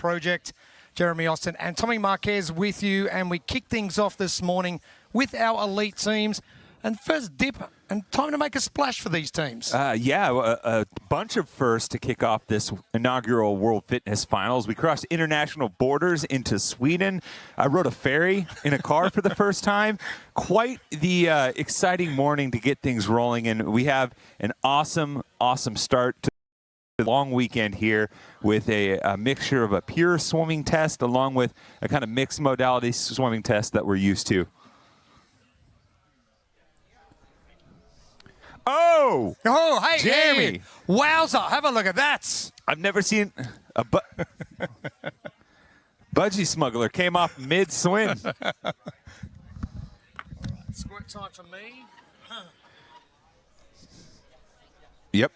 project. Jeremy Austin and Tommy Marquez with you, and we kick things off this morning with our elite teams. And first dip, and time to make a splash for these teams. A bunch of firsts to kick off this inaugural World Fitness Finals. We crossed international borders into Sweden. I rode a ferry in a car for the first time. Quite the exciting morning to get things rolling, and we have an awesome start to the long weekend here with a mixture of a pure swimming test along with a kind of mixed modality swimming test that we're used to. Oh, hey, Jeremy. Hey. Wowza, have a look at that. I've never seen a budgie smuggler came off mid-swim. Squirt time for me. Yep.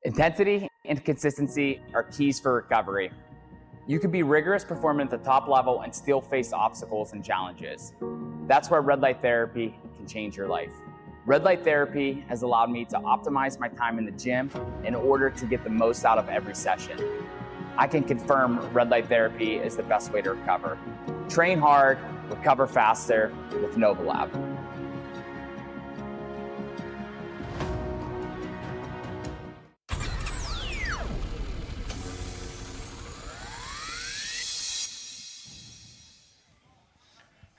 Intensity and consistency are keys for recovery. You can be rigorous performing at the top level and still face obstacles and challenges. That's where red light therapy can change your life. Red light therapy has allowed me to optimize my time in the gym in order to get the most out of every session. I can confirm red light therapy is the best way to recover. Train hard, recover faster with Novolab.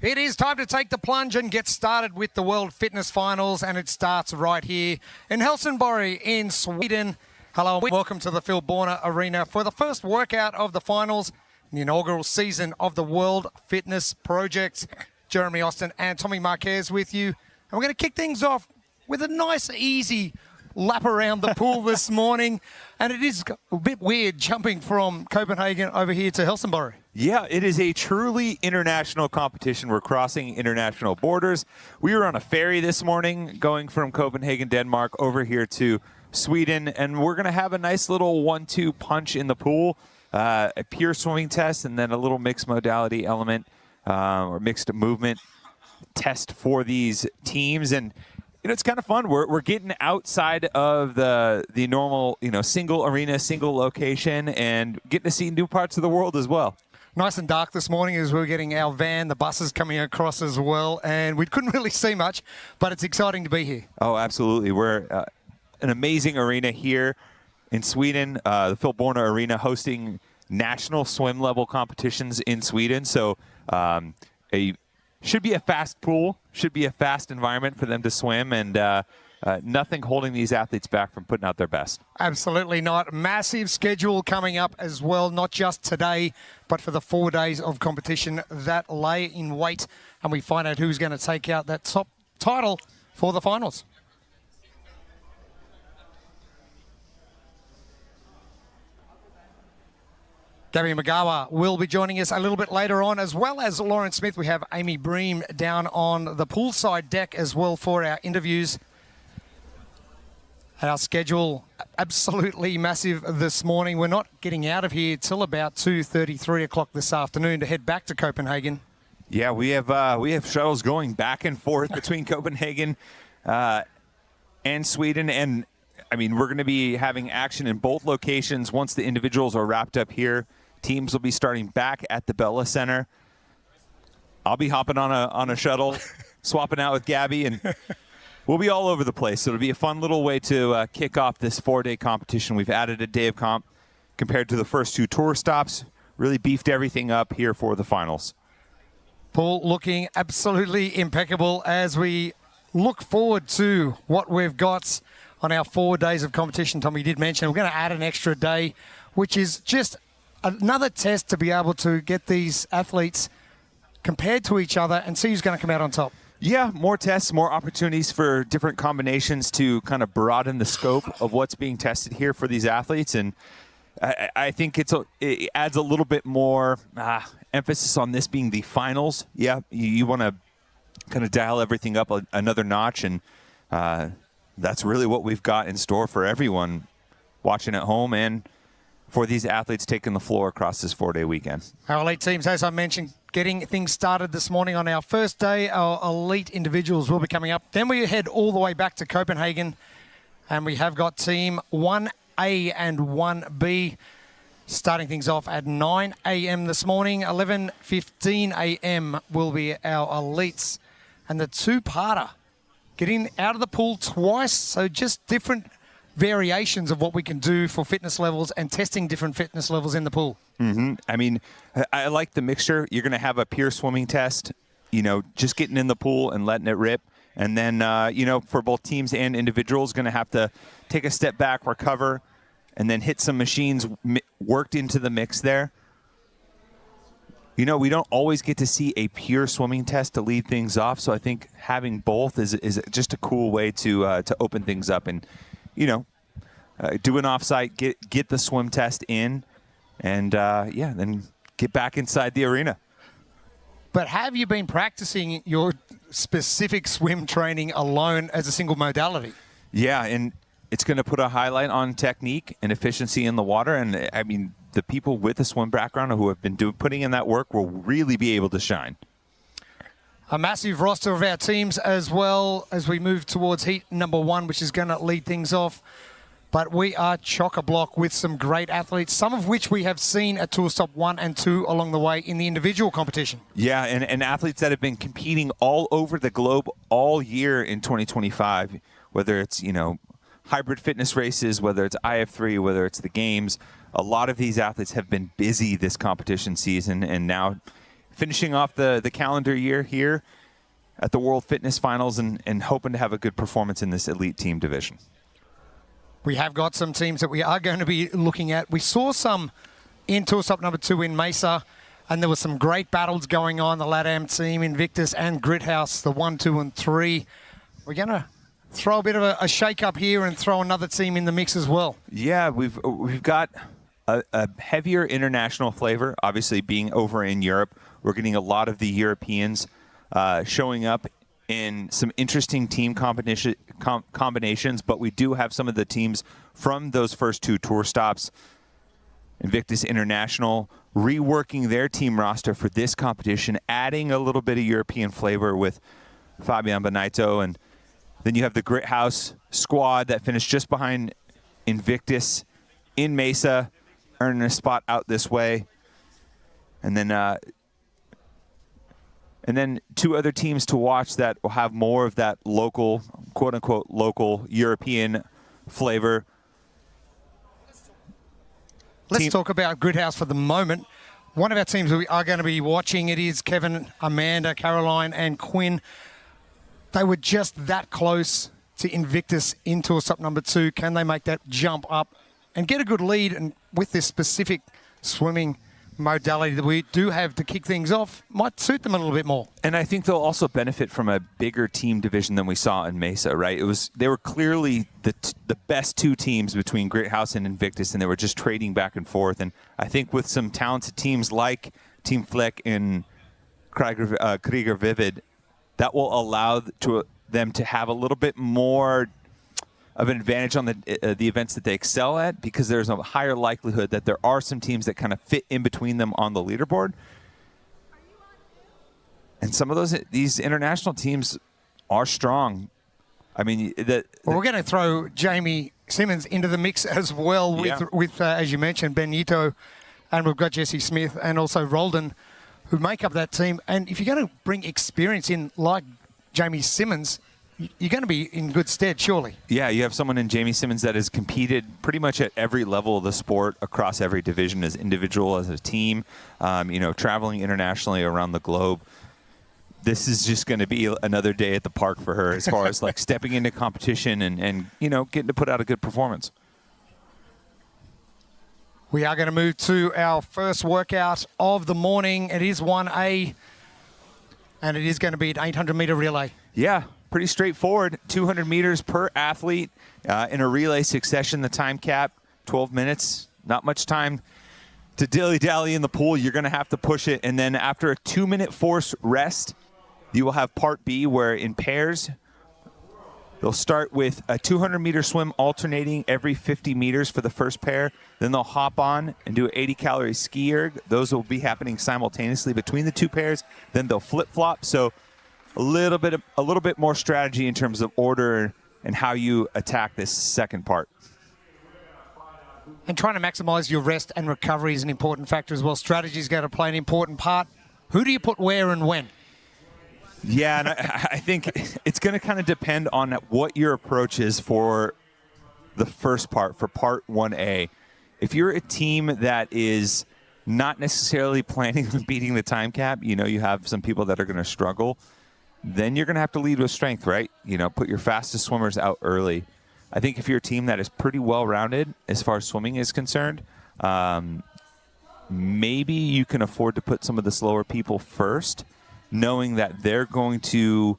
It is time to take the plunge and get started with the World Fitness Finals, and it starts right here in Helsingborg in Sweden. Hello and welcome to the Filborna Arena for the first workout of the finals, the inaugural season of the World Fitness Project. Jeremy Austin and Tommy Marquez with you, and we're going to kick things off with a nice, easy lap around the pool this morning, and it is a bit weird jumping from Copenhagen over here to Helsingborg. Yeah, it is a truly international competition. We're crossing international borders. We were on a ferry this morning going from Copenhagen, Denmark, over here to Sweden, and we're going to have a nice little 1-2 punch in the pool, a pure swimming test, and then a little mixed modality element or mixed movement test for these teams. And it's kind of fun. We're getting outside of the normal, single arena, single location, and getting to see new parts of the world as well. Nice and dark this morning as we were getting our van, the buses coming across as well, and we couldn't really see much, but it's exciting to be here. Oh, absolutely. We're an amazing arena here in Sweden, the Filborna Arena, hosting national swim level competitions in Sweden. So should be a fast pool, should be a fast environment for them to swim, and nothing holding these athletes back from putting out their best. Absolutely not. Massive schedule coming up as well, not just today, but for the 4 days of competition that lay in wait, and we find out who's going to take out that top title for the finals. Gabby Magawa will be joining us a little bit later on, as well as Lauren Smith. We have Amy Bream down on the poolside deck as well for our interviews. Our schedule absolutely massive this morning. We're not getting out of here till about 2:30, 3 o'clock this afternoon to head back to Copenhagen. Yeah, we have shuttles going back and forth between Copenhagen and Sweden, and I mean we're going to be having action in both locations once the individuals are wrapped up here. Teams will be starting back at the Bella Center. I'll be hopping on a shuttle, swapping out with Gabby, and we'll be all over the place. So it'll be a fun little way to kick off this 4-day competition. We've added a day of comp compared to the first 2 tour stops. Really beefed everything up here for the finals. Paul looking absolutely impeccable as we look forward to what we've got on our 4 days of competition. Tommy did mention we're going to add an extra day, which is just another test to be able to get these athletes compared to each other and see who's going to come out on top. Yeah, more tests, more opportunities for different combinations to kind of broaden the scope of what's being tested here for these athletes. And I think it adds a little bit more emphasis on this being the finals. Yeah, you want to kind of dial everything up another notch, and that's really what we've got in store for everyone watching at home and for these athletes taking the floor across this 4-day weekend. Our elite teams, as I mentioned, getting things started this morning on our first day. Our elite individuals will be coming up. Then we head all the way back to Copenhagen, and we have got team 1A and 1B starting things off at 9 a.m. this morning. 11:15 a.m. will be our elites, and the 2-parter getting out of the pool twice, so just different variations of what we can do for fitness levels and testing different fitness levels in the pool. Mm-hmm. I mean, I like the mixture. You're going to have a pure swimming test, just getting in the pool and letting it rip. And then, for both teams and individuals, going to have to take a step back, recover, and then hit some machines worked into the mix there. We don't always get to see a pure swimming test to lead things off. So I think having both is just a cool way to open things up and, do an offsite, get the swim test in, and then get back inside the arena. But have you been practicing your specific swim training alone as a single modality? Yeah, and it's going to put a highlight on technique and efficiency in the water. And I mean, the people with a swim background who have been putting in that work will really be able to shine. A massive roster of our teams as well as we move towards heat number 1, which is going to lead things off. But we are chock-a-block with some great athletes, some of which we have seen at Tour Stop 1 and 2 along the way in the individual competition. Yeah, and athletes that have been competing all over the globe all year in 2025, whether it's, hybrid fitness races, whether it's IF3, whether it's the games. A lot of these athletes have been busy this competition season, and now finishing off the calendar year here at the World Fitness Finals and hoping to have a good performance in this elite team division. We have got some teams that we are going to be looking at. We saw some in Tour Stop number 2 in Mesa, and there were some great battles going on. The LATAM team, Invictus and Grithouse, the 1, 2, and 3. We're going to throw a bit of a shake-up here and throw another team in the mix as well. Yeah, we've got a heavier international flavor. Obviously, being over in Europe, we're getting a lot of the Europeans showing up in some interesting team combinations, but we do have some of the teams from those first 2 tour stops, Invictus International, reworking their team roster for this competition, adding a little bit of European flavor with Fabian Benito. And then you have the Grit House squad that finished just behind Invictus in Mesa, earning a spot out this way. And then 2 other teams to watch that will have more of that local, quote-unquote, local European flavor. Let's talk about Grithouse for the moment. One of our teams we are going to be watching, it is Kevin, Amanda, Caroline, and Quinn. They were just that close to Invictus in Tour Stop number 2. Can they make that jump up and get a good lead? And with this specific swimming modality that we do have to kick things off, might suit them a little bit more. And I think they'll also benefit from a bigger team division than we saw in Mesa, right? They were clearly the best 2 teams between Grithouse and Invictus, and they were just trading back and forth. And I think with some talented teams like Team Fleck and Krieger Vivid, that will allow them to have a little bit more of an advantage on the events that they excel at, because there's a higher likelihood that there are some teams that kind of fit in between them on the leaderboard. And some of these international teams are strong. I mean, we're going to throw Jamie Simmons into the mix as well with as you mentioned, Benito, and we've got Jesse Smith and also Roldan, who make up that team. And if you're going to bring experience in like Jamie Simmons, you're going to be in good stead, surely. Yeah, you have someone in Jamie Simmons that has competed pretty much at every level of the sport, across every division, as individual, as a team, traveling internationally around the globe. This is just going to be another day at the park for her as far as like stepping into competition and getting to put out a good performance. We are going to move to our first workout of the morning. It is 1A, and it is going to be an 800-meter relay. Yeah, pretty straightforward. 200 meters per athlete in a relay succession. The time cap, 12 minutes. Not much time to dilly-dally in the pool. You're going to have to push it. And then after a 2-minute forced rest, you will have part B, where in pairs, they'll start with a 200-meter swim alternating every 50 meters for the first pair. Then they'll hop on and do an 80-calorie ski erg. Those will be happening simultaneously between the 2 pairs. Then they'll flip-flop. So a little bit more strategy in terms of order and how you attack this second part. And trying to maximize your rest and recovery is an important factor as well. Strategy is going to play an important part. Who do you put where and when? Yeah, and I think it's going to kind of depend on what your approach is for the first part, for part 1A. If you're a team that is not necessarily planning on beating the time cap, you have some people that are going to struggle, then you're going to have to lead with strength, right? Put your fastest swimmers out early. I think if you're a team that is pretty well-rounded as far as swimming is concerned, maybe you can afford to put some of the slower people first, knowing that they're going to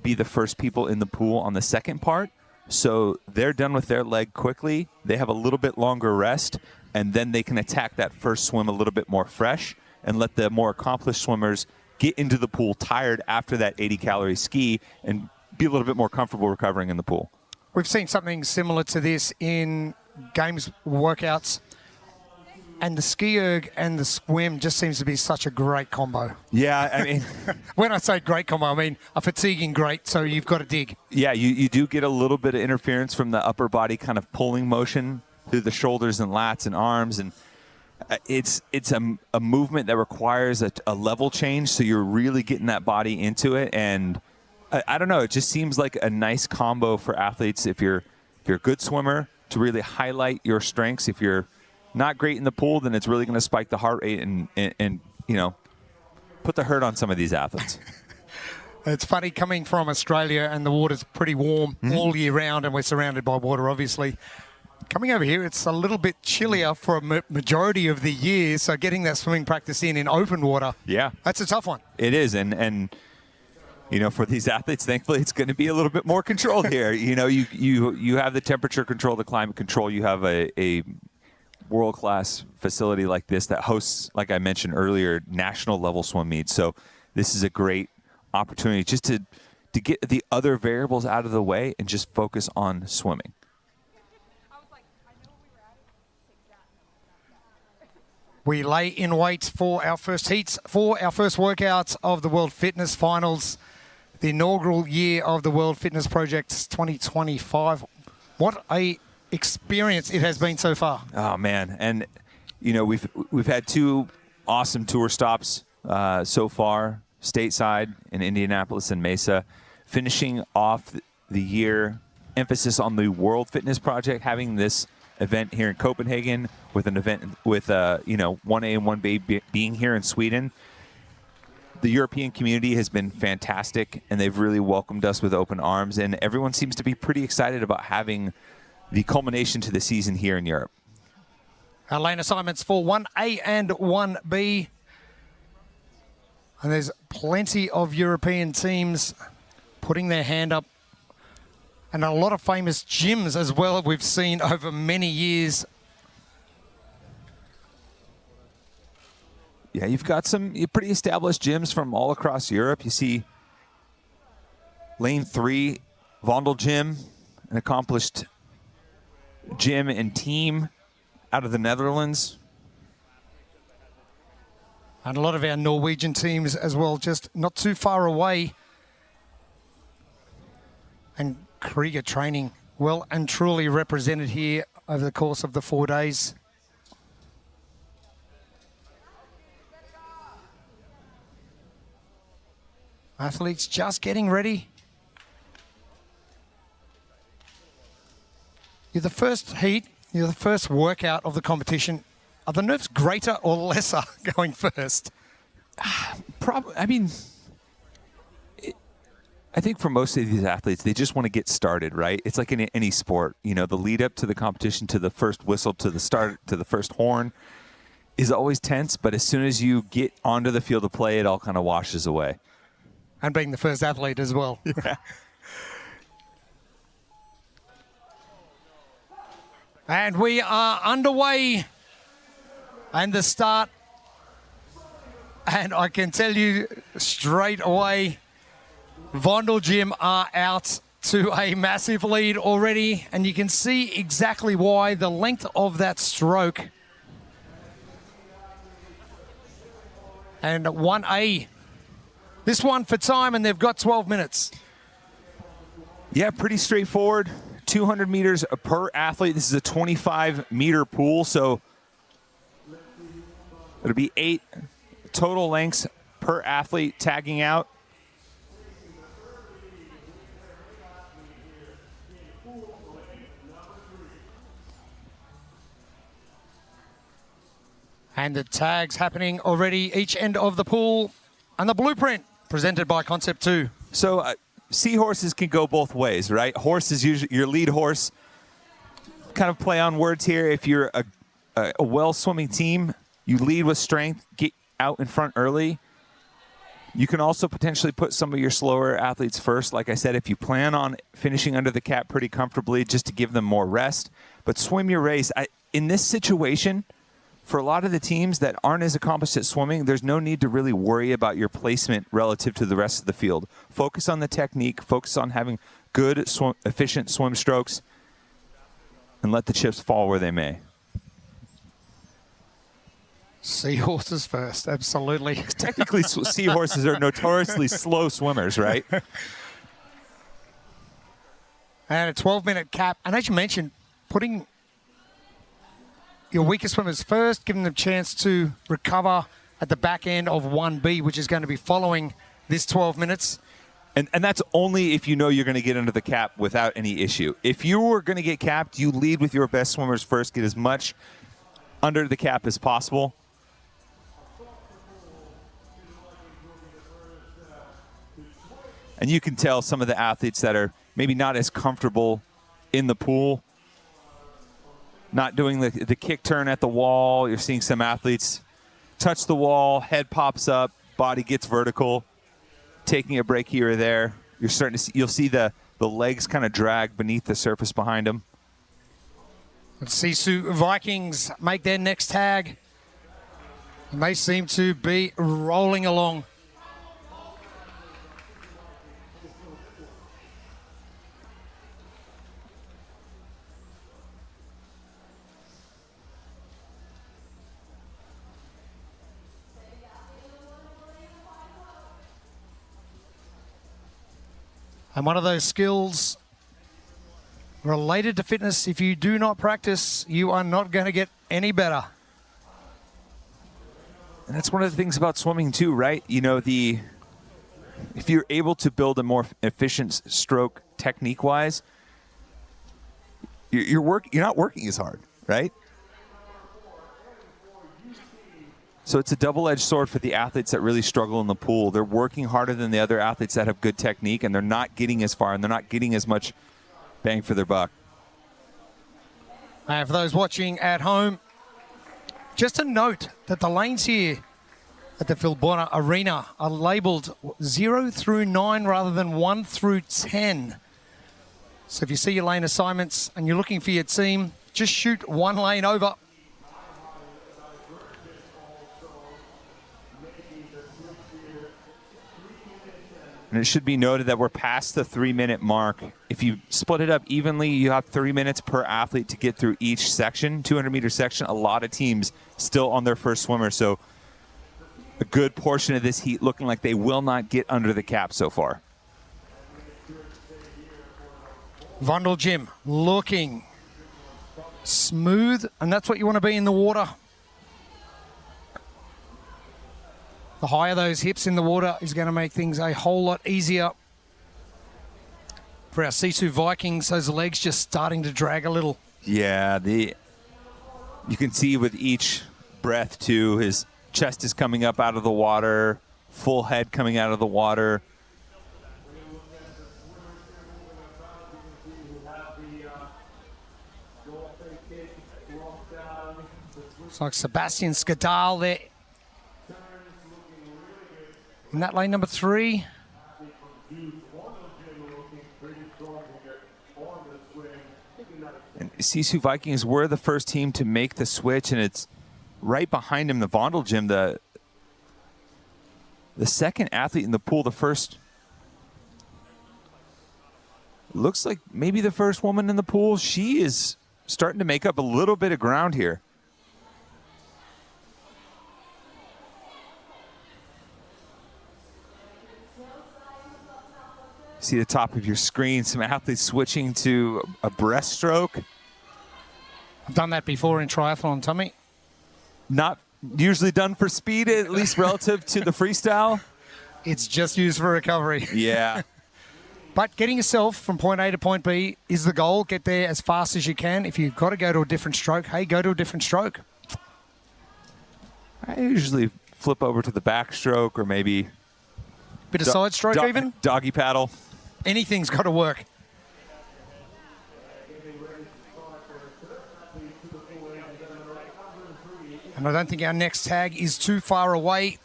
be the first people in the pool on the second part. So they're done with their leg quickly. They have a little bit longer rest, and then they can attack that first swim a little bit more fresh and let the more accomplished swimmers get into the pool tired after that 80-calorie ski and be a little bit more comfortable recovering in the pool. We've seen something similar to this in games workouts. And the ski erg and the swim just seems to be such a great combo. Yeah, I mean... When I say great combo, I mean a fatiguing great, so you've got to dig. Yeah, you do get a little bit of interference from the upper body kind of pulling motion through the shoulders and lats and arms. And it's a movement that requires a level change, so you're really getting that body into it. And I don't know, it just seems like a nice combo for athletes if you're a good swimmer to really highlight your strengths. If you're not great in the pool, then it's really going to spike the heart rate and you know, put the hurt on some of these athletes. It's funny coming from Australia and the water's pretty warm all year round and we're surrounded by water, obviously. Coming over here, it's a little bit chillier for a majority of the year, so getting that swimming practice in open water, yeah, that's a tough one. It is, and you know, for these athletes, thankfully, it's going to be a little bit more controlled here. You know, you have the temperature control, the climate control. You have a world-class facility like this that hosts, like I mentioned earlier, national level swim meets. So this is a great opportunity just to get the other variables out of the way and just focus on swimming. We lay in wait for our first heats, for our first workouts of the World Fitness Finals, the inaugural year of the World Fitness Project 2025. What a experience it has been so far. Oh man, and you know, we've had two awesome tour stops so far, stateside in Indianapolis and Mesa, finishing off the year, emphasis on the World Fitness Project, having this event here in Copenhagen with an event with you know, 1A and 1B being here in Sweden. The European community has been fantastic, and they've really welcomed us with open arms, and everyone seems to be pretty excited about having the culmination to the season here in Europe. Our lane assignments for 1A and 1B. And there's plenty of European teams putting their hand up. And a lot of famous gyms as well we've seen over many years. Yeah, you've got some pretty established gyms from all across Europe. You see Lane 3, Vondel Gym, an accomplished gym and team out of the Netherlands. And a lot of our Norwegian teams as well, just not too far away. And Krieger training well and truly represented here over the course of the 4 days. Athletes just getting ready. You're the first heat, you're the first workout of the competition. Are the nerves greater or lesser going first? Probably. I mean, I think for most of these athletes, they just want to get started, right? It's like in any sport. You know, the lead up to the competition, to the first whistle, to the start, to the first horn is always tense. But as soon as you get onto the field of play, it all kind of washes away. And being the first athlete as well. Yeah. And we are underway. And the start. And I can tell you straight away, Vondel Gym are out to a massive lead already. And you can see exactly why, the length of that stroke. And 1A. This one for time, and they've got 12 minutes. Yeah, pretty straightforward. 200 meters per athlete. This is a 25-meter pool, so it'll be 8 total lengths per athlete tagging out. And the tags happening already each end of the pool. And the blueprint presented by Concept 2. So seahorses can go both ways, right? Horse is usually your lead horse. Kind of play on words here. If you're a well-swimming team, you lead with strength, get out in front early. You can also potentially put some of your slower athletes first. Like I said, if you plan on finishing under the cap pretty comfortably just to give them more rest. But swim your race. In this situation, for a lot of the teams that aren't as accomplished at swimming, there's no need to really worry about your placement relative to the rest of the field. Focus on the technique, focus on having good, efficient swim strokes, and let the chips fall where they may. Seahorses first, absolutely. Technically, seahorses are notoriously slow swimmers, right? And a 12-minute cap. And as you mentioned, putting your weaker swimmers first, giving them a chance to recover at the back end of 1B, which is going to be following this 12 minutes. And that's only if you know you're going to get under the cap without any issue. If you were going to get capped, you lead with your best swimmers first, get as much under the cap as possible. And you can tell some of the athletes that are maybe not as comfortable in the pool, not doing the kick turn at the wall. You're seeing some athletes touch the wall, head pops up, body gets vertical, taking a break here or there. You're starting to see, you'll see the legs kind of drag beneath the surface behind them. Sisu Vikings make their next tag. And they seem to be rolling along. And one of those skills related to fitness, if you do not practice, you are not going to get any better. And that's one of the things about swimming too, right? You know, if you're able to build a more efficient stroke technique-wise, you're not working as hard, right? So it's a double-edged sword for the athletes that really struggle in the pool. They're working harder than the other athletes that have good technique, and they're not getting as far, and they're not getting as much bang for their buck. And for those watching at home, just a note that the lanes here at the Filborna Arena are labelled 0 through 9 rather than 1 through 10. So if you see your lane assignments and you're looking for your team, just shoot one lane over. And it should be noted that we're past the 3-minute mark. If you split it up evenly, you have 3 minutes per athlete to get through each section, 200-meter section. A lot of teams still on their first swimmer, so a good portion of this heat looking like they will not get under the cap so far. Vondel Jim looking smooth, and that's what you want to be in the water. The higher those hips in the water is going to make things a whole lot easier. For our Sisu Vikings, those legs just starting to drag a little. Yeah, you can see with each breath too, his chest is coming up out of the water, full head coming out of the water. Looks like Sebastian Skadal there. In that lane number 3. And Sisu Vikings were the first team to make the switch, and it's right behind him, the Vondel Gym, the second athlete in the pool, the first. Looks like maybe the first woman in the pool. She is starting to make up a little bit of ground here. See the top of your screen, some athletes switching to a breaststroke. I've done that before in triathlon, Tommy. Not usually done for speed, at least relative to the freestyle. It's just used for recovery. Yeah. But getting yourself from point A to point B is the goal. Get there as fast as you can. If you've got to go to a different stroke, hey, go to a different stroke. I usually flip over to the backstroke or maybe Bit of side stroke even. Doggy paddle. Anything's got to work. And I don't think our next tag is too far away.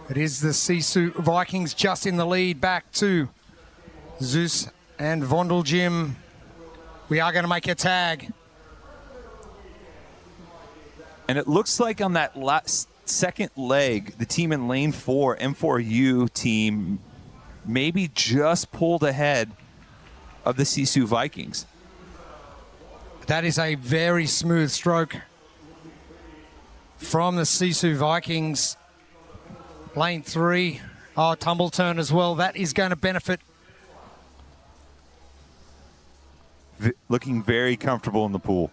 It is the Sisu Vikings just in the lead, back to Zeus and Vondel Jim. We are going to make a tag. And it looks like on that last second leg, the team in lane 4, M4U team, maybe just pulled ahead of the Sisu Vikings. That is a very smooth stroke from the Sisu Vikings. Lane 3. Oh, tumble turn as well. That is going to benefit. Looking very comfortable in the pool.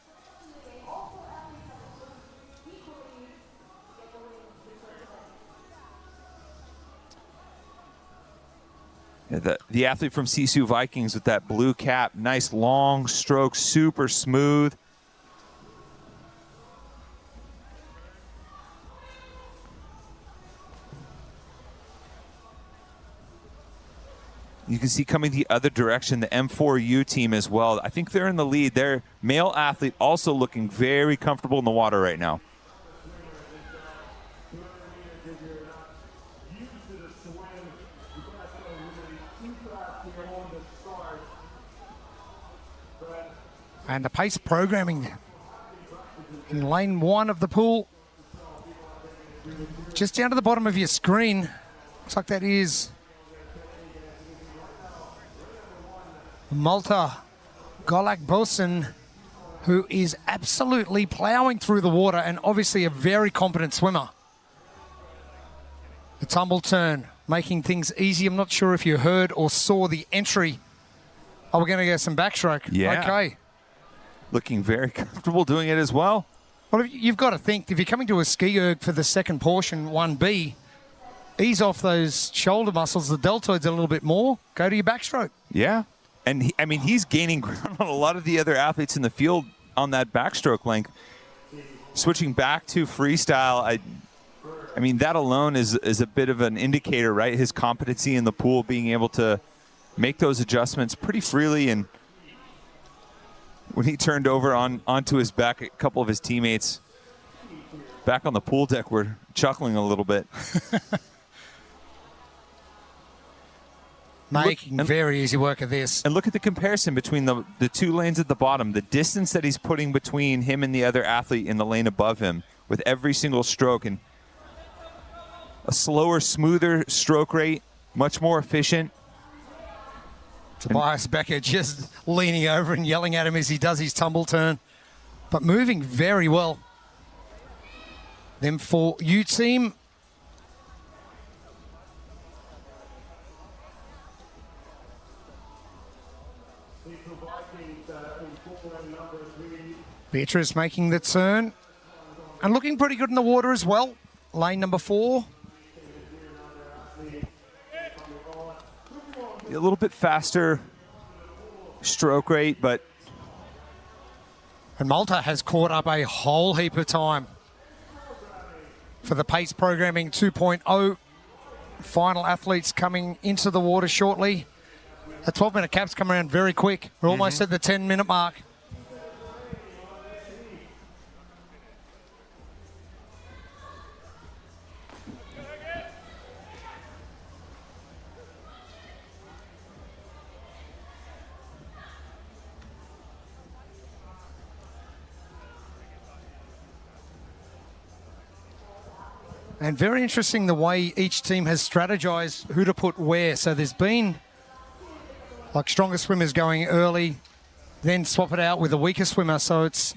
The athlete from Sisu Vikings with that blue cap, nice long stroke, super smooth. You can see coming the other direction, the M4U team as well. I think they're in the lead. Their male athlete also looking very comfortable in the water right now. And the pace programming in lane 1 of the pool. Just down to the bottom of your screen. Looks like that is Malta Golak Bosen, who is absolutely plowing through the water and obviously a very competent swimmer. The tumble turn, making things easy. I'm not sure if you heard or saw the entry. Oh, we're going to get some backstroke. Yeah. Okay. Looking very comfortable doing it as well. Well, you've got to think, if you're coming to a ski erg for the second portion, 1B, ease off those shoulder muscles, the deltoids a little bit more, go to your backstroke. Yeah. And he's gaining ground on a lot of the other athletes in the field on that backstroke length. Switching back to freestyle, I mean, that alone is a bit of an indicator, right? His competency in the pool, being able to make those adjustments pretty freely. And when he turned over onto his back, a couple of his teammates back on the pool deck were chuckling a little bit. Making very easy work of this. And look at the comparison between the two lanes at the bottom, the distance that he's putting between him and the other athlete in the lane above him with every single stroke, and a slower, smoother stroke rate, much more efficient. Tobias Becker just leaning over and yelling at him as he does his tumble turn, but moving very well. Then for U team, Beatrice making the turn and looking pretty good in the water as well. Lane number 4. A little bit faster stroke rate, but... And Malta has caught up a whole heap of time for the pace programming 2.0. Final athletes coming into the water shortly. The 12-minute cap's come around very quick. We're almost at the 10-minute mark. And very interesting the way each team has strategized who to put where. So there's been like stronger swimmers going early, then swap it out with a weaker swimmer. So it's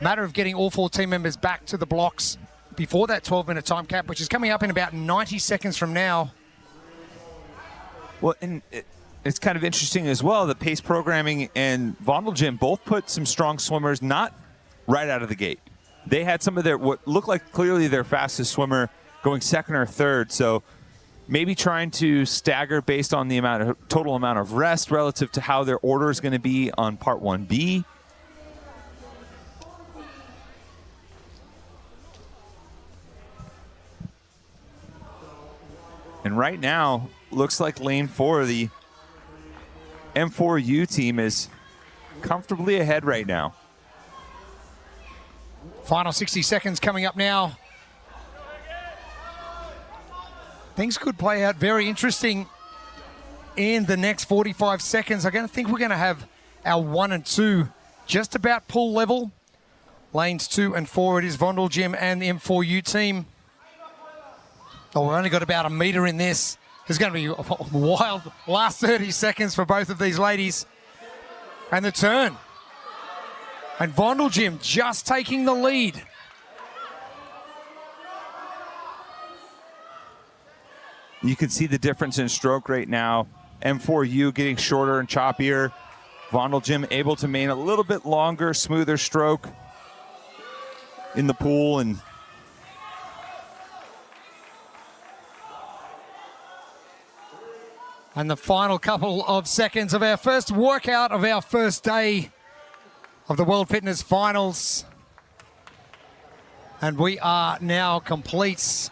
a matter of getting all 4 team members back to the blocks before that 12-minute time cap, which is coming up in about 90 seconds from now. Well, and it's kind of interesting as well that pace programming and Vondelgym both put some strong swimmers not right out of the gate. They had some of their, what looked like clearly their fastest swimmer going second or third. So maybe trying to stagger based on the total amount of rest relative to how their order is going to be on part 1B. And right now, looks like lane 4, the M4U team is comfortably ahead right now. Final 60 seconds coming up now. Things could play out very interesting in the next 45 seconds. I think we're going to have our 1 and 2 just about pool level. Lanes 2 and 4, it is Vondelgym and the M4U team. Oh, we've only got about a metre in this. There's going to be a wild last 30 seconds for both of these ladies. And the turn. And Vondeljim just taking the lead. You can see the difference in stroke right now. M4U getting shorter and choppier. Vondeljim able to maintain a little bit longer, smoother stroke in the pool. And the final couple of seconds of our first workout of our first day of the World Fitness Finals. And we are now complete.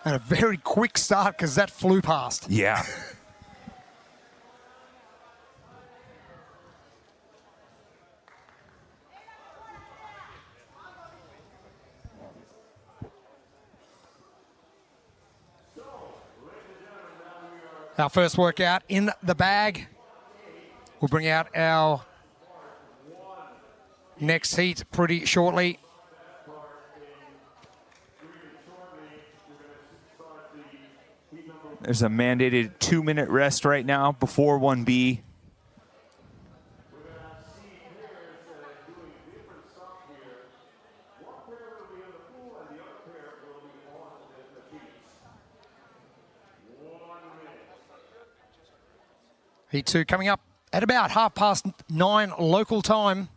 And a very quick start because that flew past. yeah. Our first workout in the bag. We'll bring out our next heat pretty shortly. There's a mandated 2-minute rest right now before 1B. Heat 2 coming up at about 9:30 local time.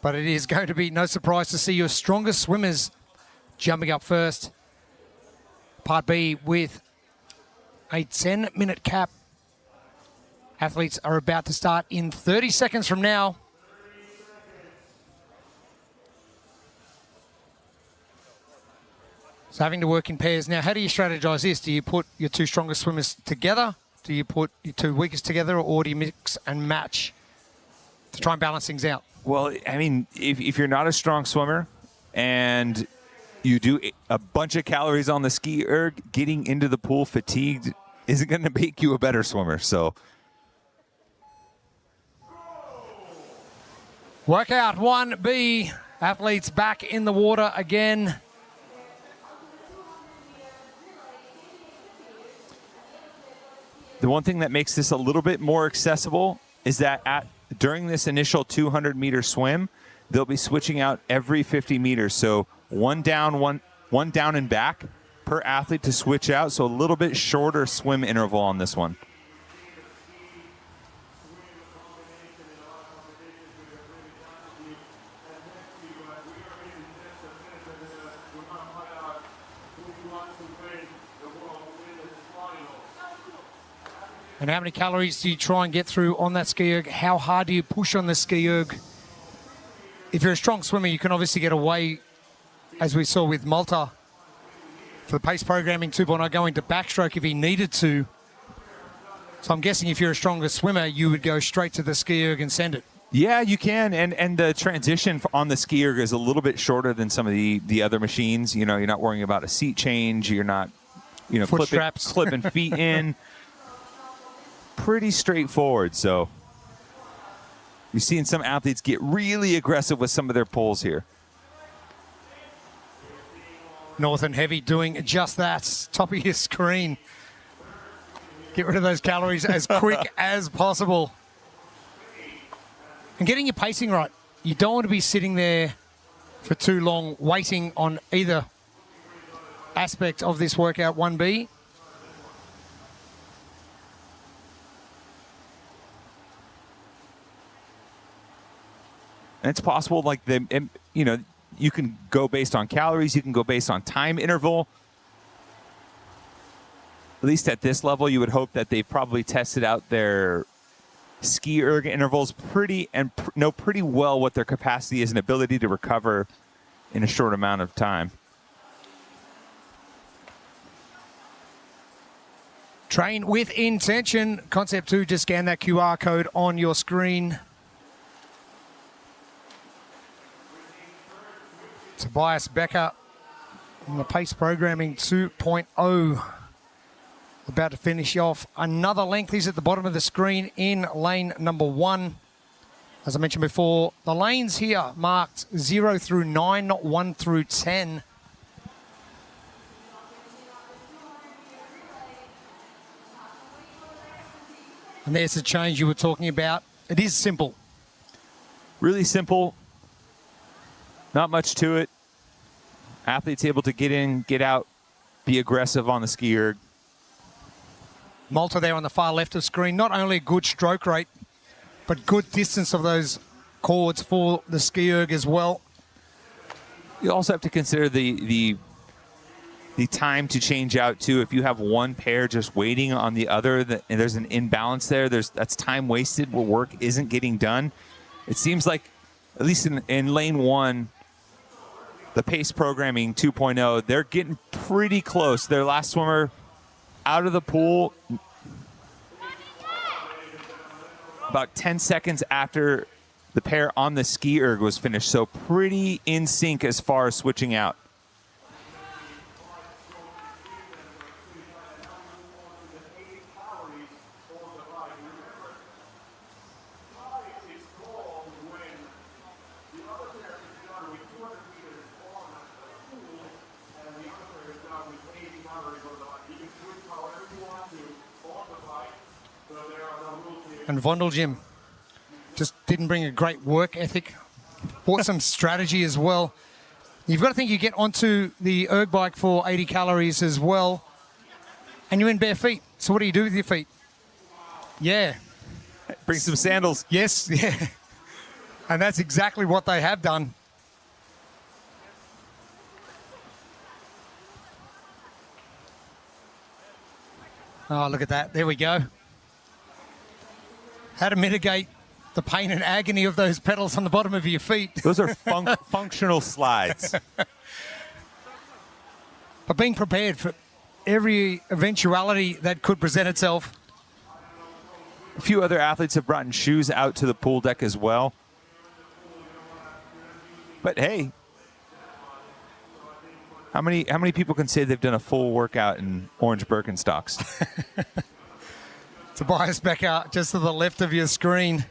But it is going to be no surprise to see your strongest swimmers jumping up first. Part B with a 10-minute cap. Athletes are about to start in 30 seconds from now. So having to work in pairs. Now, how do you strategize this? Do you put your two strongest swimmers together? Do you put your two weakest together, or do you mix and match to try and balance things out? Well, I mean, if you're not a strong swimmer and you do a bunch of calories on the ski erg, getting into the pool fatigued isn't going to make you a better swimmer. So Workout 1B, athletes back in the water again. The one thing that makes this a little bit more accessible is that during this initial 200-meter swim, they'll be switching out every 50 meters. So one down and back per athlete to switch out. So a little bit shorter swim interval on this one. And how many calories do you try and get through on that ski erg? How hard do you push on the ski erg? If you're a strong swimmer, you can obviously get away, as we saw with Malta, for the pace programming 2.0, going to backstroke if he needed to. So I'm guessing if you're a stronger swimmer, you would go straight to the ski erg and send it. Yeah, you can, and the transition on the ski erg is a little bit shorter than some of the other machines. You know, you're not worrying about a seat change. You're not, clipping feet in. Pretty straightforward. So you're seeing some athletes get really aggressive with some of their pulls here. Northern Heavy doing just that. Top of your screen. Get rid of those calories as quick as possible. And getting your pacing right. You don't want to be sitting there for too long waiting on either aspect of this workout 1B. And it's possible, like, you can go based on calories. You can go based on time interval. At least at this level, you would hope that they've probably tested out their ski erg intervals know pretty well what their capacity is and ability to recover in a short amount of time. Train with intention. Concept 2, just scan that QR code on your screen. Tobias Becker on the pace programming 2.0. About to finish off another length. He's at the bottom of the screen in lane number 1. As I mentioned before, the lanes here marked 0 through 9, not 1 through 10. And there's the change you were talking about. It is simple. Really simple. Not much to it. Athletes able to get in, get out, be aggressive on the ski erg. Malta there on the far left of screen. Not only a good stroke rate, but good distance of those cords for the ski erg as well. You also have to consider the time to change out too. If you have one pair just waiting on the other, and there's an imbalance there, that's time wasted where work isn't getting done. It seems like, at least in lane 1, the pace programming 2.0, they're getting pretty close. Their last swimmer out of the pool about 10 seconds after the pair on the ski erg was finished. So pretty in sync as far as switching out. And Vondeljim just didn't bring a great work ethic. Brought some strategy as well. You've got to think you get onto the erg bike for 80 calories as well. And you're in bare feet. So what do you do with your feet? Yeah. Bring some sandals. Yes, yeah. And that's exactly what they have done. Oh, look at that. There we go. How to mitigate the pain and agony of those pedals on the bottom of your feet. Those are functional slides. But being prepared for every eventuality that could present itself. A few other athletes have brought in shoes out to the pool deck as well. But hey, how many people can say they've done a full workout in orange Birkenstocks? Tobias Becker just to the left of your screen.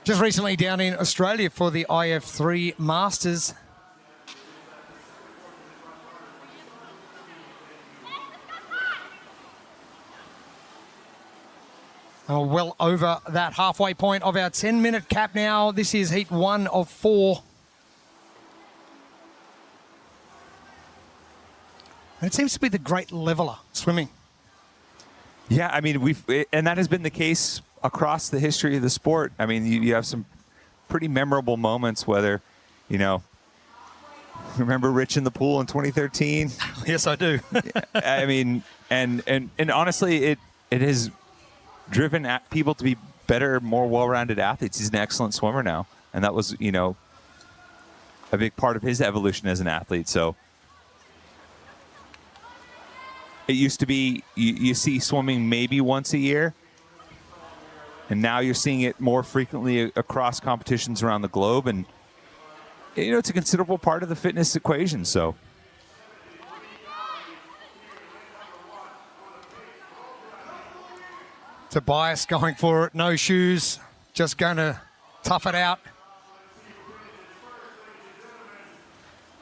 Just recently down in Australia for the IF3 Masters. Well over that halfway point of our 10-minute cap now. This is heat 1 of 4. And it seems to be the great leveler, swimming. Yeah, I mean, and that has been the case across the history of the sport. I mean, you have some pretty memorable moments, whether, remember Rich in the pool in 2013? Yes, I do. I mean, and honestly, it has driven people to be better, more well-rounded athletes. He's an excellent swimmer now, and that was, a big part of his evolution as an athlete. So it used to be you see swimming maybe once a year, and now you're seeing it more frequently across competitions around the globe, and it's a considerable part of the fitness equation. So Tobias going for it, no shoes, just going to tough it out.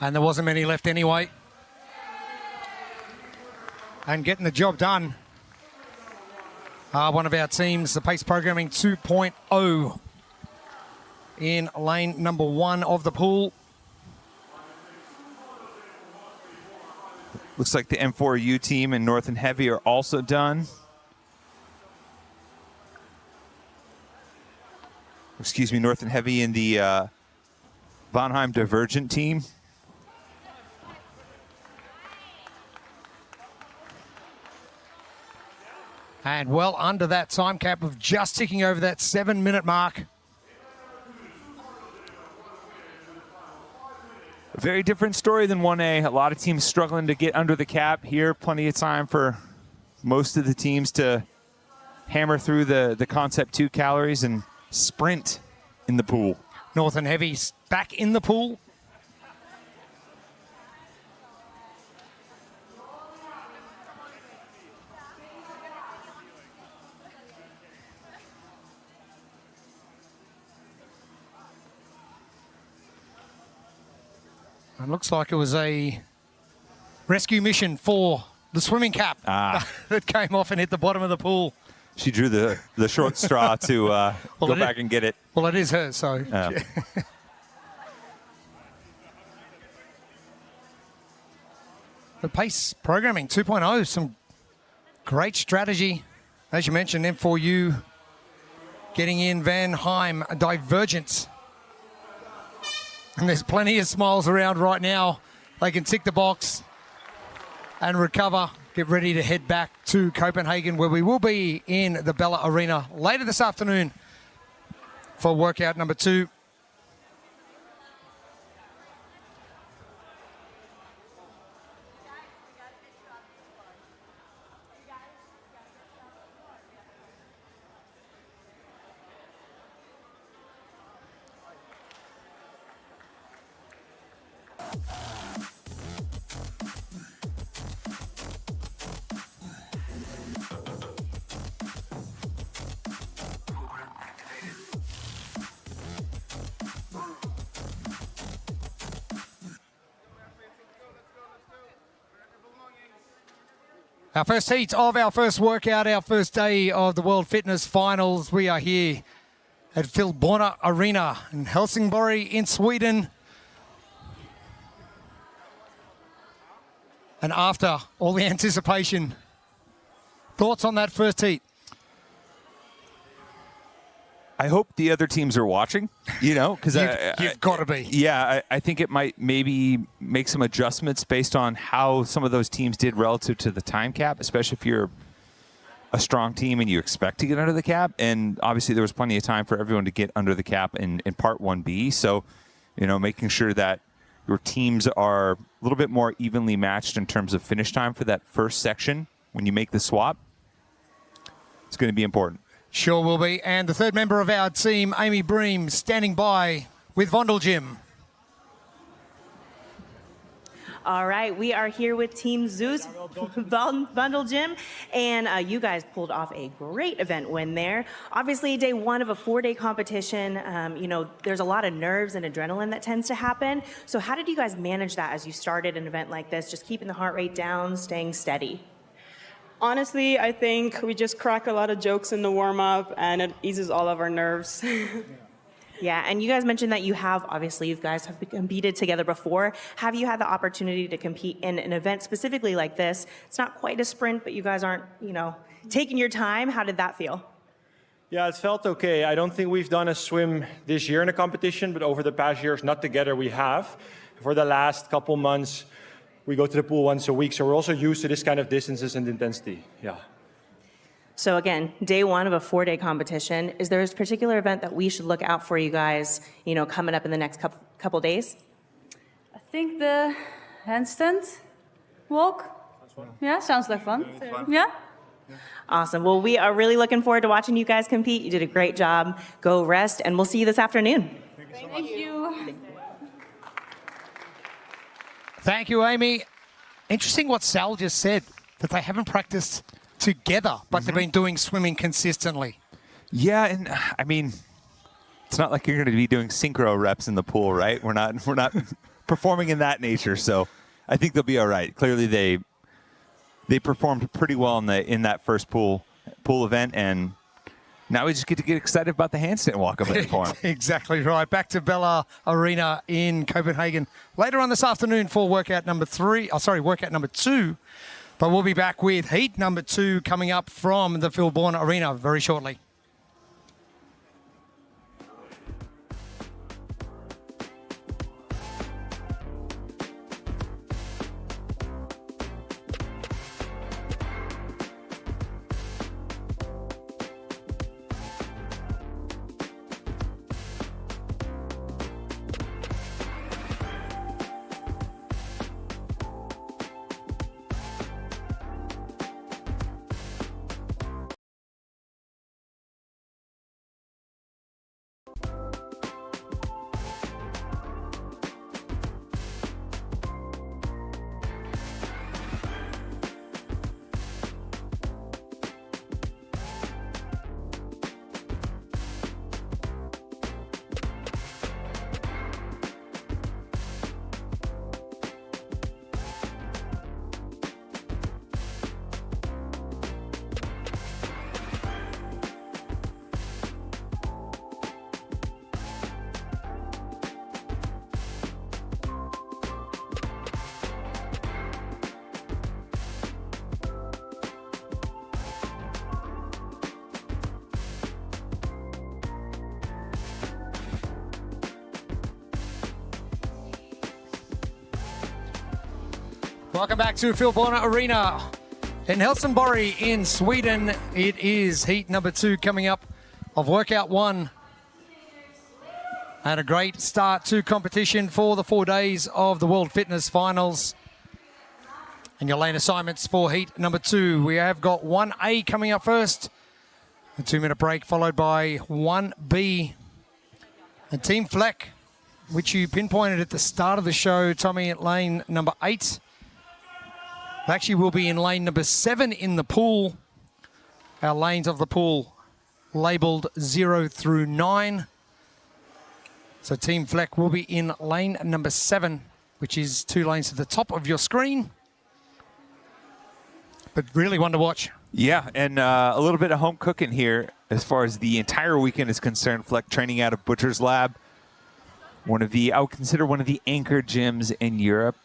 And there wasn't many left anyway. And getting the job done. One of our teams, the Pace Programming 2.0 in lane number 1 of the pool. Looks like the M4U team and North and Heavy are also done. Excuse me, North and Heavy in the Vonheim Divergent team. And well under that time cap of just ticking over that 7-minute mark. A very different story than 1A. A lot of teams struggling to get under the cap here. Plenty of time for most of the teams to hammer through the Concept 2 calories and sprint in the pool. North and Heavy's back in the pool. It looks like it was a rescue mission for the swimming cap that came off and hit the bottom of the pool. She drew the short straw to go back and get it. Well, it is her, so. The pace programming 2.0, some great strategy, as you mentioned, then for you getting in Van Heim, a divergence. And there's plenty of smiles around right now. They can tick the box and recover, get ready to head back to Copenhagen, where we will be in the Bella Arena later this afternoon for workout number 2. Our first heat of our first workout, our first day of the World Fitness Finals. We are here at Filborna Arena in Helsingborg in Sweden. And after all the anticipation, thoughts on that first heat? I hope the other teams are watching, because you've got to be. Yeah, I think it might maybe make some adjustments based on how some of those teams did relative to the time cap, especially if you're a strong team and you expect to get under the cap. And obviously there was plenty of time for everyone to get under the cap in part 1B. So, making sure that your teams are a little bit more evenly matched in terms of finish time for that first section when you make the swap, it's going to be important. Sure will be. And the third member of our team, Amy Bream, standing by with Vondel Gym. All right, we are here with Team Zeus Bundle Gym, and you guys pulled off a great event win there. Obviously, day 1 of a 4-day competition, there's a lot of nerves and adrenaline that tends to happen. So how did you guys manage that as you started an event like this, just keeping the heart rate down, staying steady? Honestly, I think we just crack a lot of jokes in the warm-up, and it eases all of our nerves. Yeah, and you guys mentioned that you guys have competed together before. Have you had the opportunity to compete in an event specifically like this? It's not quite a sprint, but you guys aren't, taking your time. How did that feel? Yeah, it felt okay. I don't think we've done a swim this year in a competition, but over the past years, not together, we have. For the last couple months, we go to the pool once a week, so we're also used to this kind of distances and intensity. Yeah. So again, day 1 of a 4-day competition. Is there a particular event that we should look out for you guys, coming up in the next couple days? I think the handstand walk. Yeah, sounds like fun. Yeah. Awesome. Well, we are really looking forward to watching you guys compete. You did a great job. Go rest, and we'll see you this afternoon. Thank you. Thank you, Amy. Interesting what Sal just said, that they haven't practiced together, but they've been doing swimming consistently. Yeah, and I mean, it's not like you're going to be doing synchro reps in the pool, right? We're not performing in that nature, so I think they'll be all right. Clearly, they performed pretty well in that first pool event, and now we just get to get excited about the handstand walk event for them. Exactly right. Back to Bella Arena in Copenhagen later on this afternoon for workout number 2. But we'll be back with heat number 2 coming up from the Filborna Arena very shortly. Welcome back to Filborna Arena in Helsingborg in Sweden. It is heat number 2 coming up of workout 1. And a great start to competition for the 4 days of the World Fitness Finals. And your lane assignments for heat number 2. We have got 1A coming up first. A 2-minute break followed by 1B. And Team Fleck, which you pinpointed at the start of the show, Tommy, at lane number 8. Actually, we'll be in lane number 7 in the pool. Our lanes of the pool labelled 0 through 9. So Team Fleck will be in lane number 7, which is 2 lanes to the top of your screen. But really one to watch. Yeah, and a little bit of home cooking here as far as the entire weekend is concerned. Fleck training out of Butcher's Lab, I would consider one of the anchor gyms in Europe.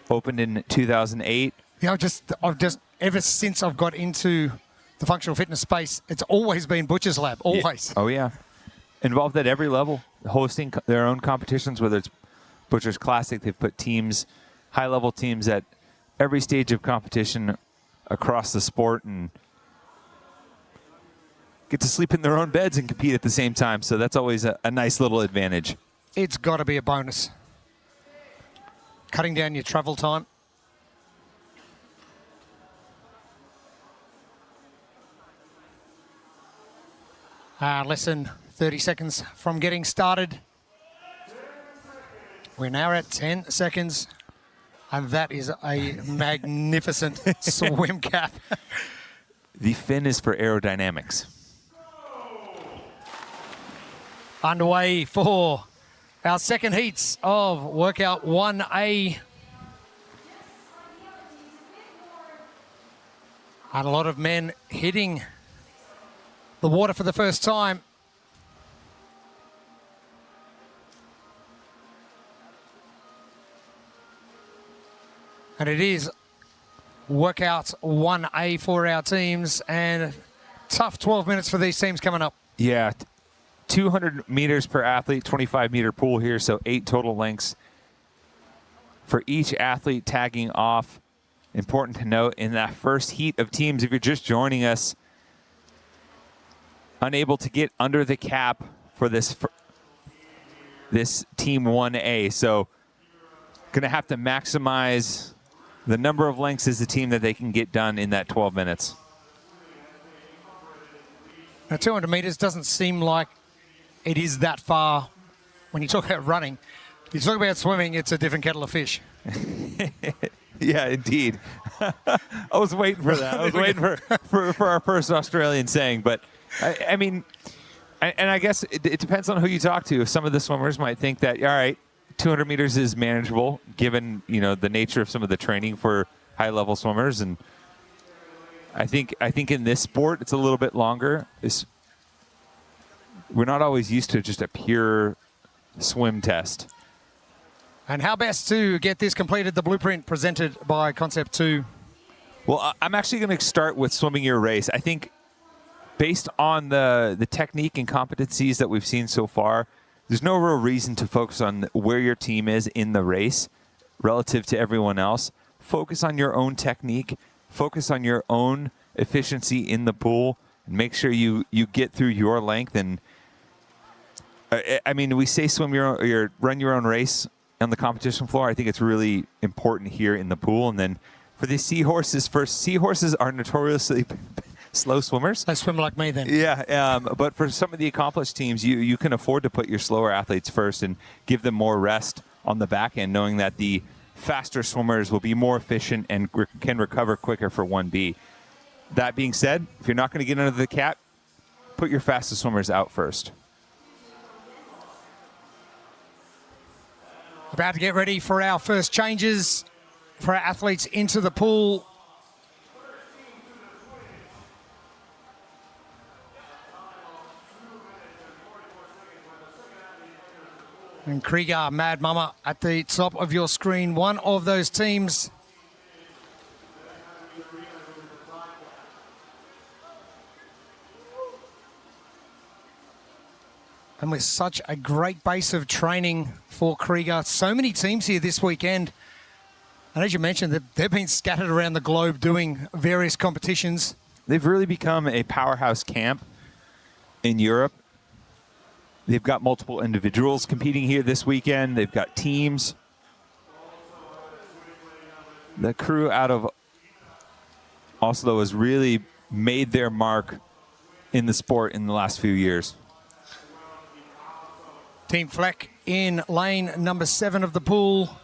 Opened in 2008. Yeah, I've just ever since I've got into the functional fitness space, it's always been Butcher's Lab, always. Yeah. Oh yeah, involved at every level, hosting their own competitions, whether it's Butcher's Classic. They've put teams, high-level teams, at every stage of competition across the sport, and get to sleep in their own beds and compete at the same time. So that's always a nice little advantage. It's got to be a bonus. Cutting down your travel time. Less than 30 seconds from getting started. We're now at 10 seconds. And that is a magnificent swim cap. The fin is for aerodynamics. Underway for our second heats of workout 1A. And a lot of men hitting the water for the first time. And it is workout 1A for our teams, and tough 12 minutes for these teams coming up. Yeah, 200 meters per athlete, 25-meter pool here, so 8 total lengths for each athlete tagging off. Important to note, in that first heat of teams, if you're just joining us, unable to get under the cap for this team 1A. So going to have to maximize the number of lengths as the team that they can get done in that 12 minutes. Now, 200 meters doesn't seem like it is that far when you talk about running. You talk about swimming, it's a different kettle of fish. Yeah, indeed. I was waiting for that. I was waiting for our first Australian saying. But, I mean, and I guess it depends on who you talk to. Some of the swimmers might think that, all right, 200 meters is manageable given, the nature of some of the training for high-level swimmers. And I think in this sport, it's a little bit longer. We're not always used to just a pure swim test. And how best to get this completed, the blueprint presented by Concept 2? Well, I'm actually going to start with swimming your race. I think based on the technique and competencies that we've seen so far, there's no real reason to focus on where your team is in the race relative to everyone else. Focus on your own technique. Focus on your own efficiency in the pool. And make sure you get through your length. And I mean, we say run your own race on the competition floor. I think it's really important here in the pool. And then for the seahorses first, seahorses are notoriously slow swimmers. They swim like me then. Yeah, but for some of the accomplished teams, you can afford to put your slower athletes first and give them more rest on the back end, knowing that the faster swimmers will be more efficient and can recover quicker for 1B. That being said, if you're not going to get under the cap, put your fastest swimmers out first. About to get ready for our first changes for our athletes into the pool. And Krieger, Mad Mama at the top of your screen, one of those teams. And with such a great base of training for Krieger, so many teams here this weekend. And as you mentioned, they've been scattered around the globe doing various competitions. They've really become a powerhouse camp in Europe. They've got multiple individuals competing here this weekend. They've got teams. The crew out of Oslo has really made their mark in the sport in the last few years. Team Fleck in lane number 7 of the pool,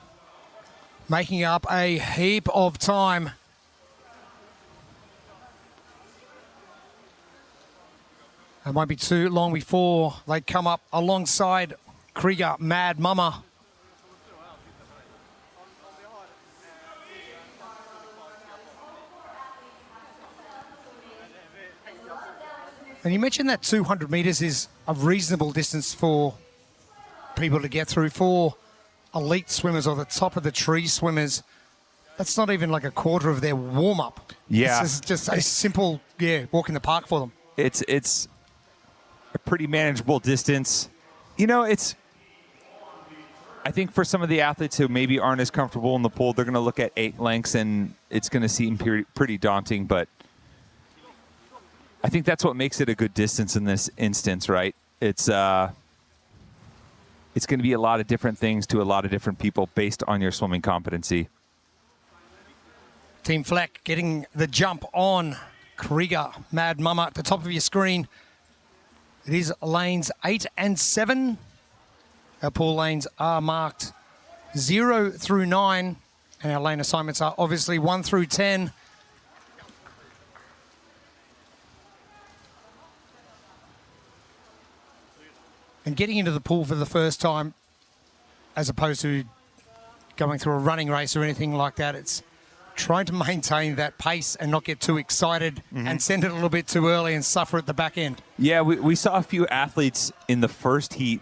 making up a heap of time. It won't be too long before they come up alongside Krieger Mad Mama. And you mentioned that 200 metres is a reasonable distance for people to get through. For elite swimmers or the top of the tree swimmers, that's not even like a quarter of their warm-up. Yeah. This is just a simple, walk in the park for them. It's a pretty manageable distance. You know, I think for some of the athletes who maybe aren't as comfortable in the pool, they're going to look at 8 lengths and it's going to seem pretty daunting, but I think that's what makes it a good distance in this instance, right? It's going to be a lot of different things to a lot of different people based on your swimming competency. Team Fleck getting the jump on Krieger Mad Mama at the top of your screen. It is lanes 8 and 7. Our pool lanes are marked 0 through 9, and our lane assignments are obviously 1 through 10. And getting into the pool for the first time, as opposed to going through a running race or anything like that, it's trying to maintain that pace and not get too excited and send it a little bit too early and suffer at the back end. Yeah, we saw a few athletes in the first heat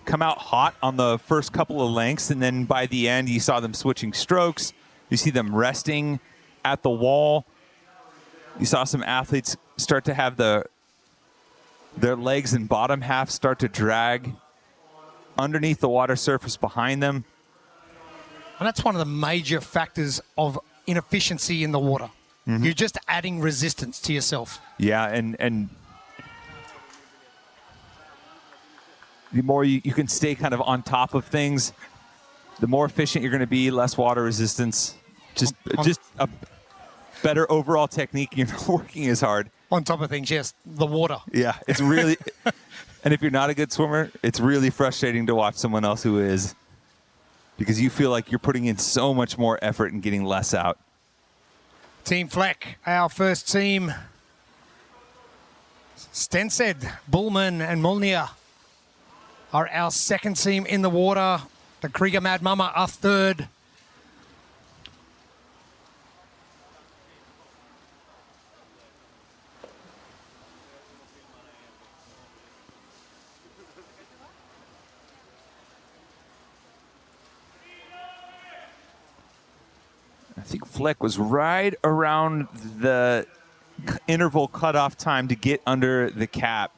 come out hot on the first couple of lengths, and then by the end you saw them switching strokes. You see them resting at the wall. You saw some athletes start to have their legs and bottom half start to drag underneath the water surface behind them. And that's one of the major factors of inefficiency in the water. You're just adding resistance to yourself. Yeah, and the more you can stay kind of on top of things, the more efficient you're going to be, less water resistance, just a better overall technique. You're not working as hard. On top of things, yes, the water. Yeah, it's really, and if you're not a good swimmer, it's really frustrating to watch someone else who is, because you feel like you're putting in so much more effort and getting less out. Team Fleck, our first team. Stensed, Bullman and Molnier are our second team in the water. The Krieger Mad Mama are third. I think Fleck was right around the interval cutoff time to get under the cap.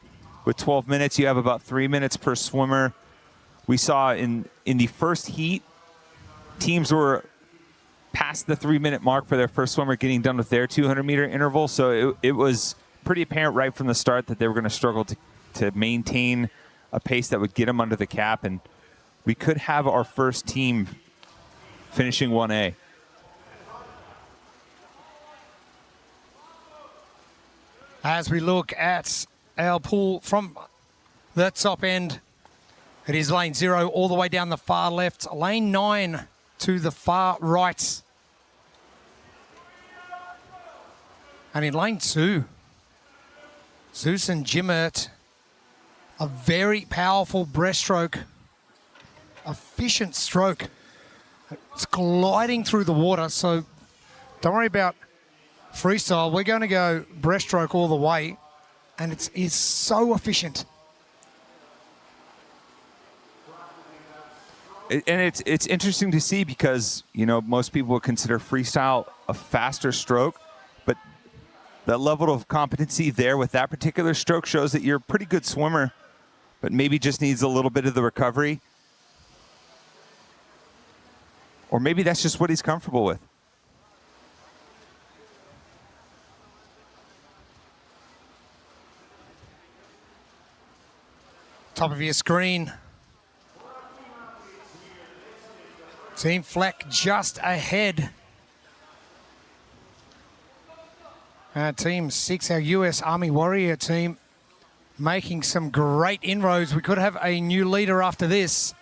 With 12 minutes, you have about 3 minutes per swimmer. We saw in the first heat, teams were past the 3-minute mark for their first swimmer getting done with their 200-meter interval. So it was pretty apparent right from the start that they were going to struggle to maintain a pace that would get them under the cap. And we could have our first team finishing 1A. As we look at our pool from the top end, it is lane 0 all the way down the far left, lane 9 to the far right. And in lane 2, Zeus and Jimmert, a very powerful breaststroke, efficient stroke. It's gliding through the water, so don't worry about freestyle. We're going to go breaststroke all the way, and it's so efficient. And it's interesting to see because, you know, most people would consider freestyle a faster stroke, but that level of competency there with that particular stroke shows that you're a pretty good swimmer, but maybe just needs a little bit of the recovery. Or maybe that's just what he's comfortable with. Top of your screen. Team Fleck just ahead. Team 6, our US Army Warrior team, making some great inroads. We could have a new leader after this.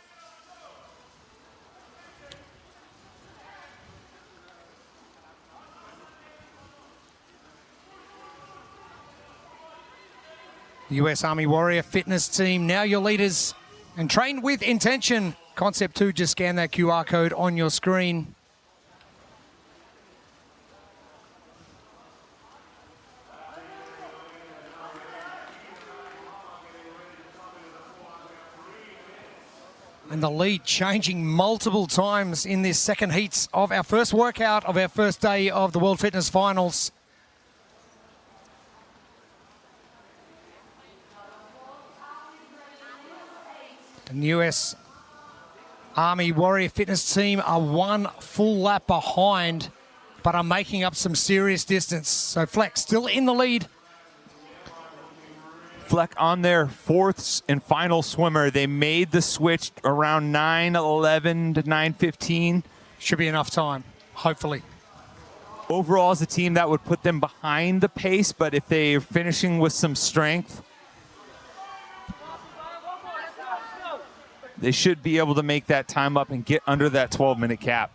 US Army Warrior Fitness Team, now your leaders, and train with intention. Concept 2, just scan that QR code on your screen. And the lead changing multiple times in this second heats of our first workout of our first day of the World Fitness Finals. The US Army Warrior Fitness Team are one full lap behind, but are making up some serious distance. So Fleck still in the lead. Fleck on their fourth and final swimmer. They made the switch around 9:11 to 9:15. Should be enough time, hopefully. Overall, as a team, that would put them behind the pace, but if they're finishing with some strength, they should be able to make that time up and get under that 12-minute cap.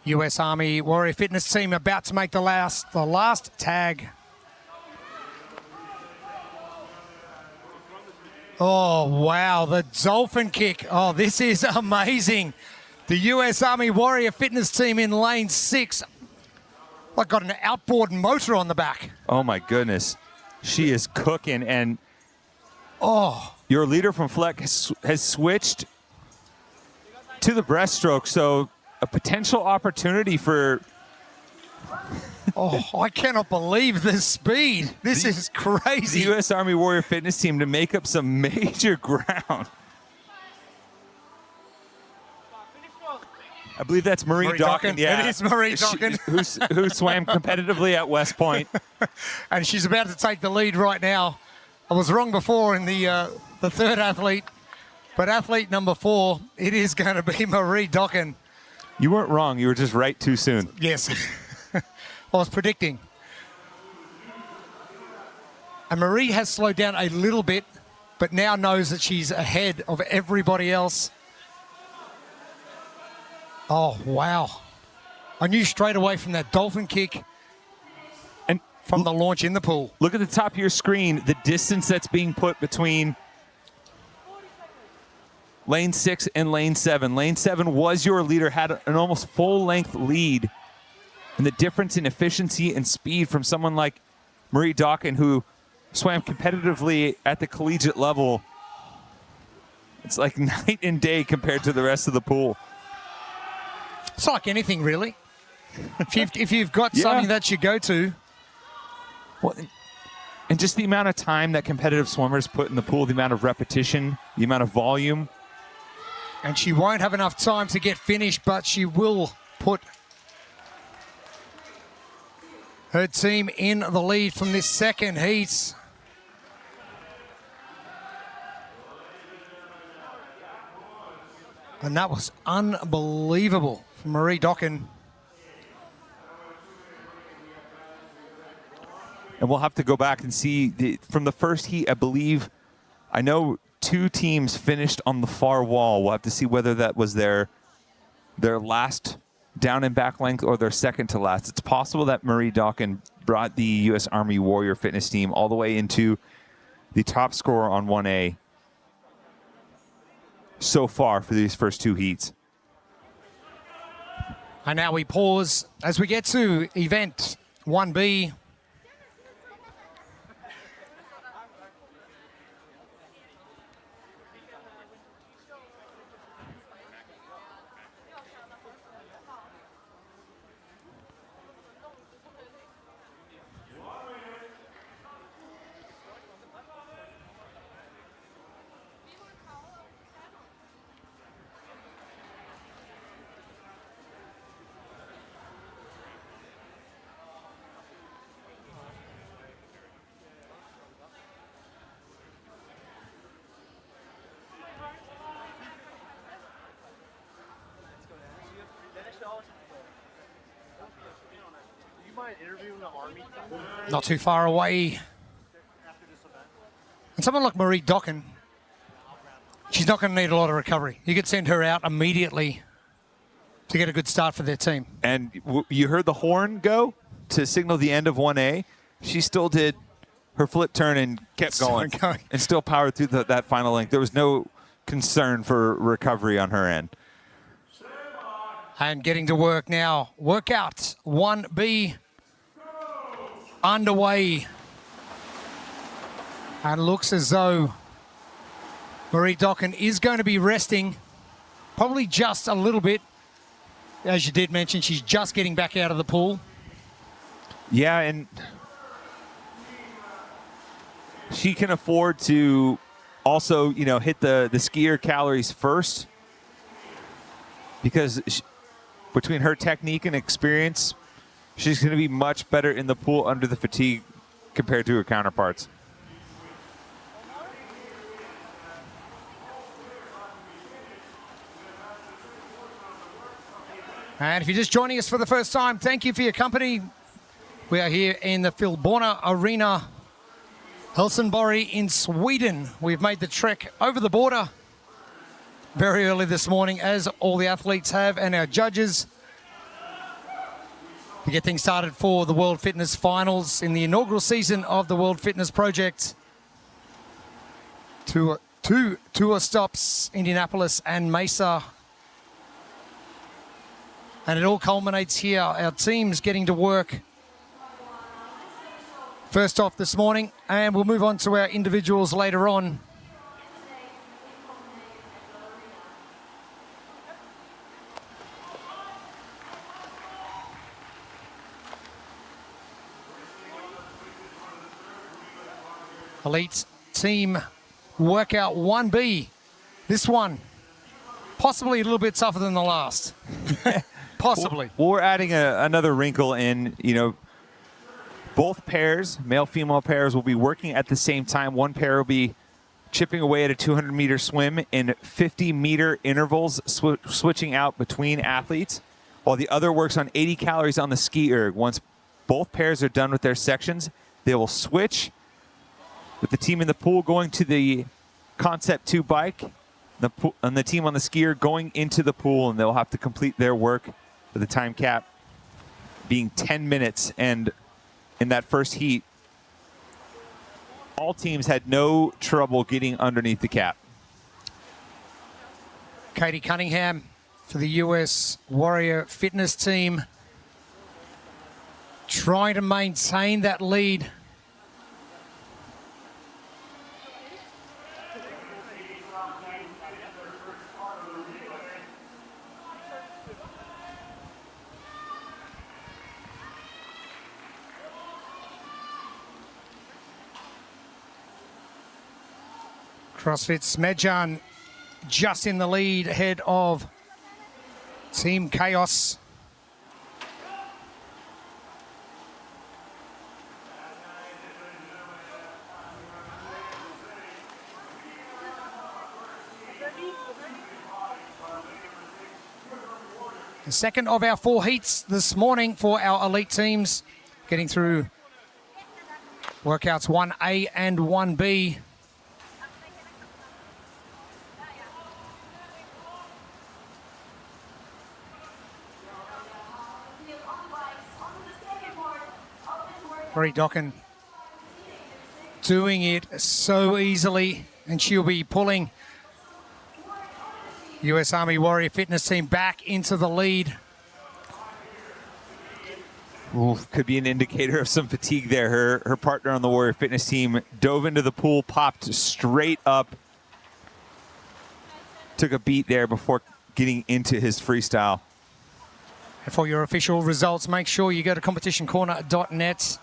US Army Warrior Fitness Team about to make the last tag. Oh, wow, the dolphin kick. Oh, this is amazing. The US Army Warrior Fitness Team in lane 6. Like got an outboard motor on the back. Oh, my goodness. She is cooking, and your leader from Fleck has switched to the breaststroke, so a potential opportunity for... Oh, I cannot believe the speed. This is crazy. The U.S. Army Warrior Fitness Team to make up some major ground. I believe that's Marie Dokken. Yeah, it is Marie Dokken. who swam competitively at West Point. And she's about to take the lead right now. I was wrong before in the third athlete, but athlete number 4, it is going to be Marie Dokken. You weren't wrong. You were just right too soon. Yes. I was predicting. And Marie has slowed down a little bit, but now knows that she's ahead of everybody else. Oh, wow. I knew straight away from that dolphin kick and from the launch in the pool. Look at the top of your screen, the distance that's being put between lane 6 and lane 7. Lane 7 was your leader, had an almost full-length lead. And the difference in efficiency and speed from someone like Marie Dokken, who swam competitively at the collegiate level, it's like night and day compared to the rest of the pool. It's like anything, really. If you've got something that you go to. Well, and just the amount of time that competitive swimmers put in the pool, the amount of repetition, the amount of volume. And she won't have enough time to get finished, but she will put her team in the lead from this second heat. And that was unbelievable from Marie Dokken. And we'll have to go back and see from the first heat, I believe, I know 2 teams finished on the far wall. We'll have to see whether that was their last down and back length or their second to last. It's possible that Marie Dokken brought the U.S. Army Warrior Fitness Team all the way into the top scorer on 1A so far for these first 2 heats. And now we pause as we get to event 1B. Not too far away. And someone like Marie Dokken, she's not going to need a lot of recovery. You could send her out immediately to get a good start for their team. And you heard the horn go to signal the end of 1A. She still did her flip turn and kept going and still powered through that final link. There was no concern for recovery on her end. And getting to work now. Workout 1B underway. And looks as though Marie Dokken is going to be resting probably just a little bit. As you did mention, she's just getting back out of the pool. Yeah, and she can afford to also, hit the skier calories first, because between her technique and experience, she's going to be much better in the pool under the fatigue compared to her counterparts. And if you're just joining us for the first time, thank you for your company. We are here in the Filborna Arena, Helsingborg in Sweden. We've made the trek over the border very early this morning, as all the athletes have and our judges, to get things started for the World Fitness Finals in the inaugural season of the World Fitness Project. Two tour stops, Indianapolis and Mesa. And it all culminates here. Our team's getting to work first off this morning, and we'll move on to our individuals later on. Elite team workout 1B. This one, possibly a little bit tougher than the last. Possibly. Well, we're adding another wrinkle in, both pairs, male-female pairs, will be working at the same time. One pair will be chipping away at a 200-meter swim in 50-meter intervals, switching out between athletes, while the other works on 80 calories on the ski erg. Once both pairs are done with their sections, they will switch, with the team in the pool going to the Concept 2 bike, and the team on the skier going into the pool, and they'll have to complete their work with the time cap being 10 minutes. And in that first heat, all teams had no trouble getting underneath the cap. Katie Cunningham for the US Warrior Fitness team, trying to maintain that lead. CrossFit Smedjan just in the lead ahead of Team Chaos. The second of our 4 heats this morning for our elite teams, getting through workouts 1A and 1B. Marie Dokken doing it so easily, and she'll be pulling US Army Warrior Fitness team back into the lead. Ooh, could be an indicator of some fatigue there. Her partner on the Warrior Fitness team dove into the pool, popped straight up, took a beat there before getting into his freestyle. And for your official results, make sure you go to competitioncorner.net.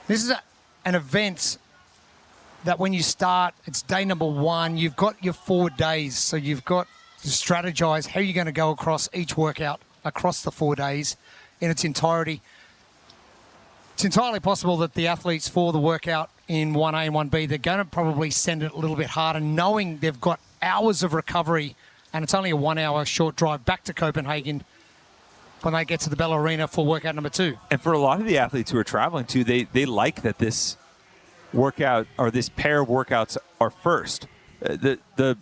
This is an event that when you start, it's day number 1. You've got your 4 days, so you've got to strategize how you're going to go across each workout across the 4 days in its entirety. It's entirely possible that the athletes for the workout in 1A and 1B, they're going to probably send it a little bit harder, knowing they've got hours of recovery, and it's only a 1 hour short drive back to Copenhagen when they get to the Bell Arena for workout number 2. And for a lot of the athletes who are traveling too, they like that this workout or this pair of workouts are first. The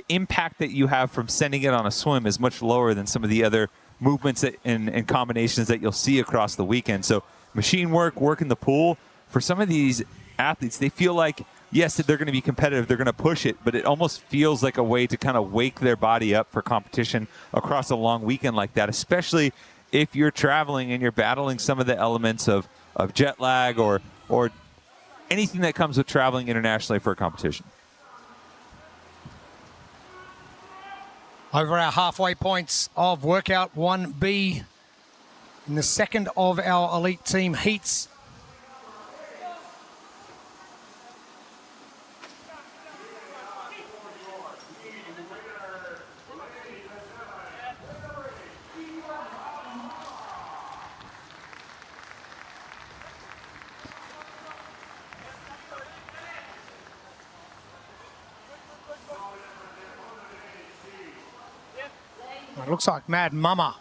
impact that you have from sending it on a swim is much lower than some of the other movements and combinations that you'll see across the weekend. So machine work in the pool, for some of these athletes, they feel like, yes, they're going to be competitive, they're going to push it, but it almost feels like a way to kind of wake their body up for competition across a long weekend like that, especially if you're traveling and you're battling some of the elements of jet lag or anything that comes with traveling internationally for a competition. Over our halfway points of workout 1B in the second of our elite team heats. It looks like Mad Mama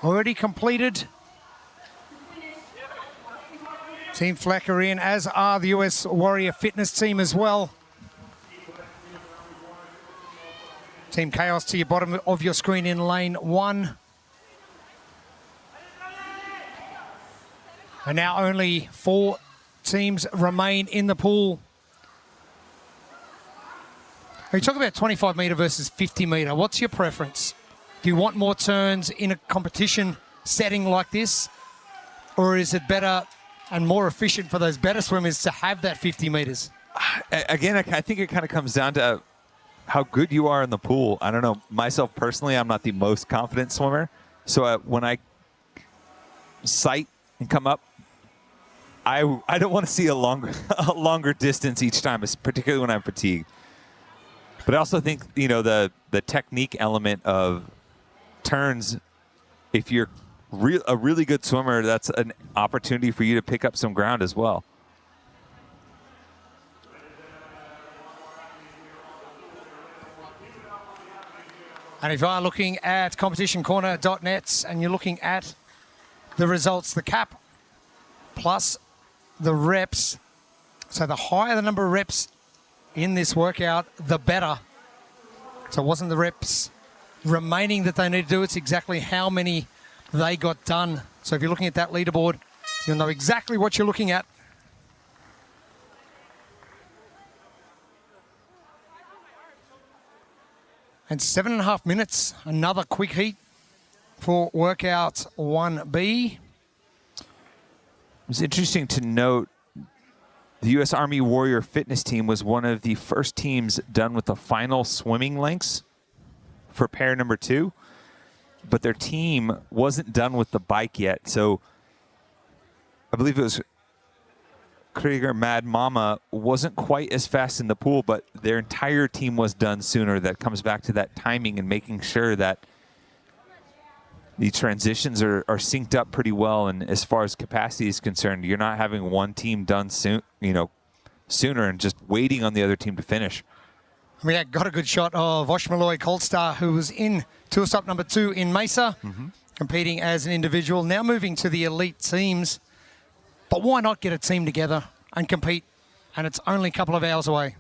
already completed. Team Flecker in, as are the US Warrior Fitness team as well. Team Chaos to your bottom of your screen in lane 1. And now only 4 teams remain in the pool. You talk about 25 metre versus 50 metre. What's your preference? Do you want more turns in a competition setting like this? Or is it better and more efficient for those better swimmers to have that 50 metres? Again, I think it kind of comes down to how good you are in the pool. I don't know. Myself personally, I'm not the most confident swimmer. So when I sight and come up, I don't want to see a longer distance each time, particularly when I'm fatigued. But I also think, the technique element of turns, if you're a really good swimmer, that's an opportunity for you to pick up some ground as well. And if you are looking at competitioncorner.net and you're looking at the results, the cap plus the reps, so the higher the number of reps in this workout, the better. So it wasn't the reps remaining that they need to do, it's exactly how many they got done. So if you're looking at that leaderboard, you'll know exactly what you're looking at. And 7.5 minutes, another quick heat for workout 1B. It's interesting to note the U.S. Army Warrior Fitness team was one of the first teams done with the final swimming lengths for pair number 2, but their team wasn't done with the bike yet. So I believe it was Krieger Mad Mama wasn't quite as fast in the pool, but their entire team was done sooner. That comes back to that timing and making sure that the transitions are synced up pretty well. And as far as capacity is concerned, you're not having one team done sooner and just waiting on the other team to finish. We got a good shot of Oshmaloy Coldstar, who was in tour stop number 2 in Mesa, competing as an individual, now moving to the elite teams. But why not get a team together and compete? And it's only a couple of hours away.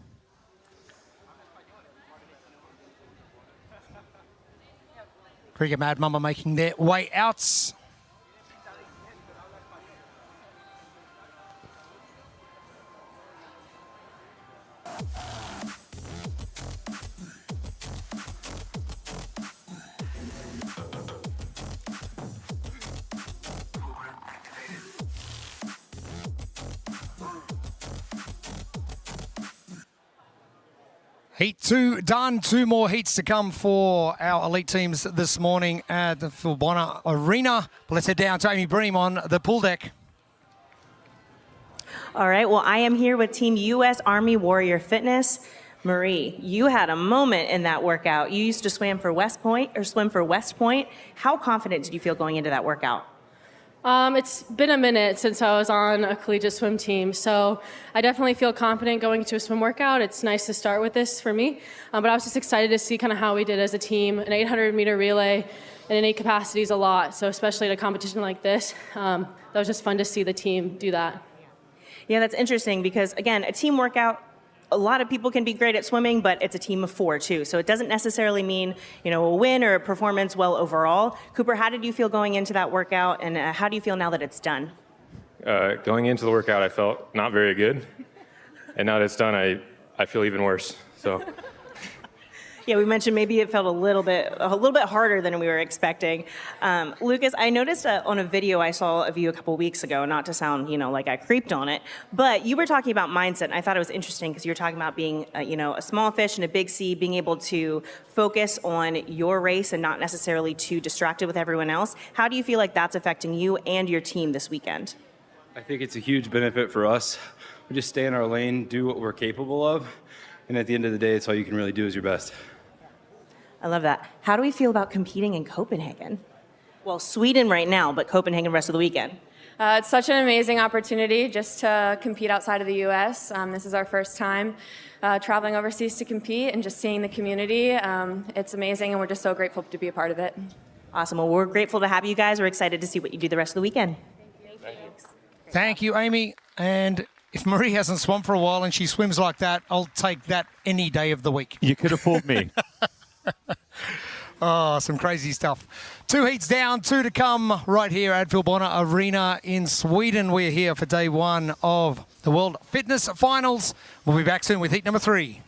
Krieger Mad Mama making their way out. Heat 2 done. 2 more heats to come for our elite teams this morning at the Filborna Arena. But let's head down to Amy Bream on the pool deck. All right, well, I am here with Team U.S. Army Warrior Fitness. Marie, you had a moment in that workout. You used to swim for West Point. How confident did you feel going into that workout? It's been a minute since I was on a collegiate swim team, so I definitely feel confident going into a swim workout. It's nice to start with this for me, but I was just excited to see kind of how we did as a team. An 800-meter relay in innate capacity is a lot, so especially at a competition like this, that was just fun to see the team do that. Yeah, that's interesting because, again, a team workout, a lot of people can be great at swimming, but it's a team of 4 too. So it doesn't necessarily mean, a win or a performance well overall. Cooper, how did you feel going into that workout, and how do you feel now that it's done? Going into the workout, I felt not very good. And now that it's done, I feel even worse. So. Yeah, we mentioned maybe it felt a little bit harder than we were expecting. Lucas, I noticed on a video I saw of you a couple weeks ago, not to sound, like I creeped on it, but you were talking about mindset, and I thought it was interesting because you were talking about being, a small fish in a big sea, being able to focus on your race and not necessarily too distracted with everyone else. How do you feel like that's affecting you and your team this weekend? I think it's a huge benefit for us. We just stay in our lane, do what we're capable of, and at the end of the day, it's all you can really do is your best. I love that. How do we feel about competing in Copenhagen? Well, Sweden right now, but Copenhagen rest of the weekend. It's such an amazing opportunity just to compete outside of the U.S. This is our first time traveling overseas to compete and just seeing the community. It's amazing, and we're just so grateful to be a part of it. Awesome. Well, we're grateful to have you guys. We're excited to see what you do the rest of the weekend. Thank you, Amy. And if Marie hasn't swum for a while and she swims like that, I'll take that any day of the week. You could have fooled me. Oh, some crazy stuff. 2 heats down, 2 to come right here at Filborna Arena in Sweden. We're here for day 1 of the World Fitness Finals. We'll be back soon with heat number 3.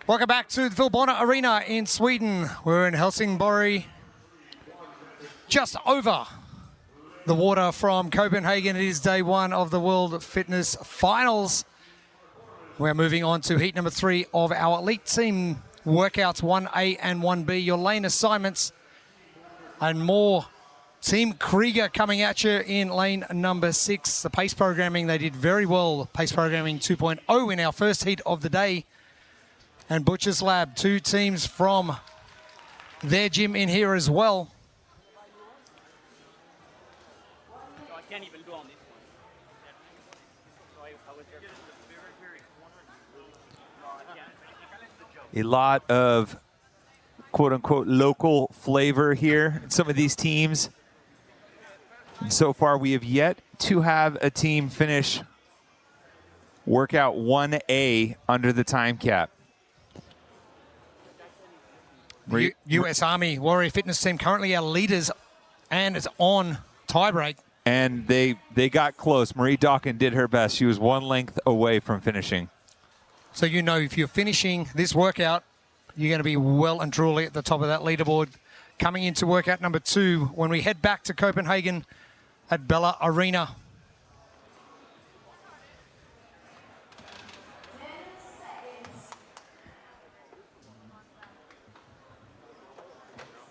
Welcome back to the Filborna Arena in Sweden. We're in Helsingborg, just over the water from Copenhagen. It is day 1 of the World Fitness Finals. We're moving on to heat number 3 of our elite team workouts, 1A and 1B. Your lane assignments and more. Team Krieger coming at you in lane number 6. The pace programming, they did very well. Pace programming 2.0 in our first heat of the day. And Butcher's Lab, 2 teams from their gym in here as well. A lot of quote-unquote local flavor here in some of these teams. And so far, we have yet to have a team finish Workout 1A under the time cap. U.S. Army Warrior Fitness Team currently our leaders, and it's on tiebreak. And they got close. Marie Dawkin did her best. She was one length away from finishing. So you know if you're finishing this workout, you're going to be well and truly at the top of that leaderboard. Coming into workout number 2 when we head back to Copenhagen at Bella Arena.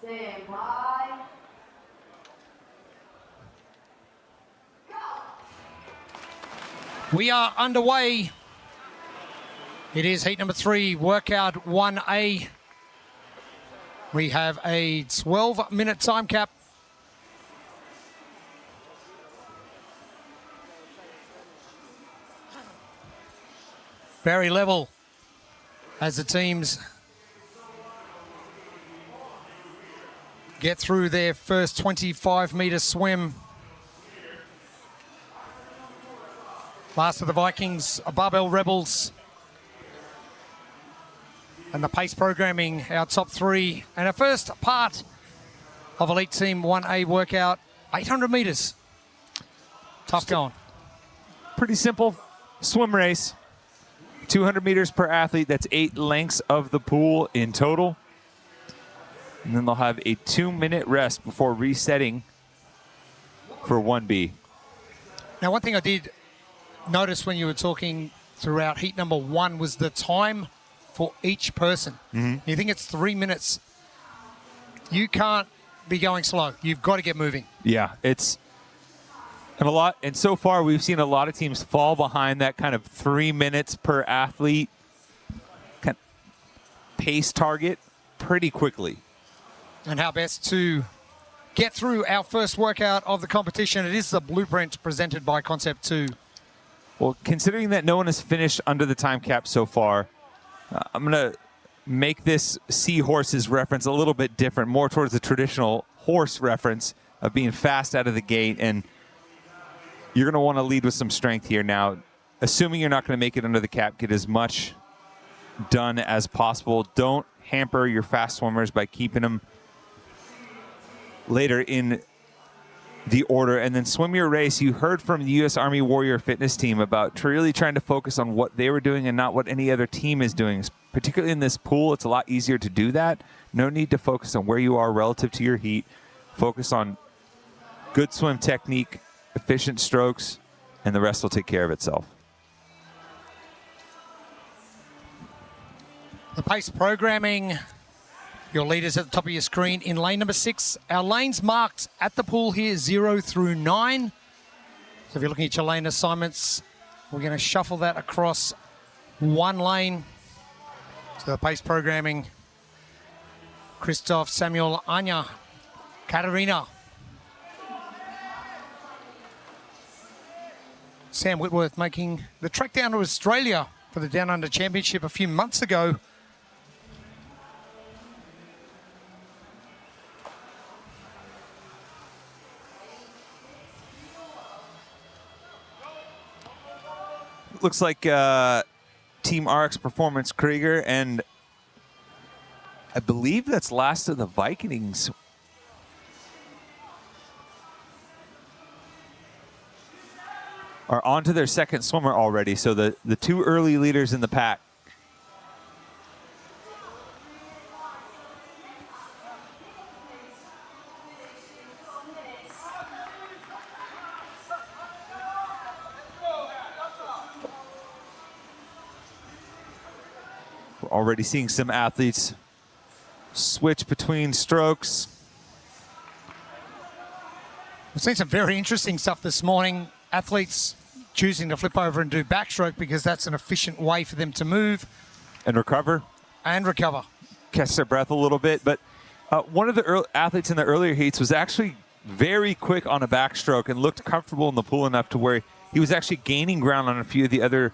Stand by. We are underway. It is heat number 3, workout 1A. We have a 12-minute time cap. Very level as the teams get through their first 25-meter swim. Last of the Vikings, Barbell Rebels. And the pace programming, our top 3. And our first part of Elite Team 1A workout, 800 meters. Tough going. Pretty simple swim race. 200 meters per athlete. That's 8 lengths of the pool in total. And then they'll have a 2-minute rest before resetting for 1B. Now, one thing I did notice when you were talking throughout heat number 1 was the time for each person. You think it's 3 minutes. You can't be going slow. You've got to get moving. Yeah, it's and so far we've seen a lot of teams fall behind that kind of 3 minutes per athlete kind of pace target pretty quickly. And how best to get through our first workout of the competition. It is the blueprint presented by Concept 2. Well, considering that no one has finished under the time cap so far, I'm going to make this seahorses reference a little bit different, more towards the traditional horse reference of being fast out of the gate. And you're going to want to lead with some strength here now. Assuming you're not going to make it under the cap, get as much done as possible. Don't hamper your fast swimmers by keeping them later in the order, and then swim your race. You heard from the U.S. Army Warrior Fitness Team about really trying to focus on what they were doing and not what any other team is doing. Particularly in this pool, it's a lot easier to do that. No need to focus on where you are relative to your heat. Focus on good swim technique, efficient strokes, and the rest will take care of itself. The pace programming. Your leaders at the top of your screen in lane number 6. Our lanes marked at the pool here, 0 through 9. So if you're looking at your lane assignments, we're going to shuffle that across one lane. So the pace programming, Christoph, Samuel, Anya, Katarina. Sam Whitworth making the trek down to Australia for the Down Under Championship a few months ago. Looks like Team RX Performance Krieger, and I believe that's last of the Vikings. Are on to their second swimmer already, so the 2 early leaders in the pack. We're already seeing some athletes switch between strokes. We've seen some very interesting stuff this morning. Athletes choosing to flip over and do backstroke because that's an efficient way for them to move. And recover. Catch their breath a little bit. But one of the athletes in the earlier heats was actually very quick on a backstroke and looked comfortable in the pool enough to where he was actually gaining ground on a few of the other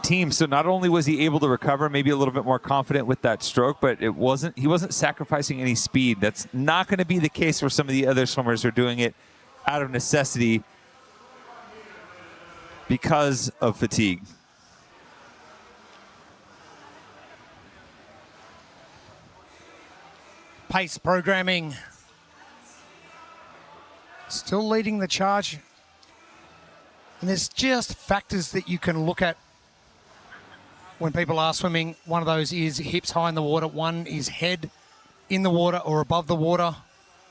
teams. So not only was he able to recover, maybe a little bit more confident with that stroke, but he wasn't sacrificing any speed. That's not going to be the case for some of the other swimmers who are doing it out of necessity, because of fatigue. Pace programming still leading the charge. And there's just factors that you can look at when people are swimming. One of those is hips high in the water. One is head in the water or above the water.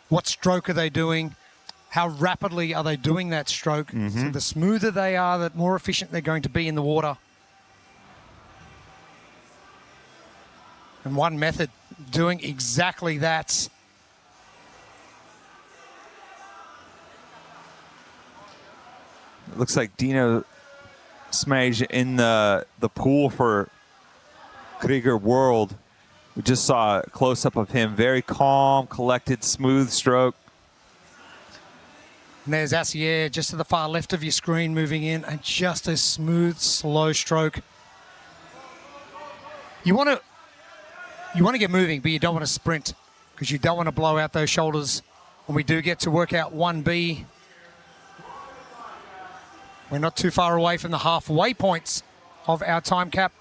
What stroke are they doing? How rapidly are they doing that stroke? So the smoother they are, the more efficient they're going to be in the water. And one method doing exactly that. It looks like Dino Smage in the pool for Krieger World. We just saw a close-up of him. Very calm, collected, smooth stroke. And there's Assier just to the far left of your screen moving in, and just a smooth, slow stroke. You want to get moving, but you don't want to sprint because you don't want to blow out those shoulders. When we do get to work out 1B, we're not too far away from the halfway points of our time cap.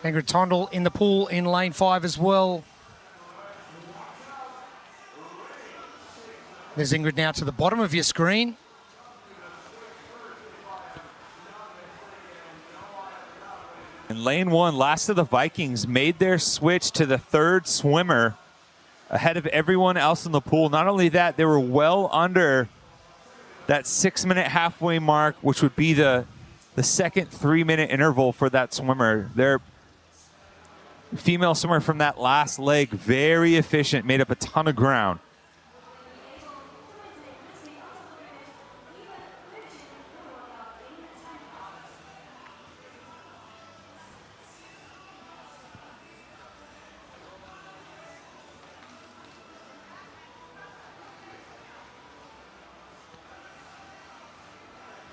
Ingrid Tondel in the pool in lane 5 as well. There's Ingrid now to the bottom of your screen. In lane 1, last of the Vikings made their switch to the third swimmer ahead of everyone else in the pool. Not only that, they were well under that 6-minute halfway mark, which would be the second 3-minute interval for that swimmer. Their female swimmer from that last leg, very efficient, made up a ton of ground.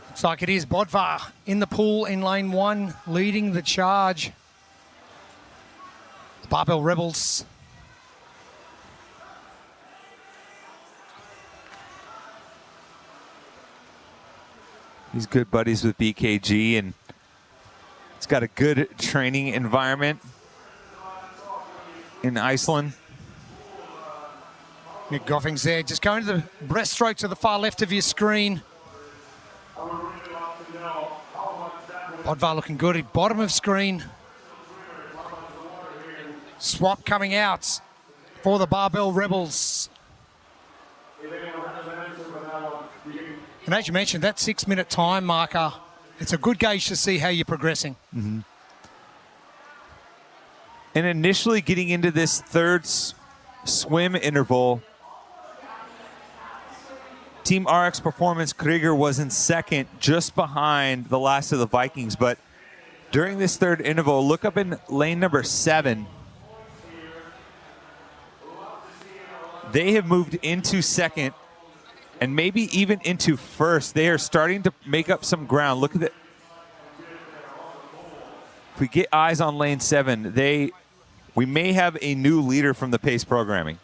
Looks like it is Bodvar in the pool in lane 1, leading the charge. The Barbell Rebels. He's good buddies with BKG, and it's got a good training environment in Iceland. Nick Goffing's there, just going to the breaststroke to the far left of your screen. Bodvar looking good at bottom of screen. Swap coming out for the Barbell Rebels. And as you mentioned, that 6-minute time marker, it's a good gauge to see how you're progressing. And initially getting into this third swim interval, Team RX Performance Krieger was in second, just behind the last of the Vikings. But during this third interval, look up in lane number 7. They have moved into second and maybe even into first. They are starting to make up some ground. Look at it. If we get eyes on lane 7, we may have a new leader from the pace programming.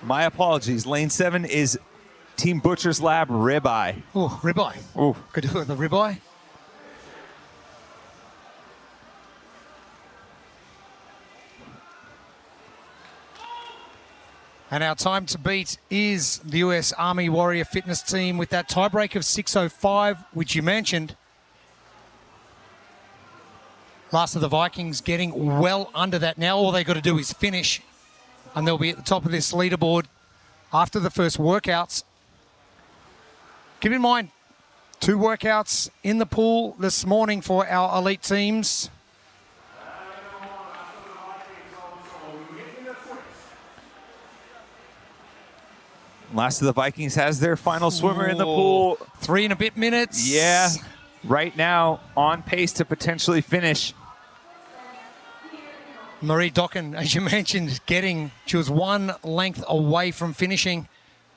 My apologies. Lane 7 is Team Butcher's Lab Ribeye. Oh, ribeye. Oh, Could do it with the ribeye. And our time to beat is the US Army Warrior Fitness Team with that tiebreak of 6:05, which you mentioned. Last of the Vikings getting well under that now. All they got to do is finish, and they'll be at the top of this leaderboard after the first workouts. Keep in mind, 2 workouts in the pool this morning for our elite teams. Last of the Vikings has their final swimmer in the pool. 3 and a bit minutes. Yeah, right now on pace to potentially finish. Marie Dokken, as you mentioned, she was 1 length away from finishing.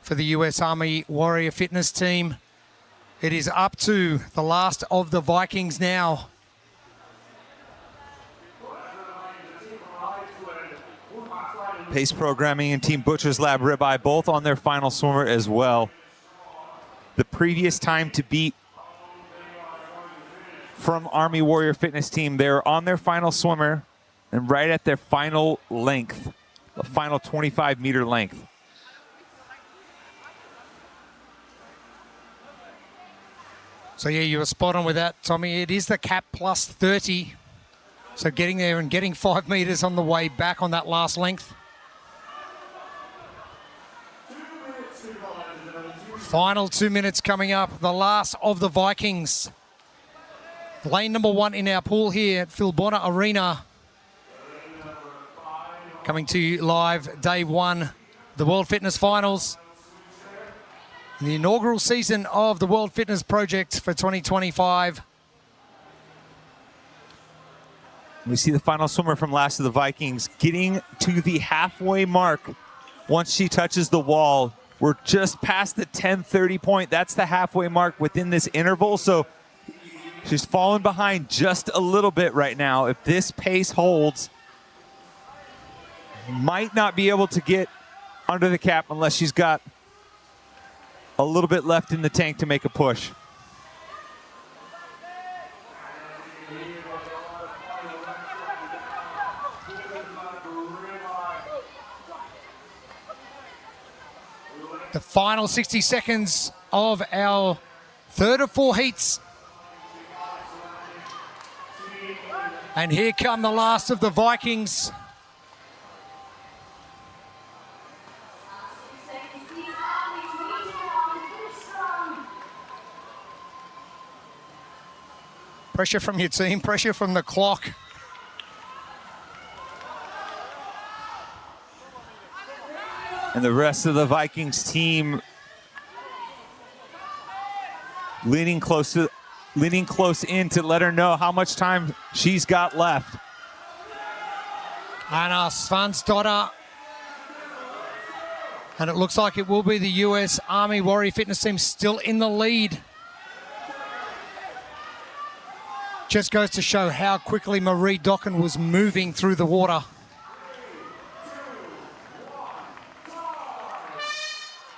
for the US Army Warrior Fitness team. It is up to the last of the Vikings now. Pace Programming and Team Butcher's Lab Ribeye both on their final swimmer as well. The previous time to beat from Army Warrior Fitness team, they're on their final swimmer and right at their final length, the final 25-meter length. So yeah, you were spot on with that, Tommy. It is the cap plus 30. So getting there and getting 5 meters on the way back on that last length. Final 2 minutes coming up. The last of the Vikings. Lane number 1 in our pool here at Filborna Arena. Coming to you live day 1, the World Fitness Finals. The inaugural season of the World Fitness Project for 2025. We see the final swimmer from Last of the Vikings getting to the halfway mark. Once she touches the wall, we're just past the 10:30 point. That's the halfway mark within this interval. So she's fallen behind just a little bit right now. If this pace holds, might not be able to get under the cap unless she's got a little bit left in the tank to make a push. The final 60 seconds of our third of 4 heats. And here come the last of the Vikings. Pressure from your team, pressure from the clock. And the rest of the Vikings team leaning close in to let her know how much time she's got left. Anna Svansdotter. And it looks like it will be the US Army Warrior Fitness team still in the lead. Just goes to show how quickly Marie Dokken was moving through the water.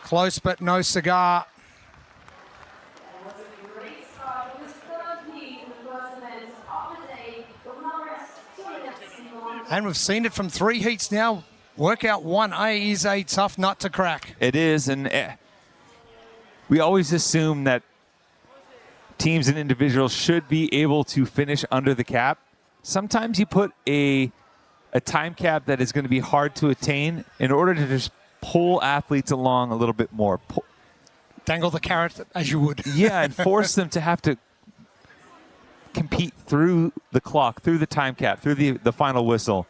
Close but no cigar. And we've seen it from 3 heats now. Workout 1A is a tough nut to crack. It is, and we always assume that teams and individuals should be able to finish under the cap. Sometimes you put a time cap that is going to be hard to attain in order to just pull athletes along a little bit more. Dangle the carrot as you would. Yeah, and force them to have to compete through the clock, through the time cap, through the final whistle.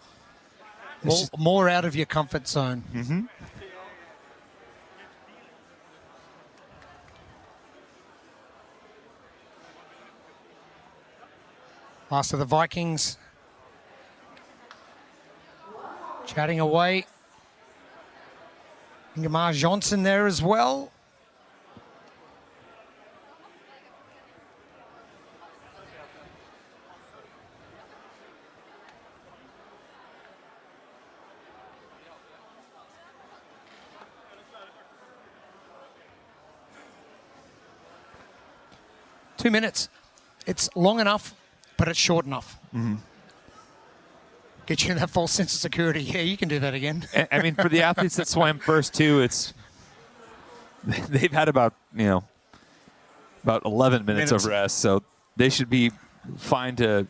More out of your comfort zone. Mm-hmm. Last of the Vikings. Chatting away. Ingemar Johnson there as well. Two minutes. It's long enough, but it's short enough. Mm-hmm. Get you in that false sense of security. Yeah, you can do that again. I mean, for the athletes that swam first too, they've had about 11 minutes of rest, so they should be fine to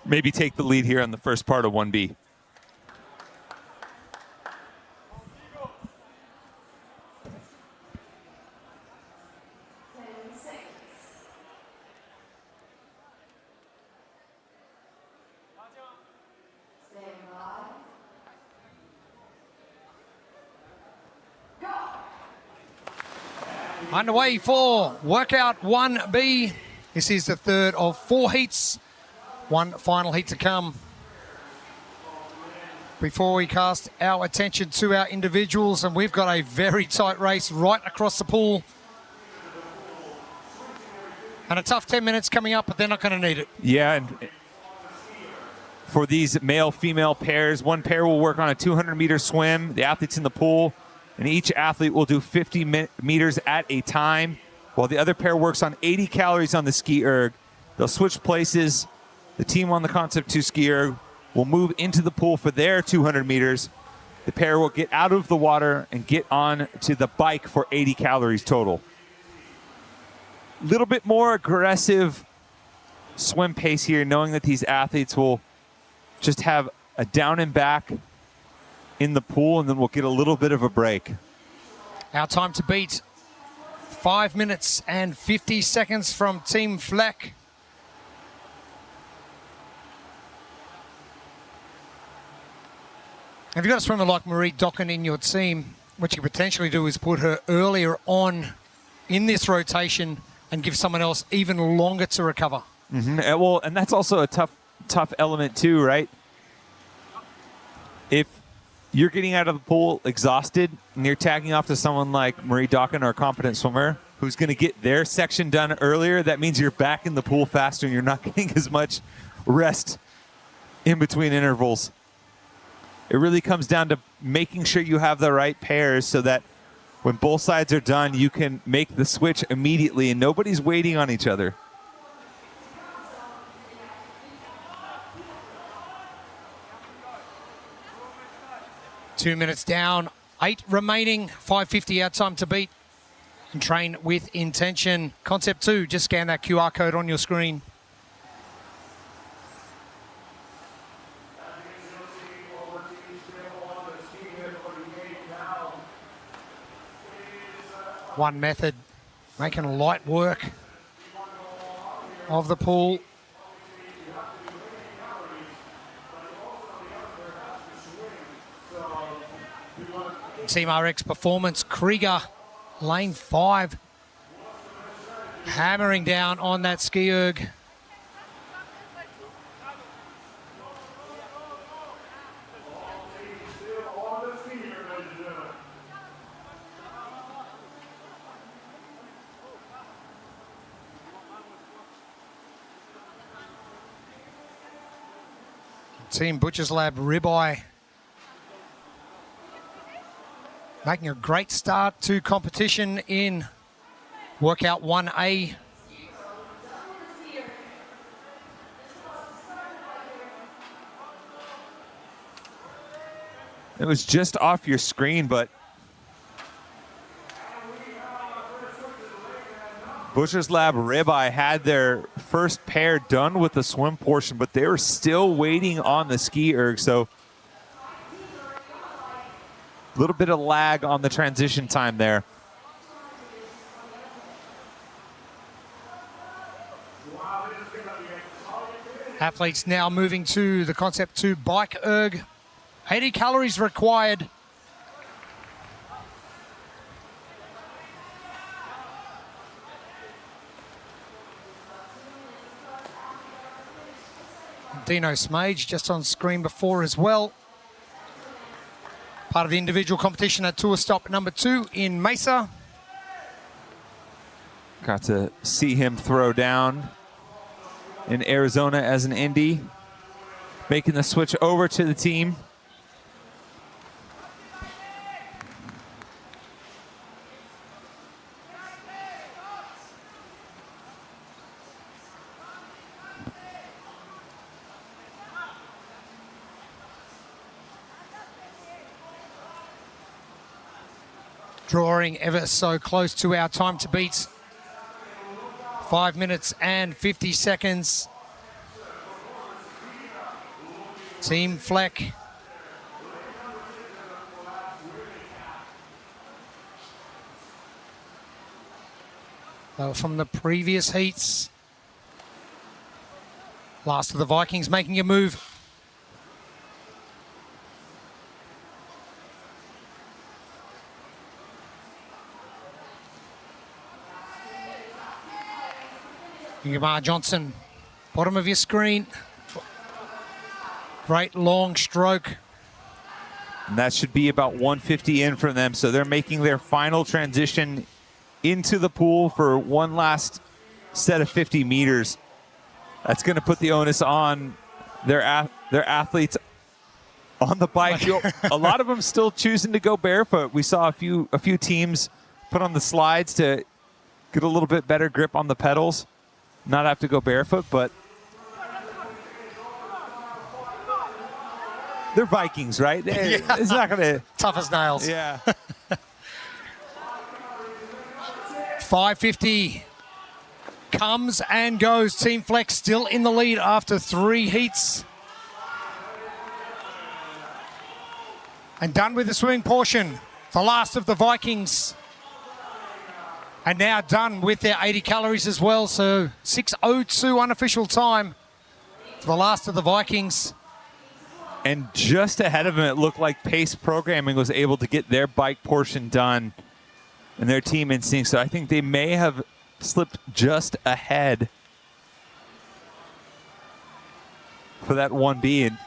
maybe take the lead here on the first part of 1B. Underway for workout 1B. This is the third of 4 heats. One final heat to come. before we cast our attention to our individuals, and we've got a very tight race right across the pool. And a tough 10 minutes coming up, but they're not going to need it. Yeah, and for these male-female pairs, one pair will work on a 200-meter swim, the athletes in the pool, and each athlete will do 50 meters at a time, while the other pair works on 80 calories on the ski erg. They'll switch places. The team on the Concept 2 ski erg will move into the pool for their 200 meters. The pair will get out of the water and get on to the bike for 80 calories total. A little bit more aggressive swim pace here, knowing that these athletes will just have a down and back in the pool, and then we'll get a little bit of a break. Our time to beat, 5 minutes and 50 seconds from Team Fleck. If you've got a swimmer like Marie Dokken in your team, what you could potentially do is put her earlier on in this rotation and give someone else even longer to recover. Well, and that's also a tough element too, right? If you're getting out of the pool exhausted and you're tagging off to someone like Marie Dokken or a competent swimmer who's going to get their section done earlier, that means you're back in the pool faster and you're not getting as much rest in between intervals. It really comes down to making sure you have the right pairs so that when both sides are done, you can make the switch immediately and nobody's waiting on each other. Two minutes down, 8 remaining, 5:50 our time to beat. And train with intention. Concept 2, just scan that QR code on your screen. One method, making light work of the pool. Team RX Performance, Krieger, lane 5, hammering down on that ski erg. Team Butcher's Lab Ribeye making a great start to competition in workout 1A. It was just off your screen, but Butcher's Lab Ribeye had their first pair done with the swim portion, but they were still waiting on the ski erg, so a little bit of lag on the transition time there. Athletes now moving to the Concept 2 bike erg. 80 calories required. Dino Smage just on screen before as well. Part of the individual competition at tour stop number 2 in Mesa. Got to see him throw down in Arizona as an Indy, making the switch over to the team. Drawing ever so close to our time to beat. 5 minutes and 50 seconds. Team Fleck. From the previous heats. Last of the Vikings making a move. Ingemar Johnson, bottom of your screen. Great long stroke And that should be about 150 in for them. So they're making their final transition into the pool for one last set of 50 meters. That's going to put the onus on their athletes on the bike. A lot of them still choosing to go barefoot. We saw a few teams put on the slides to get a little bit better grip on the pedals, not have to go barefoot, but they're Vikings, right? Yeah. It's not going to... Tough as nails. Yeah. 550 comes and goes. Team Flex still in the lead after 3 heats. And done with the swimming portion. The last of the Vikings. And now done with their 80 calories as well. So 6:02 unofficial time for the last of the Vikings. And just ahead of them, it looked like Pace Programming was able to get their bike portion done and their team in sync. So I think they may have slipped just ahead for that 1B. And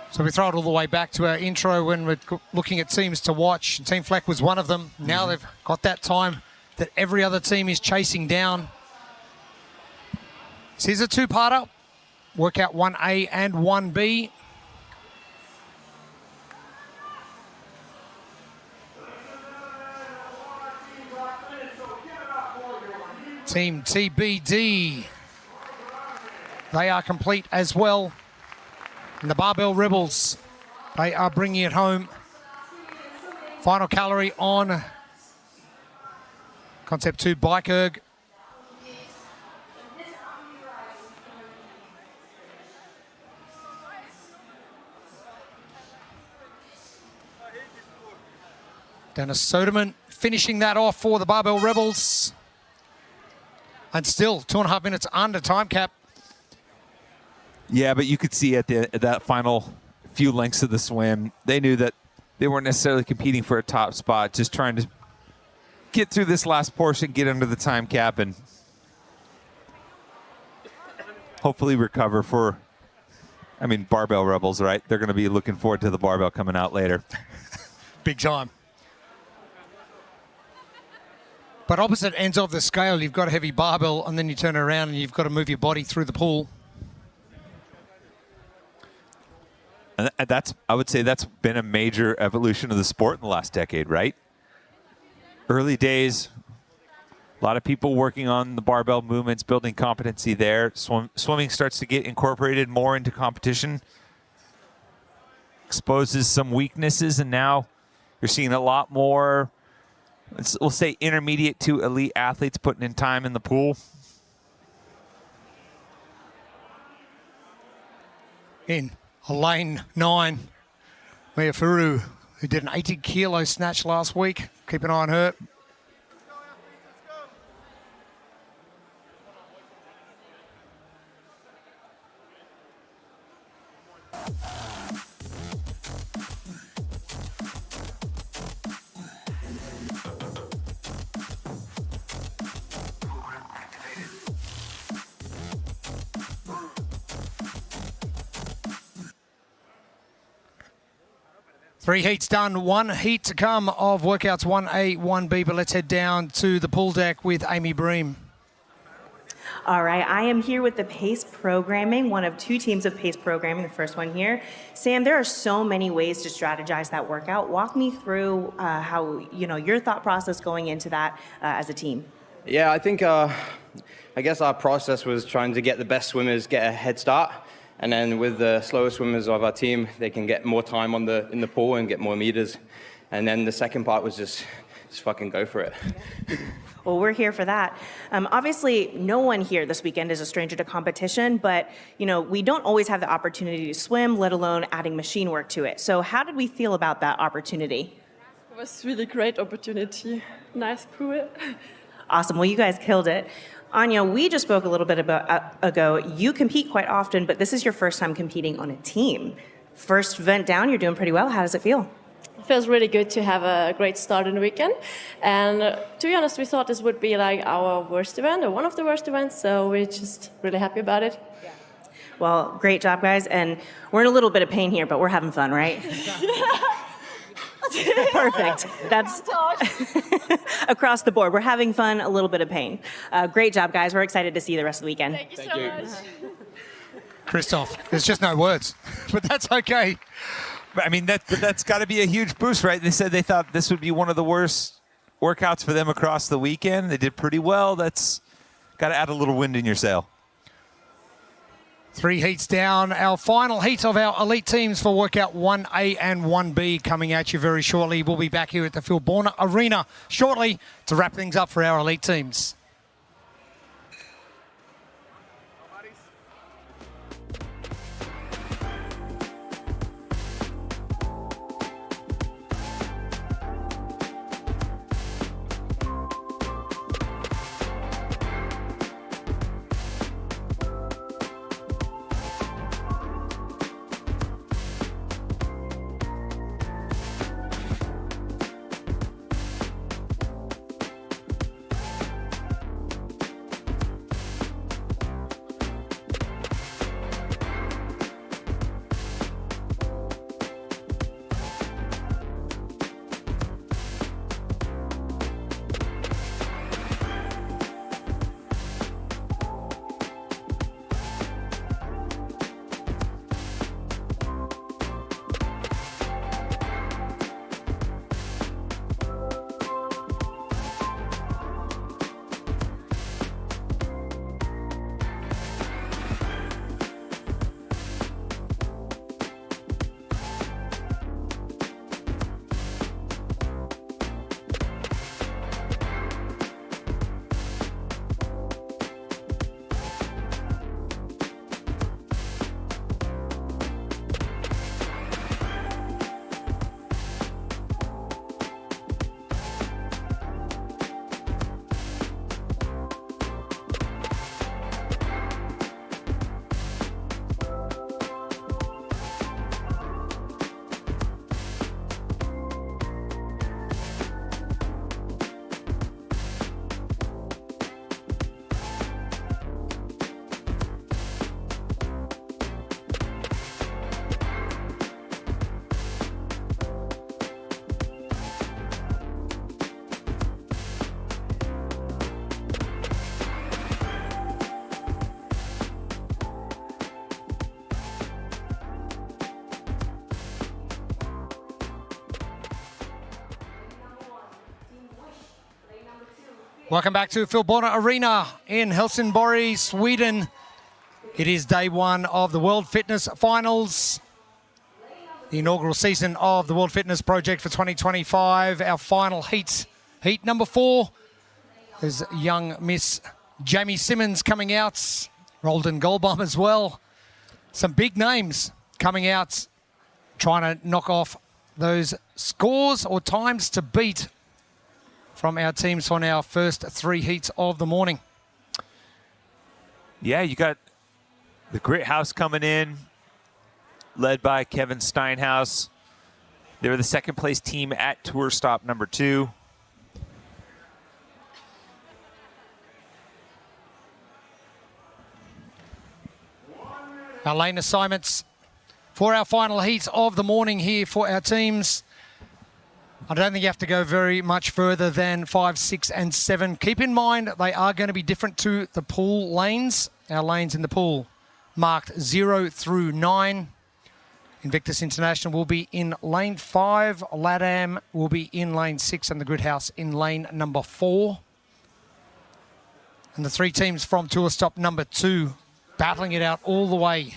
so we throw it all the way back to our intro when we're looking at teams to watch. Team Fleck was one of them. Now they've got that time that every other team is chasing down. This is a two-parter. Workout 1A and 1B. Team TBD. They are complete as well. And the Barbell Rebels, they are bringing it home. Final calorie on Concept 2 Bike Erg. Dennis Soderman finishing that off for the Barbell Rebels. And still 2.5 minutes under time cap. yeah, but you could see at that final few lengths of the swim, they knew that they weren't necessarily competing for a top spot, just trying to get through this last portion, get under the time cap, and hopefully recover for, I mean, Barbell Rebels, right? They're going to be looking forward to the barbell coming out later. Big time. But opposite ends of the scale, you've got a heavy barbell and then you turn around and you've got to move your body through the pool. And I would say that's been a major evolution of the sport in the last decade, right? Early days, a lot of people working on the barbell movements, building competency there. Swimming starts to get incorporated more into competition, exposes some weaknesses, and now you're seeing a lot more, we'll say, intermediate to elite athletes putting in time in the pool. In lane 9, Mia Furu, who did an 80 kilo snatch last week. Keep an eye on her. Three heats done, 1 heat to come of workouts 1A, 1B, but let's head down to the pool deck with Amy Bream. All right, I am here with the PACE programming, one of 2 teams of PACE programming, the first one here. Sam, there are so many ways to strategize that workout. Walk me through how, your thought process going into that as a team. Yeah, I think, I guess our process was trying to get the best swimmers get a head start. And then with the slower swimmers of our team, they can get more time in the pool and get more meters. And then the second part was just fucking go for it. Well, we're here for that. Obviously, no one here this weekend is a stranger to competition, but we don't always have the opportunity to swim, let alone adding machine work to it. So how did we feel about that opportunity? It was really great opportunity. Nice pool. Awesome. Well, you guys killed it. Anya, we just spoke a little bit ago. You compete quite often, but this is your first time competing on a team. First event down, you're doing pretty well. How does it feel? It feels really good to have a great start in the weekend. And to be honest, we thought this would be like our worst event or one of the worst events, so we're just really happy about it. Well, great job, guys. And we're in a little bit of pain here, but we're having fun, right? Perfect. That's across the board. We're having fun, a little bit of pain. Great job, guys. We're excited to see you the rest of the weekend. Thank you so much. Christoph, there's just no words, but that's okay. I mean, that's got to be a huge boost, right? They said they thought this would be one of the worst workouts for them across the weekend. They did pretty well. That's got to add a little wind in your sail. 3 heats down. Our final heat of our elite teams for workout 1A and 1B coming at you very shortly. We'll be back here at the Filborna Arena shortly to wrap things up for our elite teams. Welcome back to Filborna Arena in Helsingborg, Sweden. It is day one of the World Fitness Finals, the inaugural season of the World Fitness Project for 2025. Our final heat number 4, is young Miss Jamie Simmons coming out, Roldan Goldbaum as well. Some big names coming out, trying to knock off those scores or times to beat from our teams on our first 3 heats of the morning. Yeah, you got the Grit House coming in, led by Kevin Steinhaus. They were the second place team at tour stop number 2. Our lane assignments for our final heat of the morning here for our teams. I don't think you have to go very much further than 5, 6, and 7. Keep in mind they are going to be different to the pool lanes. Our lanes in the pool marked 0 through 9. Invictus International will be in lane 5. LATAM will be in lane 6, and the Grid House in lane number 4. And the 3 teams from tour stop number 2 battling it out all the way.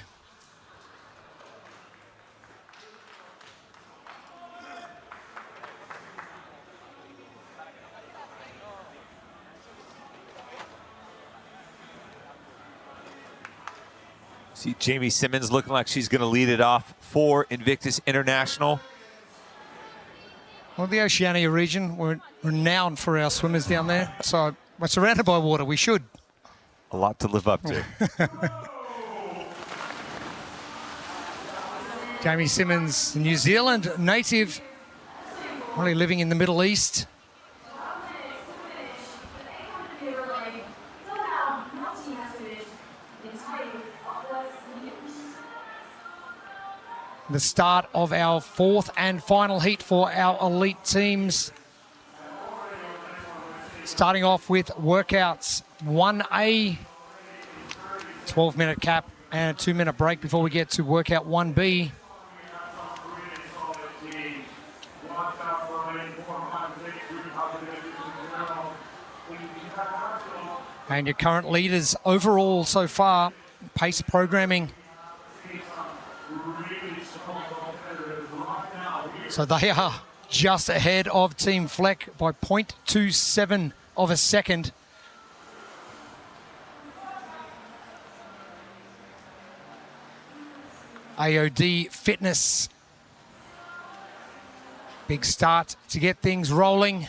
See Jamie Simmons looking like she's going to lead it off for Invictus International. Well, the Oceania region, we're renowned for our swimmers down there. So we're surrounded by water. We should. A lot to live up to. Jamie Simmons, New Zealand native, Probably living in the Middle East. The start of our fourth and final heat for our elite teams. Starting off with workouts 1A, 12-minute cap and a 2-minute break before we get to workout 1B. And your current leaders overall so far, pace programming. So they are just ahead of Team Fleck by 0.27 of a second. AOD Fitness. Big start to get things rolling.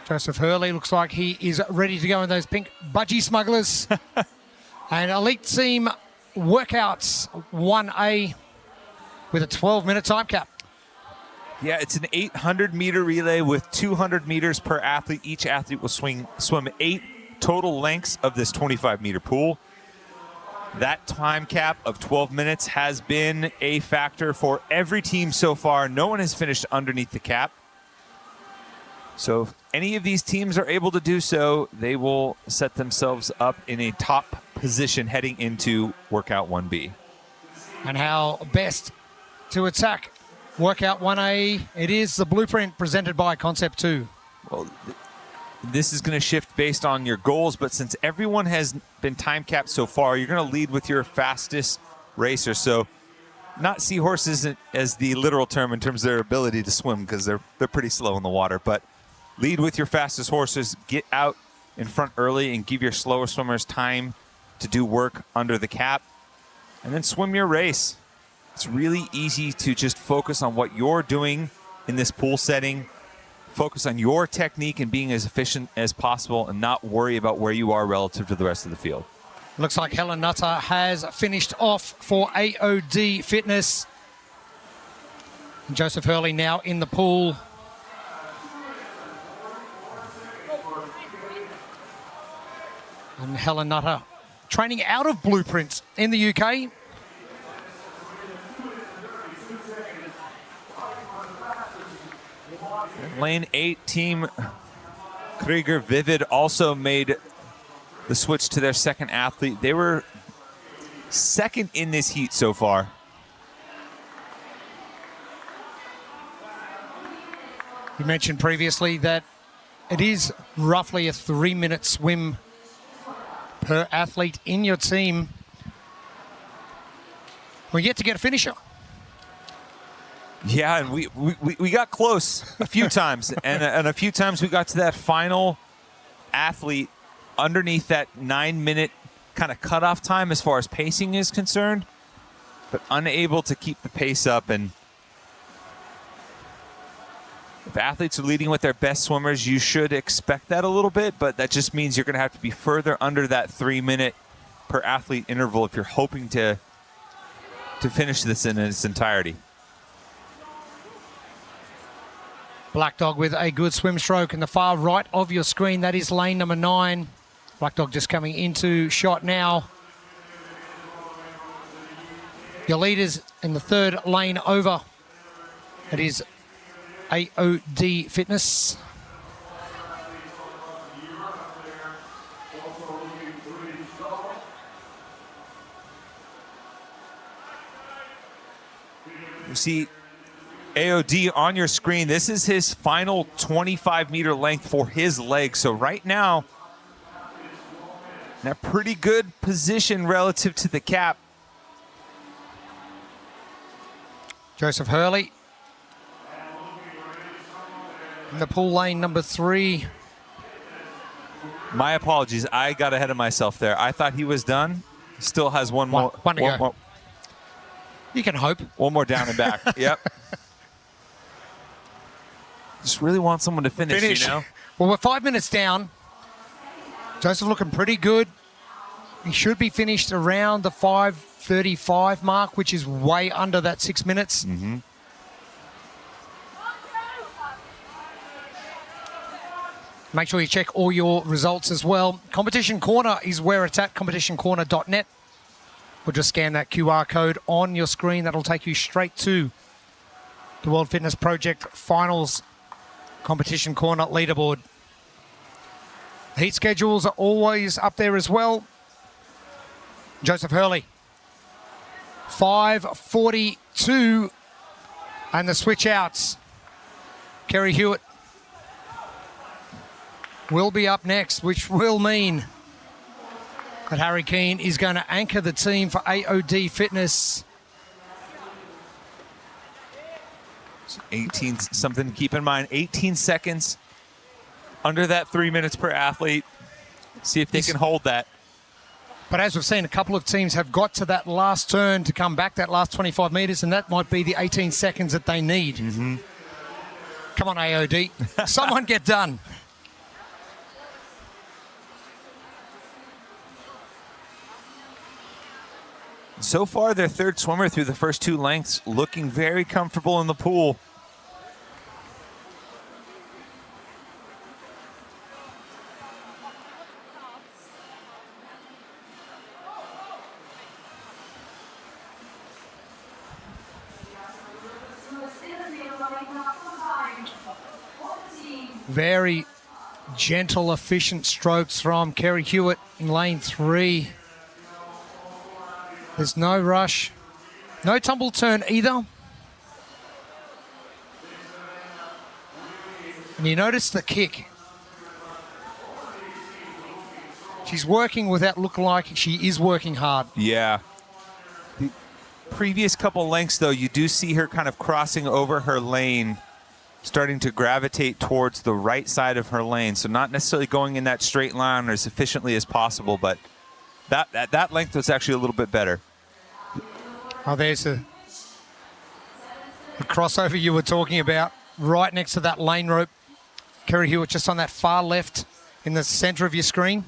Joseph Hurley looks like he is ready to go in those pink budgie smugglers. And elite team workouts 1A with a 12-minute time cap. Yeah, it's an 800-meter relay with 200 meters per athlete. Each athlete will swim 8 total lengths of this 25-meter pool. That time cap of 12 minutes has been a factor for every team so far. No one has finished underneath the cap. So if any of these teams are able to do so, they will set themselves up in a top position heading into workout 1B. And how best to attack workout 1A. It is the blueprint presented by Concept 2. Well, this is going to shift based on your goals, but since everyone has been time capped so far, you're going to lead with your fastest racer. So not seahorses as the literal term in terms of their ability to swim, because they're pretty slow in the water, but lead with your fastest horses, get out in front early and give your slower swimmers time to do work under the cap, and then swim your race. It's really easy to just focus on what you're doing in this pool setting, focus on your technique and being as efficient as possible and not worry about where you are relative to the rest of the field. Looks like Helen Nutter has finished off for AOD Fitness. And Joseph Hurley now in the pool. And Helen Nutter training out of Blueprint in the UK. Lane 8 team Krieger Vivid also made the switch to their second athlete. They were second in this heat so far. You mentioned previously that it is roughly a 3-minute swim per athlete in your team. We get to get a finisher. Yeah, and we got close a few times, and a few times we got to that final athlete underneath that 9-minute kind of cutoff time as far as pacing is concerned, but unable to keep the pace up. And if athletes are leading with their best swimmers, you should expect that a little bit, but that just means you're going to have to be further under that 3-minute per athlete interval if you're hoping to finish this in its entirety. Black Dog with a good swim stroke in the far right of your screen. That is lane number 9. Black Dog just coming into shot now. Your leaders in the third lane over. It is AOD Fitness. You see AOD on your screen. This is his final 25-meter length for his leg. So right now, in a pretty good position relative to the cap. Joseph Hurley in the pool lane number 3. My apologies. I got ahead of myself there. I thought he was done. Still has one more. One to go. You can hope. One more down and back. Yep. Just really want someone to finish, you know? Well, we're 5 minutes down. Joseph looking pretty good. He should be finished around the 5:35 mark, which is way under that 6 minutes. Mm-hmm. Make sure you check all your results as well. Competition Corner is where it's at, competitioncorner.net. Or just scan that QR code on your screen. That'll take you straight to the World Fitness Project Finals Competition Corner leaderboard. Heat schedules are always up there as well. Joseph Hurley, 5:42, and the switch outs. Kerry Hewitt will be up next, which will mean that Harry Keane is going to anchor the team for AOD Fitness. 18, something to keep in mind, 18 seconds under that 3 minutes per athlete. See if they can hold that. But as we've seen, a couple of teams have got to that last turn to come back, that last 25 metres, and that might be the 18 seconds that they need. Mm-hmm. Come on, AOD. Someone get done. So far, their third swimmer through the first 2 lengths, looking very comfortable in the pool. Very gentle, efficient strokes from Kerry Hewitt in lane 3. There's no rush, no tumble turn either. And you notice the kick. She's working without look like she is working hard. Yeah. The previous couple lengths, though, you do see her kind of crossing over her lane, starting to gravitate towards the right side of her lane. So not necessarily going in that straight line as efficiently as possible, but that length was actually a little bit better. Oh, there's the crossover you were talking about, right next to that lane rope. Kerry Hewitt just on that far left in the center of your screen.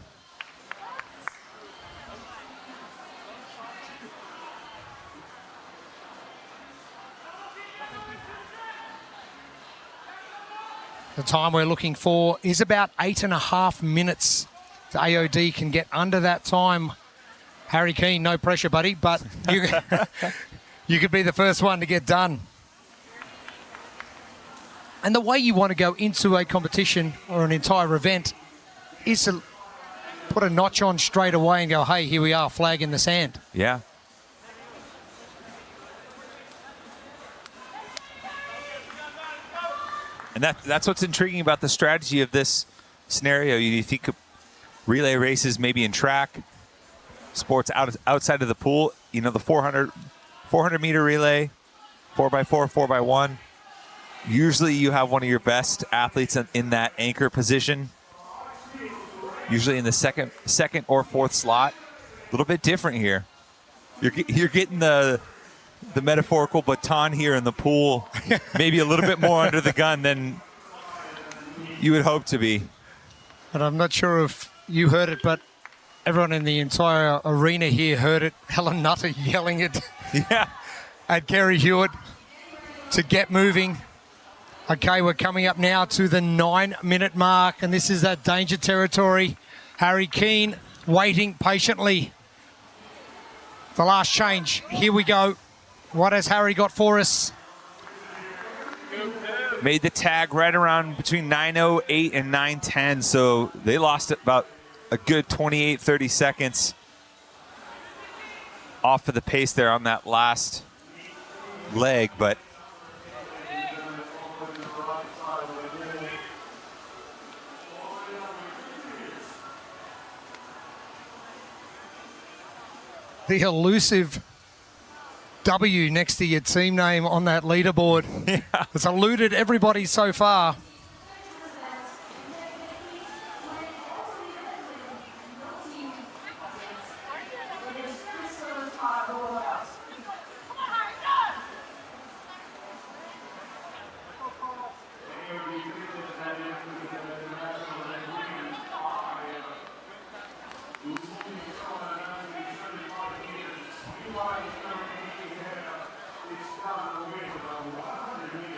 The time we're looking for is about 8.5 minutes. The AOD can get under that time. Harry Keane, no pressure, buddy, but you could be the first one to get done. And the way you want to go into a competition or an entire event is to put a notch on straight away and go, hey, here we are, flag in the sand. Yeah. And that's what's intriguing about the strategy of this scenario. You think of relay races maybe in track, sports outside of the pool, you know, the 400 meter relay, 4x4, 4x1. Usually you have one of your best athletes in that anchor position, usually in the second or fourth slot. A little bit different here. You're getting the metaphorical baton here in the pool, maybe a little bit more under the gun than you would hope to be. And I'm not sure if you heard it, but everyone in the entire arena here heard it. Helen Nutter yelling at Kerry Hewitt to get moving. Okay, we're coming up now to the 9-minute mark, and this is that danger territory. Harry Keane waiting patiently. The last change. Here we go. What has Harry got for us? Made the tag right around between 9:08 and 9:10, so they lost about a good 28, 30 seconds off of the pace there on that last leg, but the elusive W next to your team name on that leaderboard. Yeah. It's eluded everybody so far.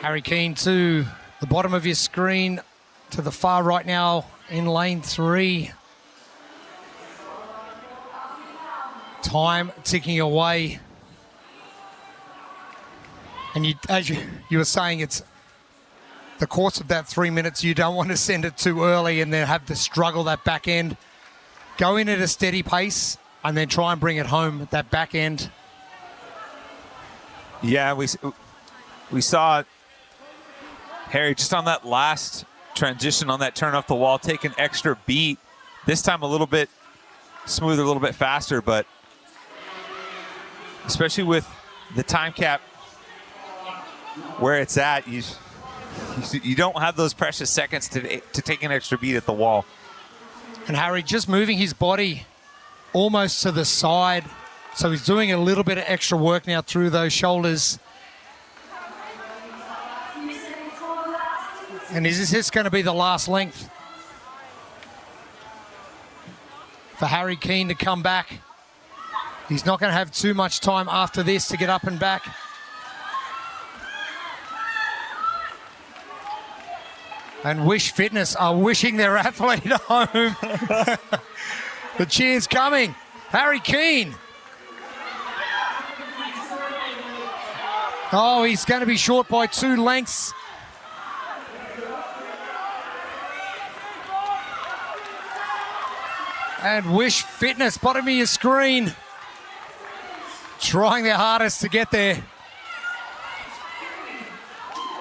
Harry Keane to the bottom of your screen, to the far right now in lane 3. Time ticking away. And as you were saying, it's the course of that 3 minutes. You don't want to send it too early and then have to struggle that back end. Go in at a steady pace and then try and bring it home at that back end. Yeah, we saw Harry just on that last transition on that turn off the wall take an extra beat. This time a little bit smoother, a little bit faster, but especially with the time cap where it's at, you don't have those precious seconds to take an extra beat at the wall. And Harry just moving his body almost to the side. So he's doing a little bit of extra work now through those shoulders. And is this going to be the last length for Harry Keane to come back? He's not going to have too much time after this to get up and back. And Wish Fitness are wishing their athlete home. The cheers coming. Harry Keane. Oh, he's going to be short by 2 lengths. And Wish Fitness, bottom of your screen, trying their hardest to get there.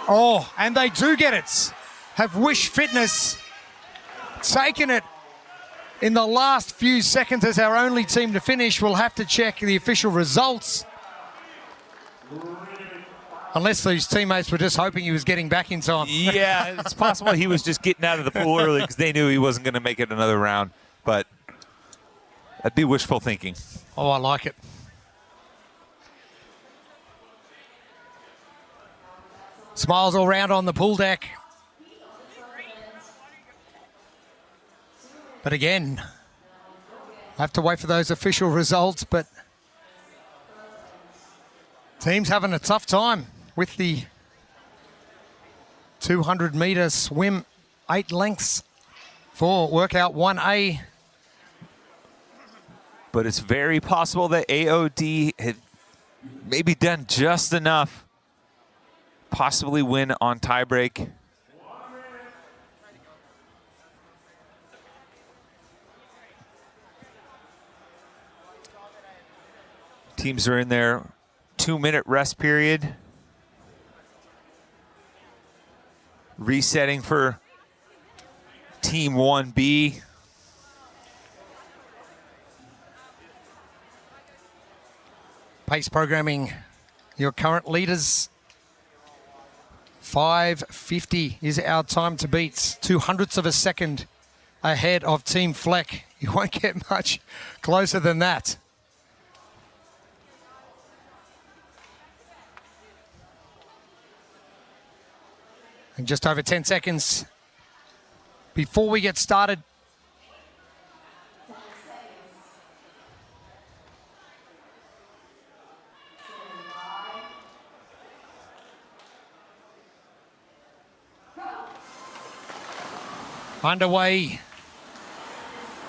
Oh, and they do get it. Have Wish Fitness taken it in the last few seconds as our only team to finish? We'll have to check the official results. Unless these teammates were just hoping he was getting back in time. Yeah, it's possible he was just getting out of the pool early because they knew he wasn't going to make it another round. But that'd be wishful thinking. Oh, I like it. Smiles all round on the pool deck. But again, I have to wait for those official results, but team's having a tough time with the 200-metre swim, 8 lengths for workout 1A. But it's very possible that AOD had maybe done just enough, possibly win on tiebreak. Teams are in their 2-minute rest period. Resetting for Team 1B. Pace programming, your current leaders. 5:50 is our time to beat. 0.02 of a second ahead of Team Fleck. You won't get much closer than that. And just over 10 seconds before we get started. Underway.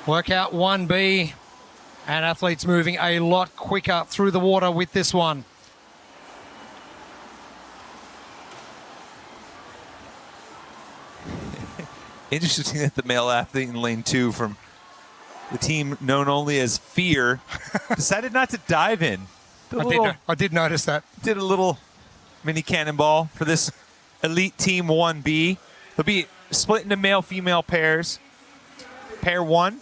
Workout 1B. And athletes moving a lot quicker through the water with this one. Interesting that the male athlete in lane 2 from the team known only as Fear decided not to dive in. I did notice that. Did a little mini cannonball for this elite team 1B. They'll be split into male-female pairs. Pair 1 will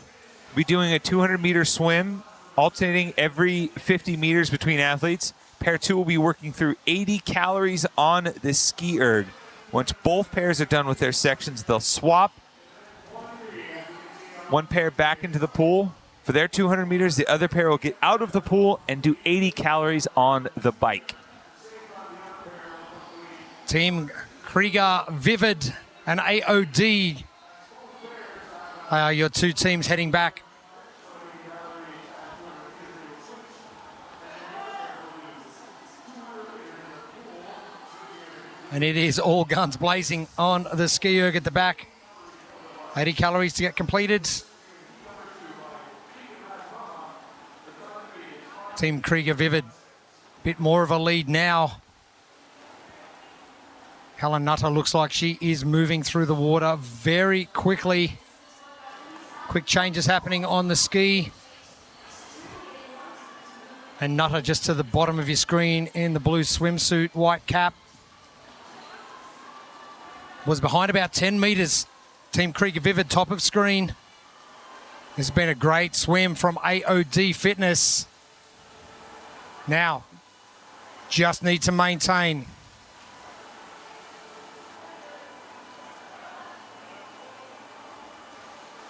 be doing a 200-meter swim, alternating every 50 meters between athletes. Pair 2 will be working through 80 calories on the ski erg. Once both pairs are done with their sections, they'll swap one pair back into the pool for their 200 meters. The other pair will get out of the pool and do 80 calories on the bike. Team Krieger, Vivid, and AOD are your 2 teams heading back. And it is all guns blazing on the ski erg at the back. 80 calories to get completed. Team Krieger Vivid, bit more of a lead now. Helen Nutter looks like she is moving through the water very quickly. Quick changes happening on the ski. And Nutter just to the bottom of your screen in the blue swimsuit, white cap. Was behind about 10 metres. Team Krieger Vivid, top of screen. This has been a great swim from AOD Fitness. Now, just need to maintain.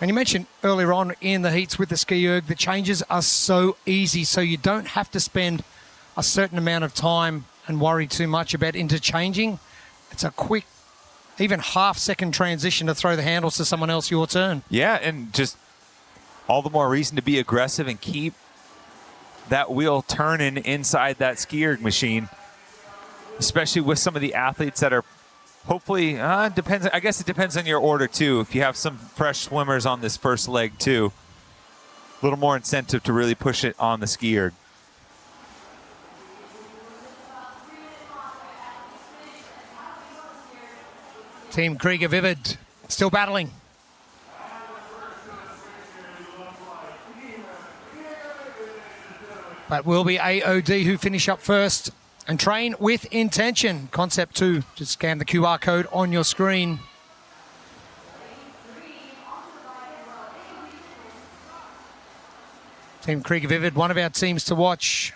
And you mentioned earlier on in the heats with the ski erg, the changes are so easy, so you don't have to spend a certain amount of time and worry too much about interchanging. It's a quick, even half-second transition to throw the handles to someone else, your turn. Yeah, and just all the more reason to be aggressive and keep that wheel turning inside that ski erg machine, especially with some of the athletes that are hopefully, depends. I guess it depends on your order too. If you have some fresh swimmers on this first leg too, a little more incentive to really push it on the ski erg. Team Krieger Vivid still battling. But will be AOD who finish up first and train with intention. Concept 2, just scan the QR code on your screen. Team Krieger Vivid, one of our teams to watch.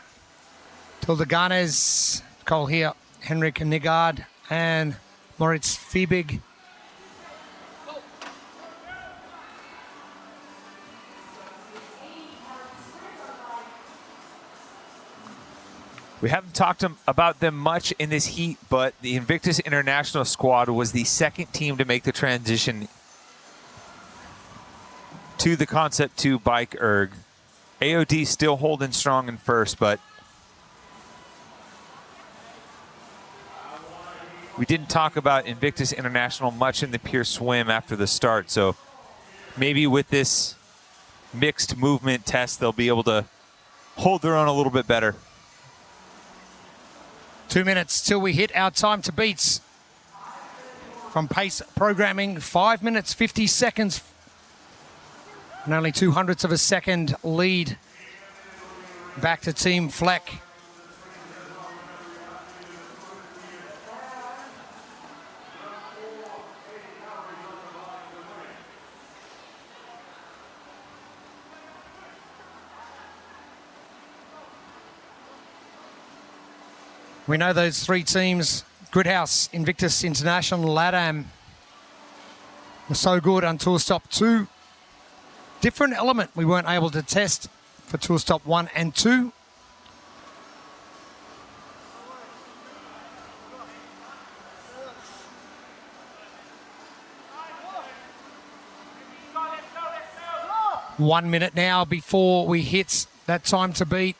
Tilda Garnes, Cole here, Henrik Nigard, and Moritz Fiebig. We haven't talked about them much in this heat, but the Invictus International squad was the second team to make the transition to the Concept 2 bike erg. AOD still holding strong in first, but we didn't talk about Invictus International much in the pure swim after the start, so maybe with this mixed movement test, they'll be able to hold their own a little bit better. 2 minutes till we hit our time to beats. From pace programming, 5 minutes, 50 seconds. And only 0.02 of a second lead. Back to Team Fleck. We know those three teams, Goodhouse, Invictus International, LATAM, were so good on Tour Stop 2. Different element we weren't able to test for Tour Stop 1 and 2. One minute now before we hit that time to beat.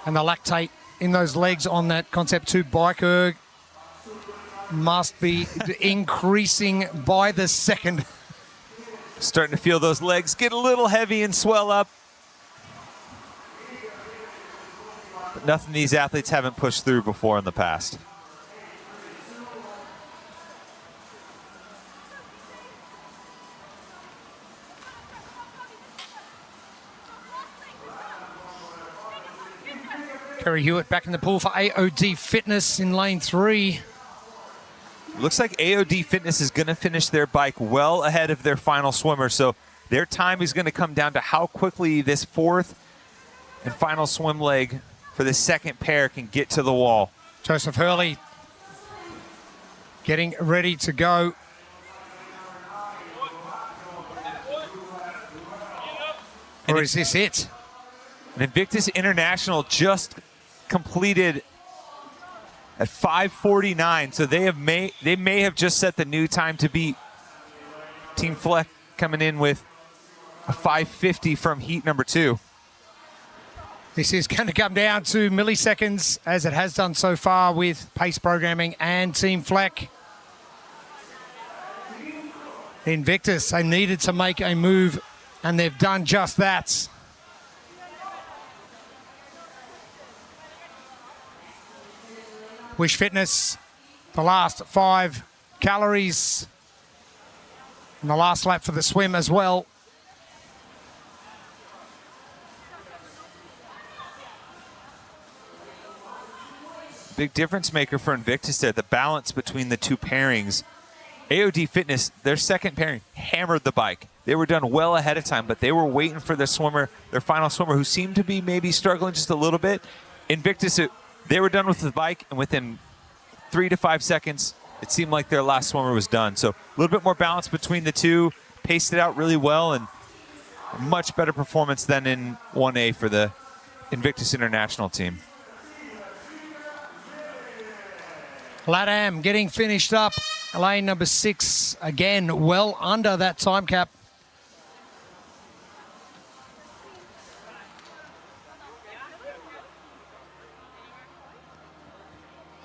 And the lactate in those legs on that Concept 2 bike erg must be increasing by the second. Starting to feel those legs get a little heavy and swell up. But nothing these athletes haven't pushed through before in the past. Kerry Hewitt back in the pool for AOD Fitness in lane 3. Looks like AOD Fitness is going to finish their bike well ahead of their final swimmer, so their time is going to come down to how quickly this fourth and final swim leg for the second pair can get to the wall. Joseph Hurley getting ready to go. Or is this it? And Invictus International just completed at 5:49, so they may have just set the new time to beat. Team Fleck coming in with a 5:50 from heat number 2. This is going to come down to milliseconds, as it has done so far with pace programming and Team Fleck. Invictus, they needed to make a move, and they've done just that. Wish Fitness, the last 5 calories, and the last lap for the swim as well. Big difference maker for Invictus there, the balance between the two pairings. AOD Fitness, their second pairing, hammered the bike. They were done well ahead of time, but they were waiting for their swimmer, their final swimmer, who seemed to be maybe struggling just a little bit. Invictus, they were done with the bike, and within 3 to 5 seconds, it seemed like their last swimmer was done. So a little bit more balance between the two, paced it out really well, and a much better performance than in 1A for the Invictus International team. LATAM getting finished up. Lane number 6, again, well under that time cap.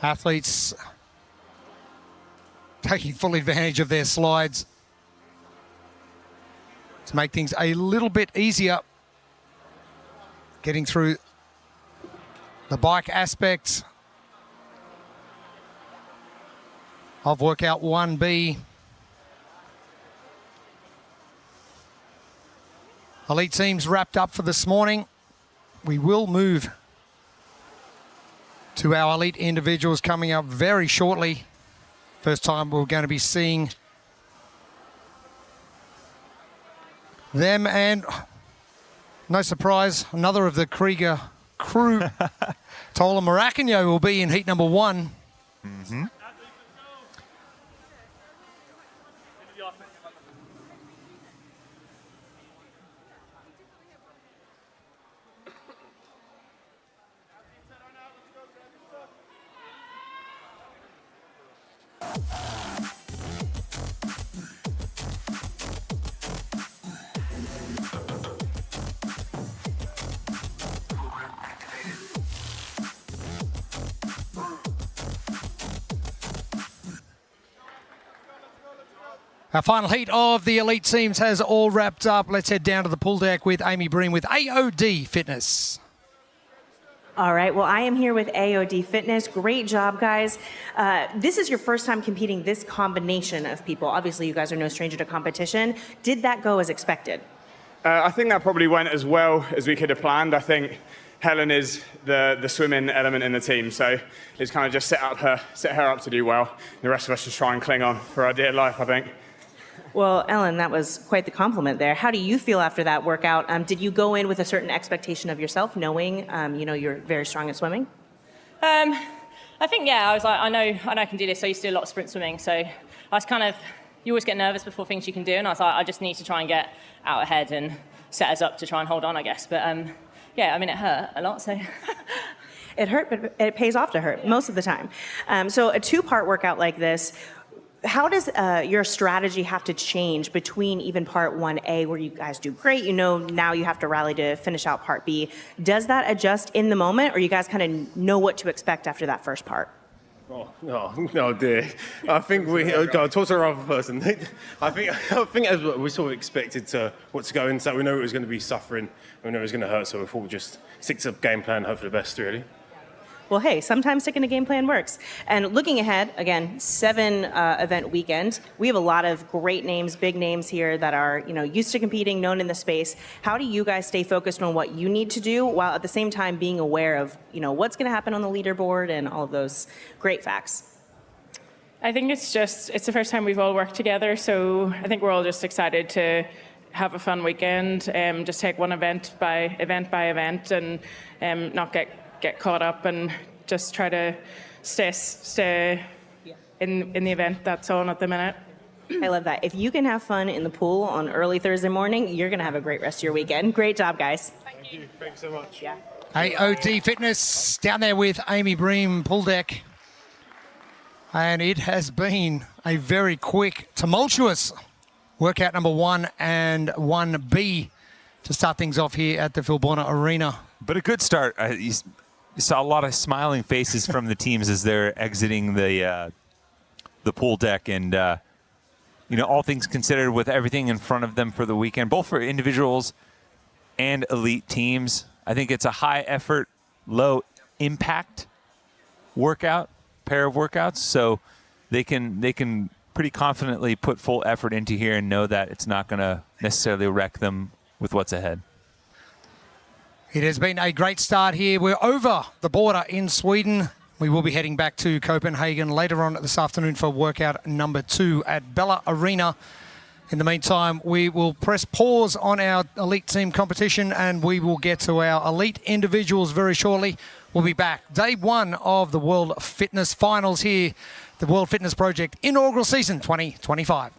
Athletes taking full advantage of their slides to make things a little bit easier. Getting through the bike aspect of workout 1B. Elite teams wrapped up for this morning. We will move to our elite individuals coming up very shortly. First time we're going to be seeing them, and no surprise, another of the Krieger crew, Tola Maracanio, will be in heat number 1. Mm-hmm. Our final heat of the elite teams has all wrapped up. Let's head down to the pool deck with Amy Bream with AOD Fitness. All right, well, I am here with AOD Fitness. Great job, guys. This is your first time competing this combination of people. Obviously, you guys are no stranger to competition. Did that go as expected? I think that probably went as well as we could have planned. I think Helen is the swimming element in the team, so it's kind of just set her up to do well. The rest of us just try and cling on for our dear life, I think. Well, Ellen, that was quite the compliment there. How do you feel after that workout? Did you go in with a certain expectation of yourself, knowing you're very strong at swimming? I think, yeah, I was like, I know I can do this. I used to do a lot of sprint swimming, so I was you always get nervous before things you can do, and I was like, I just need to try and get out ahead and set us up to try and hold on, I guess. But yeah, I mean, it hurt a lot, so. It hurt, but it pays off to hurt most of the time. So a 2-part workout like this, how does your strategy have to change between even part 1A, where you guys do great, now you have to rally to finish out part B? Does that adjust in the moment, or you guys kind of know what to expect after that first part? Oh dear. I think talk to our other person. I think as we sort of expected what to go into, we know it was going to be suffering, we know it was going to hurt, so we thought we'd just stick to the game plan, hope for the best, really. Well, hey, sometimes sticking to game plan works. And looking ahead, again, 7 event weekend. We have a lot of great names, big names here that are, used to competing, known in the space. How do you guys stay focused on what you need to do while at the same time being aware of, what's going to happen on the leaderboard and all of those great facts? I think it's the first time we've all worked together, so I think we're all just excited to have a fun weekend, just take one event by event and not get caught up and just try to stay in the event that's on at the minute. I love that. If you can have fun in the pool on early Thursday morning, you're going to have a great rest of your weekend. Great job, guys. Thank you. Thanks so much. Yeah. AOD Fitness down there with Amy Bream, pool deck. And it has been a very quick, tumultuous workout number 1 and 1B to start things off here at the Filborna Arena. But a good start. You saw a lot of smiling faces from the teams as they're exiting the pool deck, and all things considered, with everything in front of them for the weekend, both for individuals and elite teams, I think it's a high effort, low impact pair of workouts. So they can pretty confidently put full effort into here and know that it's not going to necessarily wreck them with what's ahead. It has been a great start here. We're over the border in Sweden. We will be heading back to Copenhagen later on this afternoon for workout number 2 at Filborna Arena. In the meantime, we will press pause on our elite team competition and we will get to our elite individuals very shortly. We'll be back. Day 1 of the World Fitness Finals here, the World Fitness Project inaugural season 2025.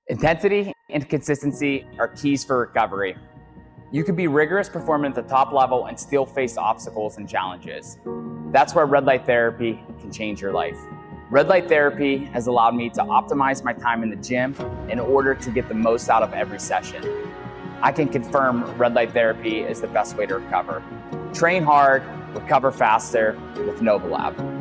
Intensity and consistency are keys for recovery. You can be rigorous performing at the top level and still face obstacles and challenges. That's where red light therapy can change your life. Red light therapy has allowed me to optimize my time in the gym in order to get the most out of every session. I can confirm red light therapy is the best way to recover. Train hard, recover faster with Novolab.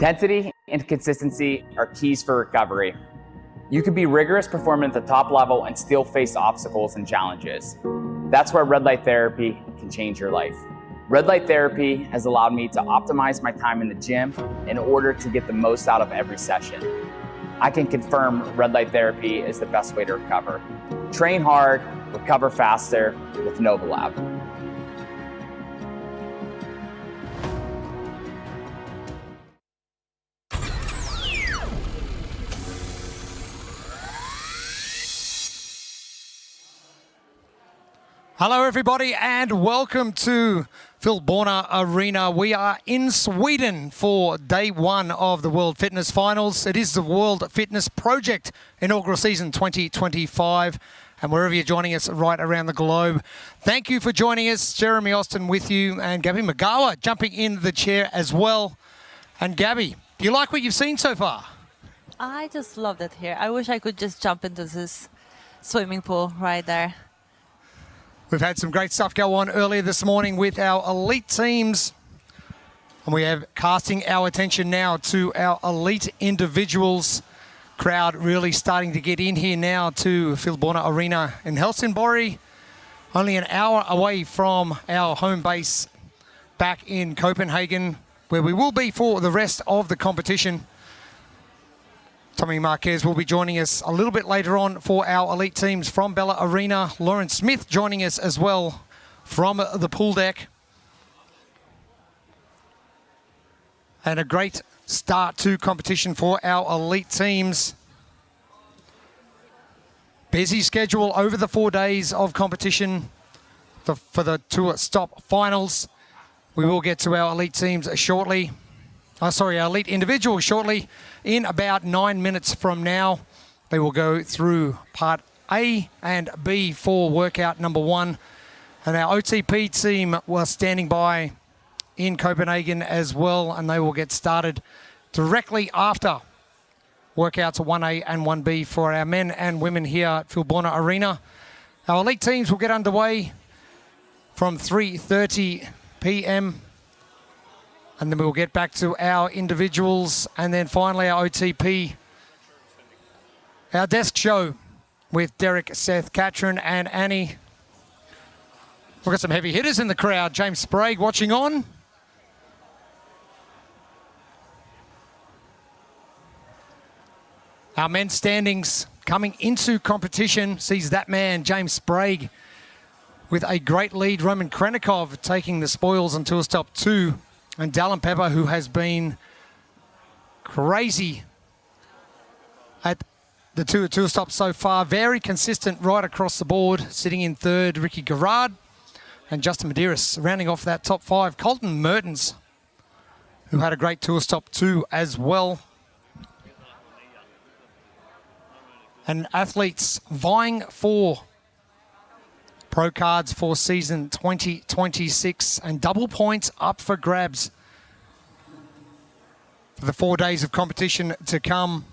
Intensity and consistency are keys for recovery. You can be rigorous performing at the top level and still face obstacles and challenges. That's where red light therapy can change your life. Red light therapy has allowed me to optimize my time in the gym in order to get the most out of every session. I can confirm red light therapy is the best way to recover. Train hard, recover faster with Novolab. Hello, everybody, and welcome to Filborna Arena. We are in Sweden for day one of the World Fitness Finals. It is the World Fitness Project inaugural season 2025. And wherever you're joining us right around the globe, thank you for joining us. Jeremy Austin with you, and Gabby McGower jumping in the chair as well. And Gabby, do you like what you've seen so far? I just loved it here. I wish I could just jump into this swimming pool right there. We've had some great stuff go on earlier this morning with our elite teams. And we have casting our attention now to our elite individuals. Crowd really starting to get in here now to Filborna Arena in Helsingborg. Only an hour away from our home base back in Copenhagen, where we will be for the rest of the competition. Tommy Marquez will be joining us a little bit later on for our elite teams from Bella Arena. Lauren Smith joining us as well from the pool deck. And a great start to competition for our elite teams. Busy schedule over the 4 days of competition for the tour stop finals. We will get to our elite teams shortly. Our elite individuals shortly. In about 9 minutes from now, they will go through part A and B for workout number one. And our OTP team was standing by in Copenhagen as well, and they will get started directly after workouts 1A and 1B for our men and women here at Filborna Arena. Our elite teams will get underway from 3:30 p.m. And then we'll get back to our individuals, and then finally our OTP, our desk show with Derek, Seth, Katrin, and Annie. We've got some heavy hitters in the crowd. James Sprague watching on. Our men's standings coming into competition sees that man, James Sprague, with a great lead. Roman Krenikov taking the spoils until stop 2. And Dallin Pepper, who has been crazy at the two stops so far. Very consistent right across the board. Sitting in third, Ricky Garrard. And Justin Medeiros rounding off that top 5. Colton Mertens, who had a great tour stop 2 as well. And athletes vying for pro cards for season 2026, and double points up for grabs for the 4 days of competition to come.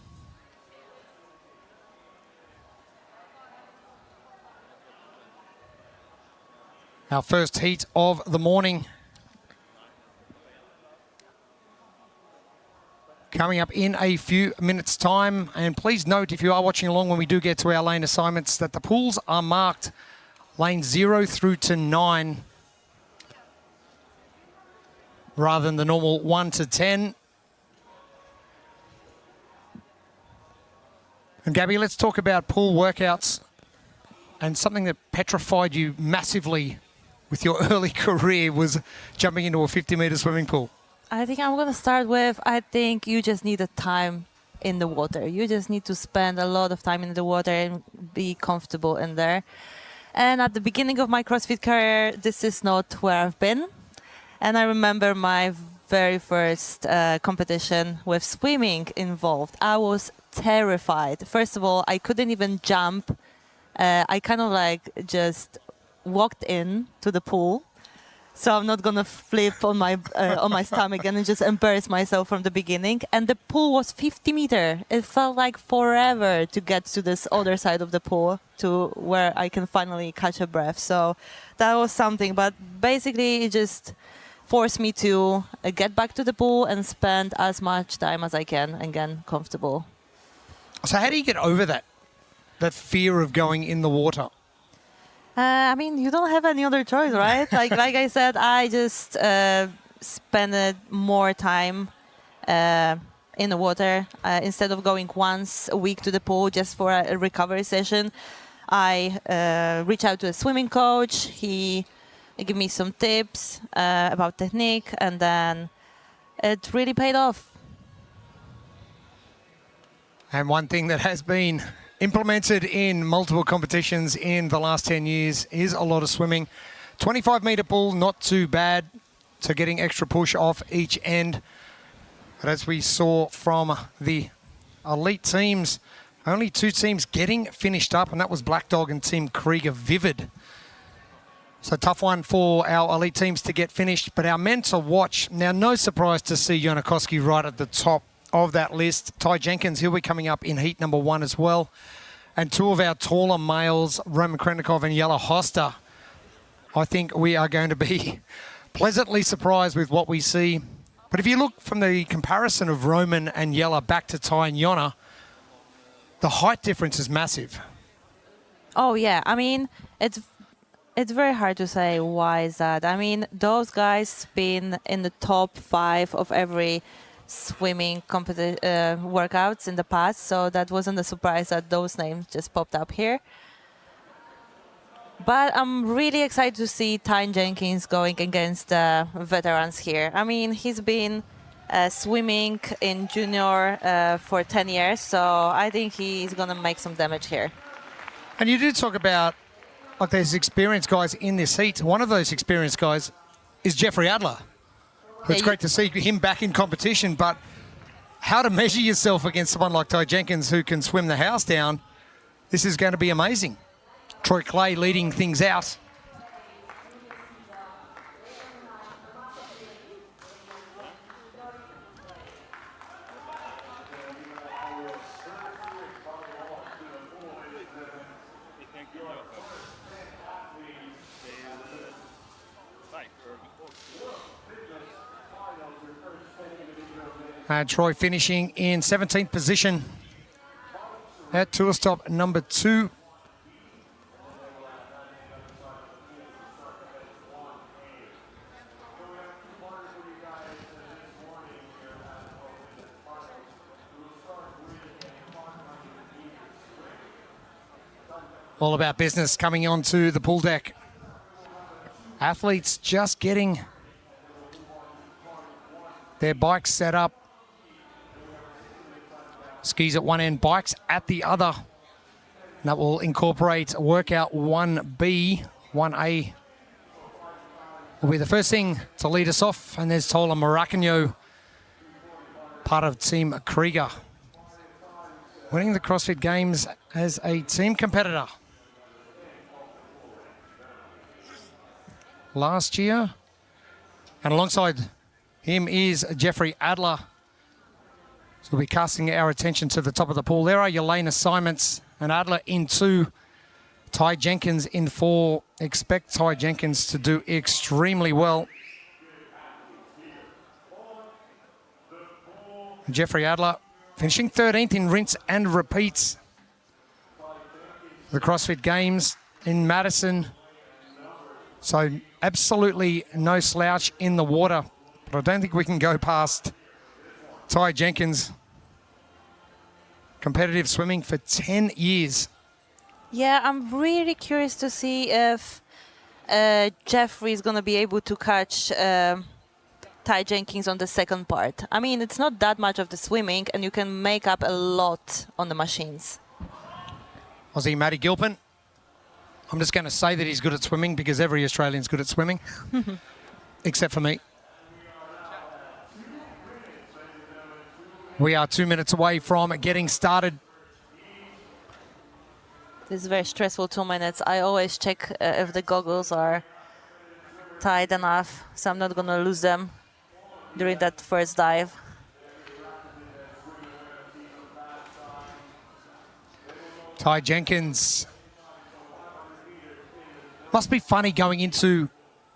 Our first heat of the morning coming up in a few minutes' time. And please note, if you are watching along when we do get to our lane assignments, that the pools are marked lane 0 through to 9, rather than the normal 1 to 10. And Gabby, let's talk about pool workouts and something that petrified you massively with your early career was jumping into a 50-meter swimming pool. I think I'm going to start with, I think you just need a time in the water. You just need to spend a lot of time in the water and be comfortable in there. And at the beginning of my CrossFit career, this is not where I've been. And I remember my very first competition with swimming involved. I was terrified. First of all, I couldn't even jump. I kind of like just walked in to the pool. So I'm not going to flip on my stomach and just embarrass myself from the beginning. And the pool was 50 meters. It felt like forever to get to this other side of the pool to where I can finally catch a breath. So that was something. But basically, it just force me to get back to the pool and spend as much time as I can and get comfortable. So how do you get over that fear of going in the water? I mean, you don't have any other choice, right? like I said, I just spend more time in the water. Instead of going once a week to the pool just for a recovery session, I reach out to a swimming coach. He gave me some tips about technique, and then it really paid off. And one thing that has been implemented in multiple competitions in the last 10 years is a lot of swimming. 25-metre pool, not too bad. So getting extra push off each end. But as we saw from the elite teams, only 2 teams getting finished up, and that was Black Dog and Team Krieger Vivid. So tough one for our elite teams to get finished, but our men to watch. Now, no surprise to see Jonakowski right at the top of that list. Ty Jenkins, he'll be coming up in heat number 1 as well. And 2 of our taller males, Roman Krennikov and Jelle Hoster. I think we are going to be pleasantly surprised with what we see. But if you look from the comparison of Roman and Jelle back to Ty and Jonna, the height difference is massive. Oh, yeah. I mean, it's very hard to say why is that. I mean, those guys been in the top 5 of every swimming workouts in the past, so that wasn't a surprise that those names just popped up here. But I'm really excited to see Ty Jenkins going against veterans here. I mean, he's been swimming in junior for 10 years, so I think he's going to make some damage here. And you did talk about, like, there's experienced guys in this heat. One of those experienced guys is Jeffrey Adler. It's great to see him back in competition, but how to measure yourself against someone like Ty Jenkins who can swim the house down, this is going to be amazing. Troy Clay leading things out. And Troy finishing in 17th position at tour stop number 2. All about business coming onto the pool deck. Athletes just getting their bikes set up. Skis at one end, bikes at the other. And that will incorporate workout 1B, 1A. Will be the first thing to lead us off. And there's Tola Maracanio, part of Team Krieger, winning the CrossFit Games as a team competitor last year. And alongside him is Jeffrey Adler. So we'll be casting our attention to the top of the pool. There are Yelena Simons and Adler in 2. Ty Jenkins in 4. Expect Ty Jenkins to do extremely well. Jeffrey Adler finishing 13th in rinse and repeats. The CrossFit Games in Madison. So absolutely no slouch in the water. But I don't think we can go past Ty Jenkins. Competitive swimming for 10 years. Yeah, I'm really curious to see if Jeffrey is going to be able to catch Ty Jenkins on the second part. I mean, it's not that much of the swimming, and you can make up a lot on the machines. Aussie Matty Gilpin. I'm just going to say that he's good at swimming because every Australian's good at swimming, except for me. We are 2 minutes away from getting started. This is very stressful 2 minutes. I always check if the goggles are tight enough, so I'm not going to lose them during that first dive. Ty Jenkins. Must be funny going into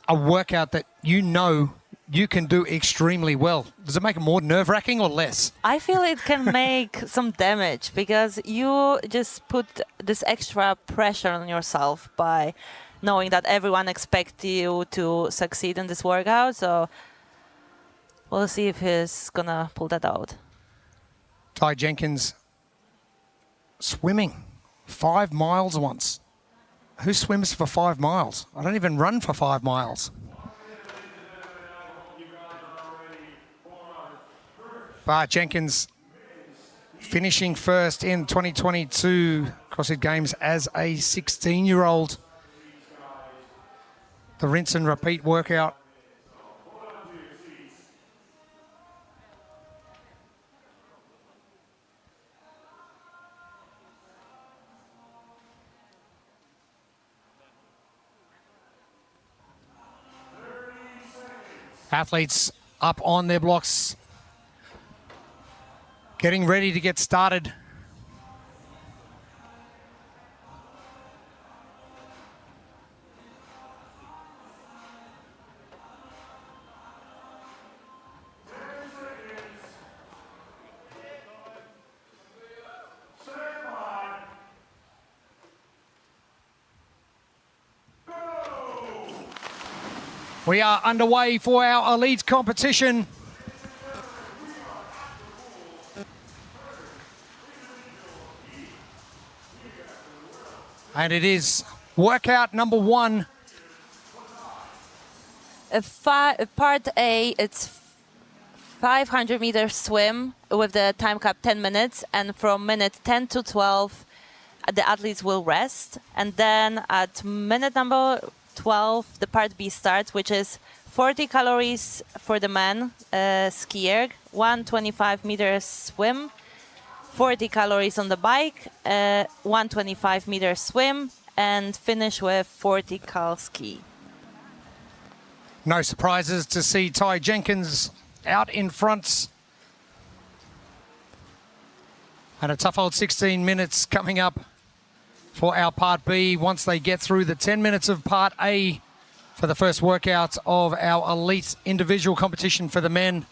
a workout that you know you can do extremely well. Does it make it more nerve-wracking or less? I feel it can make some damage because you just put this extra pressure on yourself by knowing that everyone expects you to succeed in this workout. So we'll see if he's gonna pull that out. Ty Jenkins swimming 5 miles once. Who swims for 5 miles? I don't even run for 5 miles. But Jenkins finishing first in 2022 CrossFit Games as a 16-year-old. The rinse and repeat workout. Athletes up on their blocks, getting ready to get started. We are underway for our elite competition. And it is workout number 1. Part A, it's 500-meter swim with the time cap 10 minutes. And from minute 10 to 12, the athletes will rest. And then at minute number 12, the part B starts, which is 40 calories for the man, ski erg, 125 meters swim, 40 calories on the bike, 125 meters swim, and finish with 40 cal ski. No surprises to see Ty Jenkins out in front. And a tough old 16 minutes coming up for our Part B once they get through the 10 minutes of Part A for the first workout of our elite individual competition for the men.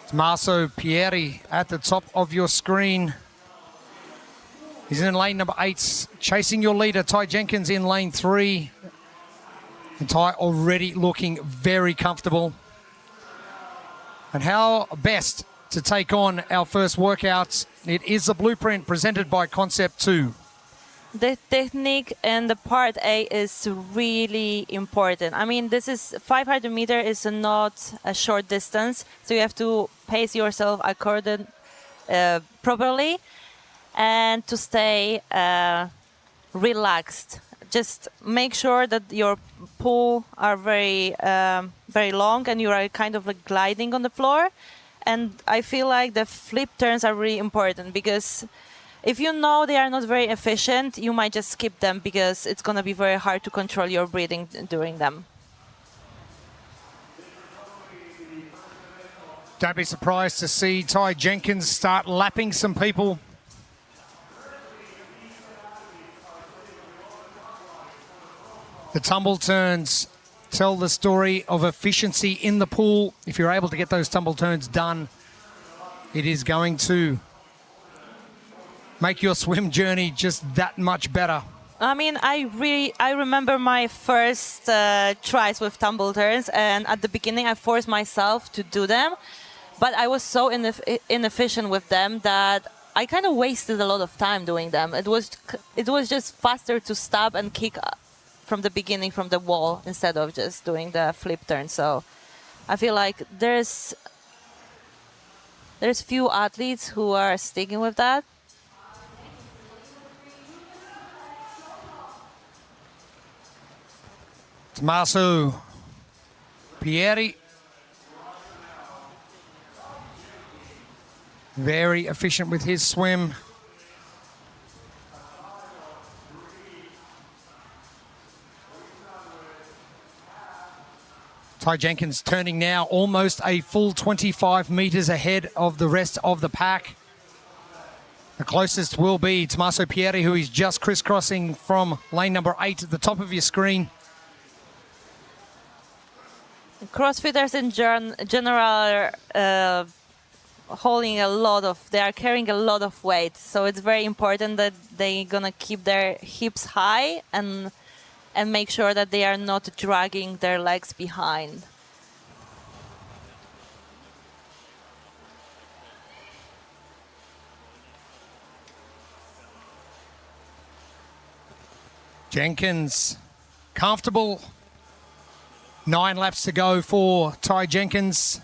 Tommaso Pieri at the top of your screen. He's in lane number 8, chasing your leader, Ty Jenkins, in lane 3. And Ty already looking very comfortable. And how best to take on our first workout? It is a blueprint presented by Concept 2. The technique in the part A is really important. I mean, this is 500 meter is not a short distance, so you have to pace yourself properly and to stay relaxed. Just make sure that your pull are very long and you are kind of like gliding on the floor. And I feel like the flip turns are really important because if you know they are not very efficient, you might just skip them because it's going to be very hard to control your breathing during them. Don't be surprised to see Ty Jenkins start lapping some people. The tumble turns tell the story of efficiency in the pool. If you're able to get those tumble turns done, it is going to make your swim journey just that much better. I mean, I remember my first tries with tumble turns, and at the beginning I forced myself to do them, but I was so inefficient with them that I kind of wasted a lot of time doing them. It was just faster to stop and kick from the beginning from the wall instead of just doing the flip turn. So I feel like there's few athletes who are sticking with that. Tommaso Pieri. Very efficient with his swim. Ty Jenkins turning now almost a full 25 meters ahead of the rest of the pack. The closest will be Tommaso Pieri, who is just crisscrossing from lane number 8 at the top of your screen. CrossFitters in general are they are carrying a lot of weight. So it's very important that they're gonna keep their hips high and make sure that they are not dragging their legs behind. Jenkins, comfortable. 9 laps to go for Ty Jenkins.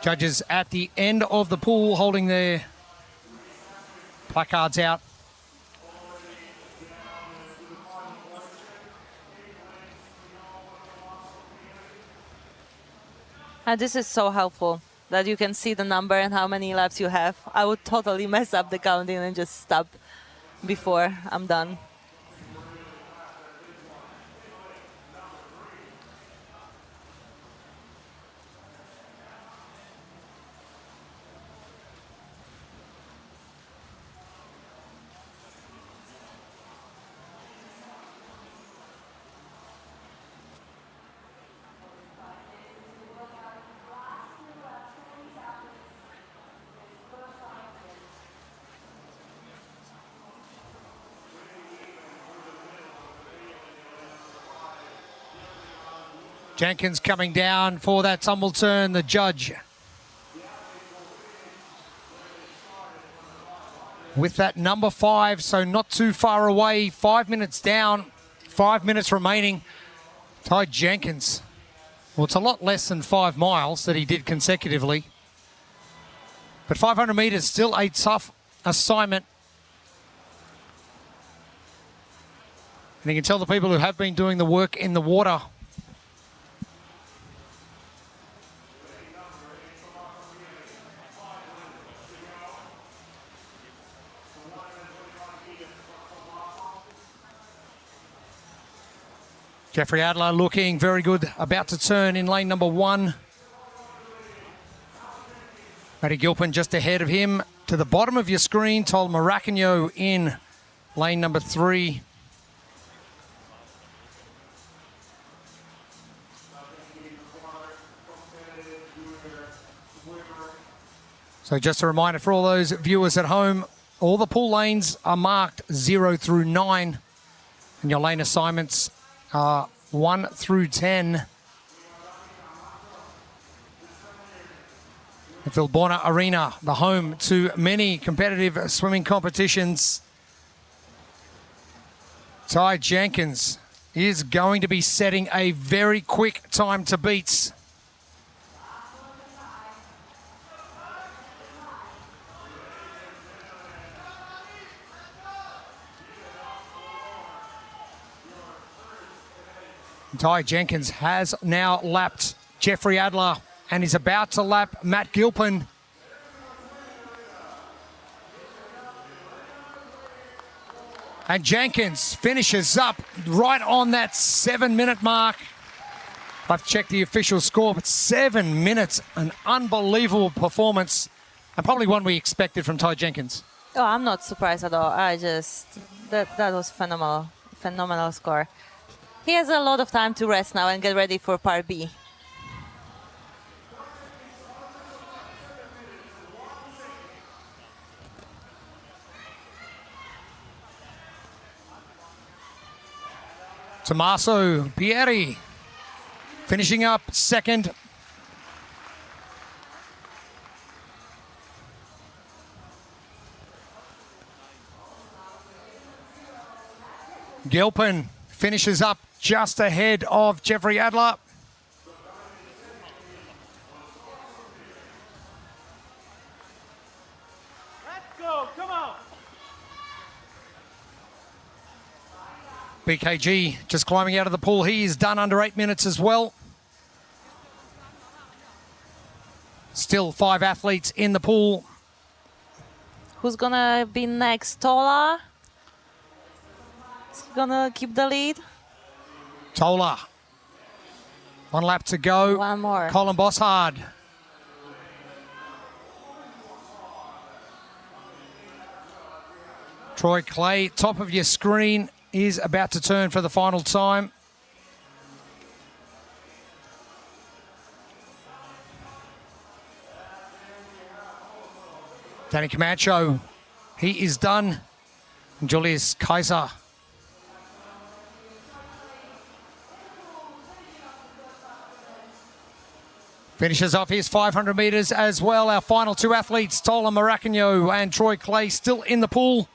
Judges at the end of the pool holding their placards out. And this is so helpful that you can see the number and how many laps you have. I would totally mess up the counting and just stop before I'm done. Jenkins coming down for that tumble turn, the judge. With that number 5, so not too far away, 5 minutes down, 5 minutes remaining. Ty Jenkins, well, it's a lot less than 5 miles that he did consecutively. But 500 metres, still a tough assignment. And you can tell the people who have been doing the work in the water. Jeffrey Adler looking very good, about to turn in lane number 1. Matty Gilpin just ahead of him. To the bottom of your screen, Tol Maracanio in lane number 3. So just a reminder for all those viewers at home, all the pool lanes are marked 0 through 9, and your lane assignments 1 through 10. The Filborna Arena, the home to many competitive swimming competitions. Ty Jenkins is going to be setting a very quick time to beat. Ty Jenkins has now lapped Jeffrey Adler and is about to lap Matt Gilpin. And Jenkins finishes up right on that 7-minute mark. I've checked the official score, but 7 minutes, an unbelievable performance, and probably one we expected from Ty Jenkins. Oh, I'm not surprised at all. That was phenomenal score. He has a lot of time to rest now and get ready for Part B. Tommaso Pieri finishing up second. Gilpin finishes up just ahead of Jeffrey Adler. Let's go, come on. BKG just climbing out of the pool. He is done under 8 minutes as well. Still 5 athletes in the pool. Who's gonna be next? Tola? Is he gonna keep the lead? Tola. 1 lap to go. One more. Colin Bossard. Troy Clay, top of your screen, is about to turn for the final time. Danny Camacho, he is done. Julius Kaiser. Finishes off his 500 metres as well. Our final two athletes, Tola Maracano and Troy Clay, still in the pool.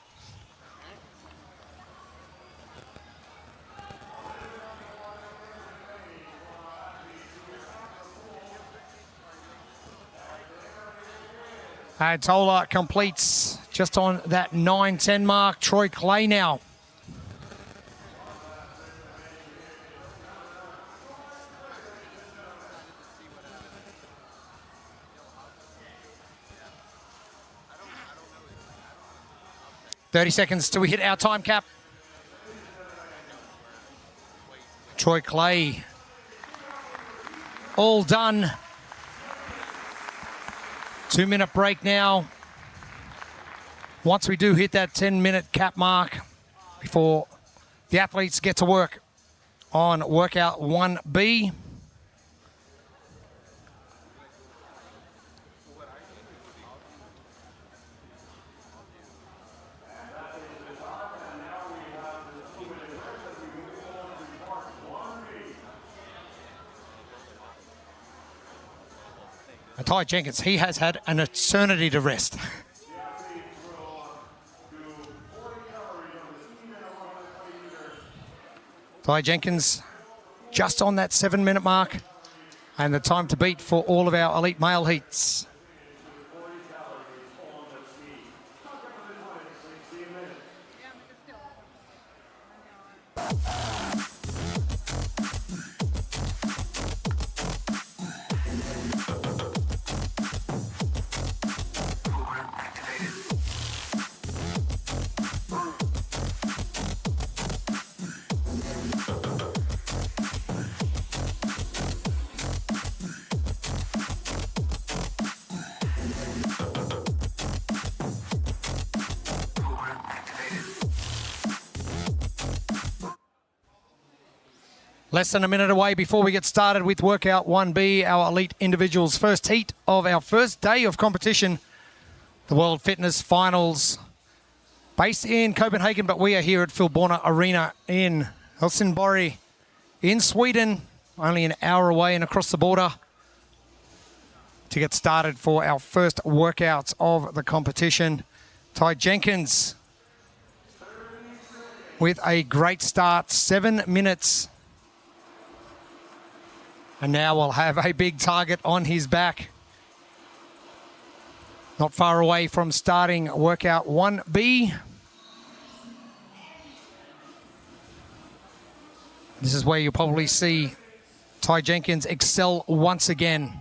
And Tola completes just on that 9:10 mark. Troy Clay now. "30 seconds till we hit our time cap." Troy Clay, all done. 2-minute break now. Once we do hit that 10-minute cap mark, before the athletes get to work on workout 1B. Ty Jenkins, he has had an eternity to rest. Ty Jenkins just on that 7-minute mark, and the time to beat for all of our elite male heats. Less than a minute away before we get started with workout 1B, our elite individuals first heat of our first day of competition, the World Fitness Finals, based in Copenhagen, but we are here at Filborna Arena in Helsingborg in Sweden, only an hour away and across the border, to get started for our first workouts of the competition. Ty Jenkins with a great start, 7 minutes. And now we'll have a big target on his back. Not far away from starting workout 1B. This is where you'll probably see Ty Jenkins excel once again.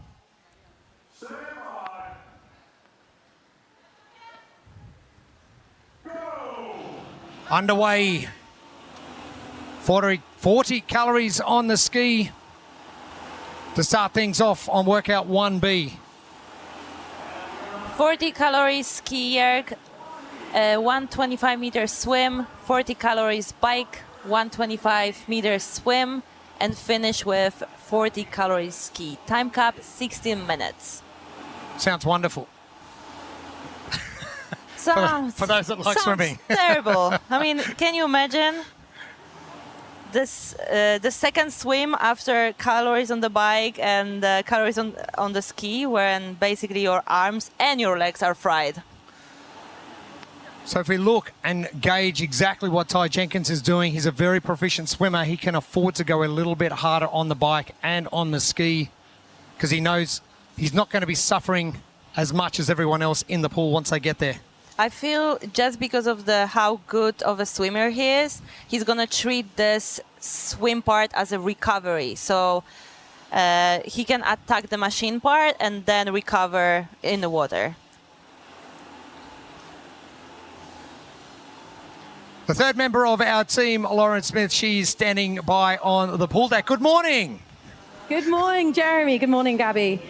Underway. 40 calories on the ski to start things off on workout 1B. 40 calories ski erg, 125 meter swim, 40 calories bike, 125 meter swim, and finish with 40 calories ski. Time cap 16 minutes. Sounds wonderful. Sounds, for those that like swimming. Terrible. I mean, can you imagine this? The second swim after calories on the bike and calories on the ski, when basically your arms and your legs are fried. So if we look and gauge exactly what Ty Jenkins is doing, he's a very proficient swimmer. He can afford to go a little bit harder on the bike and on the ski because he knows he's not going to be suffering as much as everyone else in the pool once they get there. I feel just because of how good of a swimmer he is, he's going to treat this swim part as a recovery. So he can attack the machine part and then recover in the water. The third member of our team, Lauren Smith, she's standing by on the pool deck. Good morning. Good morning, Jeremy. Good morning, Gabby.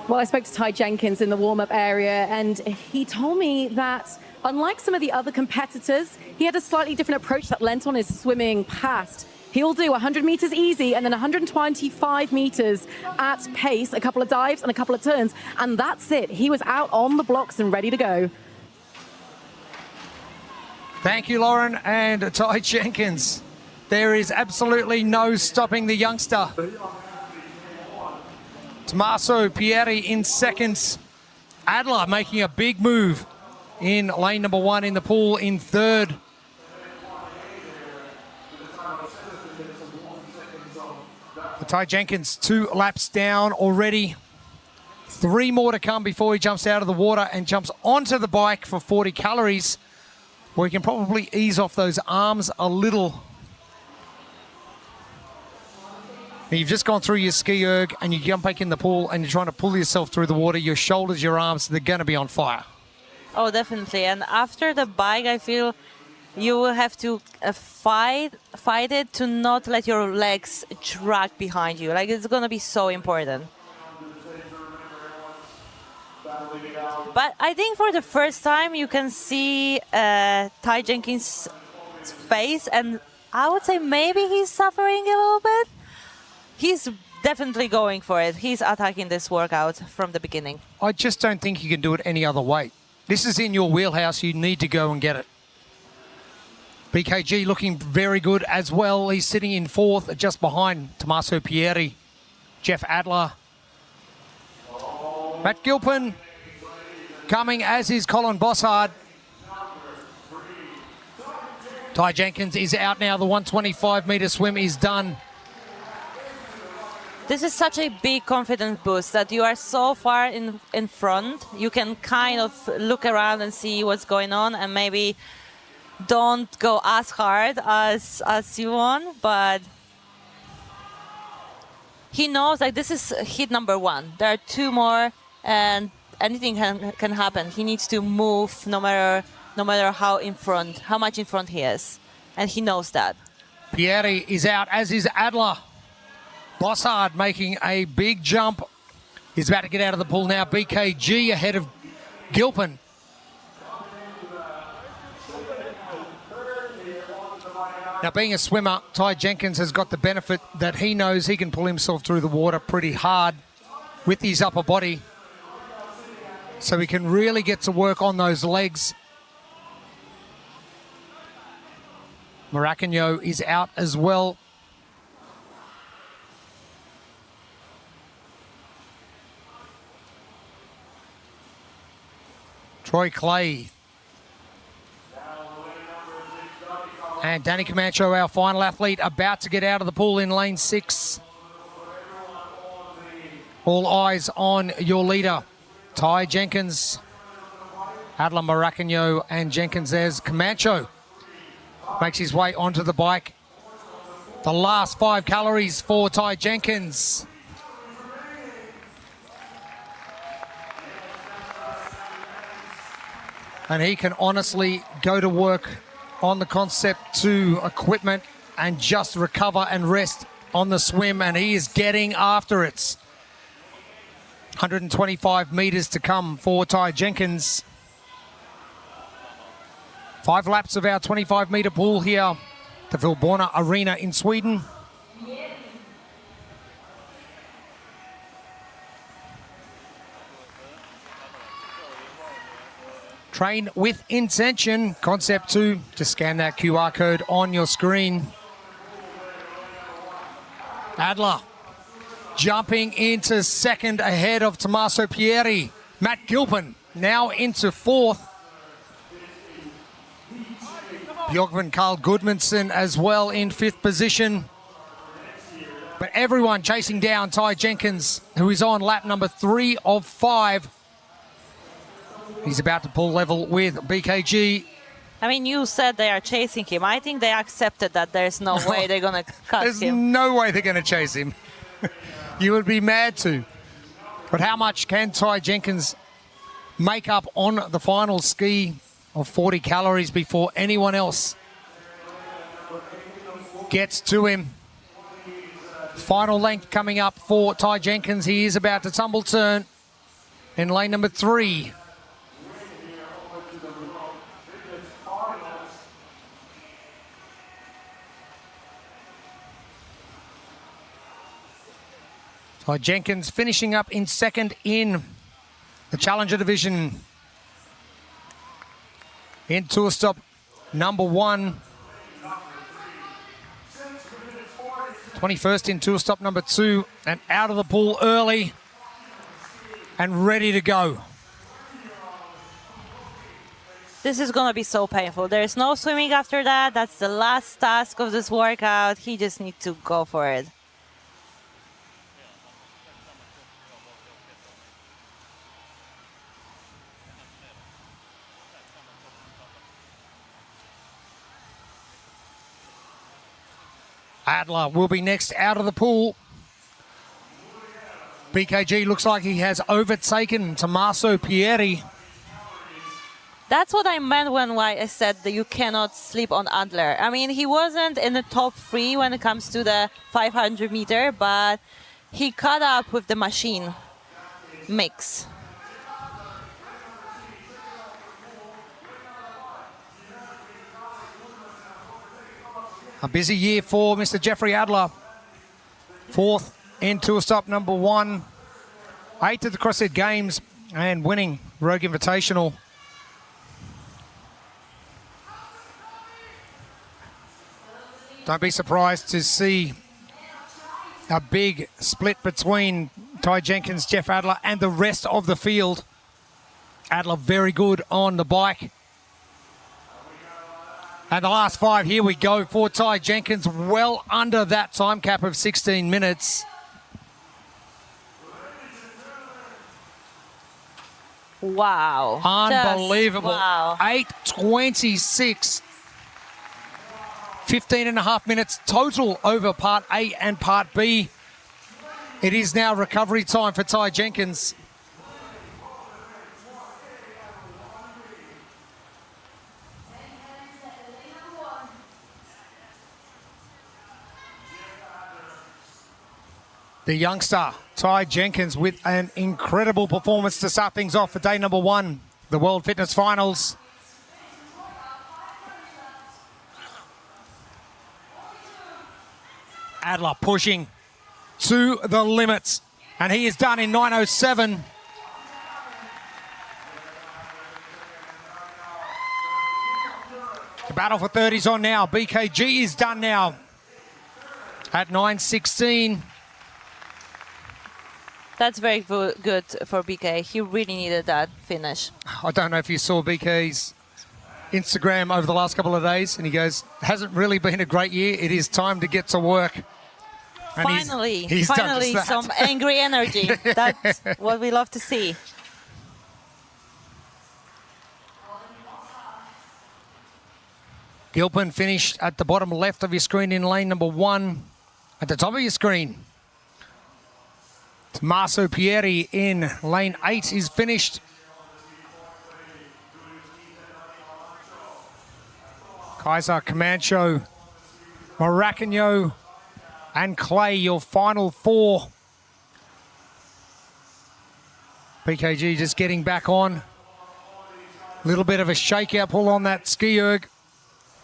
Well, I spoke to Ty Jenkins in the warm-up area, and he told me that unlike some of the other competitors, he had a slightly different approach that lent on his swimming past. He'll do 100 meters easy and then 125 meters at pace, a couple of dives and a couple of turns, and that's it. He was out on the blocks and ready to go. Thank you, Lauren and Ty Jenkins. There is absolutely no stopping the youngster. Tommaso Pieri in seconds. Adler making a big move in lane number 1 in the pool in third. Ty Jenkins 2 laps down already. 3 more to come before he jumps out of the water and jumps onto the bike for 40 calories, where he can probably ease off those arms a little. You've just gone through your ski erg and you jump back in the pool and you're trying to pull yourself through the water. Your shoulders, your arms, they're going to be on fire. Oh, definitely. And after the bike, I feel you will have to fight it to not let your legs drag behind you. Like, it's going to be so important. But I think for the first time, you can see Ty Jenkins' face, and I would say maybe he's suffering a little bit. He's definitely going for it. He's attacking this workout from the beginning. I just don't think you can do it any other way. This is in your wheelhouse. You need to go and get it. BKG looking very good as well. He's sitting in fourth, just behind Tommaso Pieri, Jeff Adler. Matt Gilpin coming, as is Colin Bossard. Ty Jenkins is out now. The 125-metre swim is done. This is such a big confidence boost that you are so far in front. You can kind of look around and see what's going on and maybe don't go as hard as you want, but he knows like this is hit number 1. There are 2 more and anything can happen. He needs to move no matter how much in front he is, and he knows that. Pieri is out, as is Adler. Bossard making a big jump. He's about to get out of the pool now. BKG ahead of Gilpin. Now, being a swimmer, Ty Jenkins has got the benefit that he knows he can pull himself through the water pretty hard with his upper body. So he can really get to work on those legs. Maracagno is out as well. Troy Clay. And Danny Camacho, our final athlete, about to get out of the pool in lane 6. All eyes on your leader, Ty Jenkins, Adler, Maracagno, and Jenkins. There's Camacho. Makes his way onto the bike. The last 5 calories for Ty Jenkins. And he can honestly go to work on the Concept 2 equipment and just recover and rest on the swim, and he is getting after it. 125 metres to come for Ty Jenkins. 5 laps of our 25-metre pool here, the Filborna Arena in Sweden. Train with intention, Concept 2. Just scan that QR code on your screen. Adler jumping into second ahead of Tommaso Pieri. Matt Gilpin now into fourth. Björkman Carl Gudmundsson as well in 5th position. But everyone chasing down Ty Jenkins, who is on lap number 3 of 5. He's about to pull level with BKG. I mean, you said they are chasing him. I think they accepted that there's no way they're going to cut There's him. no way they're going to chase him. You would be mad to. But how much can Ty Jenkins make up on the final ski of 40 calories before anyone else gets to him? Final length coming up for Ty Jenkins. He is about to tumble turn in lane number 3. Ty Jenkins finishing up in second in the Challenger division. In tour stop number 1. 21st in tour stop number 2, and out of the pool early and ready to go. This is going to be so painful. There's no swimming after that. That's the last task of this workout. He just needs to go for it. Adler will be next out of the pool. BKG looks like he has overtaken Tommaso Pieri. That's what I meant when I said that you cannot sleep on Adler. I mean, he wasn't in the top 3 when it comes to the 500 meter, but he caught up with the machine mix. A busy year for Mr. Jeffrey Adler. 4th in tour stop number 1. 8th at the CrossFit Games and winning Rogue Invitational. Don't be surprised to see a big split between Ty Jenkins, Jeff Adler and the rest of the field. Adler very good on the bike. And the last 5, here we go for Ty Jenkins, well under that time cap of 16 minutes. Wow. Unbelievable. Wow. 8:26. 15.5 minutes total over part A and part B. It is now recovery time for Ty Jenkins. The youngster, Ty Jenkins, with an incredible performance to start things off for day number 1, the World Fitness Finals. Adler pushing to the limits, and he is done in 9:07. The battle for 30 is on now. BKG is done now at 9:16. That's very good for BK. He really needed that finish. I don't know if you saw BK's Instagram over the last couple of days, and he goes, hasn't really been a great year. It is time to get to work. And finally, he's done finally just that. some angry energy. That's what we love to see. Gilpin finished at the bottom left of your screen in lane number 1. At the top of your screen, Tommaso Pieri in lane 8 is finished. Kaiser, Comancho, Maracano and Clay, your final 4. BKG just getting back on. A little bit of a shakeout pull on that ski erg.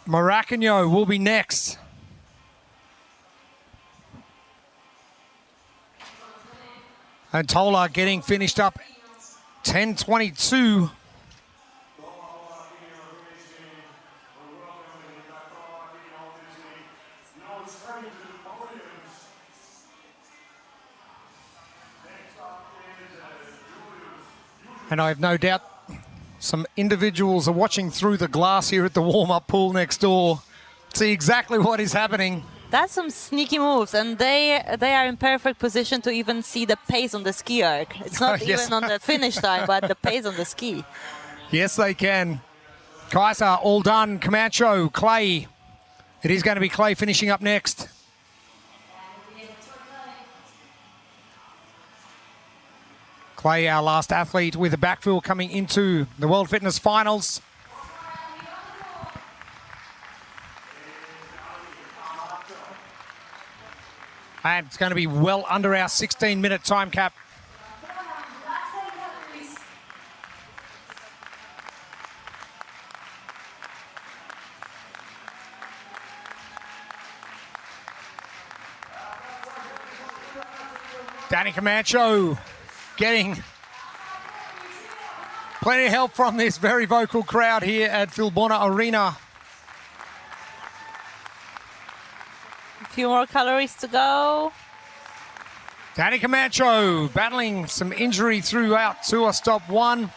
Maracano will be next. And Tola getting finished up 10:22. And I have no doubt some individuals are watching through the glass here at the warm-up pool next door, see exactly what is happening. That's some sneaky moves, and they are in perfect position to even see the pace on the ski arc. It's not Yes. even on the finish time, but the pace on the ski. Yes, they can. Kaiser, all done. Camacho, Clay. It is going to be Clay finishing up next. Clay, our last athlete with a backfill coming into the World Fitness Finals. And it's going to be well under our 16-minute time cap. Danny Camacho getting plenty of help from this very vocal crowd here at Filborna Arena. A few more calories to go. Danny Camacho battling some injury throughout tour stop 1.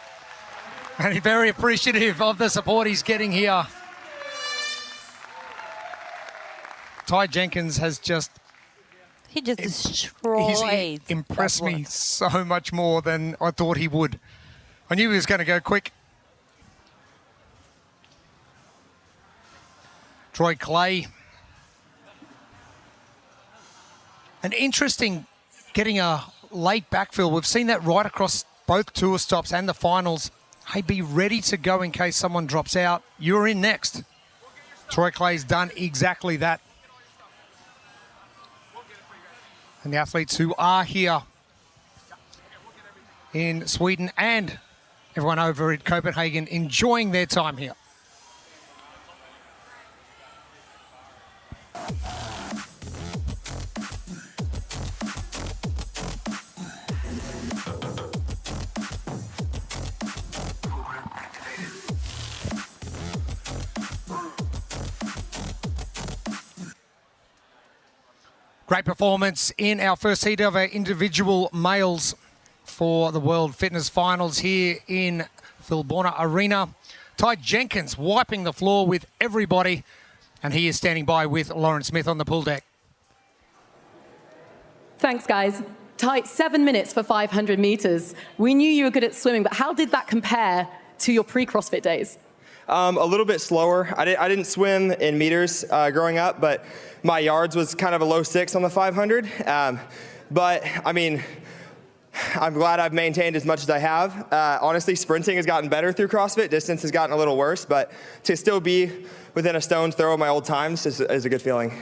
And he's very appreciative of the support he's getting here. Ty Jenkins has just... He just destroyed. He impressed me so much more than I thought he would. I knew he was going to go quick. Troy Clay. An interesting getting a late backfill. We've seen that right across both tour stops and the finals. Hey, be ready to go in case someone drops out. You're in next. Troy Clay's done exactly that. And the athletes who are here in Sweden and everyone over at Copenhagen enjoying their time here. Great performance in our first heat of our individual males for the World Fitness Finals here in Filborna Arena. Ty Jenkins wiping the floor with everybody, and he is standing by with Lauren Smith on the pool deck. Thanks, guys. Ty, 7 minutes for 500 meters. We knew you were good at swimming, but how did that compare to your pre-CrossFit days? A little bit slower. I didn't swim in meters growing up, but my yards was kind of a low 6 on the 500. But, I mean, I'm glad I've maintained as much as I have. Honestly, sprinting has gotten better through CrossFit. Distance has gotten a little worse, but to still be within a stone's throw of my old times is a good feeling.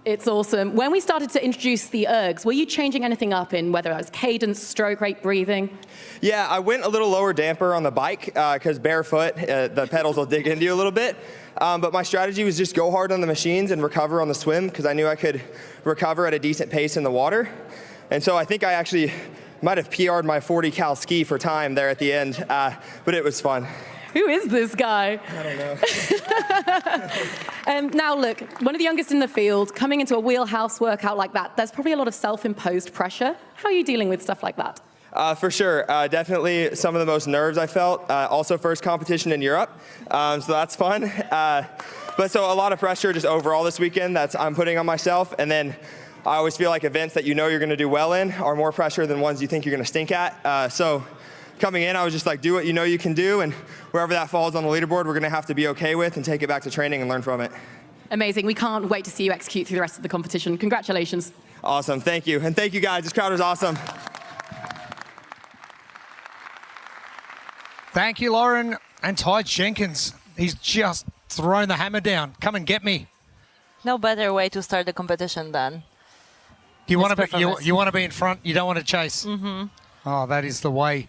It's awesome. When we started to introduce the ergs, were you changing anything up in whether it was cadence, stroke rate, breathing? Yeah, I went a little lower damper on the bike because barefoot, the pedals will dig into you a little bit. But my strategy was just go hard on the machines and recover on the swim because I knew I could recover at a decent pace in the water. And so I think I actually might have PR'd my 40 cal ski for time there at the end, but it was fun. Who is this guy? I don't know. Now look, one of the youngest in the field, coming into a wheelhouse workout like that, there's probably a lot of self-imposed pressure. How are you dealing with stuff like that? For sure. Definitely some of the most nerves I felt. Also first competition in Europe, so that's fun. But so a lot of pressure just overall this weekend that I'm putting on myself. And then I always feel like events that you know you're going to do well in are more pressure than ones you think you're going to stink at. So coming in, I was just like, do what you know you can do, and wherever that falls on the leaderboard, we're going to have to be okay with and take it back to training and learn from it. Amazing. We can't wait to see you execute through the rest of the competition. Congratulations. Awesome. Thank you. And thank you, guys. This crowd is awesome. Thank you, Lauren. And Ty Jenkins, he's just thrown the hammer down. Come and get me. No better way to start the competition than. You want to be in front. You don't want to chase. Mm-hmm. Oh, that is the way.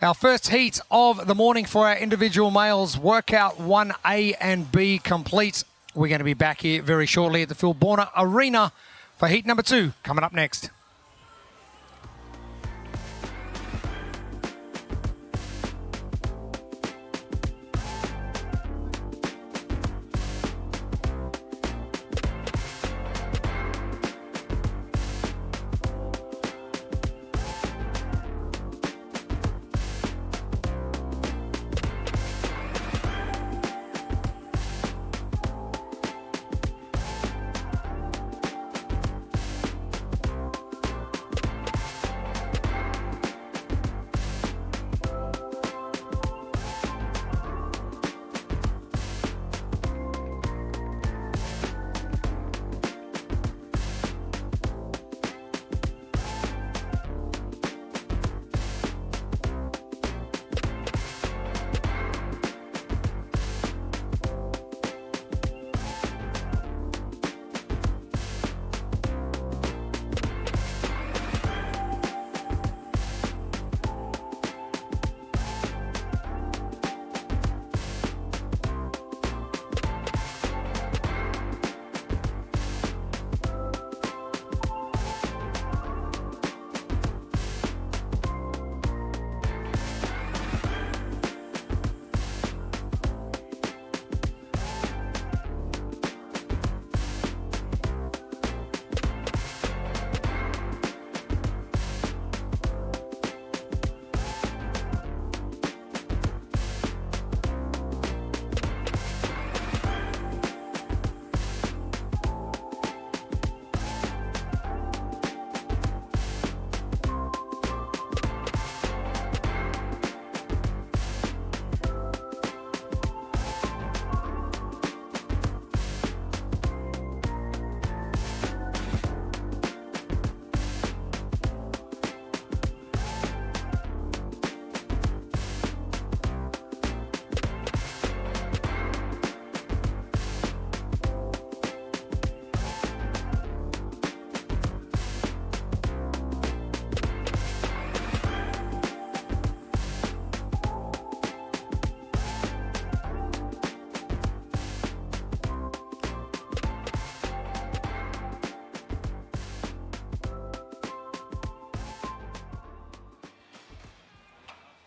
Our first heat of the morning for our individual males, workout 1A and B complete. We're going to be back here very shortly at the Filborna Arena for heat number 2, coming up next.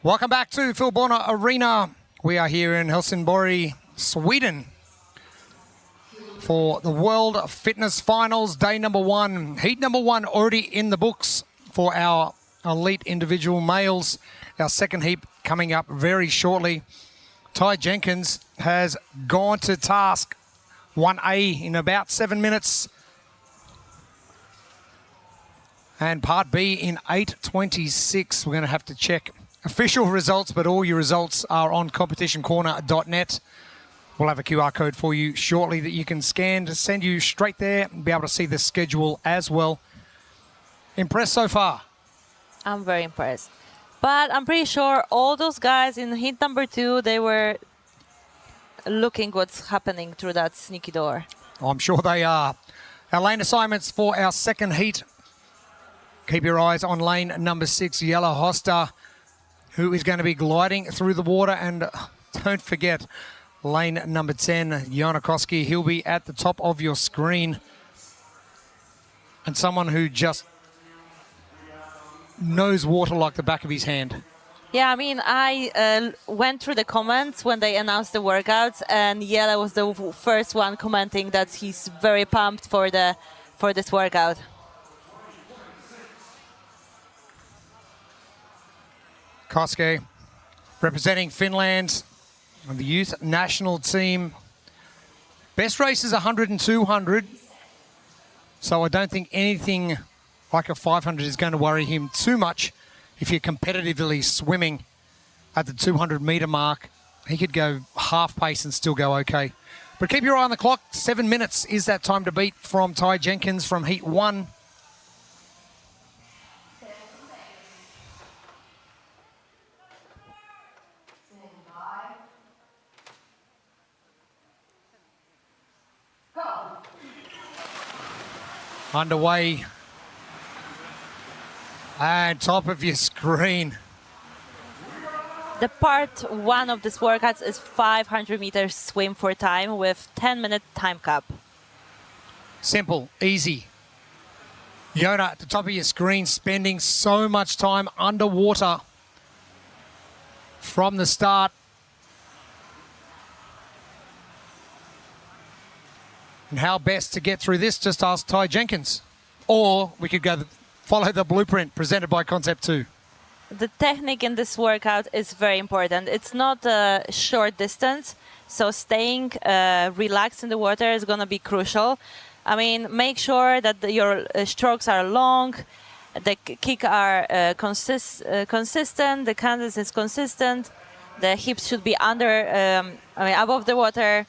Welcome back to Filborna Arena. We are here in Helsingborg, Sweden for the World Fitness Finals, day number 1. Heat number 1 already in the books for our elite individual males. Our second heat coming up very shortly. Ty Jenkins has gone to task 1A in about 7 minutes. And part B in 8:26. We're going to have to check official results, but all your results are on competitioncorner.net. We'll have a QR code for you shortly that you can scan to send you straight there and be able to see the schedule as well. Impressed so far? I'm very impressed. But I'm pretty sure all those guys in heat number 2, they were looking what's happening through that sneaky door. Oh, I'm sure they are. Our lane assignments for our second heat. Keep your eyes on lane number 6, Jelle Hoster, who is going to be gliding through the water. And don't forget, lane number 10, Janokoski. He'll be at the top of your screen. And someone who just knows water like the back of his hand. Yeah, I mean, I went through the comments when they announced the workouts, and Jelle was the first one commenting that he's very pumped for this workout. Koske, representing Finland on the youth national team. Best race is 100 and 200. So I don't think anything like a 500 is going to worry him too much. If you're competitively swimming at the 200 meter mark, he could go half pace and still go okay. But keep your eye on the clock. 7 minutes is that time to beat from Ty Jenkins from heat 1. Underway. And top of your screen. The part 1 of this workout is 500 meters swim for time with 10-minute time cap. Simple, easy. Jona at the top of your screen, spending so much time underwater from the start. And how best to get through this, just ask Ty Jenkins. Or we could go follow the blueprint presented by Concept 2. The technique in this workout is very important. It's not a short distance, so staying relaxed in the water is going to be crucial. I mean, make sure that your strokes are long, the kick are consistent, the cadence is consistent, the hips should be above the water,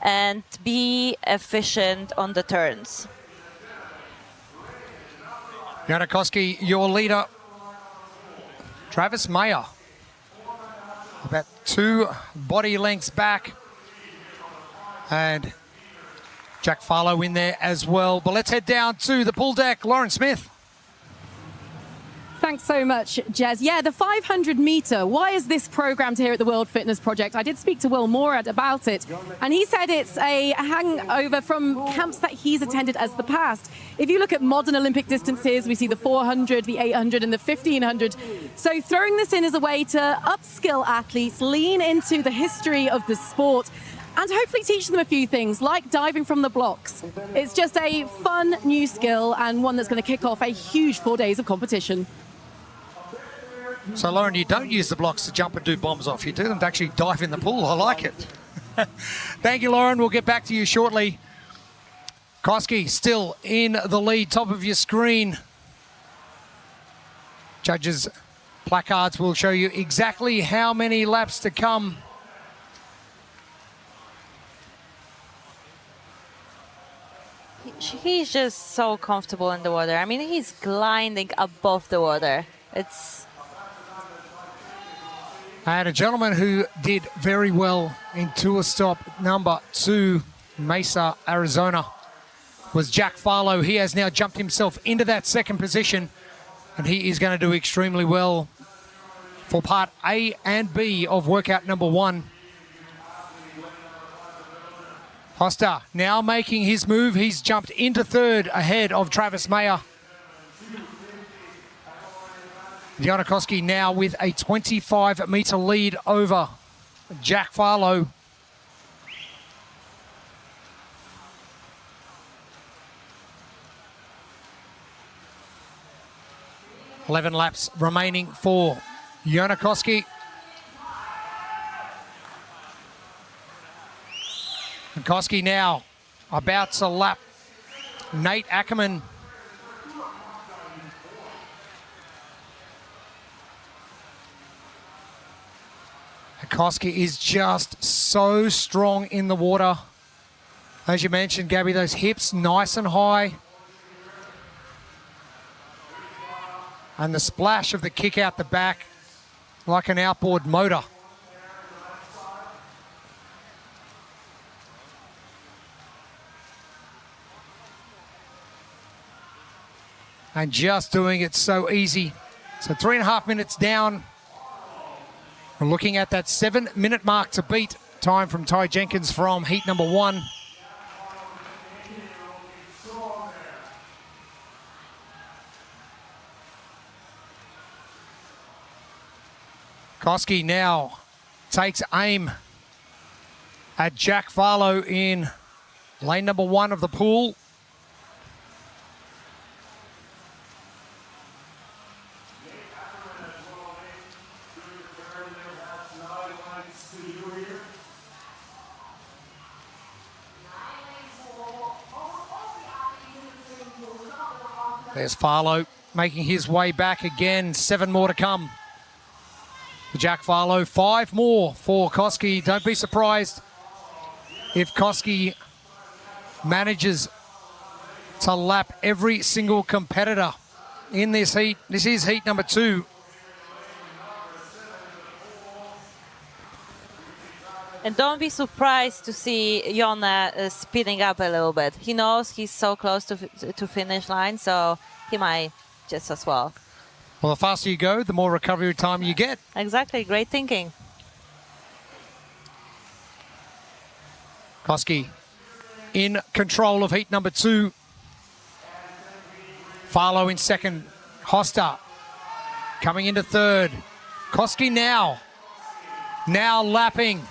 and be efficient on the turns. Janokoski, your leader. Travis Mayer, about 2 body lengths back. And Jack Farlow in there as well. But let's head down to the pool deck. Lauren Smith. Thanks so much, Jez. Yeah, the 500 meter. Why is this programmed here at the World Fitness Project? I did speak to Will Morad about it, and he said it's a hangover from camps that he's attended as the past. If you look at modern Olympic distances, we see the 400, the 800, and the 1500. So throwing this in is a way to upskill athletes, lean into the history of the sport, and hopefully teach them a few things, like diving from the blocks. It's just a fun new skill and one that's going to kick off a huge 4 days of competition. So, Lauren, you don't use the blocks to jump and do bombs off. You do them to actually dive in the pool. I like it. Thank you, Lauren. We'll get back to you shortly. Koski still in the lead, top of your screen. Judges' placards will show you exactly how many laps to come. He's just so comfortable in the water. I mean, he's gliding above the water. And a gentleman who did very well in tour stop number 2, Mesa, Arizona, was Jack Farlow. He has now jumped himself into that second position, and he is going to do extremely well for part A and B of workout number 1. Hoster now making his move. He's jumped into third ahead of Travis Mayer. Giannakoski now with a 25-metre lead over Jack Farlow. Eleven laps remaining for Giannakoski. Koski now about to lap Nate Ackerman. Koski is just so strong in the water. As you mentioned, Gabby, those hips nice and high. And the splash of the kick out the back like an outboard motor. And just doing it so easy. So 3.5 minutes down. We're looking at that 7-minute mark to beat. Time from Ty Jenkins from heat number 1. Koski now takes aim at Jack Farlow in lane number 1 of the pool. There's Farlow making his way back again. 7 more to come. Jack Farlow, 5 more for Koski. Don't be surprised if Koski manages to lap every single competitor in this heat. This is heat number 2. And don't be surprised to see Jonna speeding up a little bit. He knows he's so close to finish line, so he might just as well. Well, the faster you go, the more recovery time you get. Exactly, great thinking. Koski in control of heat number 2. Farlow in second. Hosta coming into third. Koski now lapping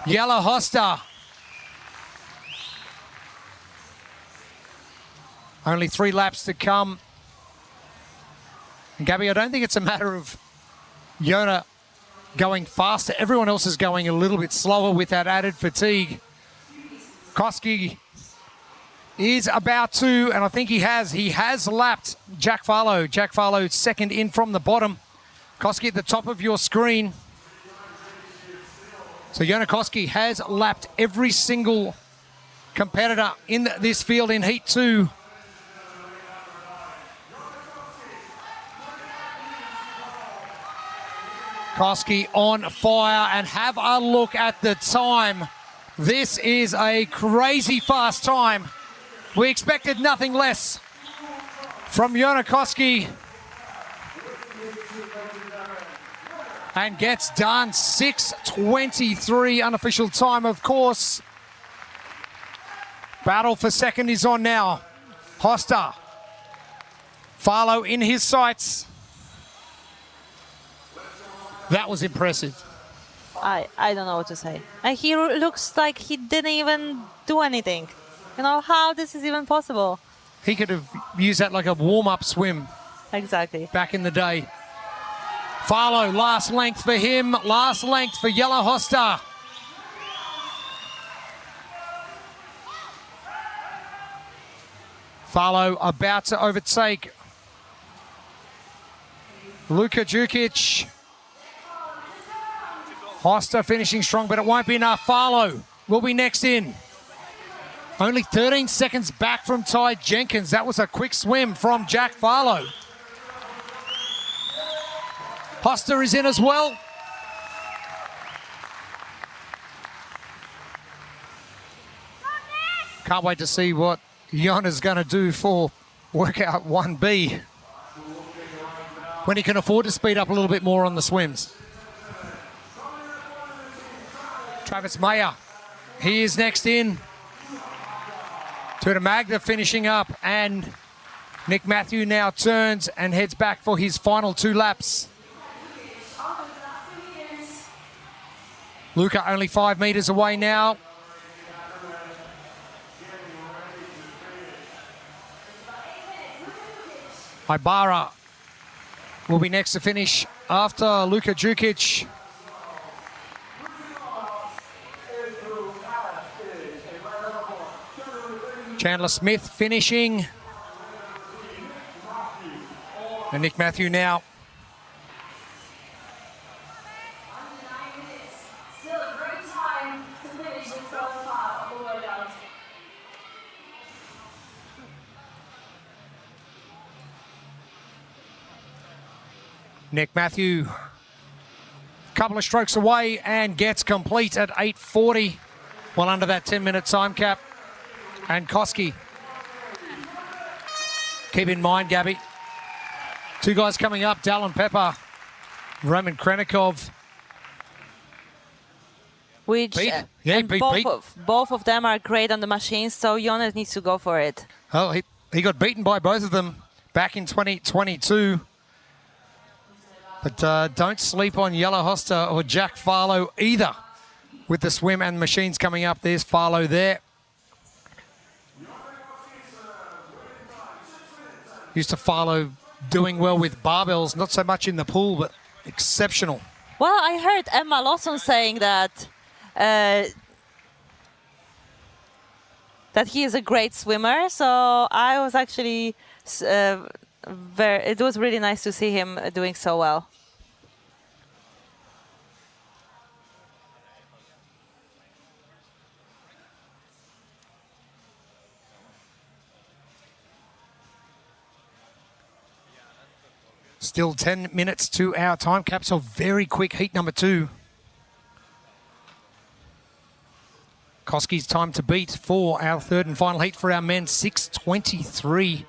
Yellow Hosta. Only 3 laps to come. And Gabby, I don't think it's a matter of Jonna going faster. Everyone else is going a little bit slower with that added fatigue. Koski is about to, and I think he has lapped Jack Farlow. Jack Farlow second in from the bottom. Koski at the top of your screen. So Jonna Koski has lapped every single competitor in this field in heat 2. Koski on fire, and have a look at the time. This is a crazy fast time. We expected nothing less from Jonna Koski. And gets done. 6:23 unofficial time, of course. Battle for second is on now. Hosta. Farlow in his sights. That was impressive. I don't know what to say. And he looks like he didn't even do anything. You know, how this is even possible? He could have used that like a warm-up swim. Exactly. Back in the day. Farlow, last length for him. Last length for Yellow Hosta. Farlow about to overtake Luka Djukic. Hosta finishing strong, but it won't be enough. Farlow will be next in. Only 13 seconds back from Ty Jenkins. That was a quick swim from Jack Farlow. Hosta is in as well. Can't wait to see what Jonna's going to do for workout 1B when he can afford to speed up a little bit more on the swims. Travis Mayer, he is next in. Tuta Magda finishing up, and Nick Matthew now turns and heads back for his final 2 laps. Luca only 5 meters away now. Ibarra will be next to finish after Luka Djukic. Chandler Smith finishing. And Nick Matthew now. Nick Matthew, a couple of strokes away and gets complete at 8:40, well under that 10-minute time cap. And Koski, keep in mind, Gabby, 2 guys coming up, Dallin Pepper, Roman Krenikov. Which both of them are great on the machines, so Jonas needs to go for it. Oh, he got beaten by both of them back in 2022. But don't sleep on Yellow Hosta or Jack Farlow either. With the swim and machines coming up, there's Farlow there. Used to Farlow doing well with barbells, not so much in the pool, but exceptional. Well, I heard Emma Lawson saying that that he is a great swimmer, so I was actually it was really nice to see him doing so well. Still 10 minutes to our time cap, so very quick heat number 2. Koski's time to beat for our 3rd and final heat for our men, 6:23.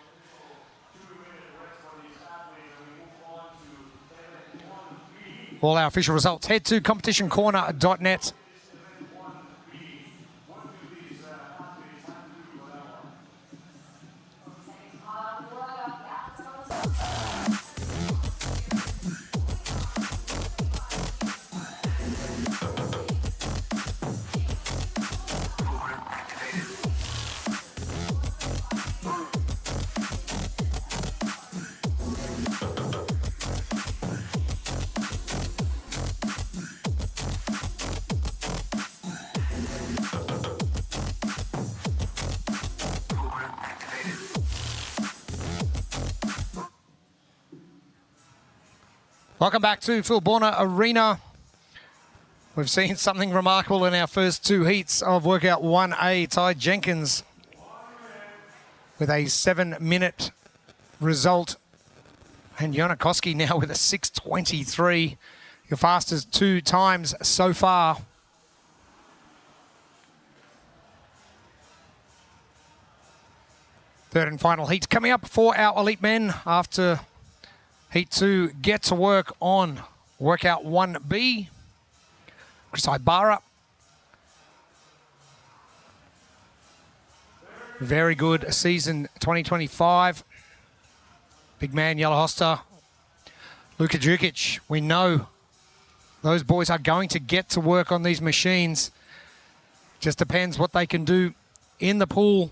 All our official results, head to competitioncorner.net. Welcome back to Filborna Arena. We've seen something remarkable in our first 2 heats of workout 1A. Ty Jenkins with a 7-minute result. And Jona Koski now with a 6:23. Your fastest 2 times so far. Third and final heat coming up for our elite men after Heat 2, get to work on workout 1B. Chris Ibarra. Very good season 2025. Big man, Yellow Hosta. Luka Djukic. We know those boys are going to get to work on these machines. Just depends what they can do in the pool.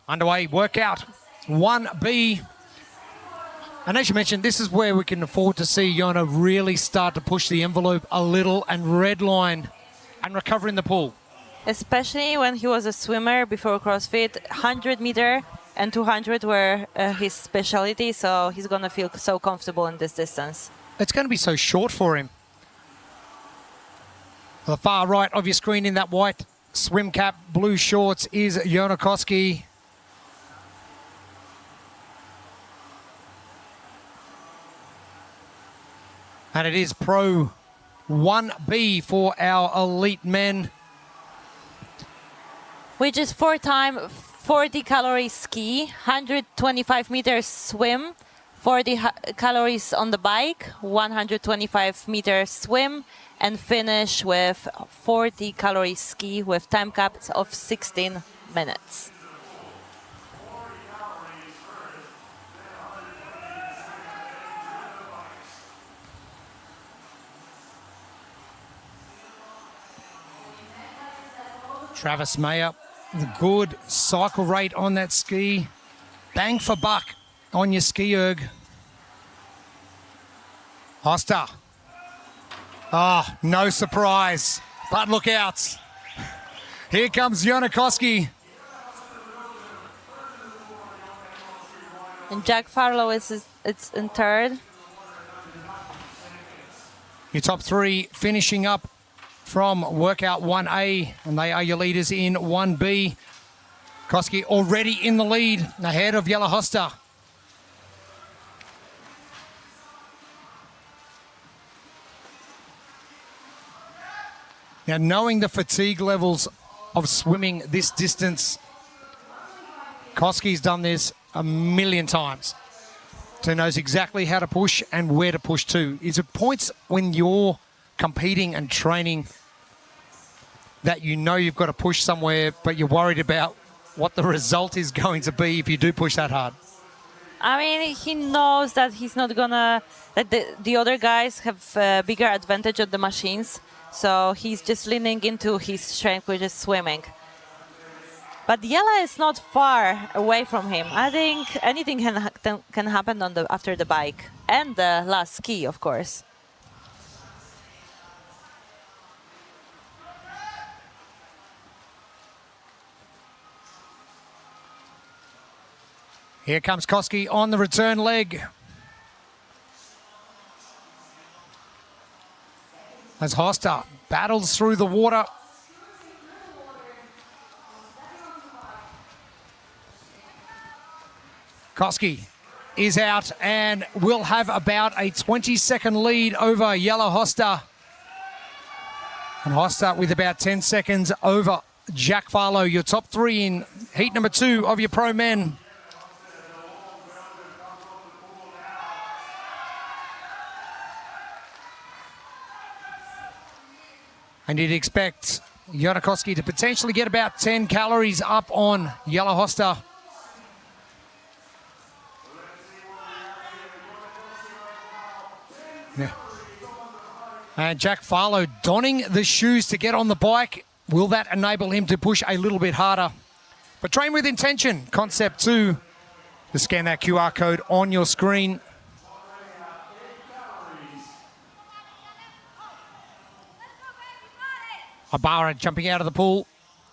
Underway, workout 1B. And as you mentioned, this is where we can afford to see Jona really start to push the envelope a little and redline and recover in the pool. Especially when he was a swimmer before CrossFit, 100 meter and 200 were his specialty, so he's going to feel so comfortable in this distance. It's going to be so short for him. The far right of your screen in that white swim cap, blue shorts is Jona Koski. And it is Pro 1B for our elite men. Which is 4 time 40 calories ski, 125 meters swim, 40 calories on the bike, 125 meters swim, and finish with 40 calories ski with time caps of 16 minutes. Travis Mayer, the good cycle rate on that ski. Bang for buck on your ski erg. Hoster. Oh, no surprise. But look out. Here comes Janikowski. And Jack Farlow is in third. Your top three finishing up from workout 1A, and they are your leaders in 1B. Koski already in the lead, ahead of Jelle Hoster. Now, knowing the fatigue levels of swimming this distance, Koski's done this a million times. So he knows exactly how to push and where to push to. Is it points when you're competing and training that you know you've got to push somewhere, but you're worried about what the result is going to be if you do push that hard? I mean, he knows that he's not gonna, that the other guys have a bigger advantage of the machines, so he's just leaning into his strength, which is swimming. But Jelle is not far away from him. I think anything can happen on after the bike and the last ski, of course. Here comes Koski on the return leg. As Hoster battles through the water. Koski is out and will have about a 20-second lead over Jelle Hoster. And Hoster with about 10 seconds over Jack Farlow, your top three in heat number 2 of your pro men. And you'd expect Janikowski to potentially get about 10 calories up on Jelle Hoster. Yeah. And Jack Farlow donning the shoes to get on the bike. Will that enable him to push a little bit harder? But train with intention. Concept 2. To scan that QR code on your screen. Ibarra jumping out of the pool.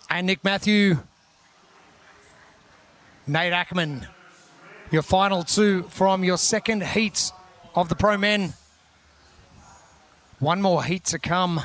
And Nick Matthew. Nate Ackerman. Your final 2 from your second heat of the pro men. One more heat to come.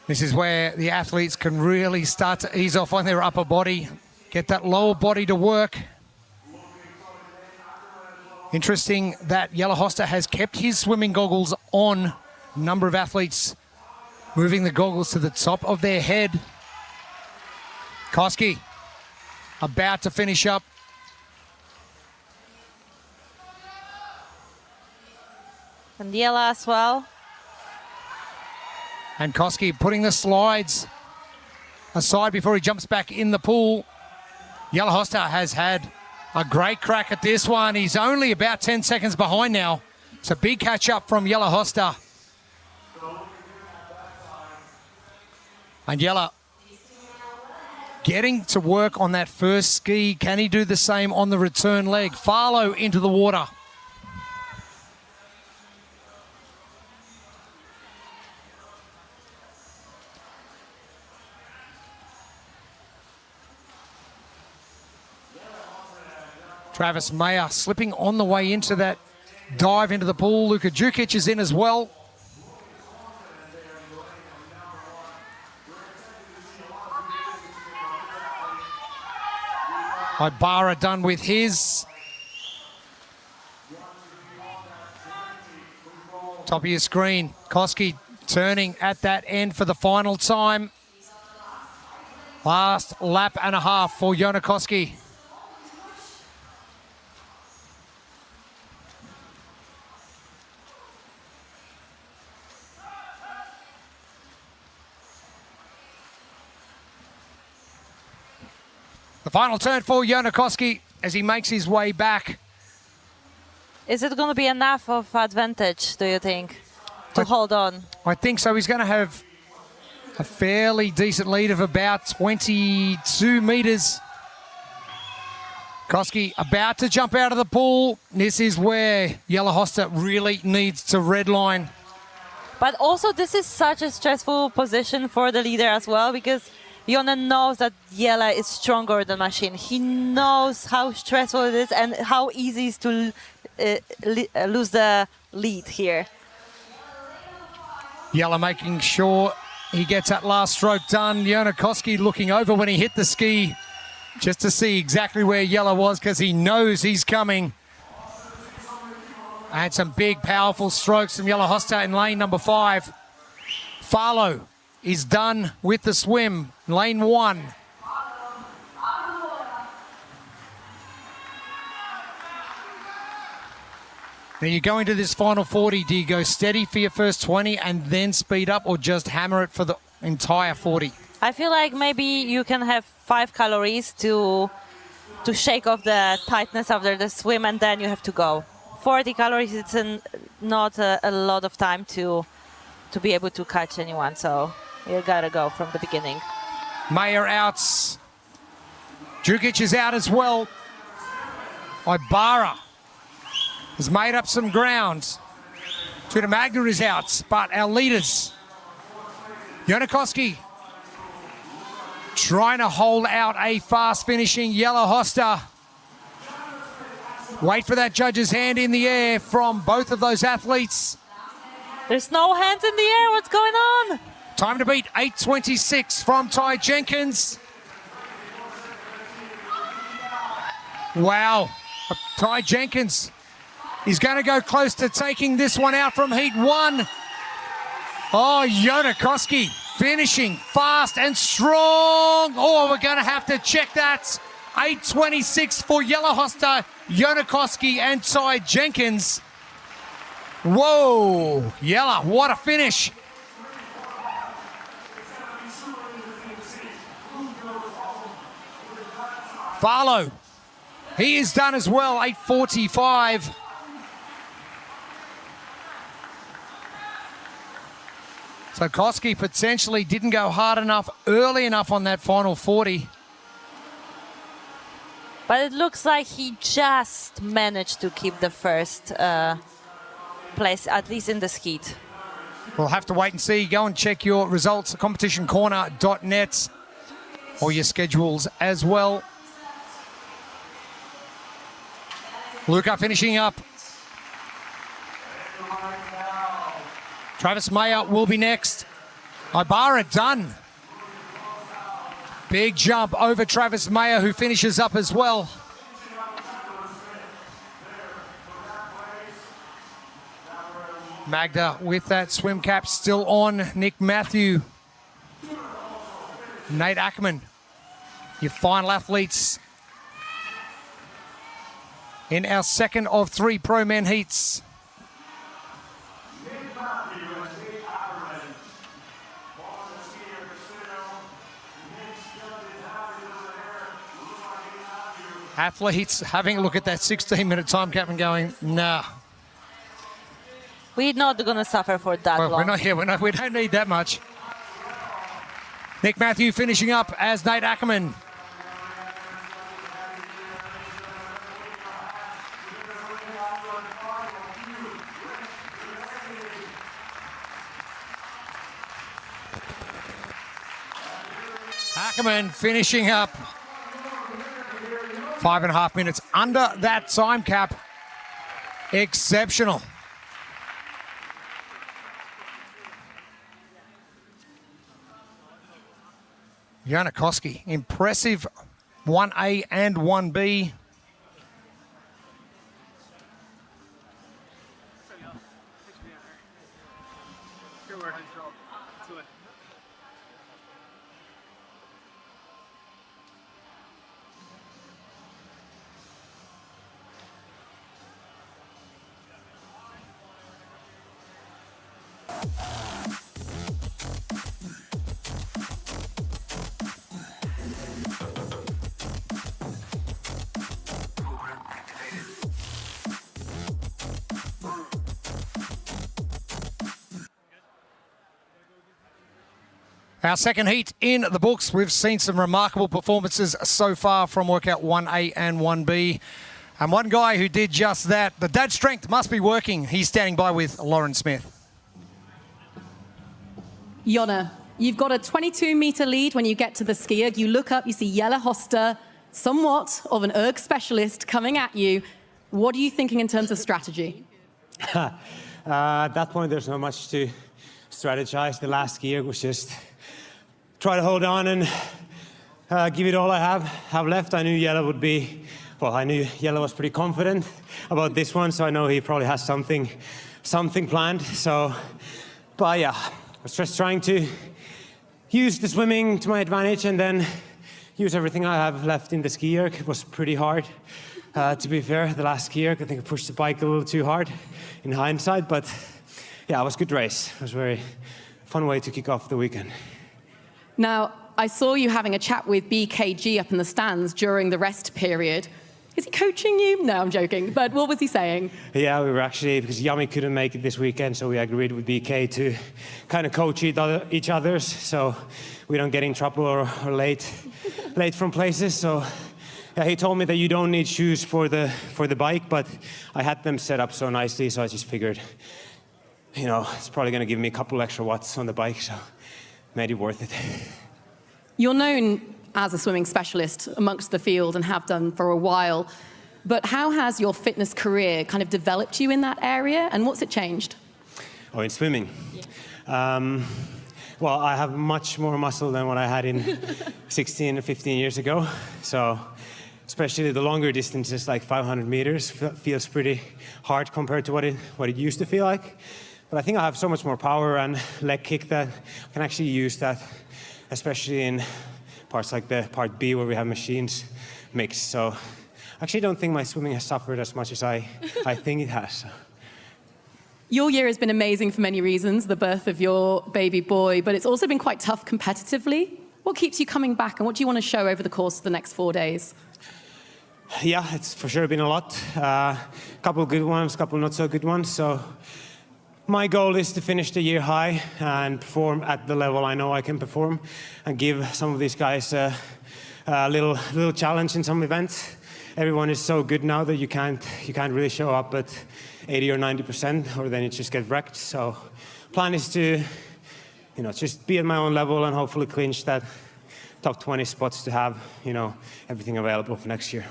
This is where the athletes can really start to ease off on their upper body, get that lower body to work. Interesting that Jelle Hoster has kept his swimming goggles on. A number of athletes moving the goggles to the top of their head. Koski about to finish up. And Jelle as well. And Koski putting the slides aside before he jumps back in the pool. Jelle Hoster has had a great crack at this one. He's only about 10 seconds behind now. It's a big catch up from Jelle Hoster. And Jelle getting to work on that first ski. Can he do the same on the return leg? Farlow into the water. Travis Mayer slipping on the way into that dive into the pool. Luka Djukic is in as well. Ibarra done with his. Top of your screen, Koski turning at that end for the final time. Last lap and a half for Joona Koski. The final turn for Joona Koski as he makes his way back. Is it going to be enough of advantage, do you think, to hold on? I think so. He's going to have a fairly decent lead of about 22 metres. Koski about to jump out of the pool. This is where Jelle Hoster really needs to redline. But also this is such a stressful position for the leader as well, because Jonna knows that Jelle is stronger than Machine. He knows how stressful it is and how easy it is to lose the lead here. Jelle making sure he gets that last stroke done. Joona Koski looking over when he hit the ski just to see exactly where Jelle was, because he knows he's coming. And some big, powerful strokes from Jelle Hoster in lane number 5. Farlow is done with the swim, lane 1. Now you go into this final 40, do you go steady for your first 20 and then speed up, or just hammer it for the entire 40? I feel like maybe you can have 5 calories to shake off the tightness after the swim, and then you have to go. 40 calories, it's not a lot of time to be able to catch anyone, so you gotta go from the beginning. Mayer out. Jukic is out as well. Ibarra has made up some ground. Twitter Magna is out, but our leaders, Joona Koski, trying to hold out a fast finishing Jelle Hoster. Wait for that judge's hand in the air from both of those athletes. There's no hands in the air, what's going on? Time to beat 8:26 from Ty Jenkins. Wow, Ty Jenkins is going to go close to taking this one out from heat 1. Oh, Joona Koski finishing fast and strong. Oh, we're going to have to check that. 8:26 for Jelle Hoster, Joona Koski and Ty Jenkins. Whoa, Jelle, what a finish. Farlow, he is done as well, 8:45. So Koski potentially didn't go hard enough, early enough on that final 40. But it looks like he just managed to keep the first place, at least in the skeet. We'll have to wait and see. Go and check your results at competitioncorner.net, or your schedules as well. Luca finishing up. Travis Mayer will be next. Ibarra done. Big jump over Travis Mayer, who finishes up as well. Magda with that swim cap still on. Nick Matthew. Nate Ackerman. Your final athletes in our second of 3 pro men heats. Athletes having a look at that 16-minute time cap and going, nah. We're not going to suffer for that long. We're not here. We don't need that much. Nick Matthew finishing up as Nate Ackerman. Ackerman finishing up 5.5 minutes under that time cap. Exceptional. Joona Koski, impressive 1A and 1B. Our second heat in the books. We've seen some remarkable performances so far from workout 1A and 1B. And one guy who did just that, the dad strength must be working. He's standing by with Lauren Smith. Jonna, you've got a 22-meter lead when you get to the skier. You look up, you see Jelle Hoster, somewhat of an erg specialist coming at you. What are you thinking in terms of strategy? At that point, there's not much to strategize. The last skier was just try to hold on and give it all I have left. I knew Jelle would be, well, I knew Jelle was pretty confident about this one, so I know he probably has something planned. So, but yeah, I was just trying to use the swimming to my advantage and then use everything I have left in the ski erg. It was pretty hard, to be fair. The last ski erg, I think I pushed the bike a little too hard in hindsight, but yeah, it was a good race. It was a very fun way to kick off the weekend. Now, I saw you having a chat with BKG up in the stands during the rest period. Is he coaching you? No, I'm joking. But what was he saying? Yeah, we were actually, because Yami couldn't make it this weekend, so we agreed with BK to kind of coach each other's so we don't get in trouble or late from places. So yeah, he told me that you don't need shoes for the bike, but I had them set up so nicely, so I just figured, you know, it's probably going to give me a couple extra watts on the bike, so made it worth it. You're known as a swimming specialist amongst the field and have done for a while, but how has your fitness career kind of developed you in that area, and what's it changed? Oh, in swimming? Yeah. Well, I have much more muscle than what I had in 16 or 15 years ago, so especially the longer distances, like 500 meters, feels pretty hard compared to what it used to feel like. But I think I have so much more power and leg kick that I can actually use that, especially in parts like the part B where we have machines mixed. So I actually don't think my swimming has suffered as much as I think it has. Your year has been amazing for many reasons, the birth of your baby boy, but it's also been quite tough competitively. What keeps you coming back, and what do you want to show over the course of the next 4 days? Yeah, it's for sure been a lot. A couple good ones, a couple not so good ones. So my goal is to finish the year high and perform at the level I know I can perform and give some of these guys a little challenge in some events. Everyone is so good now that you can't really show up at 80 or 90%, or then you just get wrecked. So plan is to, you know, just be at my own level and hopefully clinch that top 20 spots to have, you know, everything available for next year.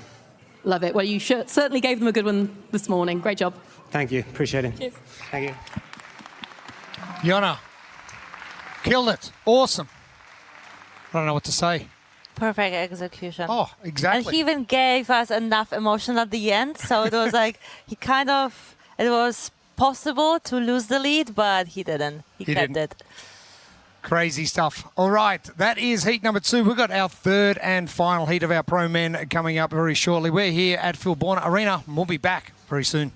Love it. Well, you certainly gave them a good one this morning. Great job. Thank you. Appreciate it. Cheers. Thank you. Jonna, killed it. Awesome. I don't know what to say. Perfect execution. Oh, exactly. And he even gave us enough emotion at the end. So it was like, it was possible to lose the lead, but he didn't. He kept it. Crazy stuff. All right, that is heat number 2. We've got our third and final heat of our pro men coming up very shortly. We're here at Filborna Arena, and we'll be back very soon.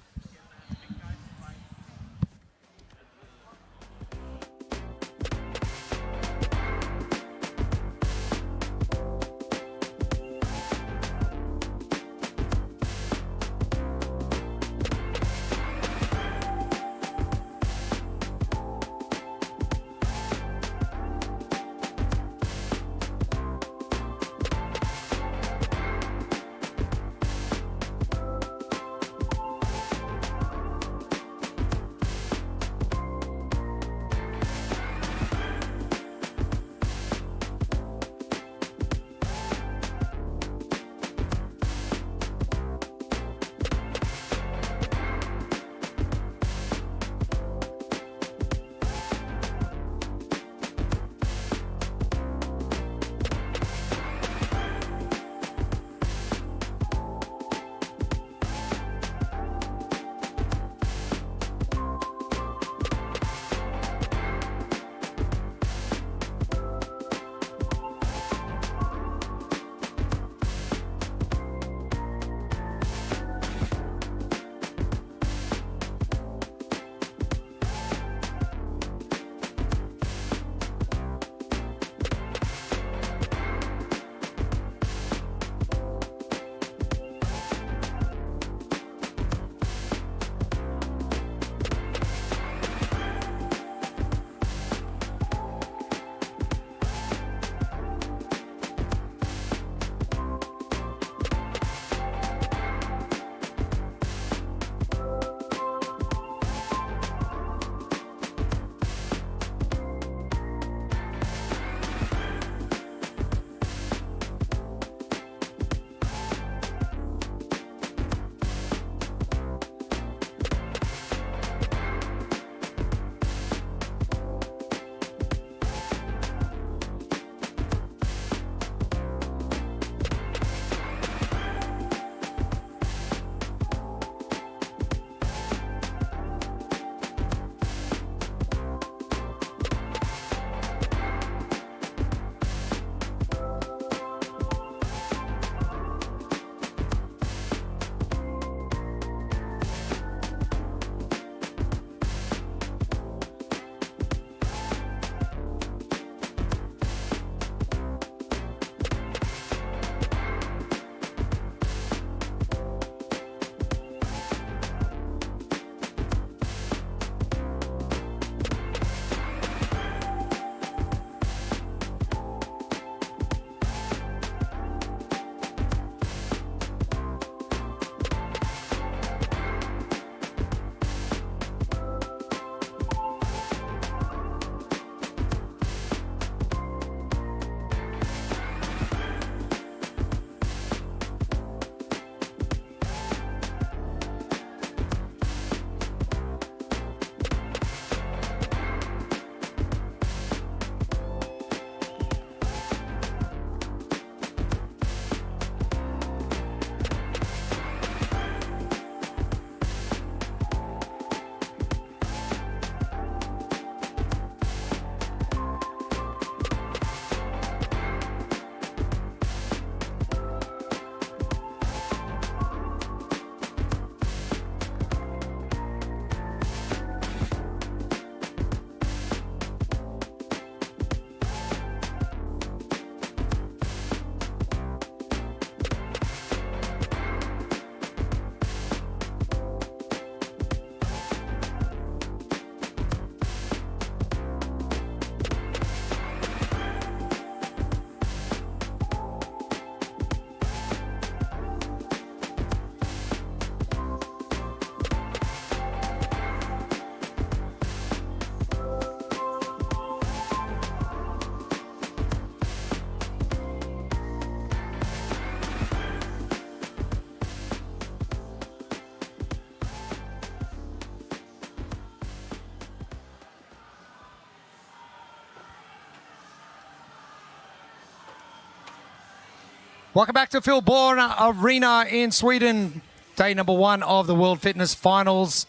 Welcome back to Filborna Arena in Sweden. Day number 1 of the World Fitness Finals.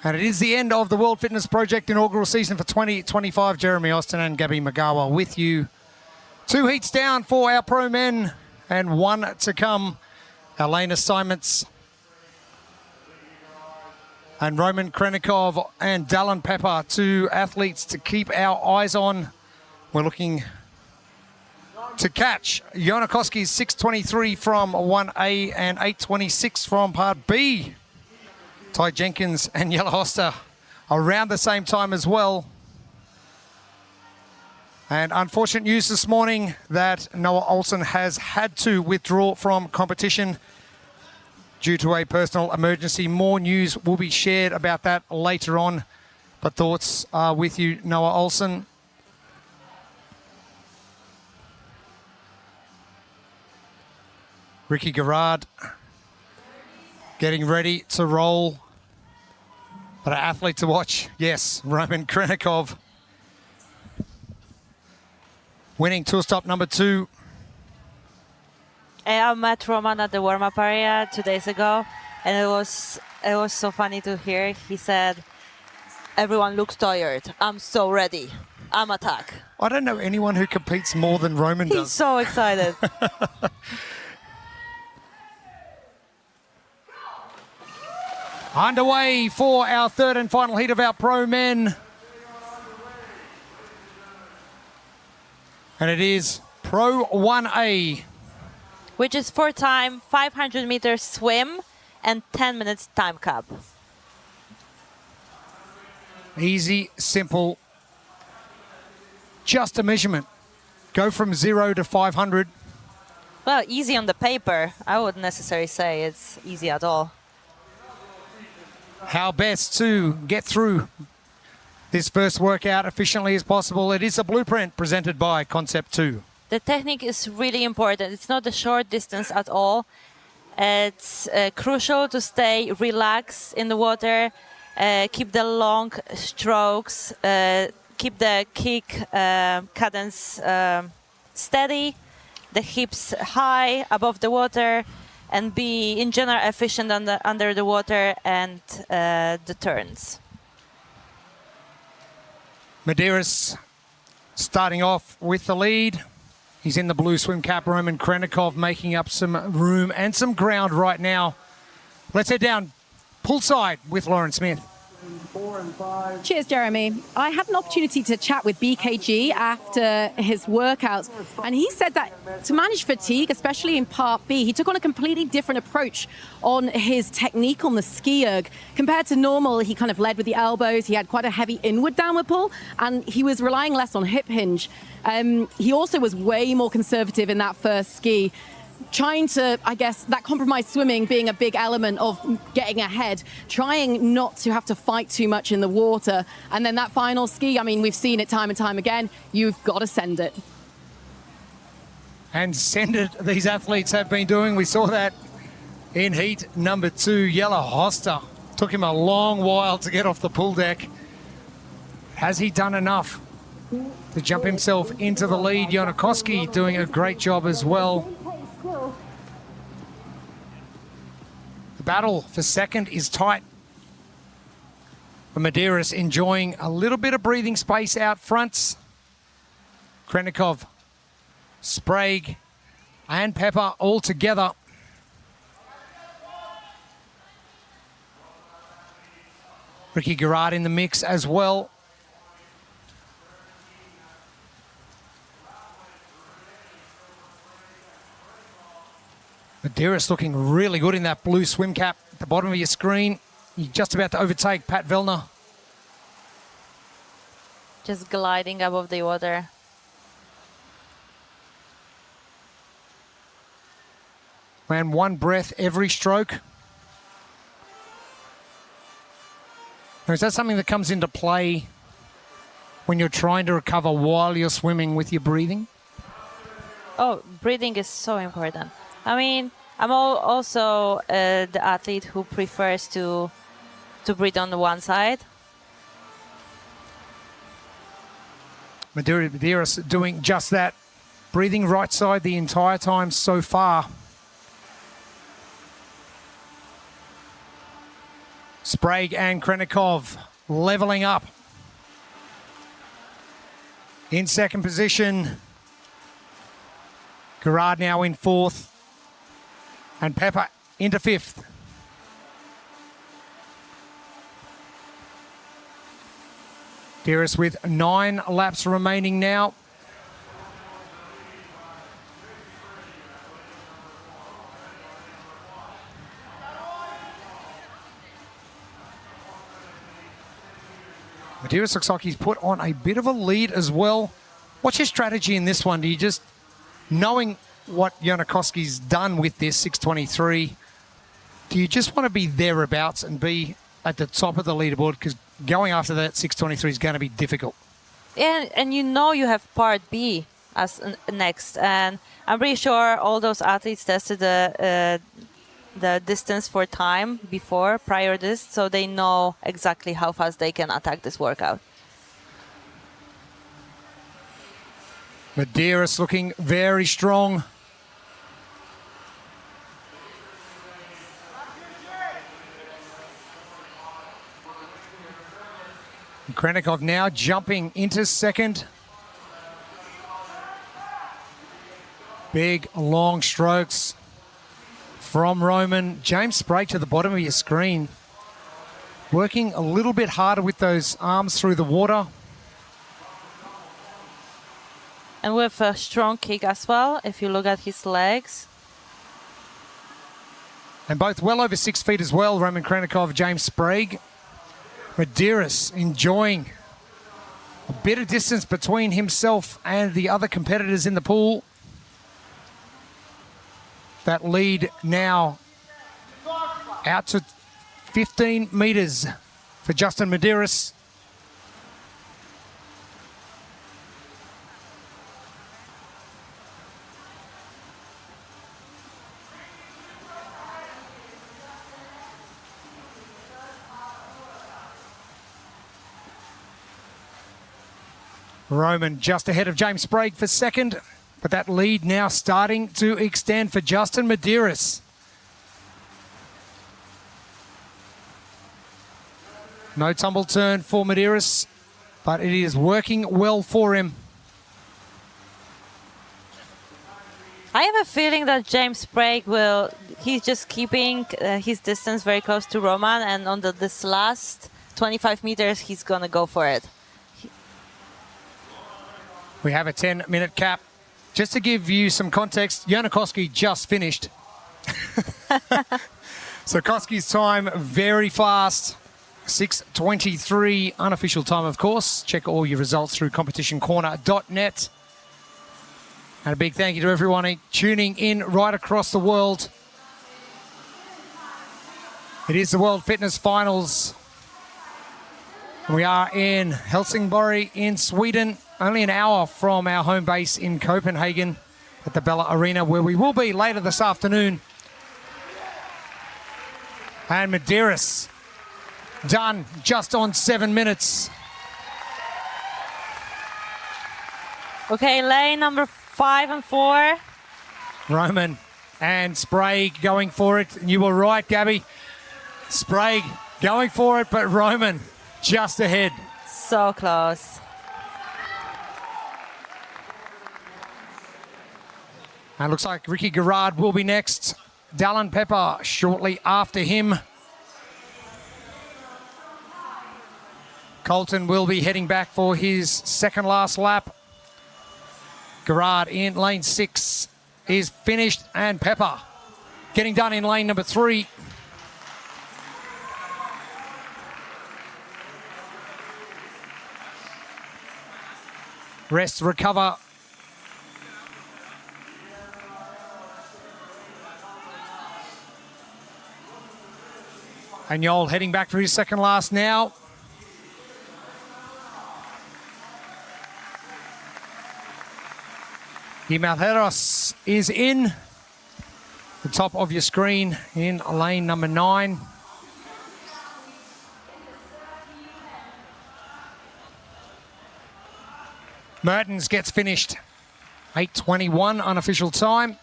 And it is the end of the World Fitness Project inaugural season for 2025. Jeremy Austin and Gabby Magawa with you. 2 heats down for our pro men and 1 to come. Our lane assignments. And Roman Krenikov and Dallin Pepper, 2 athletes to keep our eyes on. We're looking to catch Jonakoski's 6:23 from 1A and 8:26 from Part B. Ty Jenkins and Jelle Hoster around the same time as well. And unfortunate news this morning that Noah Olsen has had to withdraw from competition due to a personal emergency. More news will be shared about that later on. But thoughts are with you, Noah Olsen. Ricky Garrard getting ready to roll. But an athlete to watch, yes, Roman Krenikov. Winning tour stop number 2. I met Roman at the warm-up area 2 days ago, and it was so funny to hear. He said, "Everyone looks tired. I'm so ready. I'm attack." I don't know anyone who competes more than Roman does. He's so excited. Underway for our 3rd and final heat of our pro men. And it is Pro 1A. Which is 4-time 500 meters swim and 10 minutes time cap. Easy, simple, just a measurement. Go from 0 to 500. Well, easy on the paper. I wouldn't necessarily say it's easy at all. How best to get through this first workout efficiently as possible. It is a blueprint presented by Concept 2. The technique is really important. It's not a short distance at all. It's crucial to stay relaxed in the water, keep the long strokes, keep the kick cadence steady, the hips high above the water, and be in general efficient under the water and the turns. Medeiros starting off with the lead. He's in the blue swim cap. Roman Krenikov making up some room and some ground right now. Let's head down poolside with Lauren Smith. 4 and 5. Cheers, Jeremy. I had an opportunity to chat with BKG after his workouts, and he said that to manage fatigue, especially in Part B, he took on a completely different approach on his technique on the ski erg. Compared to normal, he kind of led with the elbows, he had quite a heavy inward downward pull, and he was relying less on hip hinge. He also was way more conservative in that first ski, trying to, I guess, that compromised swimming being a big element of getting ahead, trying not to have to fight too much in the water. And then that final ski, I mean, we've seen it time and time again. You've got to send it. And send it, these athletes have been doing. We saw that in heat number 2. Jelle Hoster took him a long while to get off the pool deck. Has he done enough to jump himself into the lead? Jonakoski doing a great job as well. The battle for second is tight. Medeiros enjoying a little bit of breathing space out front. Krenikov, Sprague, and Pepper all together. Ricky Garrard in the mix as well. Medeiros looking really good in that blue swim cap at the bottom of your screen. You're just about to overtake Pat Vellner. Just gliding above the water. Man, 1 breath every stroke. Now, is that something that comes into play when you're trying to recover while you're swimming with your breathing? Oh, breathing is so important. I mean, I'm also the athlete who prefers to breathe on the one side. Medeiros doing just that. breathing right side the entire time so far. Sprague and Krenikov leveling up. In second position. Gerard now in fourth. And Pepper into fifth. Dearest with 9 laps remaining now. Medeiros looks like he's put on a bit of a lead as well. What's your strategy in this one? Do you just, knowing what Janikowski's done with this 623, do you just want to be thereabouts and be at the top of the leaderboard? Because going after that 623 is going to be difficult. And you know you have part B as next. And I'm pretty sure all those athletes tested the distance for time prior this, so they know exactly how fast they can attack this workout. Medeiros looking very strong. Krenikov now jumping into second. Big, long strokes from Roman. James Sprague to the bottom of your screen. Working a little bit harder with those arms through the water. And with a strong kick as well, if you look at his legs. And both well over 6 feet as well, Roman Krenikov, James Sprague. Medeiros enjoying a bit of distance between himself and the other competitors in the pool. That lead now out to 15 metres for Justin Medeiros. Roman just ahead of James Sprague for second, but that lead now starting to extend for Justin Medeiros. No tumble turn for Medeiros, but it is working well for him. I have a feeling that James Sprague he's just keeping his distance very close to Roman, and on this last 25 meters, he's going to go for it. We have a 10-minute cap. Just to give you some context, Janikowski just finished. So Koski's time very fast. 6:23, unofficial time, of course. Check all your results through competitioncorner.net. And a big thank you to everyone tuning in right across the world. It is the World Fitness Finals. We are in Helsingborg in Sweden, only an hour from our home base in Copenhagen at the Bella Arena, where we will be later this afternoon. And Medeiros done just on 7 minutes. Okay, lane number 5 and 4. Roman and Sprague going for it. You were right, Gabby. Sprague going for it, but Roman just ahead. So close. And it looks like Ricky Gerard will be next. Dallin Pepper shortly after him. Colton will be heading back for his second last lap. Gerard in lane 6 is finished, and Pepper getting done in lane number 3. Rest, recover. And Yol heading back for his second last now. Malheros is in the top of your screen in lane number 9. Mertens gets finished 8:21 unofficial time.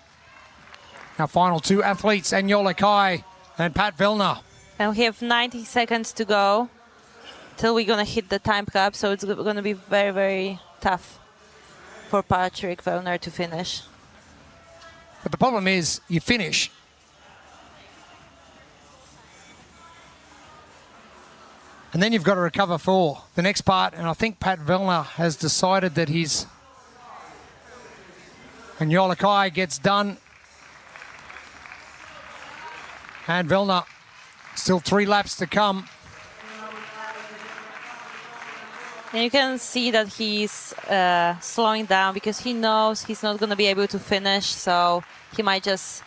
Our final two athletes, Anyola Kai and Pat Vellner. And we have 90 seconds to go till we're going to hit the time cap, so it's going to be very, very tough for Patrick Vellner to finish. But the problem is, you finish. And then you've got to recover for the next part, and I think Pat Vellner has decided that he's... Anyola Kai gets done. And Vellner, still 3 laps to come. And you can see that he's slowing down because he knows he's not going to be able to finish, so he might just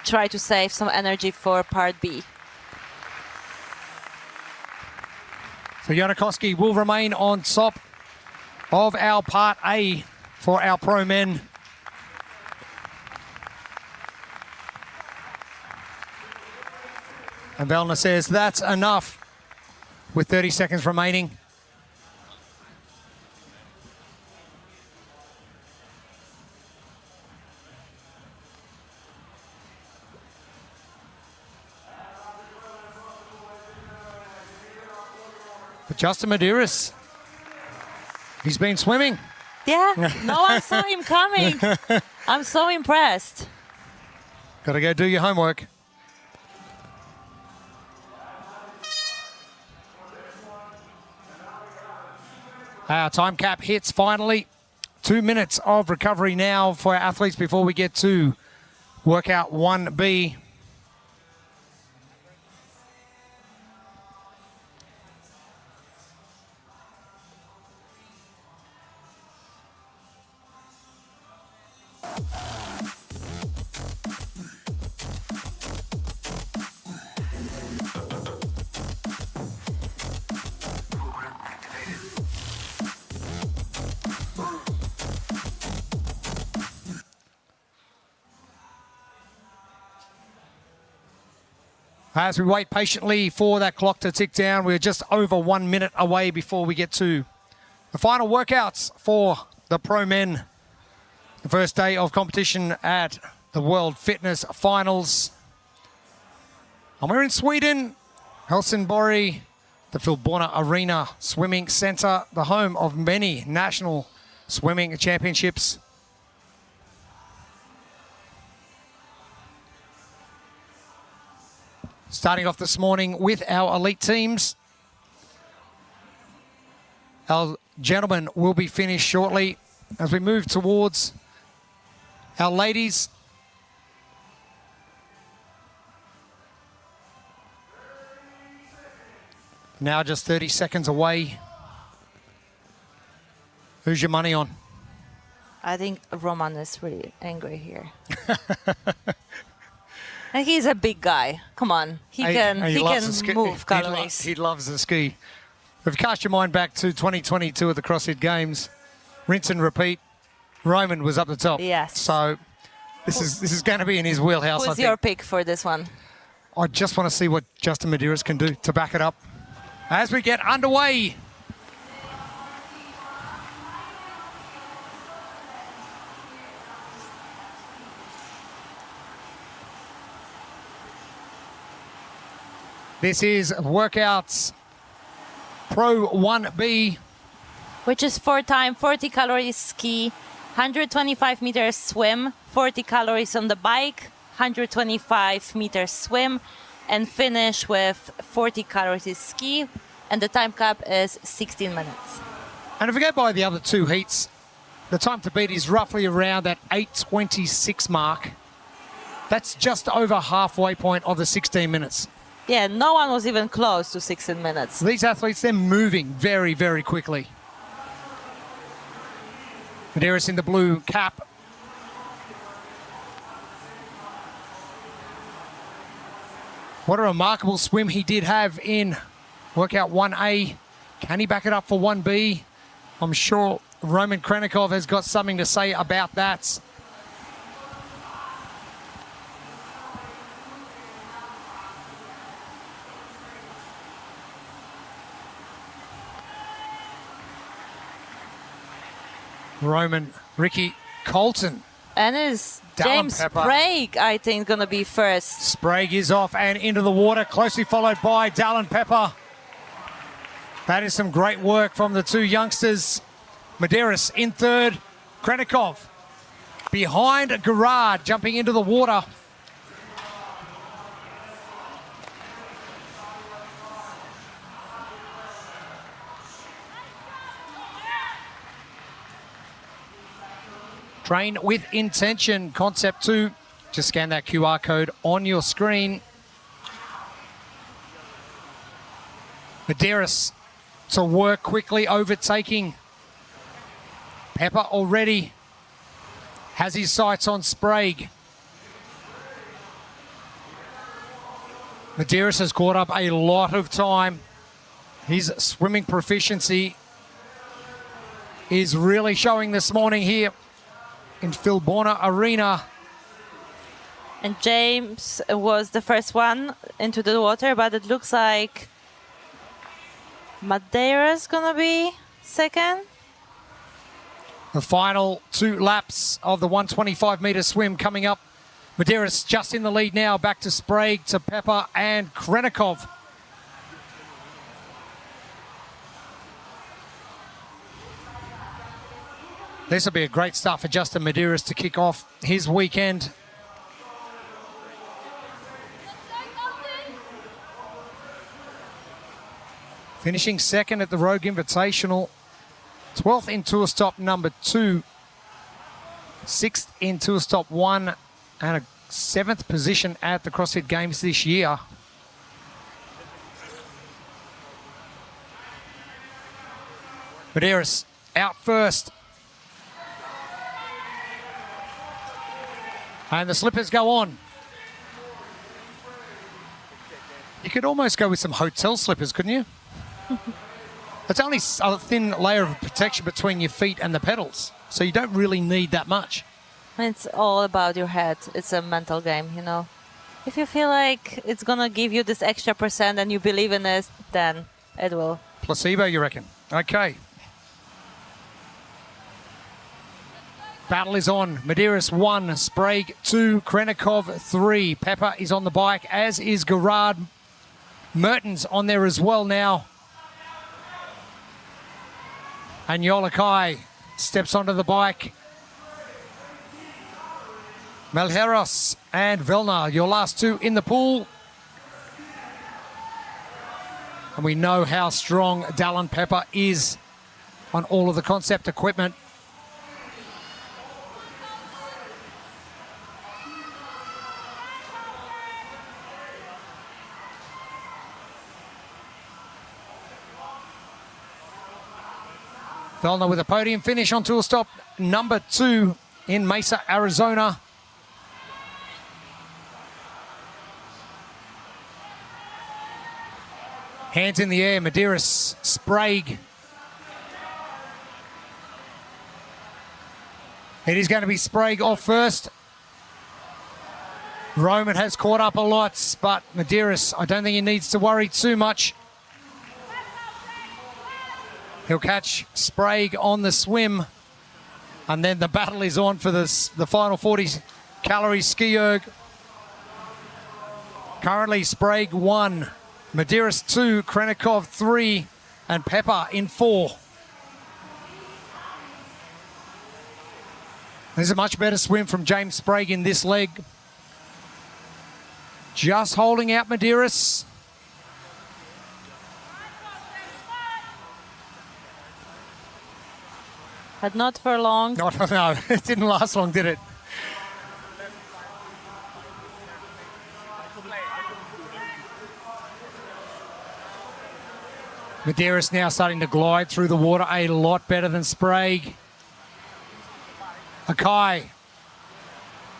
try to save some energy for part B. So Janikowski will remain on top of our part A for our pro men. And Vellner says that's enough with 30 seconds remaining. But Justin Medeiros, he's been swimming. Yeah, no one saw him coming. I'm so impressed. Got to go do your homework. Our time cap hits finally. 2 minutes of recovery now for our athletes before we get to workout 1B. As we wait patiently for that clock to tick down, we're just over 1 minute away before we get to the final workouts for the pro men. The first day of competition at the World Fitness Finals. And we're in Sweden, Helsingborg, the Filborna Arena Swimming Centre, the home of many national swimming championships. Starting off this morning with our elite teams. Our gentlemen will be finished shortly as we move towards our ladies. Now just 30 seconds away. Who's your money on? I think Roman is really angry here. And he's a big guy. Come on, he can move calories. He loves the ski. If you cast your mind back to 2022 at the CrossFit Games, rinse and repeat, Roman was up the top. Yes. So this is going to be in his wheelhouse. Who's your pick for this one? I just want to see what Justin Medeiros can do to back it up as we get underway. This is workouts Pro 1B. Which is 4 times 40 calories ski, 125 meters swim, 40 calories on the bike, 125 meters swim, and finish with 40 calories ski. And the time cap is 16 minutes. And if we go by the other two heats, the time to beat is roughly around that 8:26 mark. That's just over halfway point of the 16 minutes. Yeah, no one was even close to 16 minutes. These athletes, they're moving very, very quickly. Medeiros in the blue cap. What a remarkable swim he did have in workout 1A. Can he back it up for 1B? I'm sure Roman Krenikov has got something to say about that. Roman, Ricky Colton. And is Dallin James Pepper. Sprague, I think, going to be first. Sprague is off and into the water, closely followed by Dallin Pepper. That is some great work from the two youngsters. Medeiros in third. Krenikov behind Gerard, jumping into the water. Train with intention, concept 2. Just scan that QR code on your screen. Medeiros to work quickly, overtaking. Pepper already has his sights on Sprague. Medeiros has caught up a lot of time. His swimming proficiency is really showing this morning here in Filborna Arena. And James was the first one into the water, but it looks like Medeiros gonna be second. The final 2 laps of the 125-metre swim coming up. Medeiros just in the lead now, back to Sprague, to Pepper and Krenikov. This will be a great start for Justin Medeiros to kick off his weekend. Finishing second at the Rogue Invitational. 12th in tour stop number 2. 6th in tour stop 1. And a 7th position at the CrossFit Games this year. Medeiros out first. And the slippers go on. You could almost go with some hotel slippers, couldn't you? It's only a thin layer of protection between your feet and the pedals, so you don't really need that much. It's all about your head. It's a mental game, you know. If you feel like it's going to give you this extra percent and you believe in it, then it will. Placebo, you reckon? Okay. Battle is on. Medeiros 1, Sprague 2, Krenikov 3. Pepper is on the bike, as is Gerard. Mertens on there as well now. And Yolakai steps onto the bike. Melheros and Velna, your last 2 in the pool. And we know how strong Dallin Pepper is on all of the concept equipment. Velna with a podium finish on tour stop number 2 in Mesa, Arizona. Hands in the air, Medeiros, Sprague. It is going to be Sprague off first. Roman has caught up a lot, but Medeiros, I don't think he needs to worry too much. He'll catch Sprague on the swim. And then the battle is on for the final 40 calorie ski erg. Currently Sprague 1, Medeiros 2, Krenikov 3, and Pepper in 4. There's a much better swim from James Sprague in this leg. Just holding out Medeiros. But not for long. No, it didn't last long, did it? Medeiros now starting to glide through the water a lot better than Sprague. Akai,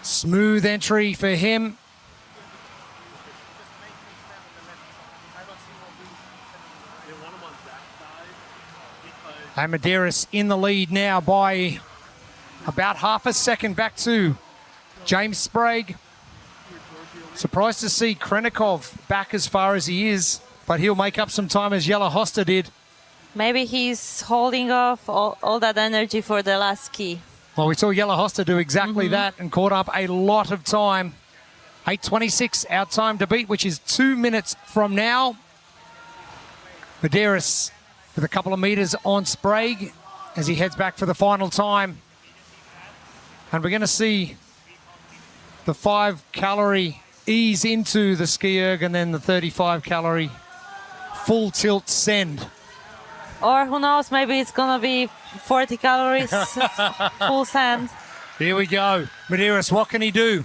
smooth entry for him. And Medeiros in the lead now by about half a second back to James Sprague. Surprised to see Krenikov back as far as he is, but he'll make up some time as Jelle Hoster did. Maybe he's holding off all that energy for the last ski. Well, we saw Jelle Hoster do exactly that and caught up a lot of time. 8:26, our time to beat, which is 2 minutes from now. Medeiros with a couple of meters on Sprague as he heads back for the final time. And we're going to see the 5-calorie ease into the ski erg and then the 35-calorie full tilt send. Or who knows, maybe it's going to be 40 calories full send. Here we go. Medeiros, what can he do?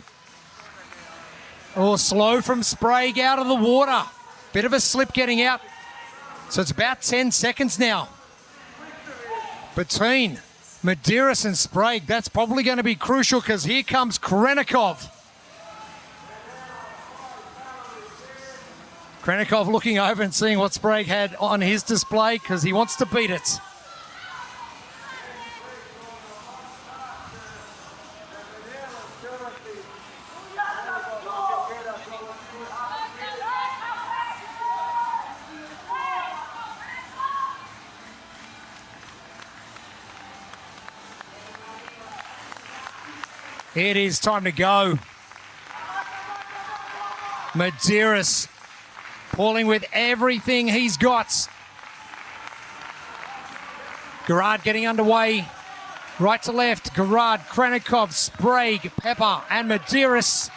Oh, slow from Sprague out of the water. Bit of a slip getting out. So it's about 10 seconds now between Medeiros and Sprague. That's probably going to be crucial because here comes Krenikov. Krenikov looking over and seeing what Sprague had on his display because he wants to beat it. It is time to go. Medeiros pulling with everything he's got. Gerard getting underway. Right to left, Gerard, Krenikov, Sprague, Pepper, and Medeiros.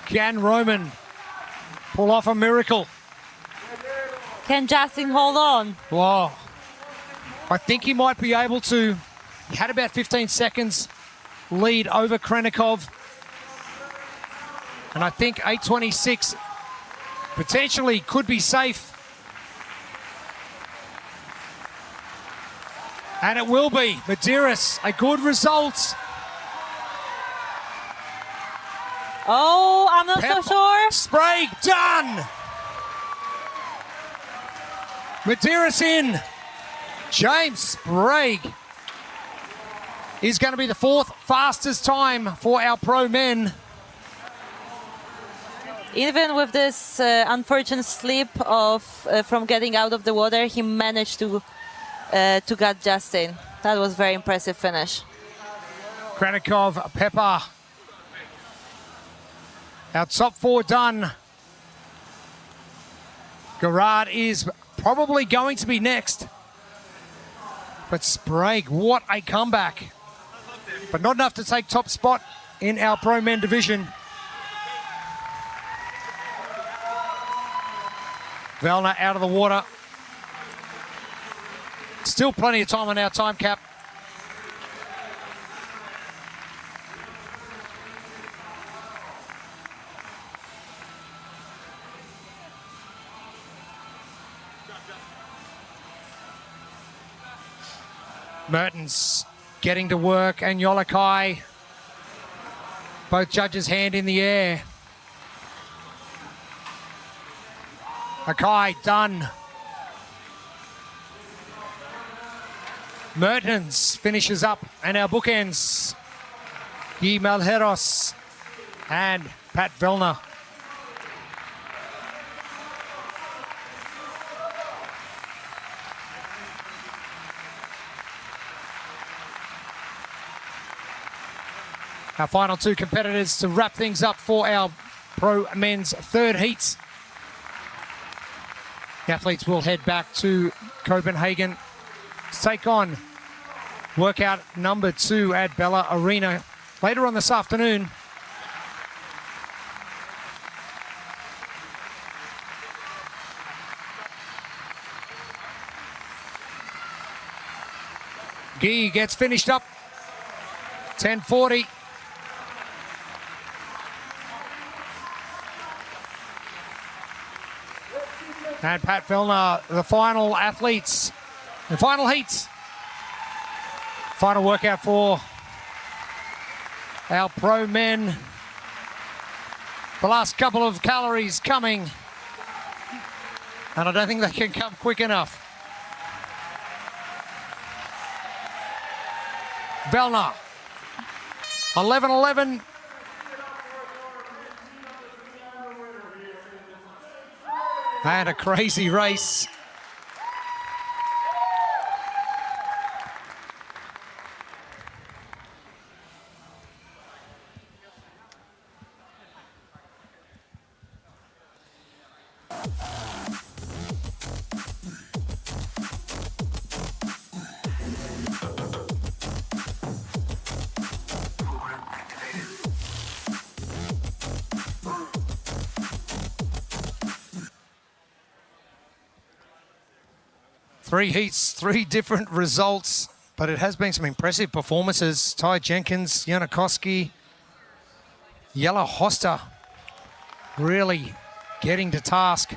Can Roman pull off a miracle? Can Justin hold on? Wow. I think he might be able to. He had about 15 seconds lead over Krenikov. And I think 8:26 potentially could be safe. And it will be. Medeiros, a good result. Oh, I'm not so sure. Sprague done. Medeiros in. James Sprague is going to be the 4th fastest time for our pro men. Even with this unfortunate slip of from getting out of the water, he managed to get Justin. That was very impressive finish. Krenikov, Pepper. Our top 4 done. Gerard is probably going to be next. But Sprague, what a comeback. But not enough to take top spot in our pro men division. Velna out of the water. Still plenty of time on our time cap. Mertens getting to work and Yolakai. Both judges hand in the air. Akai done. Mertens finishes up and our bookends. Guy Malheros and Pat Velna. Our final 2 competitors to wrap things up for our pro men's 3rd heat. The athletes will head back to Copenhagen to take on workout number 2 at Bella Arena later on this afternoon. Guy gets finished up. 10:40. And Pat Velna, the final athletes, the final heats. Final workout for our pro men. The last couple of calories coming. And I don't think they can come quick enough. Velna, 11:11. And a crazy race. 3 heats, 3 different results, but it has been some impressive performances. Ty Jenkins, Janikowski, Jella Hoster really getting to task.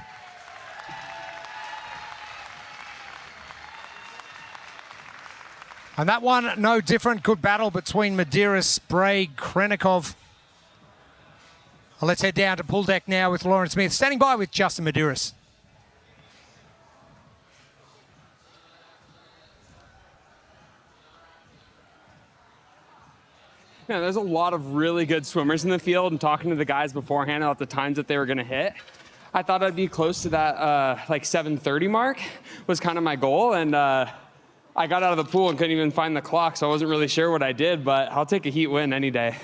And that one, no different. Good battle between Medeiros, Sprague, Krenikov. Well, let's head down to pool deck now with Lauren Smith, standing by with Justin Medeiros. Yeah, there's a lot of really good swimmers in the field, and talking to the guys beforehand about the times that they were going to hit, I thought I'd be close to that like 7:30 mark was kind of my goal, and I got out of the pool and couldn't even find the clock, so I wasn't really sure what I did, but I'll take a heat win any day.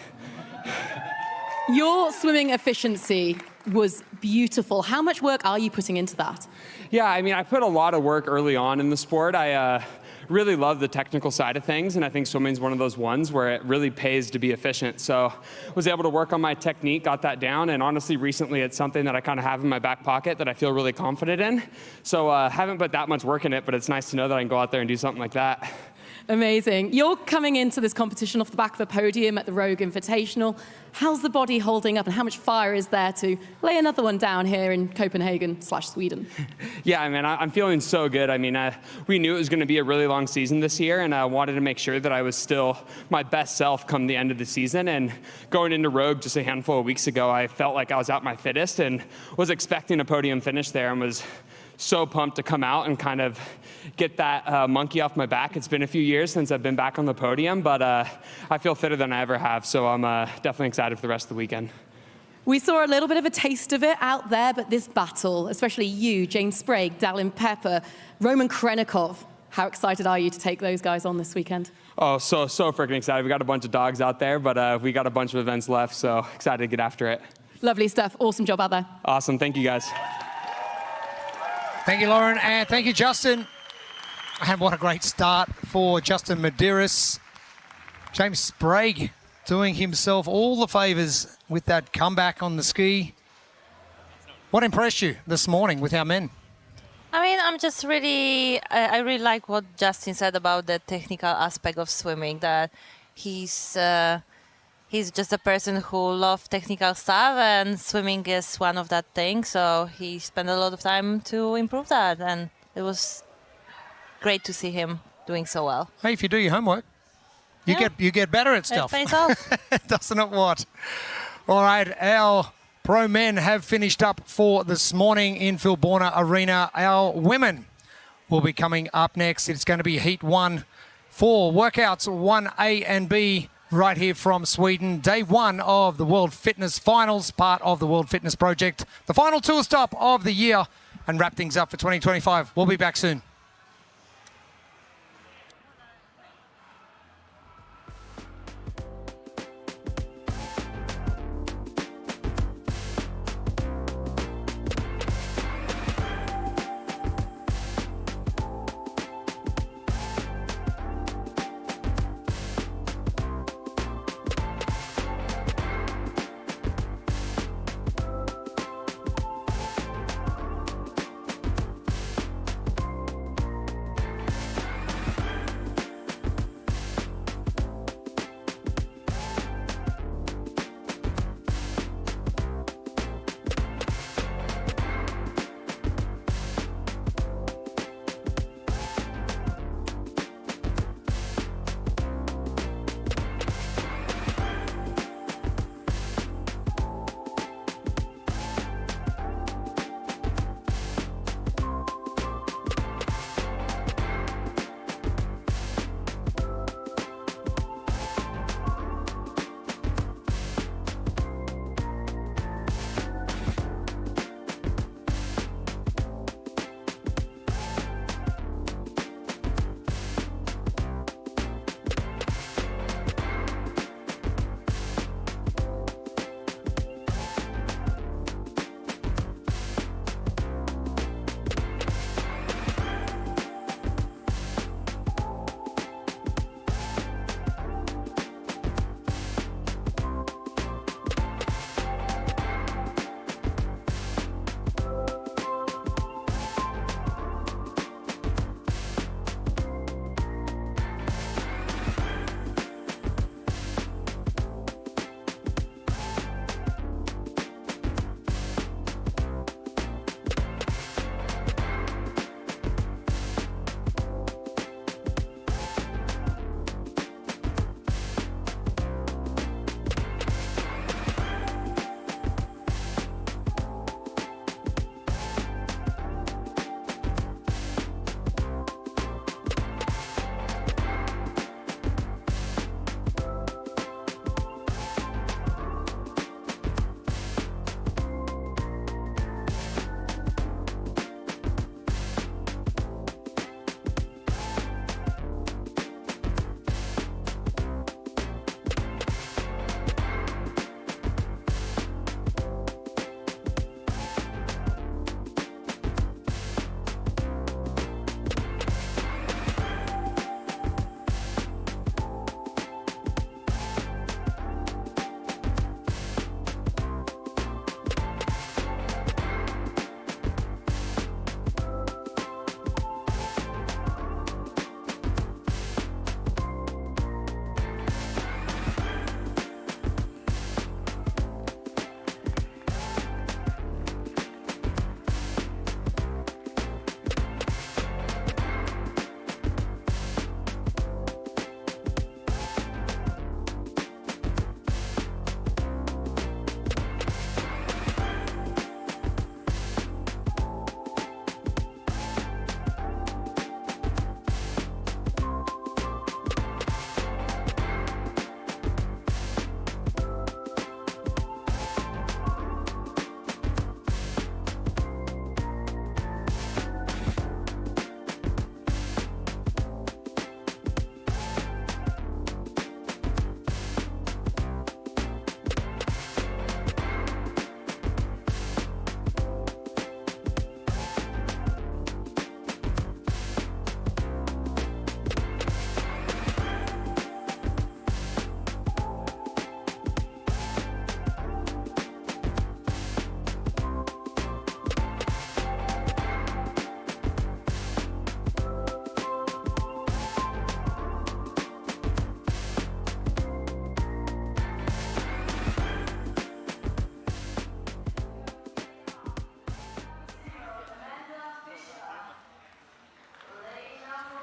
Your swimming efficiency was beautiful. How much work are you putting into that? Yeah, I mean, I put a lot of work early on in the sport. I really love the technical side of things, and I think swimming's one of those ones where it really pays to be efficient. So I was able to work on my technique, got that down, and honestly, recently it's something that I kind of have in my back pocket that I feel really confident in. So I haven't put that much work in it, but it's nice to know that I can go out there and do something like that. Amazing. You're coming into this competition off the back of a podium at the Rogue Invitational. How's the body holding up, and how much fire is there to lay another one down here in Copenhagen/Sweden? Yeah, I mean, I'm feeling so good. I mean, we knew it was going to be a really long season this year, and I wanted to make sure that I was still my best self come the end of the season. And going into Rogue just a handful of weeks ago, I felt like I was at my fittest and was expecting a podium finish there, and was so pumped to come out and kind of get that monkey off my back. It's been a few years since I've been back on the podium, but I feel fitter than I ever have, so I'm definitely excited for the rest of the weekend. We saw a little bit of a taste of it out there, but this battle, especially you, James Sprague, Dallin Pepper, Roman Krenikov, how excited are you to take those guys on this weekend? Oh, so freaking excited. We got a bunch of dogs out there, but we got a bunch of events left, so excited to get after it. Lovely stuff. Awesome job out there. Awesome. Thank you, guys. Thank you, Lauren, and thank you, Justin. And what a great start for Justin Medeiros. James Sprague doing himself all the favours with that comeback on the ski. What impressed you this morning with our men? I mean, I really like what Justin said about the technical aspect of swimming, that he's just a person who loves technical stuff, and swimming is one of that thing. So he spent a lot of time to improve that, and it was great to see him doing so well. Hey, if you do your homework, you get better at stuff. It pays off. Doesn't it what? All right, our pro men have finished up for this morning in Filborna Arena. Our women will be coming up next. It's going to be Heat 1 for workouts 1A and B. Right here from Sweden. Day 1 of the World Fitness Finals, part of the World Fitness Project. The final tour stop of the year, and wrap things up for 2025. We'll be back soon.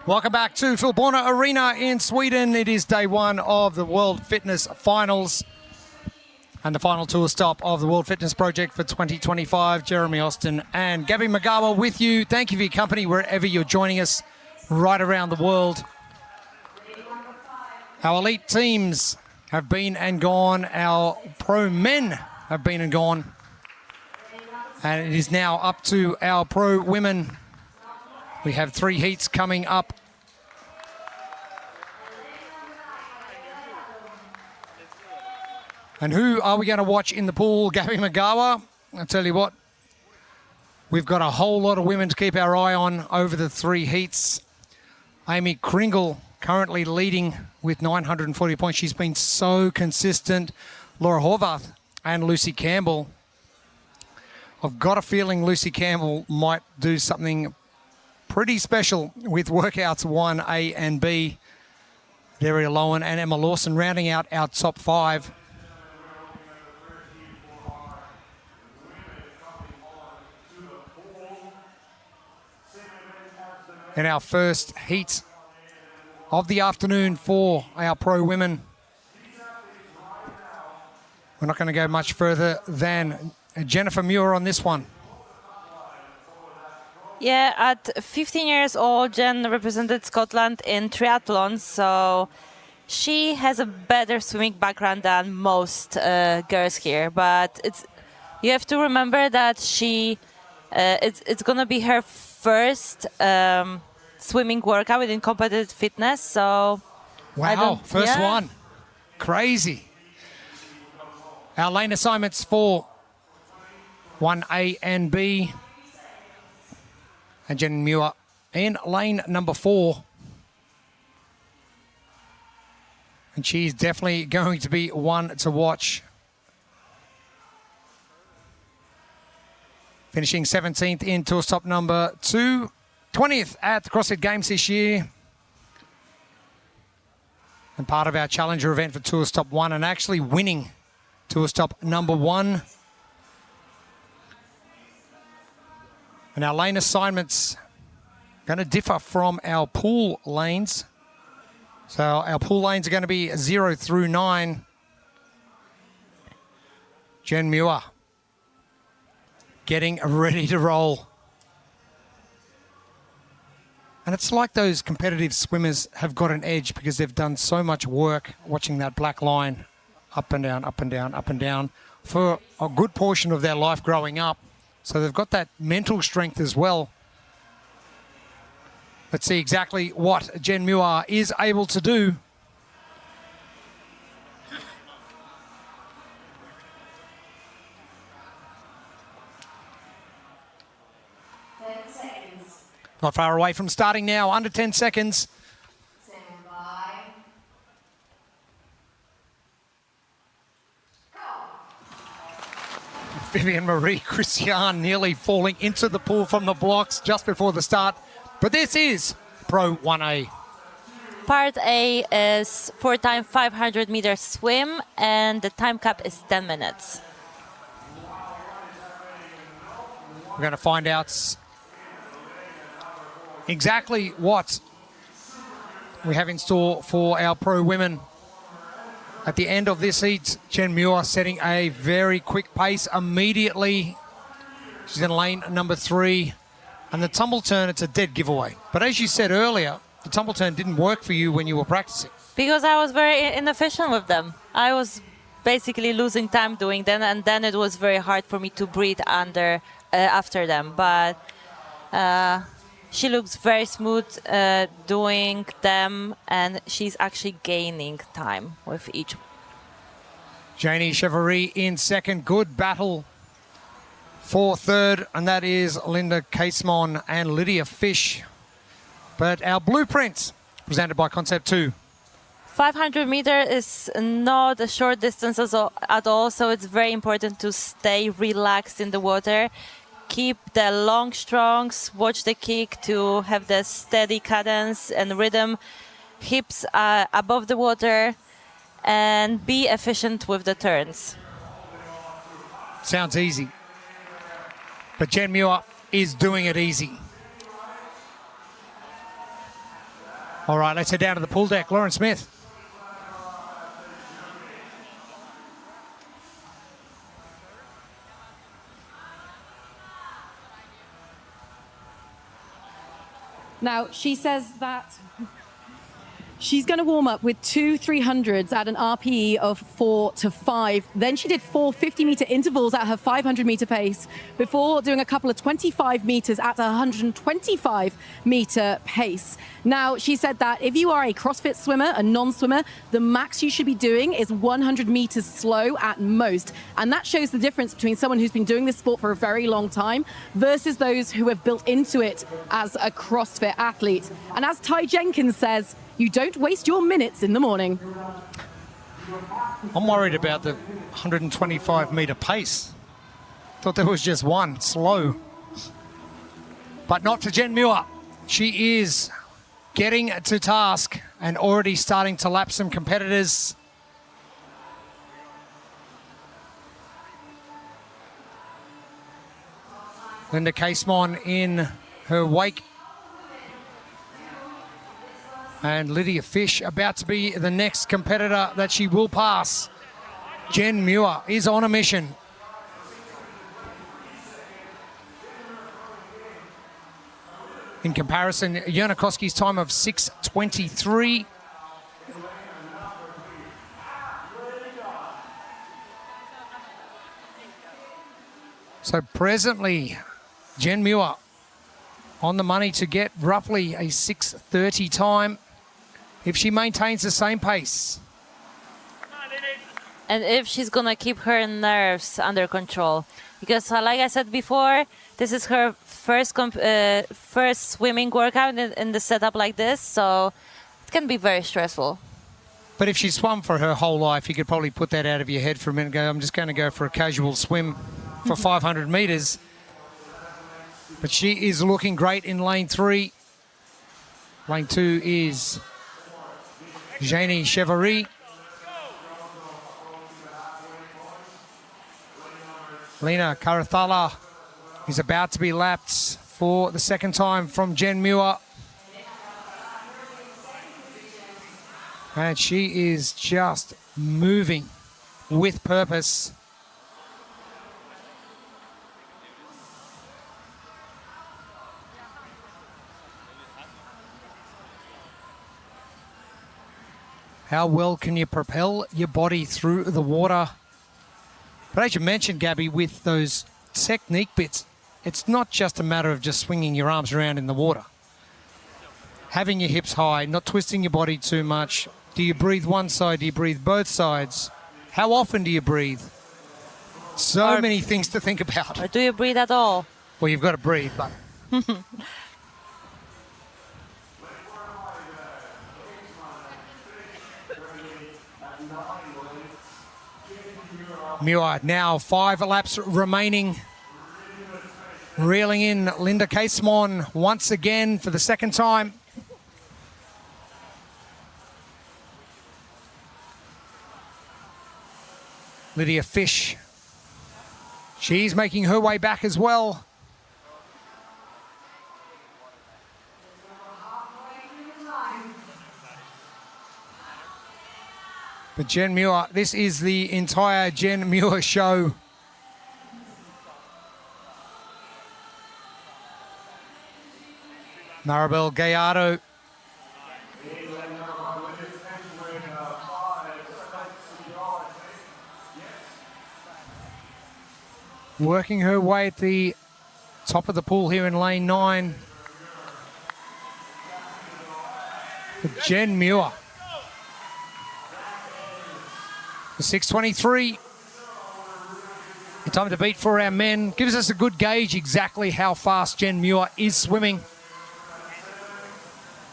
Welcome back to Filborna Arena in Sweden. It is day one of the World Fitness Finals and the final tour stop of the World Fitness Project for 2025. Jeremy Austin and Gabby Magawa with you. Thank you for your company wherever you're joining us right around the world. Our elite teams have been and gone. Our pro men have been and gone. And it is now up to our pro women. We have 3 heats coming up. And who are we going to watch in the pool? Gabby Magawa. I'll tell you what, we've got a whole lot of women to keep our eye on over the 3 heats. Amy Kringle currently leading with 940 points. She's been so consistent. Laura Horvath and Lucy Campbell. I've got a feeling Lucy Campbell might do something pretty special with workouts 1A and B. Daria Lowen and Emma Lawson rounding out our top 5. In our first heat of the afternoon for our pro women. We're not going to go much further than Jennifer Muir on this one. Yeah, at 15 years old, Jen represented Scotland in triathlon, so she has a better swimming background than most girls here. But you have to remember that it's going to be her first swimming workout within competitive fitness. So wow, first one, crazy. Our lane assignments for 1A and B. And Jen Muir in lane number 4. And she's definitely going to be one to watch. Finishing 17th in tour stop number 2. 20th at the CrossFit Games this year. And part of our Challenger event for tour stop 1 and actually winning tour stop number 1. And our lane assignments going to differ from our pool lanes. So our pool lanes are going to be 0 through 9. Jen Muir getting ready to roll. And it's like those competitive swimmers have got an edge because they've done so much work watching that black line up and down, up and down, up and down for a good portion of their life growing up. So they've got that mental strength as well. Let's see exactly what Jen Muir is able to do. Not far away from starting now, under 10 seconds. Vivian Marie Christian nearly falling into the pool from the blocks just before the start. But this is Pro 1A. Part A is 4x 500 meter swim, and the time cap is 10 minutes. We're going to find out exactly what we have in store for our pro women. At the end of this heat, Jen Muir setting a very quick pace immediately. She's in lane number 3. And the tumble turn, it's a dead giveaway. But as you said earlier, the tumble turn didn't work for you when you were practicing. Because I was very inefficient with them. I was basically losing time doing them, and then it was very hard for me to breathe after them. But she looks very smooth doing them, and she's actually gaining time with each. Janie Chevrolet in second. Good battle for third, and that is Linda Casemon and Lydia Fish. But our blueprint, presented by Concept 2. 500 meter is not a short distance at all, so it's very important to stay relaxed in the water. Keep the long strongs, watch the kick to have the steady cadence and rhythm, hips above the water, and be efficient with the turns. Sounds easy. But Jen Muir is doing it easy. All right, let's head down to the pool deck. Lauren Smith. Now, she says that she's going to warm up with 2 300s at an RPE of 4 to 5. Then she did 4 50-meter intervals at her 500-meter pace before doing a couple of 25 meters at a 125-meter pace. Now, she said that if you are a CrossFit swimmer, a non-swimmer, the max you should be doing is 100 meters slow at most. And that shows the difference between someone who's been doing this sport for a very long time versus those who have built into it as a CrossFit athlete. And as Ty Jenkins says, you don't waste your minutes in the morning. I'm worried about the 125-meter pace. Thought there was just one, slow. But not for Jen Muir. She is getting to task and already starting to lap some competitors. Linda Casemon in her wake. And Lydia Fish about to be the next competitor that she will pass. Jen Muir is on a mission. In comparison, Janakoski's time of 6:23. So presently, Jen Muir on the money to get roughly a 6:30 time if she maintains the same pace. And if she's going to keep her nerves under control. Because like I said before, this is her first swimming workout in the setup like this, so it can be very stressful. But if she swum for her whole life, you could probably put that out of your head for a minute and go, I'm just going to go for a casual swim for 500 meters. But she is looking great in lane 3. Lane 2 is Janie Chevary. Lena Karathala is about to be lapped for the second time from Jen Muir. And she is just moving with purpose. How well can you propel your body through the water? But as you mentioned, Gabby, with those technique bits, it's not just a matter of just swinging your arms around in the water. Having your hips high, not twisting your body too much. Do you breathe one side? Do you breathe both sides? How often do you breathe? So many things to think about. Or do you breathe at all? Well, you've got to breathe, but... Muir now 5 laps remaining. Reeling in Linda Casemon once again for the second time. Lydia Fish. She's making her way back as well. But Jen Muir, this is the entire Jen Muir show. Maribel Gallardo. Working her way at the top of the pool here in lane 9. But Jen Muir. The 6:23. The time to beat for our men. Gives us a good gauge exactly how fast Jen Muir is swimming.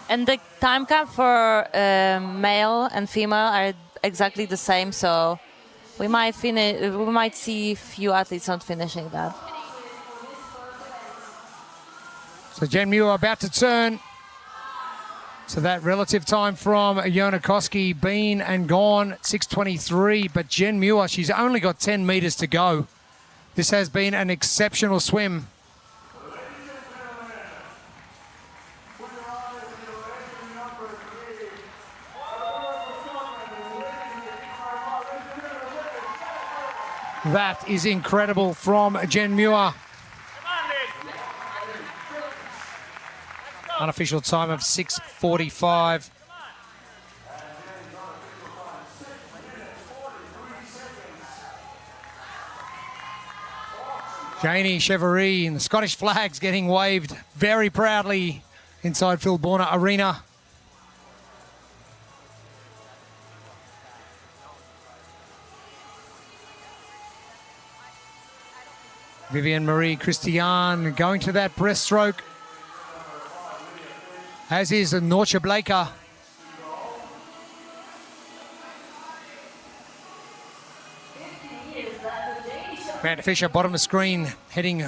And the time cap for male and female are exactly the same, so we might see few athletes not finishing that. So Jen Muir about to turn. So that relative time from Janakoski been and gone, 6:23. But Jen Muir, she's only got 10 meters to go. This has been an exceptional swim. That is incredible from Jen Muir. Unofficial time of 6:45. Janie Chevrolet and the Scottish flags getting waved very proudly inside Filborna Arena. Vivian Marie Christian going to that breaststroke, as is Norcha Blaker. Amanda Fisher, bottom of the screen, heading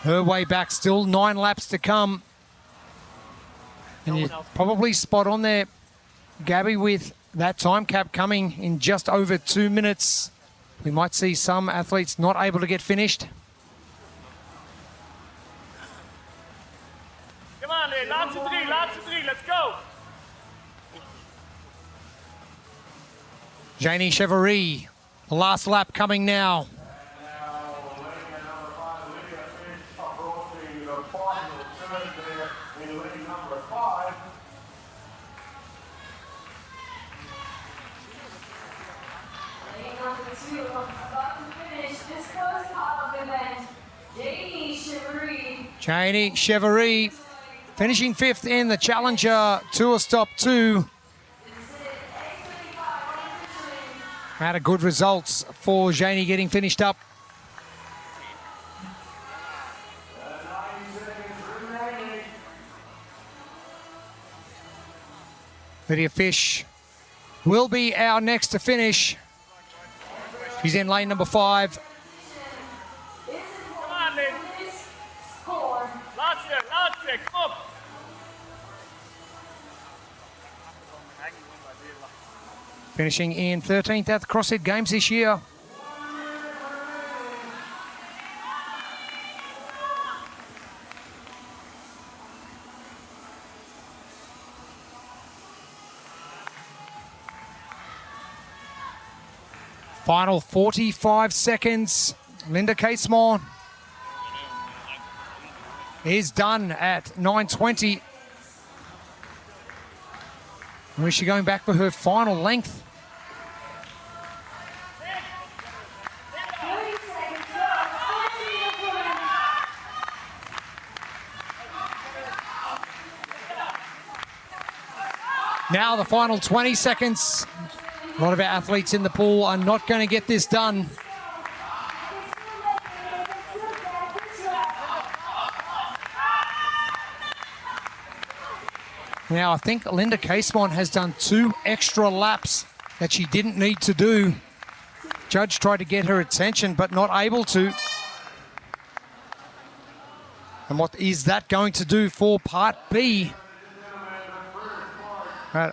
her way back. Still 9 laps to come. And you're probably spot on there, Gabby, with that time cap coming in just over 2 minutes. We might see some athletes not able to get finished. Come on, Lynn. Lots of three. Let's go. Janie Chevrolet, the last lap coming now. Janie Chevrolet finishing 5th in the Challenger Tour Stop 2. Had a good results for Janie getting finished up. Lydia Fish will be our next to finish. She's in lane number 5. Come on, Lynn. Lots there. Come up. Finishing in 13th at the CrossFit Games this year. Final 45 seconds. Linda Casemore is done at 9:20. Where is she going back for her final length? Now the final 20 seconds. A lot of our athletes in the pool are not going to get this done. Now I think Linda Casemont has done 2 extra laps that she didn't need to do. Judge tried to get her attention, but not able to. And what is that going to do for Part B?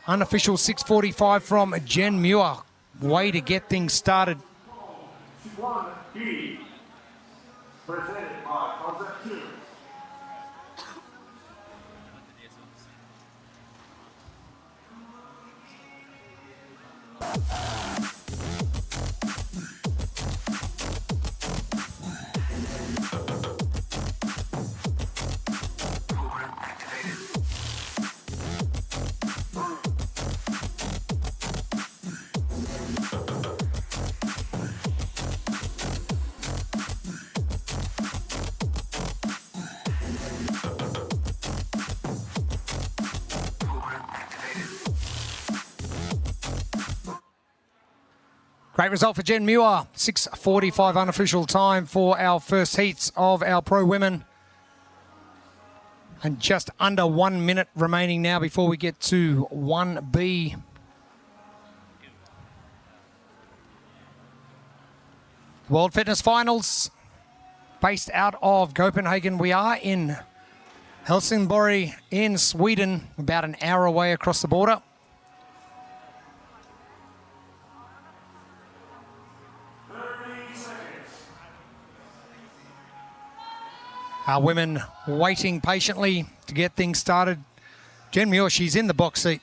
Unofficial 6:45 from Jen Muir. Way to get things started. Great result for Jen Muir. 6:45 unofficial time for our first heats of our pro women. And just under 1 minute remaining now before we get to 1B. World Fitness Finals based out of Copenhagen. We are in Helsingborg in Sweden, about an hour away across the border. Our women waiting patiently to get things started. Jen Muir, she's in the box seat.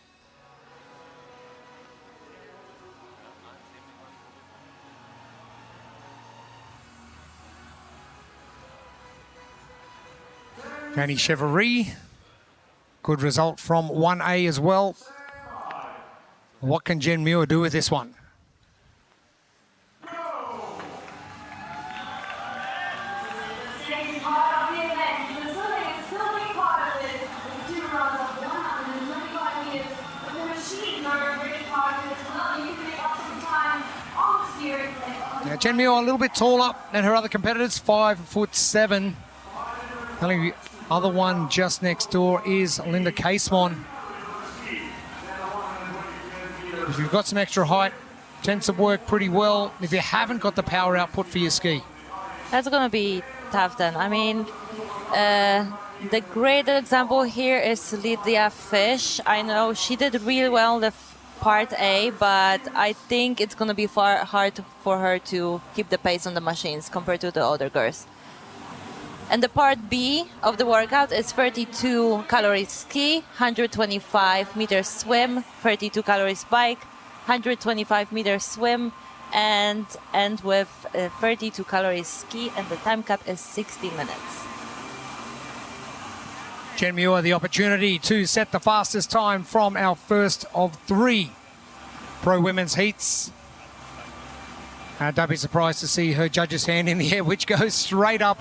Danny Chevrolet. Good result from 1A as well. What can Jen Muir do with this one? Now, Jen Muir a little bit taller than her other competitors, 5'7". Only the other one just next door is Linda Casemon. If you've got some extra height, tends to work pretty well if you haven't got the power output for your ski. That's going to be tough then. I mean, the great example here is Lydia Fish. I know she did really well the part A, but I think it's going to be far hard for her to keep the pace on the machines compared to the other girls. And the part B of the workout is 32 calories ski, 125 meters swim, 32 calories bike, 125 meters swim, and end with 32 calories ski, and the time cap is 60 minutes. Jen Muir, the opportunity to set the fastest time from our first of 3 pro women's heats. Don't be surprised to see her judge's hand in the air, which goes straight up.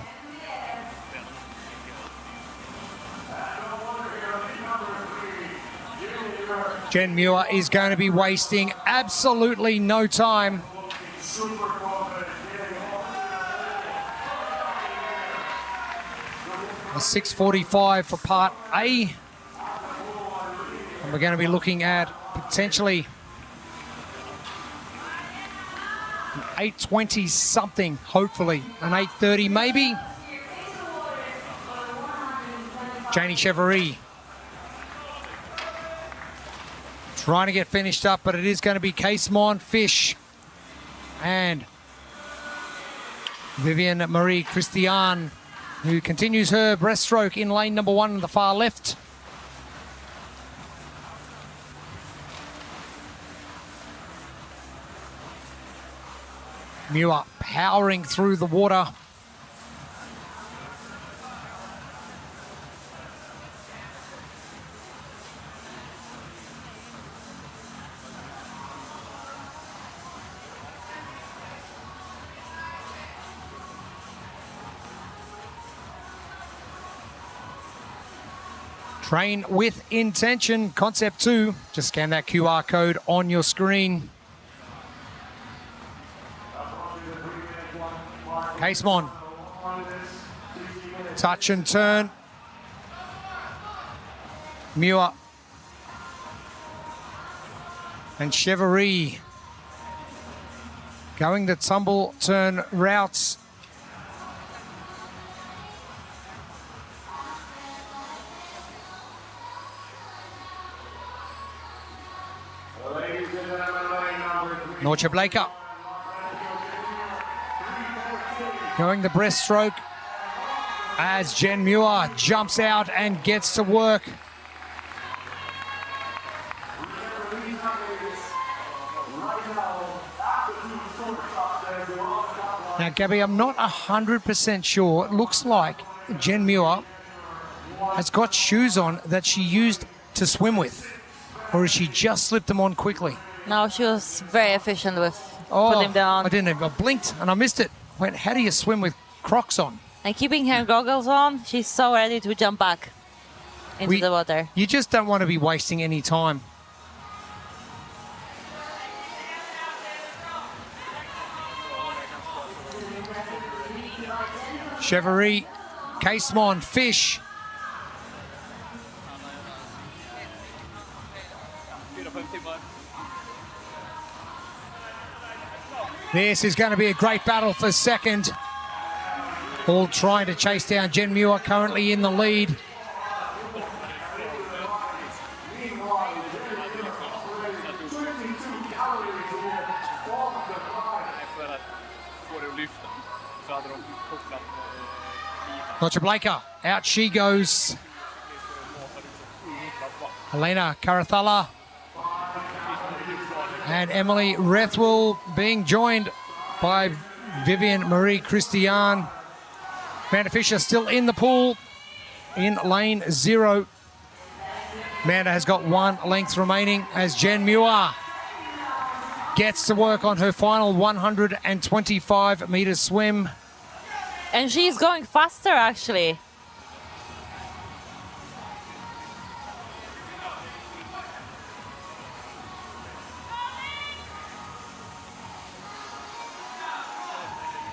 Jen Muir is going to be wasting absolutely no time. A 6:45 for part A. And we're going to be looking at potentially an 8:20 something, hopefully. An 8:30 maybe. Janie Chevrolet trying to get finished up, but it is going to be Casemon, Fish, and Vivian Marie Christian, who continues her breaststroke in lane number 1 on the far left. Muir powering through the water. Train with intention, concept 2. Just scan that QR code on your screen. Casemon. Touch and turn. Muir. And Chevrolet going the tumble turn routes. Norcha Blaker going the breaststroke as Jen Muir jumps out and gets to work. Now, Gabby, I'm not 100% sure. It looks like Jen Muir has got shoes on that she used to swim with, or has she just slipped them on quickly? No, she was very efficient with putting them on. I didn't even, I blinked and I missed it. Went, how do you swim with Crocs on? And keeping her goggles on, she's so ready to jump back into the water. You just don't want to be wasting any time. Chevrolet, Casemon, Fish. This is going to be a great battle for second. All trying to chase down Jen Muir, currently in the lead. Norcha Blaker, out she goes. Helena Carathala and Emily Rethwell being joined by Vivian Marie Christian. Amanda Fisher still in the pool. in lane 0. Amanda has got 1 length remaining as Jen Muir gets to work on her final 125-meter swim. And she's going faster, actually.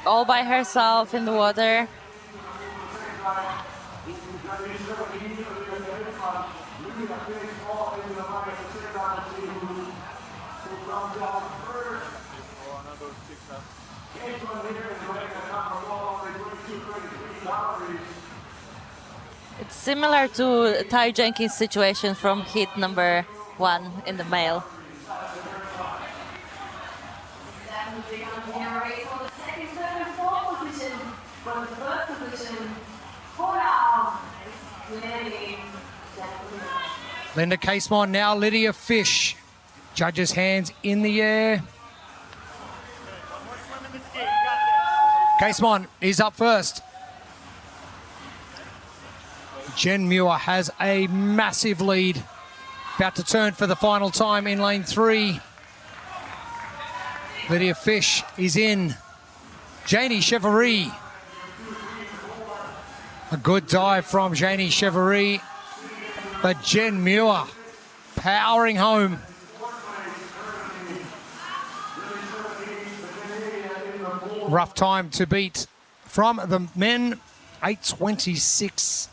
All by herself in the water. It's similar to Ty Jenkins' situation from heat number 1 in the male. Linda Casemon, now Lydia Fish. Judges' hands in the air. Casemon is up first. Jen Muir has a massive lead. About to turn for the final time in lane 3. Lydia Fish is in. Janie Chevrolet. A good dive from Janie Chevrolet. But Jen Muir powering home. Rough time to beat from the men, 8:26.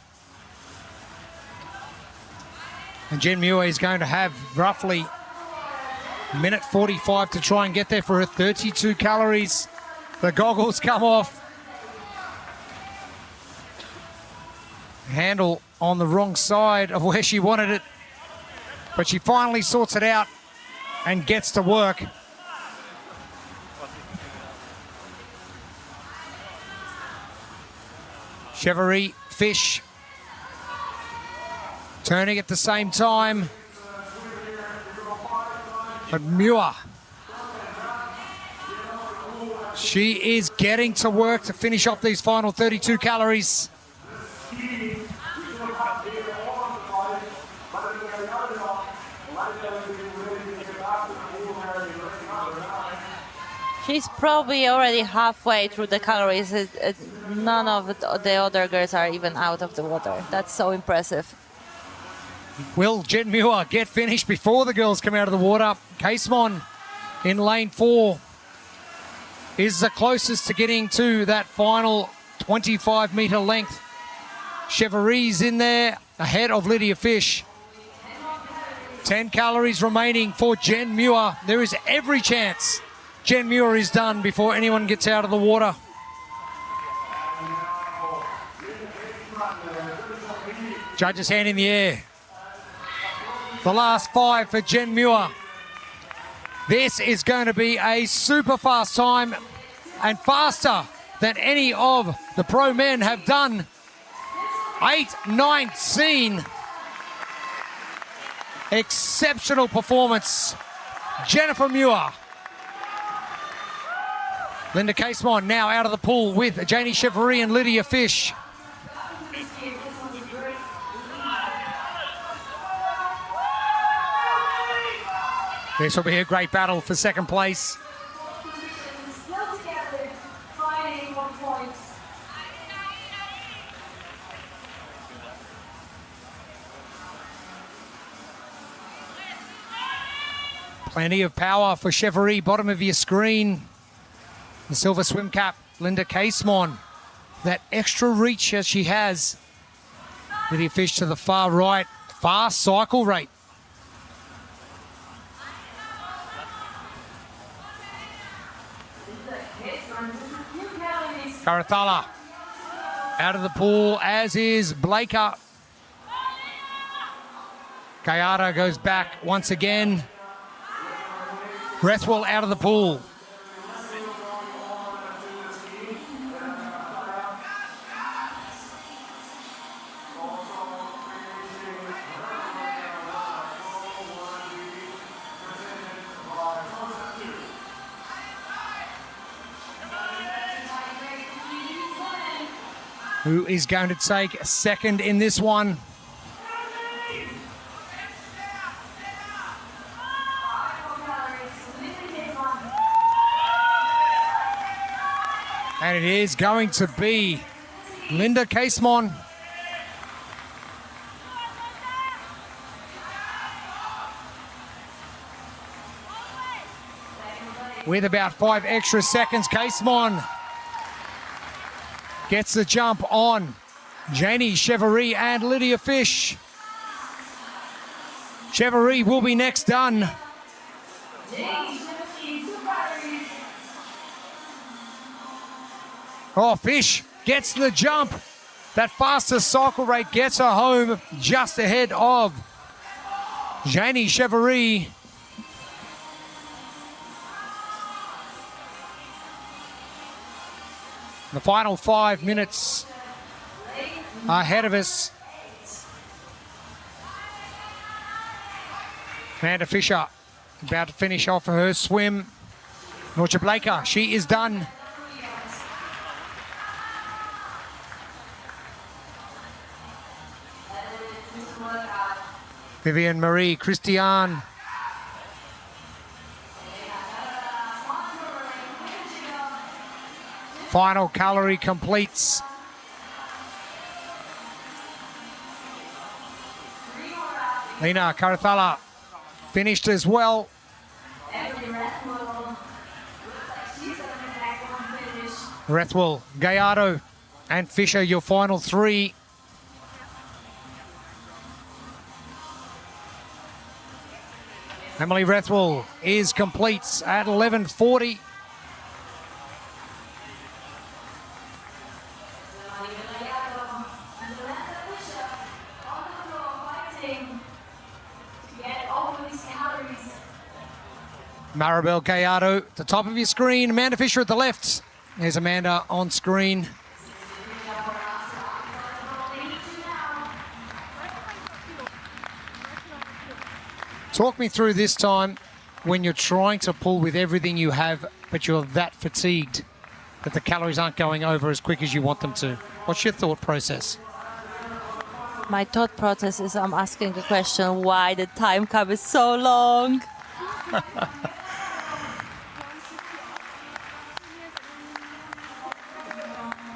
And Jen Muir is going to have roughly a minute 45 to try and get there for her 32 calories. The goggles come off. Handle on the wrong side of where she wanted it. But she finally sorts it out and gets to work. Chevrolet, Fish, turning at the same time. But Muir, she is getting to work to finish off these final 32 calories. She's probably already halfway through the calories. None of the other girls are even out of the water. That's so impressive. Will Jen Muir get finished before the girls come out of the water? Casemon in lane 4 is the closest to getting to that final 25-meter length. Chevrolet's in there ahead of Lydia Fish. 10 calories remaining for Jen Muir. There is every chance Jen Muir is done before anyone gets out of the water. Judges' hand in the air. The last 5 for Jen Muir. This is going to be a super fast time and faster than any of the pro men have done. 8:19. Exceptional performance. Jennifer Muir. Linda Casemon now out of the pool with Janie Chevrolet and Lydia Fish. This will be a great battle for second place. Plenty of power for Chevrolet, bottom of your screen. The silver swim cap, Linda Casemon. That extra reach as she has. Lydia Fish to the far right. Fast cycle rate. Karathala out of the pool, as is Blaker. Kayada goes back once again. Breathwell out of the pool. who is going to take second in this one. And it is going to be Linda Casemon. With about 5 extra seconds, Casemon gets the jump on Janie Chevary and Lydia Fish. Chevary will be next done. Oh, Fish gets the jump. That fastest cycle rate gets her home just ahead of Janie Chevary. The final 5 minutes ahead of us. Amanda Fisher about to finish off her swim. Norcha Blaker, she is done. Vivian Marie Christian. Final calorie completes. Lena Karathala finished as well. Rethwell, Gallardo and Fisher, your final 3. Emily Rethwell is complete at 11:40. Maribel Gallardo, the top of your screen. Amanda Fisher at the left. There's Amanda on screen. Talk me through this time when you're trying to pull with everything you have, but you're that fatigued that the calories aren't going over as quick as you want them to. What's your thought process? My thought process is I'm asking the question why the time cap is so long.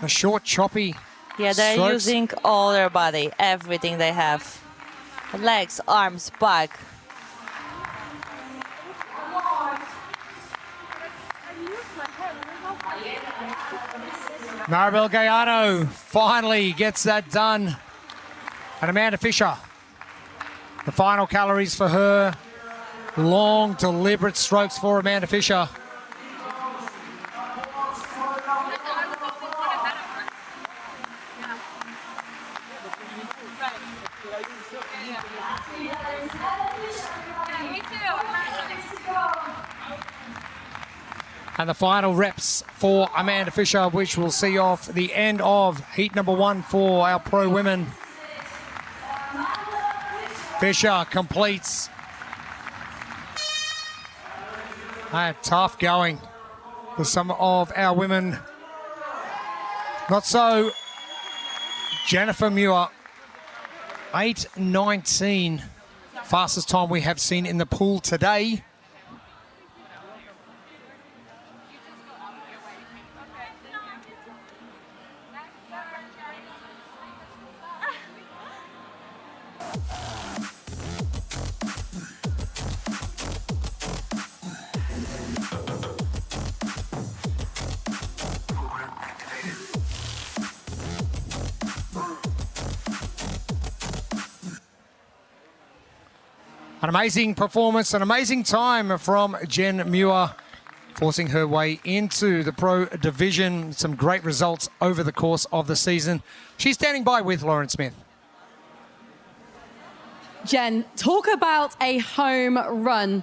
A short, choppy Yeah, they're strokes. using all their body, everything they have. Legs, arms, back. Maribel Gallardo finally gets that done. And Amanda Fisher, the final calories for her. Long, deliberate strokes for Amanda Fisher. And the final reps for Amanda Fisher, which will see off the end of heat number 1 for our pro women. Fisher completes. Tough going for some of our women. Not so. Jennifer Muir, 8:19, fastest time we have seen in the pool today. An amazing performance, an amazing time from Jen Muir, forcing her way into the pro division. Some great results over the course of the season. She's standing by with Lauren Smith. Jen, talk about a home run.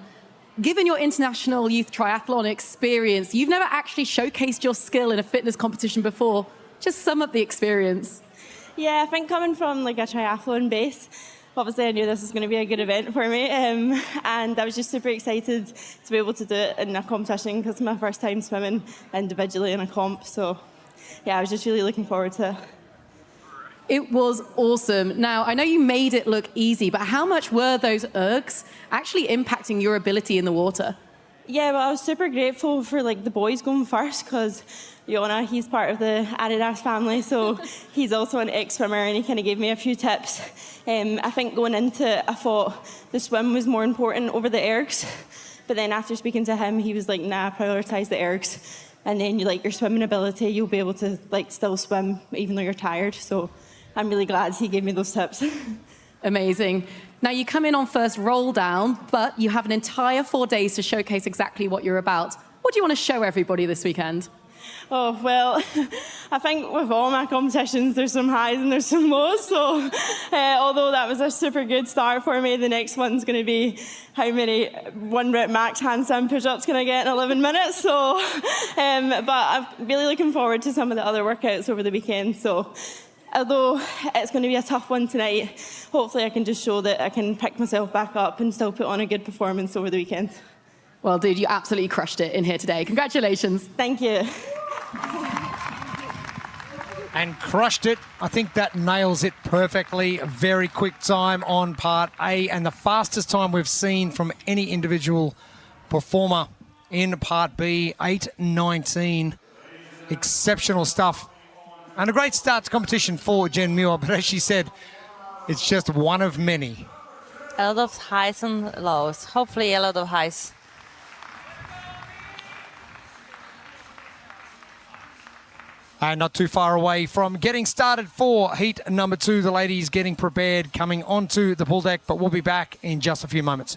Given your international youth triathlon experience, you've never actually showcased your skill in a fitness competition before. Just sum up the experience. Yeah, I think coming from like a triathlon base, obviously I knew this was going to be a good event for me, and I was just super excited to be able to do it in a competition because it's my first time swimming individually in a comp. So yeah, I was just really looking forward to It was awesome. Now, I know you made it look easy, but how much were those ergs actually impacting your ability in the water? Yeah, well, I was super grateful for like the boys going first because Jona, he's part of the Adidas family, so he's also an ex-swimmer and he kind of gave me a few tips. I think going into it, I thought the swim was more important over the ergs, but then after speaking to him, he was like, nah, prioritize the ergs. And then your swimming ability, you'll be able to like still swim even though you're tired. So I'm really glad he gave me those tips. Amazing. Now, you come in on first roll down, but you have an entire 4 days to showcase exactly what you're about. What do you want to show everybody this weekend? Oh, well, I think with all my competitions, there's some highs and there's some lows. So although that was a super good start for me, the next one's going to be how many 1 rep max handstand push-ups can I get in 11 minutes. So, but I'm really looking forward to some of the other workouts over the weekend. So although it's going to be a tough one tonight, hopefully I can just show that I can pick myself back up and still put on a good performance over the weekend. Well, dude, you absolutely crushed it in here today. Congratulations. Thank you. And crushed it. I think that nails it perfectly. A very quick time on part A and the fastest time we've seen from any individual performer in part B, 8:19. Exceptional stuff. And a great start to competition for Jen Muir, but as she said, it's just one of many. A lot of highs and lows. Hopefully a lot of highs. And not too far away from getting started for heat number 2. The ladies getting prepared, coming onto the pool deck, but we'll be back in just a few moments.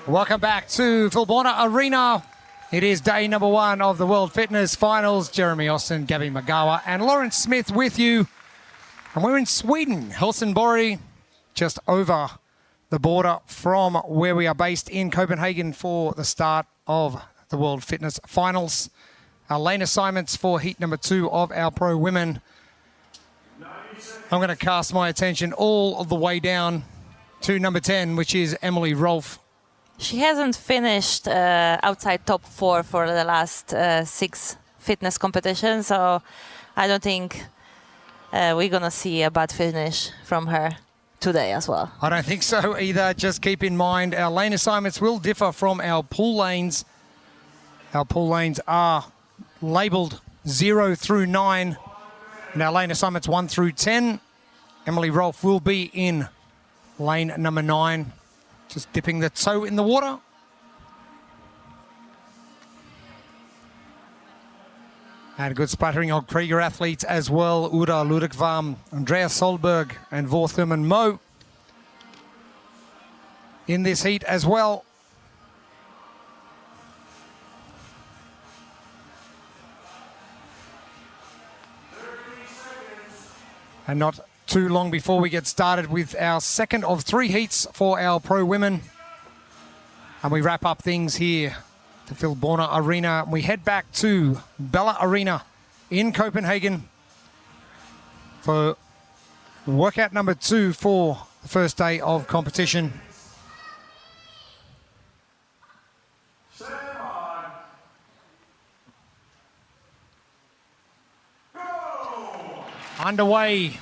Welcome back to Filborna Arena. It is day number 1 of the World Fitness Finals. Jeremy Austin, Gabby Magawa, and Lawrence Smith with you. And we're in Sweden, Helsingborg, just over the border from where we are based in Copenhagen for the start of the World Fitness Finals. Our lane assignments for heat number 2 of our pro women. I'm going to cast my attention all of the way down to number 10, which is Emily Rolfe. She hasn't finished outside top 4 for the last 6 fitness competitions, so I don't think we're going to see a bad finish from her today as well. I don't think so either. Just keep in mind our lane assignments will differ from our pool lanes. Our pool lanes are labelled 0 through 9, and our lane assignments 1 through 10. Emily Rolfe will be in lane number 9, just dipping the toe in the water. And good splattering of Krieger athletes as well. Uda Ludekvam, Andrea Solberg and Vorthum Mo in this heat as well. And not too long before we get started with our second of 3 heats for our pro women. And we wrap up things here to Filborna Arena. We head back to Bella Arena in Copenhagen for workout number 2 for the first day of competition. Underway.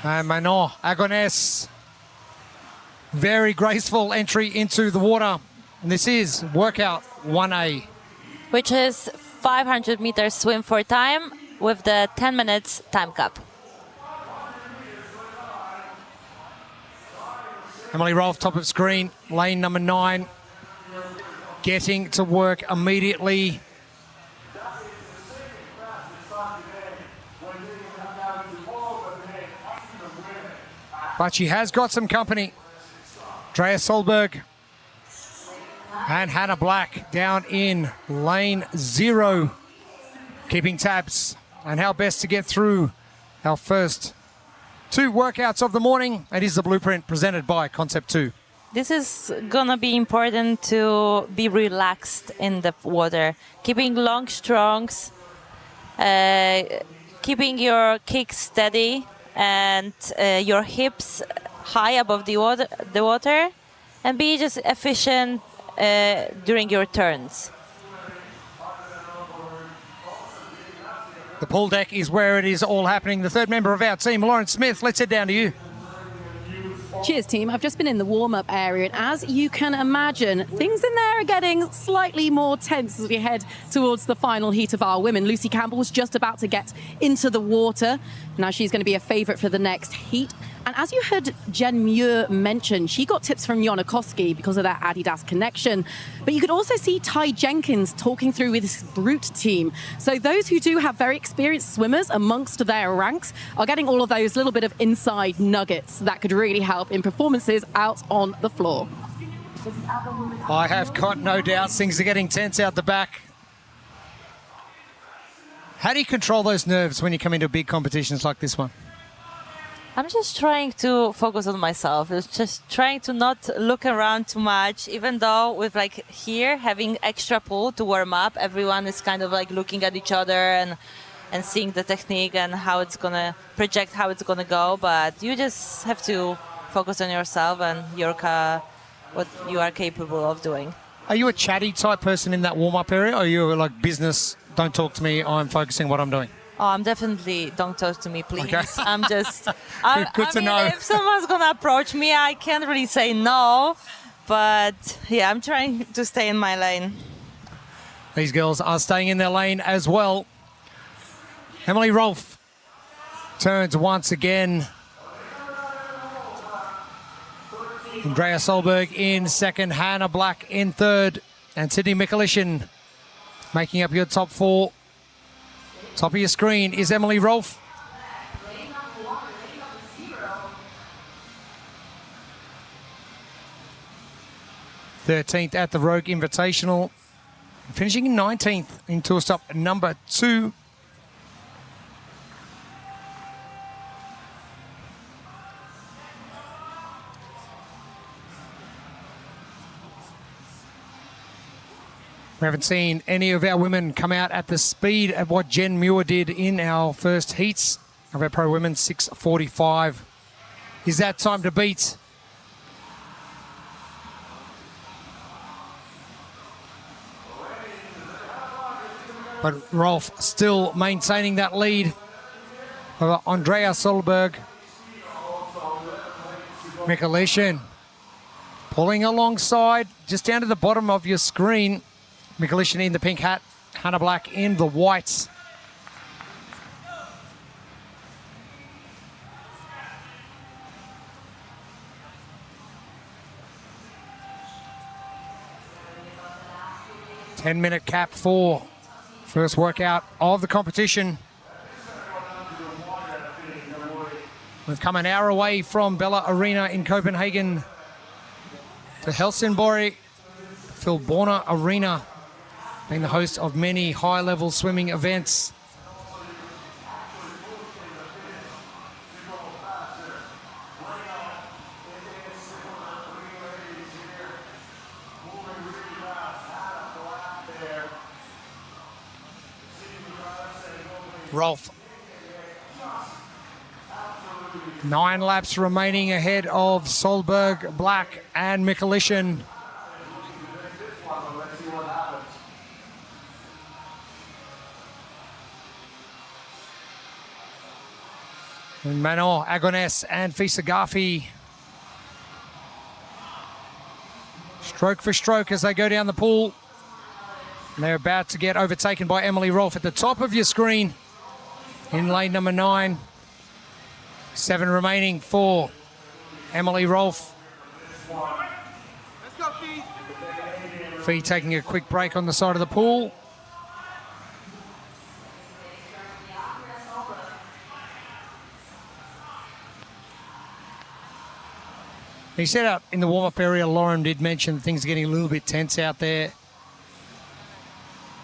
And Manon Agones, very graceful entry into the water. And this is workout 1A. Which is 500 meters swim for time with the 10 minutes time cap. Emily Rolfe, top of screen, lane number 9, getting to work immediately. But she has got some company. Drea Solberg and Hannah Black down in lane 0, keeping tabs on how best to get through our first 2 workouts of the morning. It is the blueprint presented by Concept 2. This is gonna be important to be relaxed in the water, keeping long strongs, keeping your kicks steady and your hips high above the water, and be just efficient during your turns. The pool deck is where it is all happening. The third member of our team, Lauren Smith, let's head down to you. Cheers, team. I've just been in the warm-up area, and as you can imagine, things in there are getting slightly more tense as we head towards the final heat of our women. Lucy Campbell was just about to get into the water. Now she's going to be a favourite for the next heat. And as you heard Jen Muir mention, she got tips from Jonakoski because of that Adidas connection. But you could also see Ty Jenkins talking through with his Brute team. So those who do have very experienced swimmers amongst their ranks are getting all of those little bit of inside nuggets that could really help in performances out on the floor. I have got no doubt things are getting tense out the back. How do you control those nerves when you come into big competitions like this one? I'm just trying to focus on myself. It's just trying to not look around too much, even though with like here having extra pool to warm up, everyone is kind of like looking at each other and seeing the technique and how it's gonna project, how it's gonna go. But you just have to focus on yourself and what you are capable of doing. Are you a chatty type person in that warm-up area, or are you like business, don't talk to me, I'm focusing what I'm doing? Oh, I'm definitely, don't talk to me, please. Okay. I'm just... Good to know. If someone's going to approach me, I can't really say no. But yeah, I'm trying to stay in my lane. These girls are staying in their lane as well. Emily Rolfe turns once again. Andrea Solberg in second, Hannah Black in third, and Sydney Mikulishin making up your top 4. Top of your screen is Emily Rolfe. Thirteenth at the Rogue Invitational, finishing in 19th in tour stop number 2. We haven't seen any of our women come out at the speed of what Jen Muir did in our first heats of our pro women, 6:45. Is that time to beat? But Rolfe still maintaining that lead. Andrea Solberg. Mikulishin pulling alongside, just down to the bottom of your screen. Mikulishin in the pink hat, Hannah Black in the whites. Ten-minute cap for first workout of the competition. We've come an hour away from Bella Arena in Copenhagen to Helsingborg. Filborna Arena, being the host of many high-level swimming events. Rolf. 9 laps remaining ahead of Solberg, Black and Mikulishin. And Manon, Agones and Fisagafi. Stroke for stroke as they go down the pool. And they're about to get overtaken by Emily Rolf at the top of your screen in lane number 9. 7 remaining for Emily Rolf. Fee taking a quick break on the side of the pool. He said out in the warm-up area, Lauren did mention things are getting a little bit tense out there.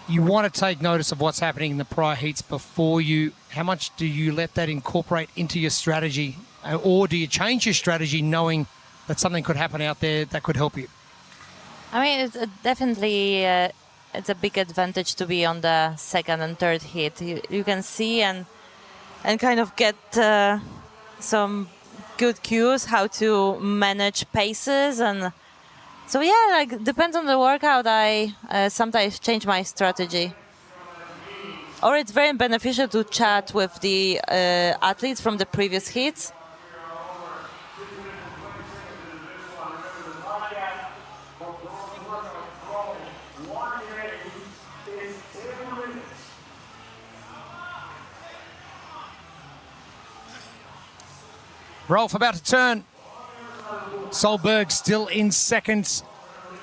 You want to take notice of what's happening in the prior heats before you. How much do you let that incorporate into your strategy? Or do you change your strategy knowing that something could happen out there that could help you? I mean, it's definitely it's a big advantage to be on the second and third heat. You can see and kind of get some good cues how to manage paces. And so yeah, like depends on the workout. I sometimes change my strategy. Or it's very beneficial to chat with the athletes from the previous heats. Rolf about to turn. Solberg still in second.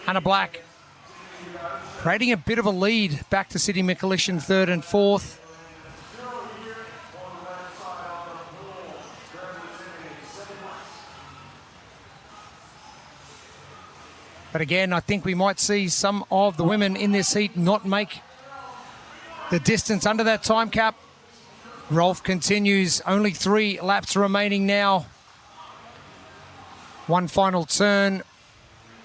Hannah Black creating a bit of a lead back to Sydney Mikulishin, third and fourth. But again, I think we might see some of the women in this heat not make the distance under that time cap. Rolf continues, only 3 laps remaining now. One final turn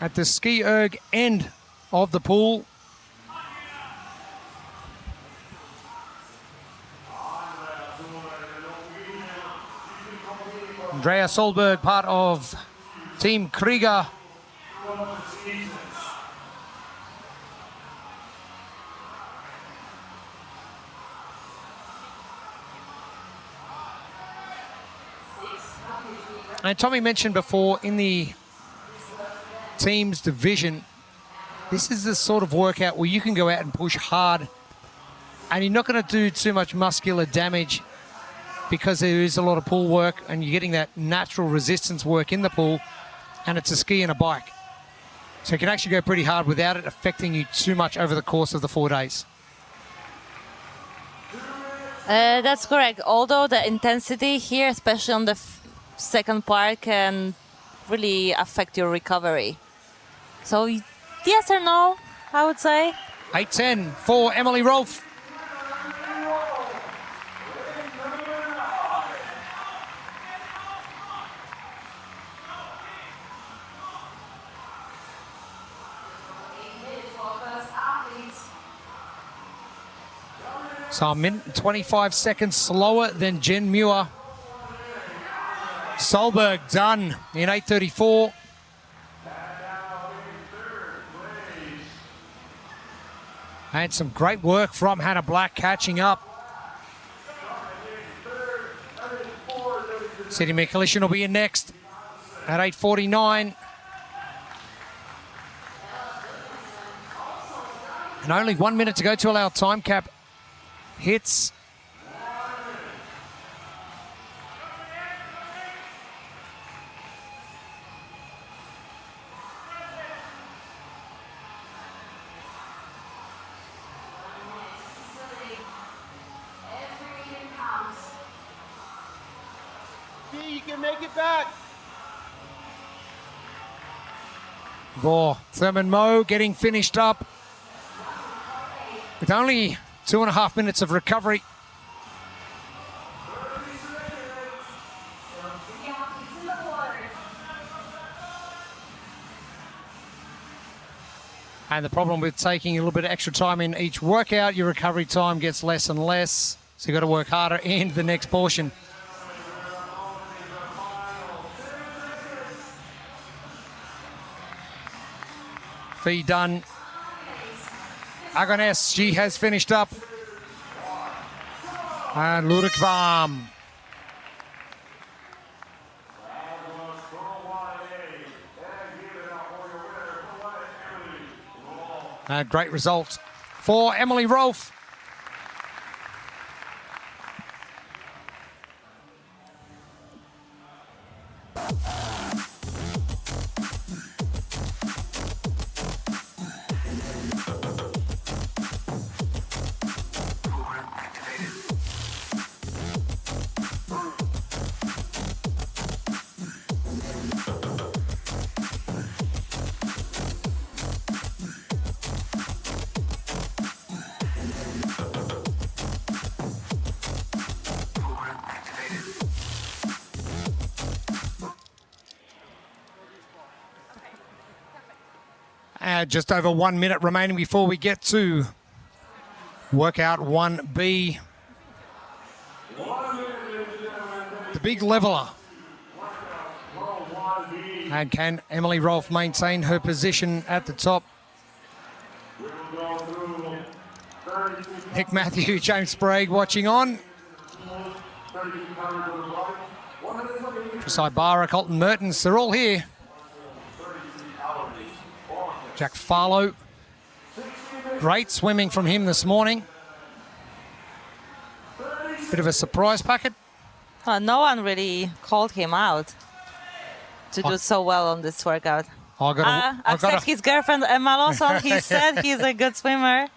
at the ski erg end of the pool. Andrea Solberg, part of Team Krieger. And Tommy mentioned before, in the teams division, this is the sort of workout where you can go out and push hard and you're not going to do too much muscular damage because there is a lot of pool work and you're getting that natural resistance work in the pool, and it's a ski and a bike. So you can actually go pretty hard without it affecting you too much over the course of the 4 days. That's correct. Although the intensity here, especially on the second part, can really affect your recovery. So yes or no, I would say. 8:10 for Emily Rolf. So a minute and 25 seconds slower than Jen Muir. Solberg done in 8:34. And some great work from Hannah Black catching up. City Mikulishin will be in next at 8:49. And only 1 minute to go till our time cap hits. You can make it back. For Thurman Moe getting finished up with only 2.5 minutes of recovery. And the problem with taking a little bit of extra time in each workout, your recovery time gets less and less. So you've got to work harder in the next portion. Fee done. Agones, she has finished up. And Ludekvam. A great result for Emily Rolfe. Just over 1 minute remaining before we get to workout 1B. The big leveler. And can Emily Rolfe maintain her position at the top? Nick Matthew, James Sprague watching on. Tracey Barra, Colton Mertens, they're all here. Jack Farlow, great swimming from him this morning. Bit of a surprise packet. No one really called him out to do so well on this workout. Except his girlfriend Emma Lawson, he said he's a good swimmer.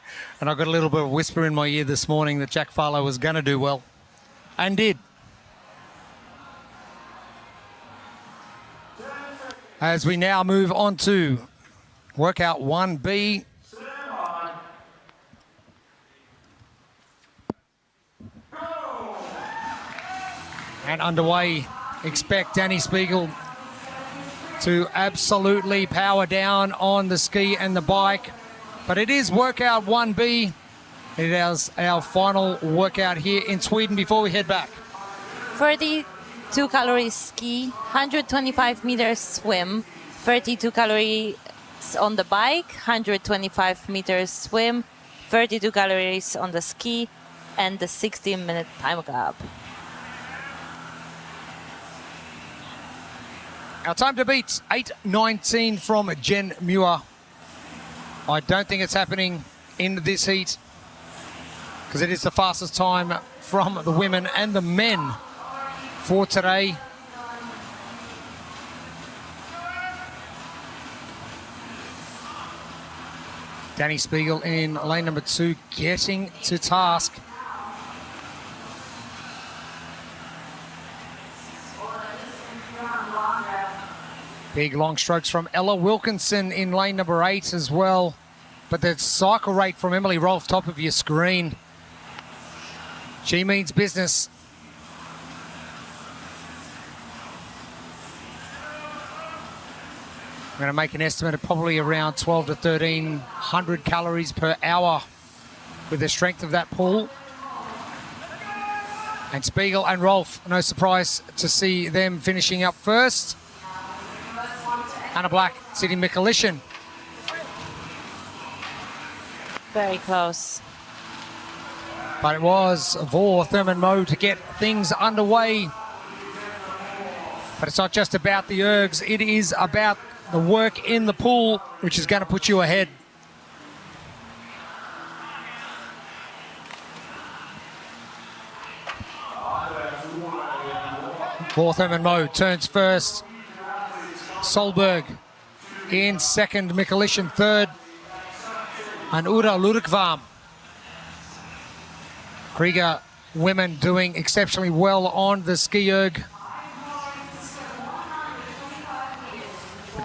And I got a little bit of whisper in my ear this morning that Jack Farlow was going to do well, and did. As we now move on to workout 1B. And underway, expect Danny Spiegel to absolutely power down on the ski and the bike. But it is workout 1B. It is our final workout here in Sweden before we head back. 32 calories ski, 125 meters swim, 32 calories on the bike, 125 meters swim, 32 calories on the ski, and the 16-minute time gap. Our time to beat, 8:19 from Jen Muir. I don't think it's happening in this heat because it is the fastest time from the women and the men for today. Danny Spiegel in lane number 2, getting to task. Big long strokes from Ella Wilkinson in lane number 8 as well. But the cycle rate from Emily Rolfe, top of your screen. She means business. I'm going to make an estimate of probably around 12 to 1,300 calories per hour with the strength of that pool. And Spiegel and Rolfe, no surprise to see them finishing up first. Anna Black, City Mikulishin. Very close. But it was for Thurman Moe to get things underway But it's not just about the ergs, it is about the work in the pool, which is going to put you ahead. Fourth, and Mo turns first. Solberg in second, Mikulishin third, and Ura Lurikvam. Krieger women doing exceptionally well on the ski erg.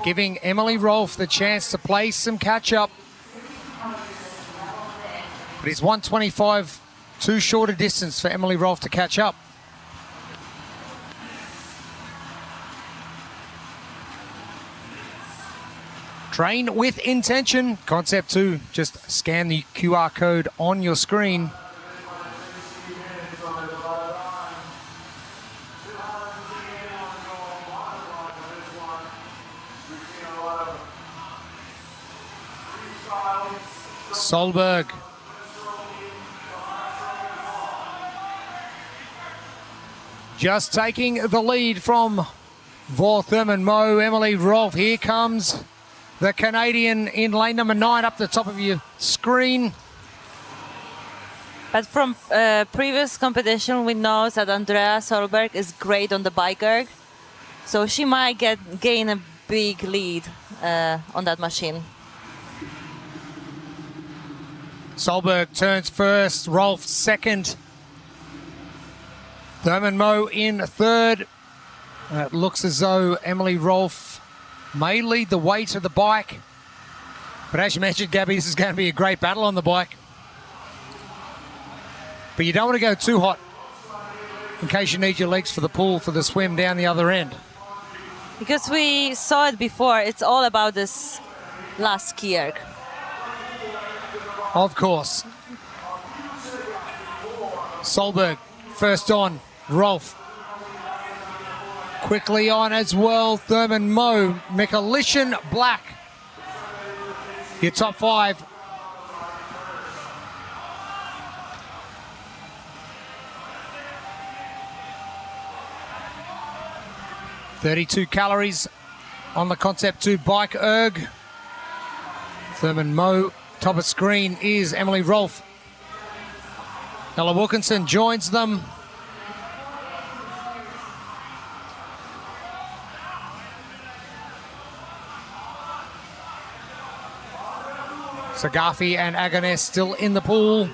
Giving Emily Rolfe the chance to play some catch-up. But it's 125 too short a distance for Emily Rolfe to catch up. Train with intention. Concept 2, just scan the QR code on your screen. Solberg. Just taking the lead from Vortherman Mo. Emily Rolfe. Here comes the Canadian in lane number 9 up the top of your screen. But from previous competition, we know that Andrea Solberg is great on the bike erg. So she might gain a big lead on that machine. Solberg turns first, Rolfe second. Thurman Mo in third. It looks as though Emily Rolfe may lead the way to the bike. But as you mentioned, Gabby, this is going to be a great battle on the bike. But you don't want to go too hot in case you need your legs for the pool for the swim down the other end. Because we saw it before, it's all about this last ski erg. Of course. Solberg first on, Rolfe quickly on as well. Thurman Mo, Mikulishin Black. Your top 5. $32 calories on the Concept 2 bike erg. Thurman Mo. Top of screen is Emily Rolfe. Ella Wilkinson joins them. Sagafi and Aganes still in the pool.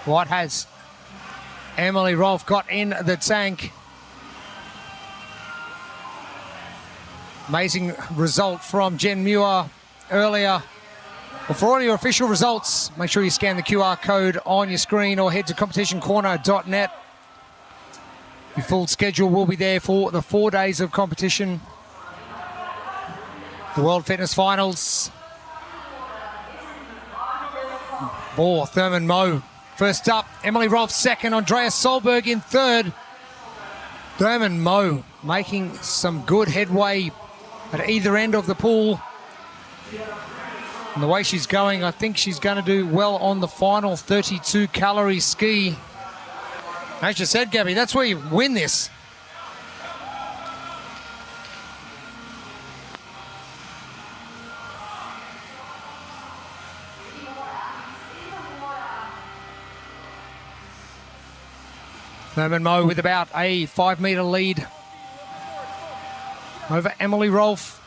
What has Emily Rolfe got in the tank? Amazing result from Jen Muir earlier. Well, for all your official results, make sure you scan the QR code on your screen or head to competitioncorner.net. Your full schedule will be there for the 4 days of competition. The World Fitness Finals. Thurman Mo first up, Emily Rolfe second, Andreas Solberg in third. Thurman Mo making some good headway at either end of the pool. And the way she's going, I think she's going to do well on the final 32 calorie ski. As you said, Gabby, that's where you win this. Thurman Mo with about a 5 metre lead over Emily Rolfe.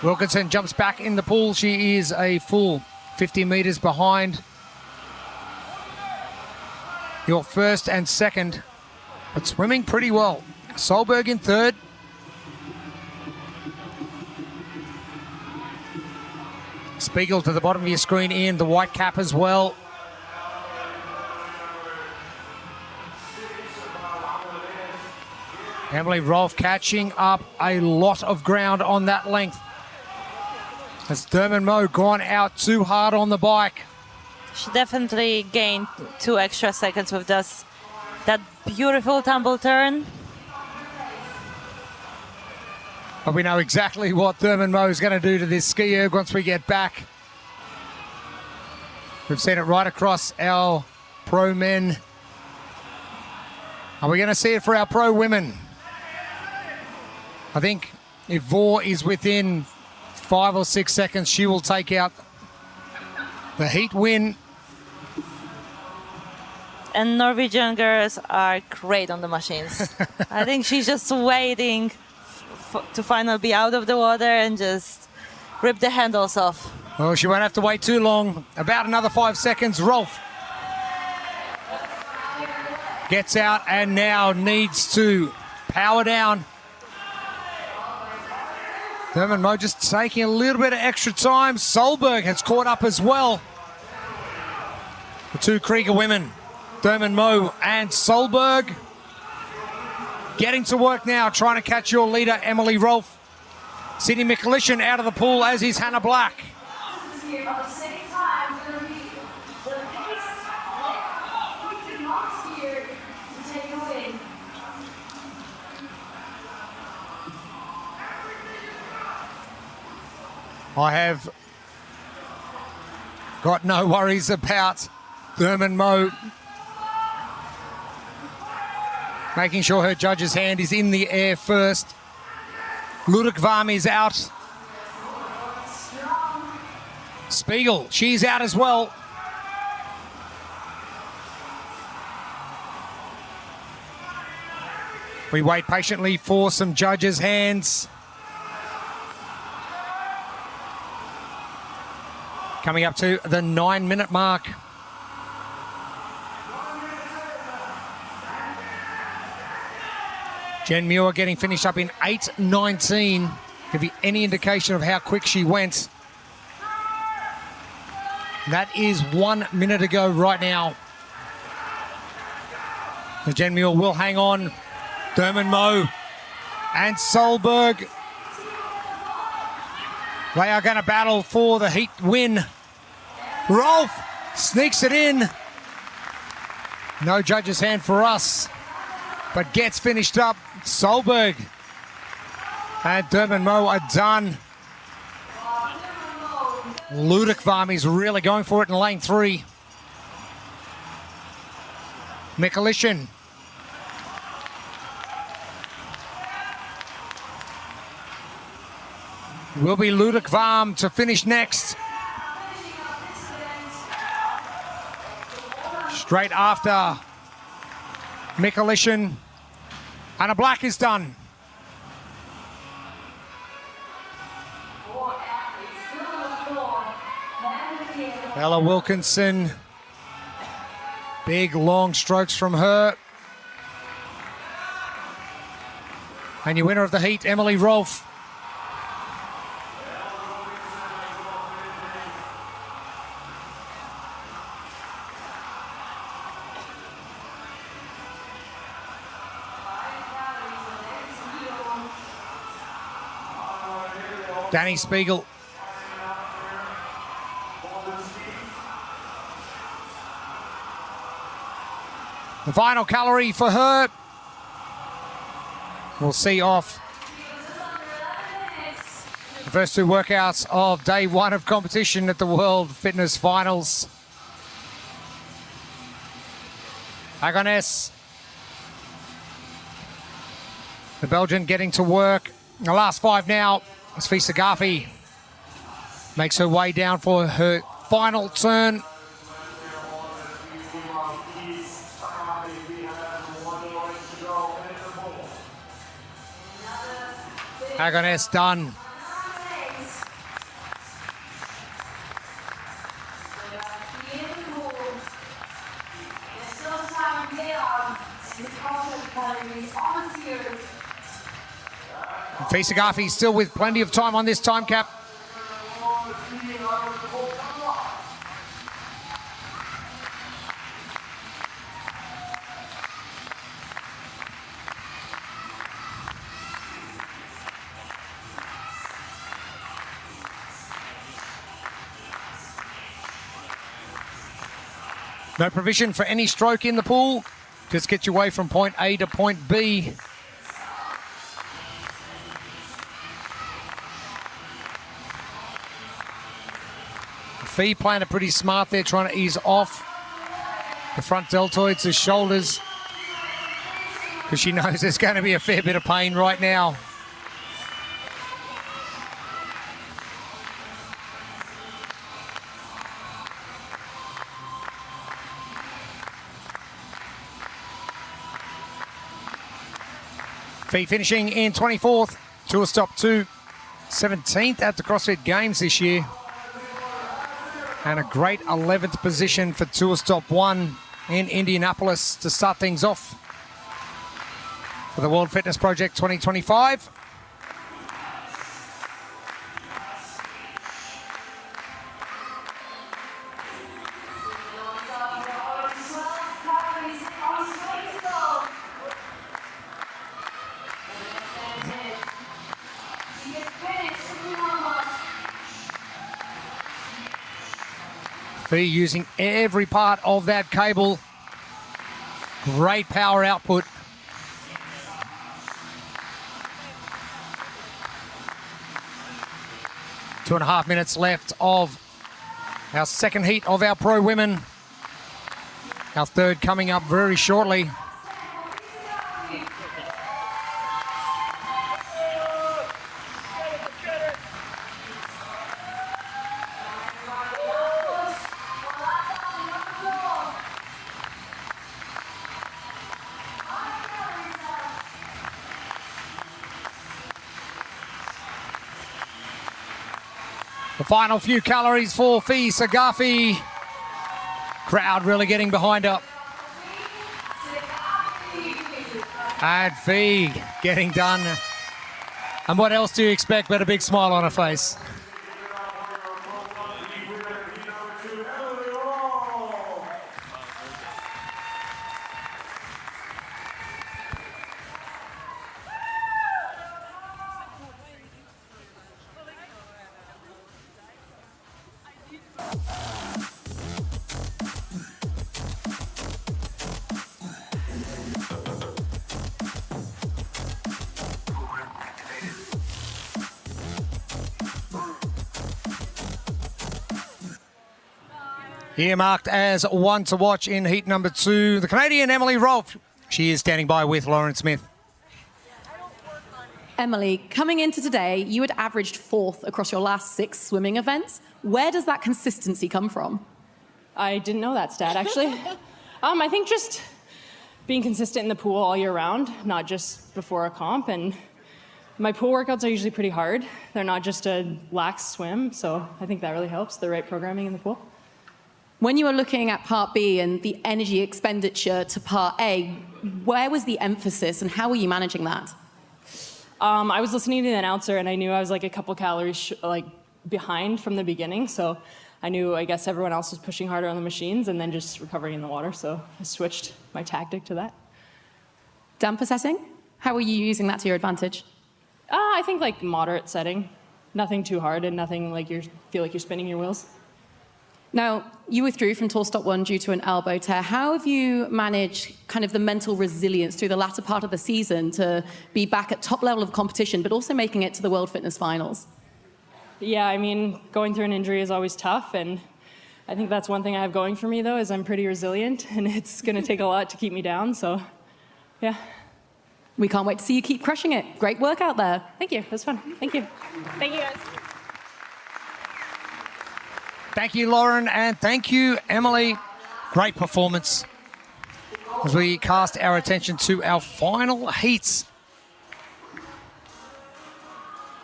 Wilkinson jumps back in the pool. She is a full 50 metres behind your first and second, but swimming pretty well. Solberg in third. Spiegel to the bottom of your screen, Ian, the white cap as well. Emily Rolfe catching up a lot of ground on that length. Has Thurman Moe gone out too hard on the bike? She definitely gained 2 extra seconds with that beautiful tumble turn. But we know exactly what Thurman Moe is going to do to this ski erg once we get back. We've seen it right across our pro men. Are we going to see it for our pro women? I think if Vore is within 5 or 6 seconds, she will take out the heat win. And Norwegian girls are great on the machines. I think she's just waiting to finally be out of the water and just rip the handles off. Oh, she won't have to wait too long. About another 5 seconds. Rolfe gets out and now needs to power down. Thurman Moe just taking a little bit of extra time. Solberg has caught up as well. The 2 Krieger women, Thurman Moe and Solberg, getting to work now, trying to catch your leader, Emily Rolfe. Sydney Mikulishin out of the pool, as is Hannah Black. I have got no worries about Thurman Moe making sure her judge's hand is in the air first. Ludekvam is out. Spiegel, she's out as well. We wait patiently for some judges' hands. Coming up to the 9-minute mark. Jen Muir getting finished up in 8:19. Give you any indication of how quick she went. That is 1 minute ago right now. The Jen Muir will hang on. Thurman Moe and Solberg. They are going to battle for the heat win. Rolfe sneaks it in. No judge's hand for us, but gets finished up. Solberg and Thurman Moe are done. Ludekvam is really going for it in lane 3. Mikulishin. Will be Ludekvam to finish next. Straight after Mikulishin. Hannah Black is done. Ella Wilkinson. Big long strokes from her. And your winner of the heat, Emily Rolfe. Danny Spiegel. The final calorie for her. We'll see off the first 2 workouts of day 1 of competition at the World Fitness Finals. Agones, the Belgian, getting to work. The last 5 now. As Fisa Garfi makes her way down for her final turn. Agones done. Fisa Garfi still with plenty of time on this time cap. No provision for any stroke in the pool. Just get you away from point A to point B. Fee playing it pretty smart there, trying to ease off the front deltoids, the shoulders, because she knows there's going to be a fair bit of pain right now. Fee finishing in 24th, Tour Stop 2, 17th at the CrossFit Games this year. And a great 11th position for Tour Stop 1 in Indianapolis to start things off for the World Fitness Project 2025. Fee using every part of that cable. Great power output. Two and a half minutes left of our second heat of our pro women. Our third coming up very shortly. The final few calories for Fee Sagafi. Crowd really getting behind her. And Fee getting done. And what else do you expect but a big smile on her face? Earmarked as one to watch in heat number 2, the Canadian Emily Rolfe. She is standing by with Lauren Smith. Emily, coming into today, you had averaged 4th across your last 6 swimming events. Where does that consistency come from? I didn't know that stat, actually. I think just being consistent in the pool all year round, not just before a comp. And my pool workouts are usually pretty hard. They're not just a lax swim, so I think that really helps, the right programming in the pool. When you were looking at Part B and the energy expenditure to Part A, where was the emphasis and how were you managing that? I was listening to the announcer and I knew I was like a couple calories behind from the beginning. So I knew, I guess, everyone else was pushing harder on the machines and then just recovering in the water. So I switched my tactic to that. Damper setting? How were you using that to your advantage? I think like moderate setting. Nothing too hard and nothing like you feel like you're spinning your wheels. Now, you withdrew from Tour Stop 1 due to an elbow tear. How have you managed kind of the mental resilience through the latter part of the season to be back at top level of competition, but also making it to the World Fitness Finals? Yeah, I mean, going through an injury is always tough, and I think that's one thing I have going for me, though, is I'm pretty resilient, and it's going to take a lot to keep me down, so yeah. We can't wait to see you keep crushing it. Great work out there. Thank you. It was fun. Thank you. Thank you, guys. Thank you, Lauren, and thank you, Emily. Great performance as we cast our attention to our final heats.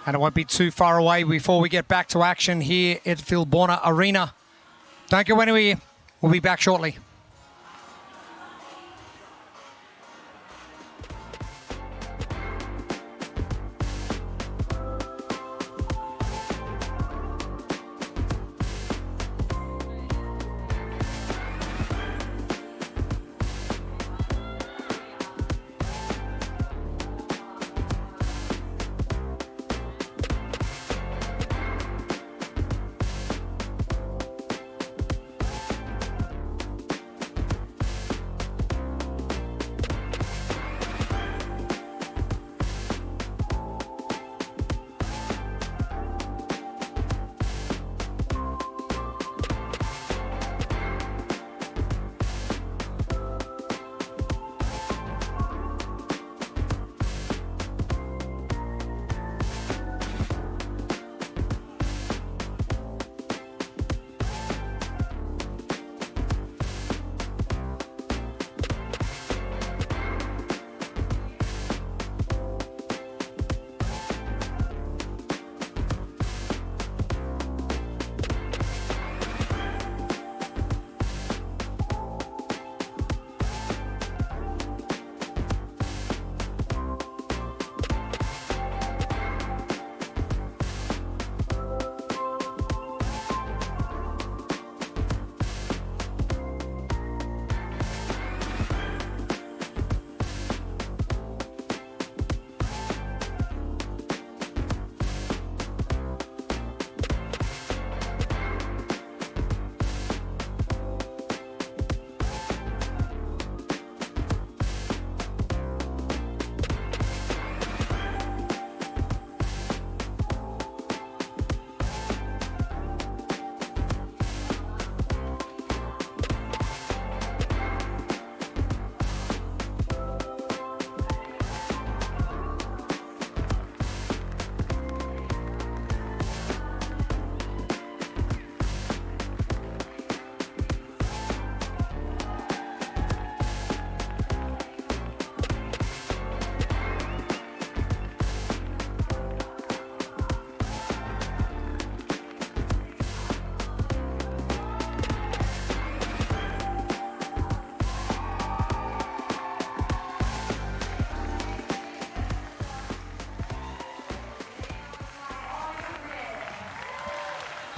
And it won't be too far away before we get back to action here at Filborna Arena. Don't go anywhere. We'll be back shortly.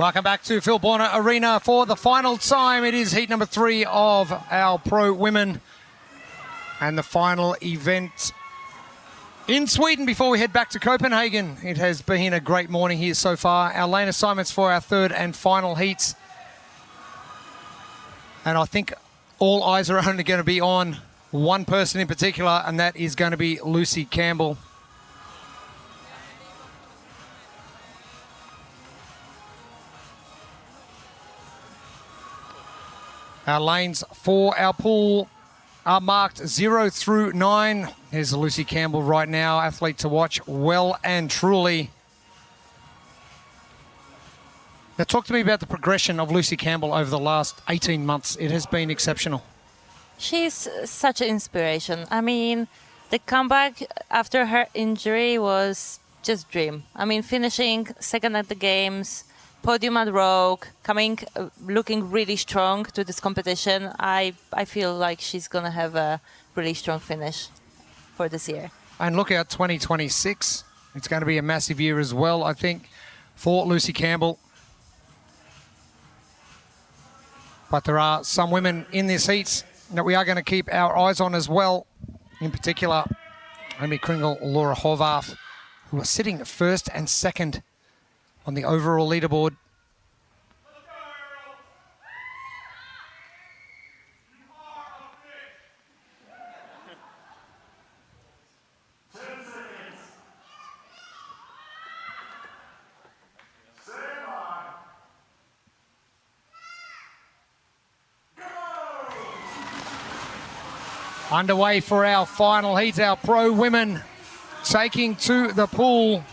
Welcome back to Filborna Arena for the final time. It is heat number 3 of our pro women and the final event in Sweden before we head back to Copenhagen. It has been a great morning here so far. Our lane assignments for our third and final heats. And I think all eyes are only going to be on one person in particular, and that is going to be Lucy Campbell. Our lanes for our pool are marked 0 through 9. Here's Lucy Campbell right now, athlete to watch well and truly. Now talk to me about the progression of Lucy Campbell over the last 18 months. It has been exceptional. She's such an inspiration. I mean, the comeback after her injury was just dream. I mean, finishing second at the games, podium at Rogue, looking really strong to this competition. I feel like she's going to have a really strong finish for this year. And look out 2026. It's going to be a massive year as well, I think, for Lucy Campbell. But there are some women in this heat that we are going to keep our eyes on as well. In particular, Amy Kringle, Laura Horvath, who are sitting first and second on the overall leaderboard. Underway for our final heat, our pro women taking to the pool.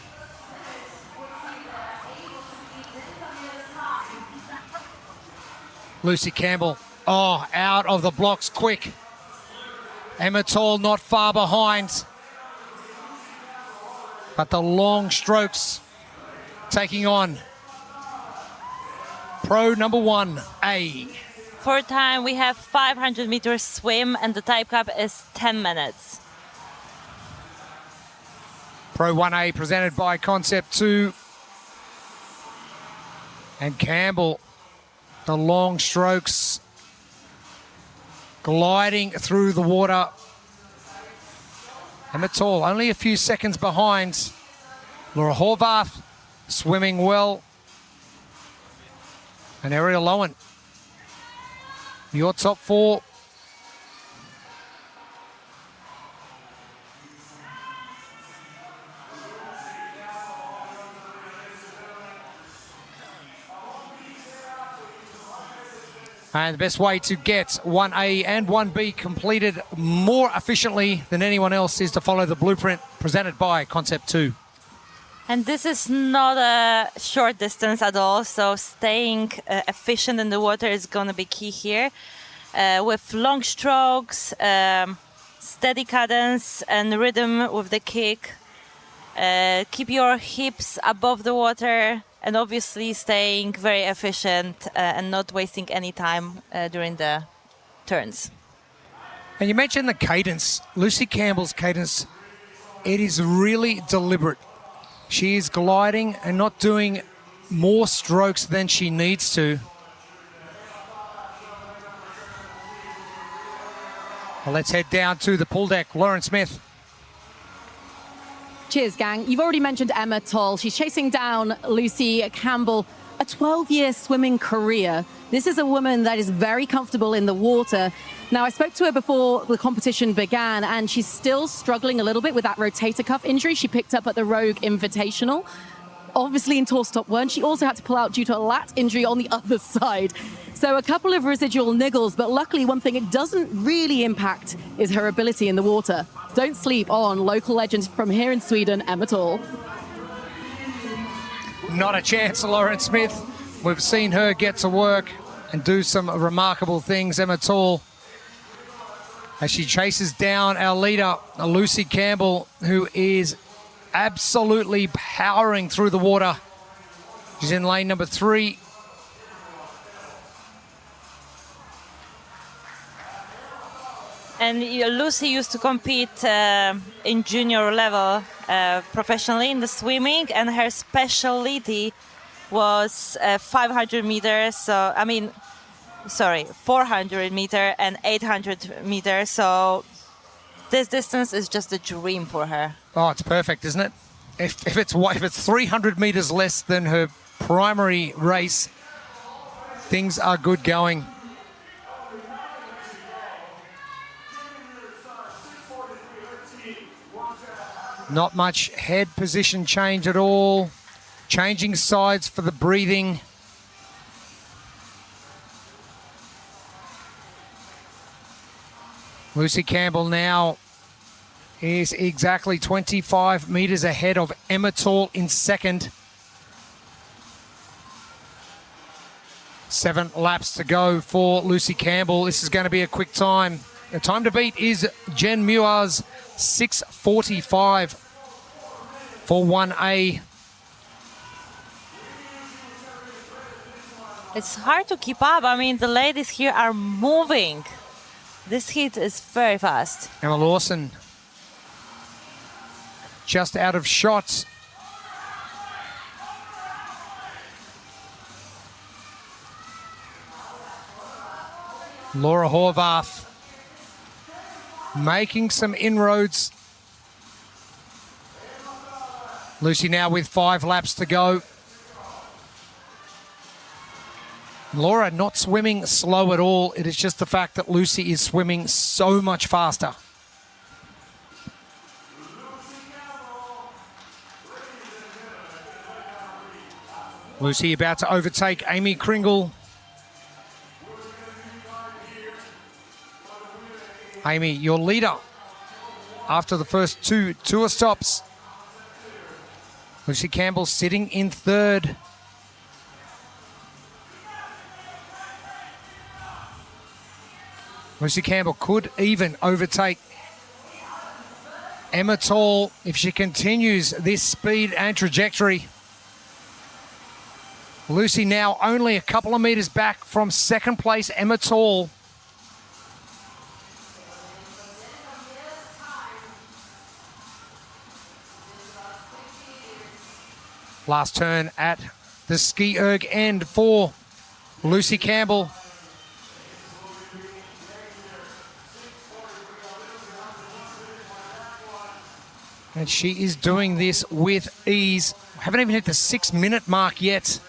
Lucy Campbell, out of the blocks quick. Emma Tall not far behind. But the long strokes taking on pro number 1A. For time, we have 500 meters swim and the time cap is 10 minutes. Pro 1A presented by Concept 2. And Campbell, the long strokes, gliding through the water. Emma Tall only a few seconds behind. Laura Horvath swimming well. And Ariel Lowen, your top 4. And the best way to get 1A and 1B completed more efficiently than anyone else is to follow the blueprint presented by Concept 2. And this is not a short distance at all, so staying efficient in the water is going to be key here. With long strokes, steady cadence and rhythm with the kick. Keep your hips above the water and obviously staying very efficient and not wasting any time during the turns. And you mentioned the cadence. Lucy Campbell's cadence, it is really deliberate. She is gliding and not doing more strokes than she needs to. Well, let's head down to the pool deck. Lauren Smith. Cheers, gang. You've already mentioned Emma Tall. She's chasing down Lucy Campbell, a 12-year swimming career. This is a woman that is very comfortable in the water. Now, I spoke to her before the competition began, and she's still struggling a little bit with that rotator cuff injury she picked up at the Rogue Invitational. Obviously in tour stop 1, she also had to pull out due to a lat injury on the other side. So a couple of residual niggles, but luckily one thing it doesn't really impact is her ability in the water. Don't sleep on local legend from here in Sweden, Emma Tall. Not a chance, Lauren Smith. We've seen her get to work and do some remarkable things. Emma Tall, as she chases down our leader, Lucy Campbell, who is absolutely powering through the water. She's in lane number 3. And Lucy used to compete in junior level professionally in the swimming, and her specialty was 500 meters. So, 400 meter and 800 meters. So this distance is just a dream for her. Oh, it's perfect, isn't it? If it's 300 meters less than her primary race, things are good going. Not much head position change at all. Changing sides for the breathing. Lucy Campbell now is exactly 25 meters ahead of Emma Tall in second. 7 laps to go for Lucy Campbell. This is going to be a quick time. The time to beat is Jen Muir's 6:45 for 1A. It's hard to keep up. The ladies here are moving. This heat is very fast. Emma Lawson just out of shot. Laura Horvath making some inroads. Lucy now with 5 laps to go. Laura not swimming slow at all. It is just the fact that Lucy is swimming so much faster. Lucy about to overtake Amy Kringle. Amy, your leader after the first 2 tour stops. Lucy Campbell sitting in third. Lucy Campbell could even overtake Emma Tall if she continues this speed and trajectory. Lucy now only a couple of meters back from second place Emma Tall. Last turn at the ski erg end for Lucy Campbell. And she is doing this with ease. Haven't even hit the 6-minute mark yet.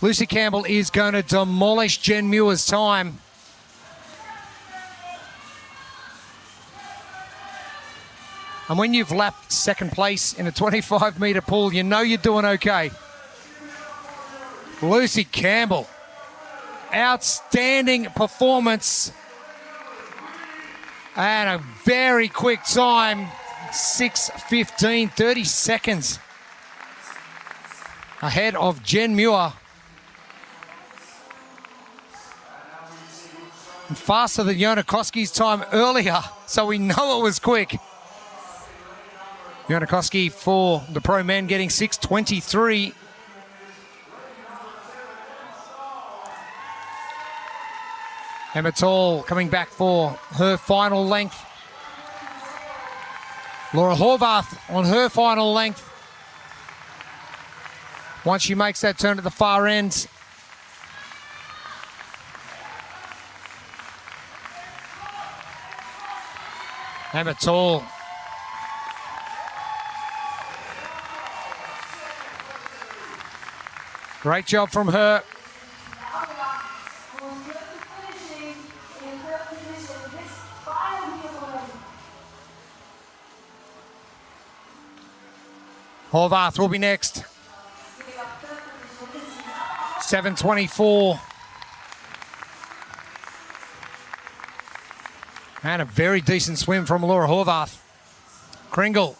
Lucy Campbell is going to demolish Jen Muir's time. And when you've lapped second place in a 25-metre pool, you know you're doing okay. Lucy Campbell, outstanding performance. And a very quick time, 6:15, 30 seconds ahead of Jen Muir. And faster than Jonakoski's time earlier, so we know it was quick. Jonakoski for the pro men getting 6:23. Emma Tall coming back for her final length. Laura Horvath on her final length. Once she makes that turn at the far end. Emma Tall. Great job from her. Horvath will be next. 7:24. And a very decent swim from Laura Horvath. Kringle.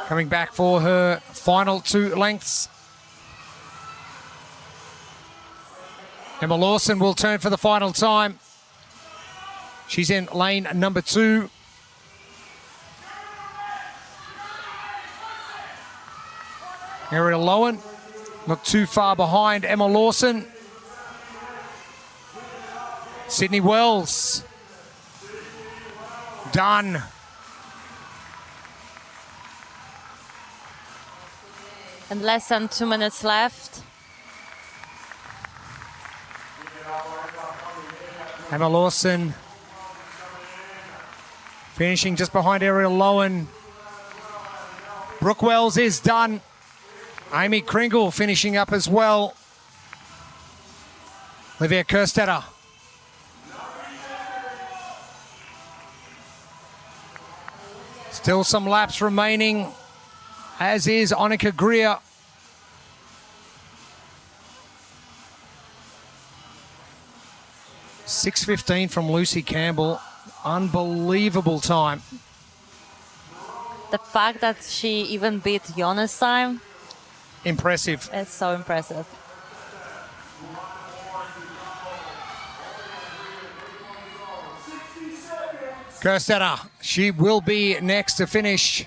Coming back for her final 2 lengths. Emma Lawson will turn for the final time. She's in lane number 2. Ariel Lowen, not too far behind Emma Lawson. Sydney Wells, done. And less than 2 minutes left. Emma Lawson finishing just behind Ariel Lowen. Brooke Wells is done. Amy Kringle finishing up as well. Olivia Kerstetter. Still some laps remaining, as is Annika Greer. .6:15 from Lucy Campbell. Unbelievable time. The fact that she even beat Jonas' time. Impressive. It's so impressive. Kerstetter, she will be next to finish,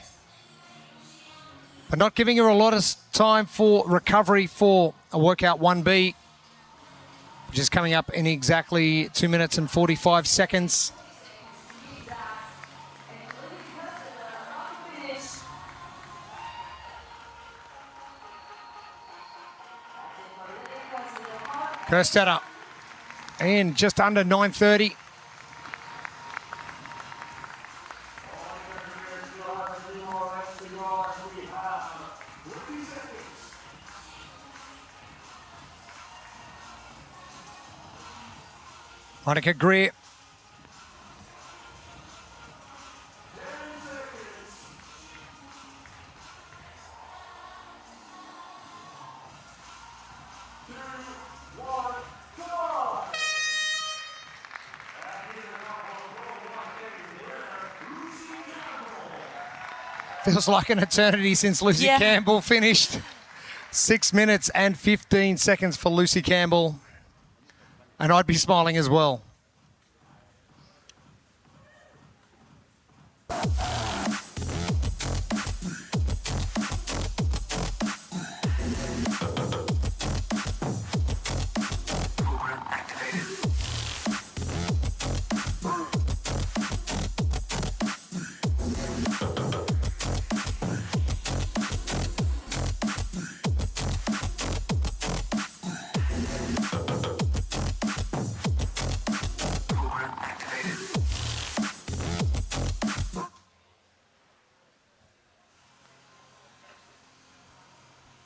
but not giving her a lot of time for recovery for a workout 1B, which is coming up in exactly 2 minutes and 45 seconds. Kerstetter in just under 9:30. Monica Greer. Feels like an eternity since Lucy Campbell finished. 6 minutes and 15 seconds for Lucy Campbell. And I'd be smiling as well.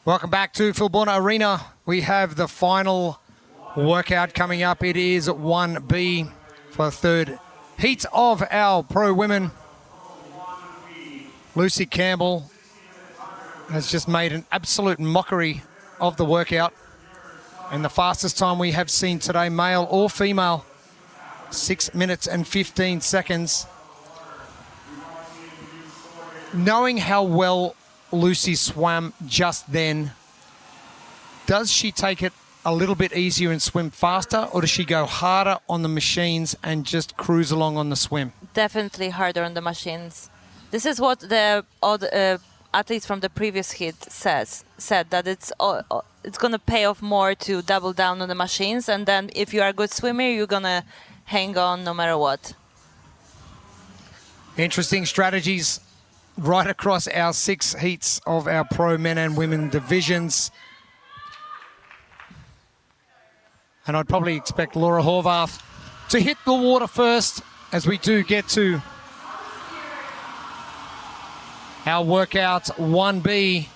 Welcome back to Filborna Arena. We have the final workout coming up. It is 1B for the third heat of our pro women. Lucy Campbell has just made an absolute mockery of the workout. And the fastest time we have seen today, male or female, 6 minutes and 15 seconds. Knowing how well Lucy swam just then, does she take it a little bit easier and swim faster, or does she go harder on the machines and just cruise along on the swim? Definitely harder on the machines. This is what the athletes from the previous heat said that it's going to pay off more to double down on the machines, and then if you are a good swimmer, you're going to hang on no matter what. Interesting strategies right across our 6 heats of our pro men and women divisions. And I'd probably expect Laura Horvath to hit the water first as we do get to our workout 1B.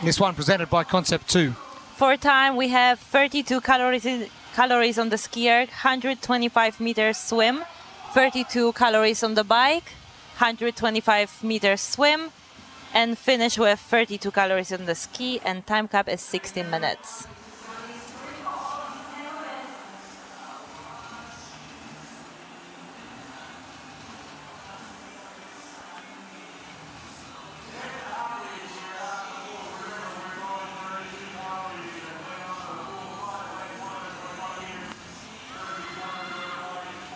This one presented by Concept 2. For time, we have 32 calories on the skier, 125 meters swim, 32 calories on the bike, 125 meters swim, and finish with 32 calories on the ski, and time cap is 16 minutes.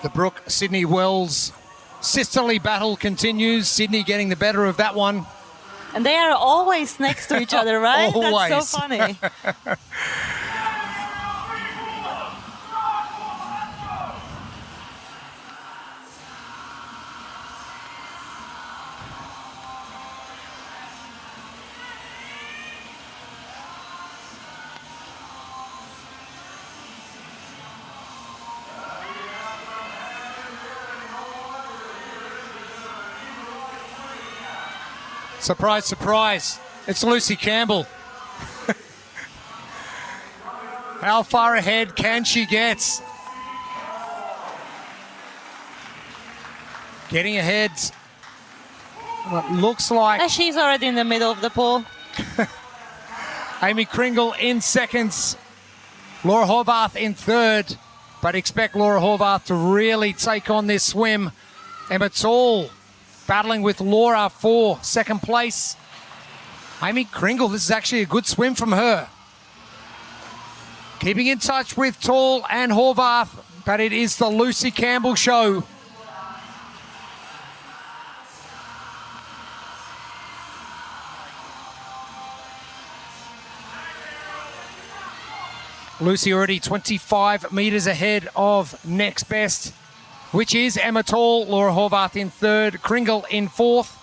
The Brooke-Sydney Wells sisterly battle continues. Sydney getting the better of that one. And they are always next to each other, right? Always. That's so funny. Surprise, surprise. It's Lucy Campbell. How far ahead can she get? Getting ahead. What looks like... She's already in the middle of the pool. Amy Kringle in seconds. Laura Horvath in third. But expect Laura Horvath to really take on this swim. Emma Tall battling with Laura for second place. Amy Kringle, this is actually a good swim from her. Keeping in touch with Tall and Horvath, but it is the Lucy Campbell show. Lucy already 25 metres ahead of next best, which is Emma Tall. Laura Horvath in third, Kringle in fourth.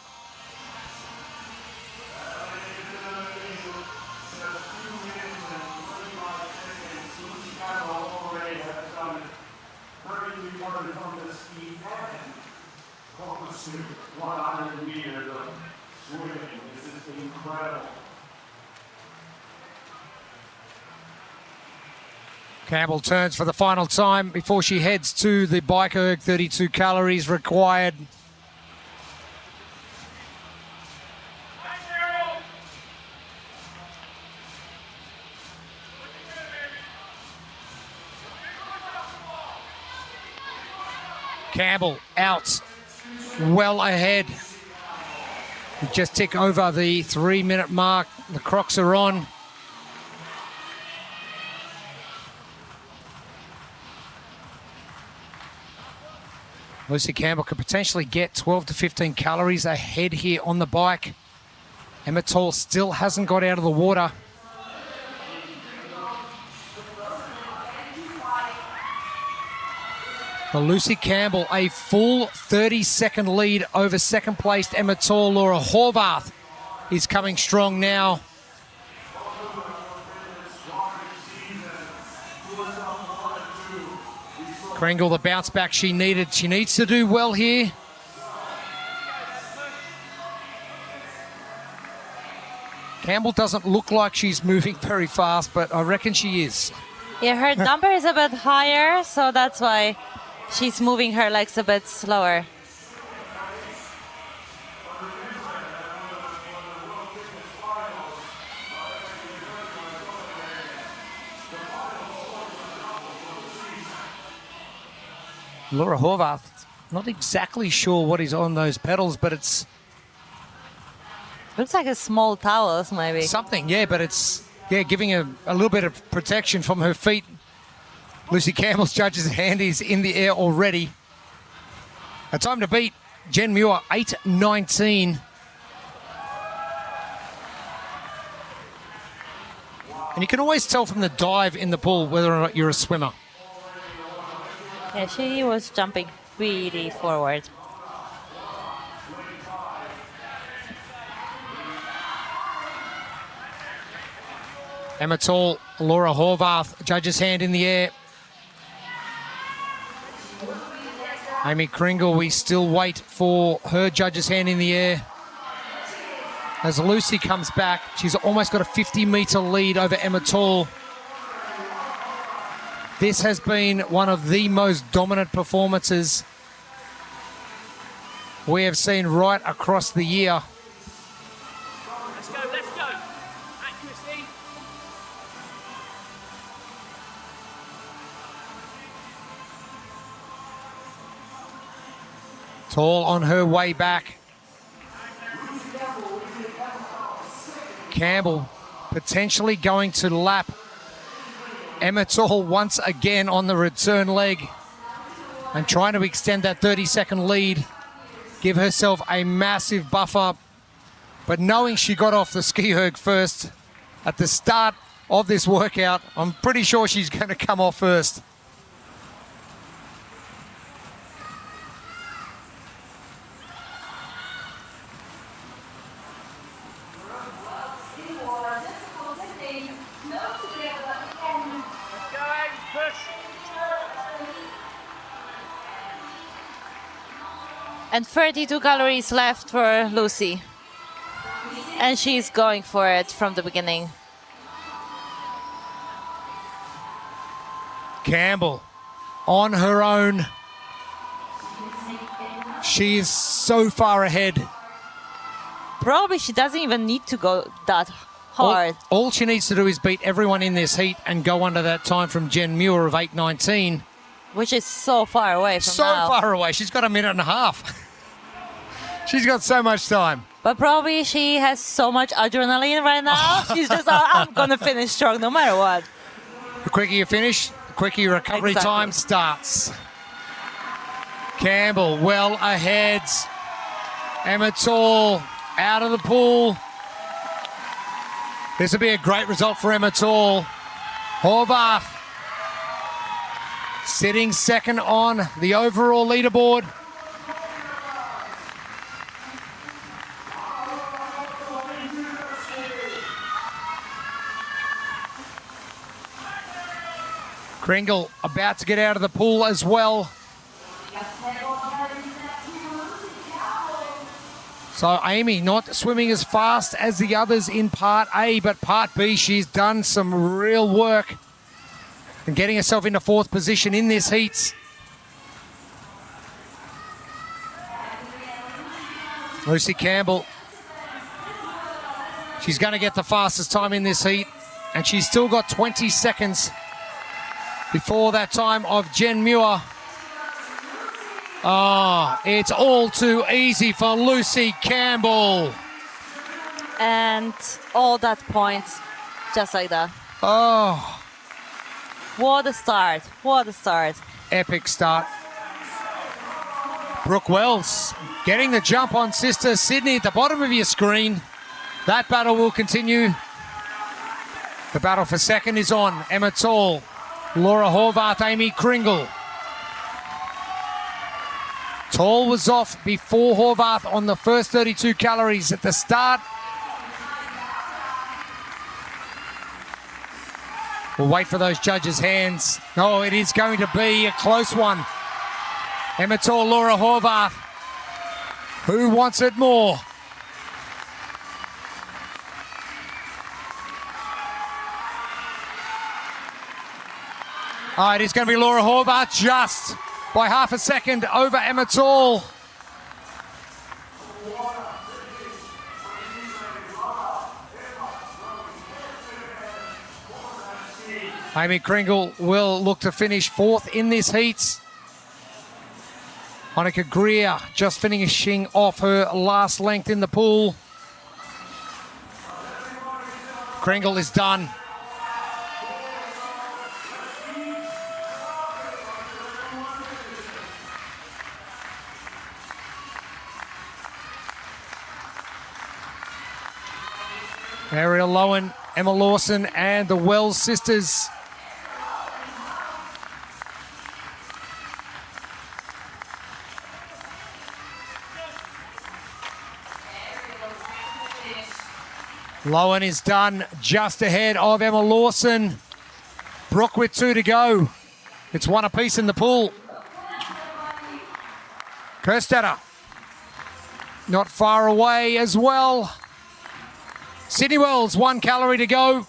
Campbell turns for the final time before she heads to the bike erg. 32 calories required. Campbell out, well ahead. We just tick over the 3-minute mark. The Crocs are on. Lucy Campbell could potentially get 12 to 15 calories ahead here on the bike. Emma Tall still hasn't got out of the water. For Lucy Campbell, a full 30-second lead over second-placed Emma Tall. Laura Horvath is coming strong now. Kringle, the bounce back she needed. She needs to do well here. Campbell doesn't look like she's moving very fast, but I reckon she is. Yeah, her number is a bit higher, so that's why she's moving her legs a bit slower. Laura Horvath, not exactly sure what is on those pedals, but it's... Looks like a small towels, maybe. Something, yeah, but it's giving a little bit of protection from her feet. Lucy Campbell's judge's hand is in the air already. A time to beat, Jen Muir, 8:19. And you can always tell from the dive in the pool whether or not you're a swimmer. Yeah, she was jumping really forward. Emma Tall, Laura Horvath, judge's hand in the air. Amy Kringle, we still wait for her judge's hand in the air. As Lucy comes back, she's almost got a 50-metre lead over Emma Tall. This has been one of the most dominant performances we have seen right across the year. Let's go, let's go. Accuracy. Tall on her way back. Campbell potentially going to lap Emma Tall once again on the return leg and trying to extend that 30-second lead, give herself a massive buffer. But knowing she got off the ski erg first at the start of this workout, I'm pretty sure she's going to come off first. And 32 calories left for Lucy. And she's going for it from the beginning. Campbell on her own. She is so far ahead. Probably she doesn't even need to go that hard. All she needs to do is beat everyone in this heat and go under that time from Jen Muir of 8:19. Which is so far away from So now. far away. She's got a minute and a half. She's got so much time. But probably she has so much adrenaline right now. She's just like, I'm going to finish strong no matter what. The quicker you finish, the quicker your recovery time starts. Campbell well ahead. Emma Tall out of the pool. This will be a great result for Emma Tall. Horvath sitting second on the overall leaderboard. Kringle about to get out of the pool as well. So Amy not swimming as fast as the others in Part A, but Part B, she's done some real work and getting herself into fourth position in this heat. Lucy Campbell, she's going to get the fastest time in this heat, and she's still got 20 seconds before that time of Jen Muir. Oh, it's all too easy for Lucy Campbell. And all that points, just like that. Oh. What a start. What a start. Epic start. Brooke Wells getting the jump on sister Sydney at the bottom of your screen. That battle will continue. The battle for second is on. Emma Tall, Laura Horvath, Amy Kringle. Tall was off before Horvath on the first 32 calories at the start. We'll wait for those judges' hands. Oh, it is going to be a close one. Emma Tall, Laura Horvath. Who wants it more? Oh, it is going to be Laura Horvath just by half a second over Emma Tall. Amy Kringle will look to finish fourth in this heat. Monica Greer just finishing off her last length in the pool. Kringle is done. Ariel Lowen, Emma Lawson and the Wells sisters. Lowen is done just ahead of Emma Lawson. Brooke with 2 to go. It's one apiece in the pool. Kerstetter not far away as well. Sydney Wells, 1 calorie to go.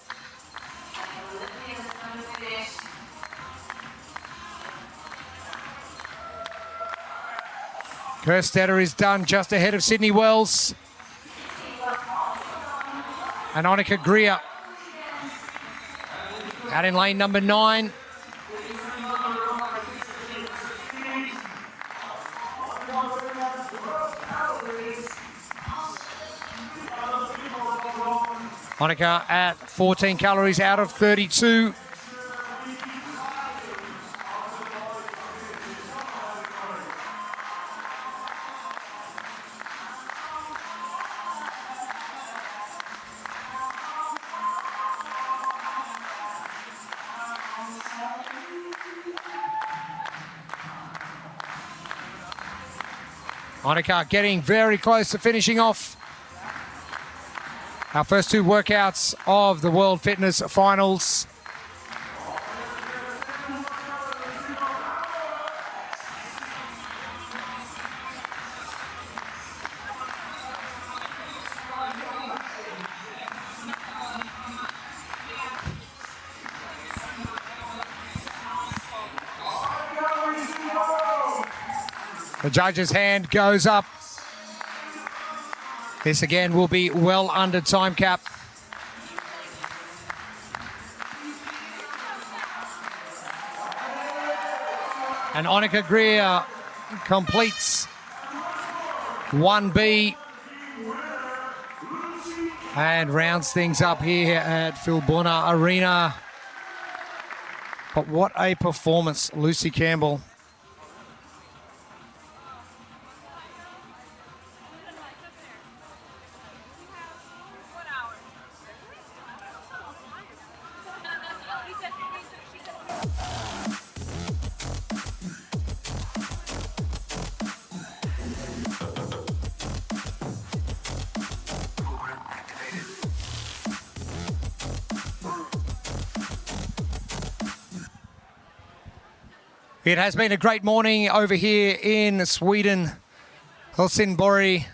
Kerstetter is done just ahead of Sydney Wells. And Annika Greer out in lane number 9. Monica at 14 calories out of 32. Monica getting very close to finishing off our first 2 workouts of the World Fitness Finals. The judge's hand goes up. This again will be well under time cap. And Annika Greer completes 1B and rounds things up here at Filborna Arena. But what a performance, Lucy Campbell. It has been a great morning over here in Sweden. Helsingborg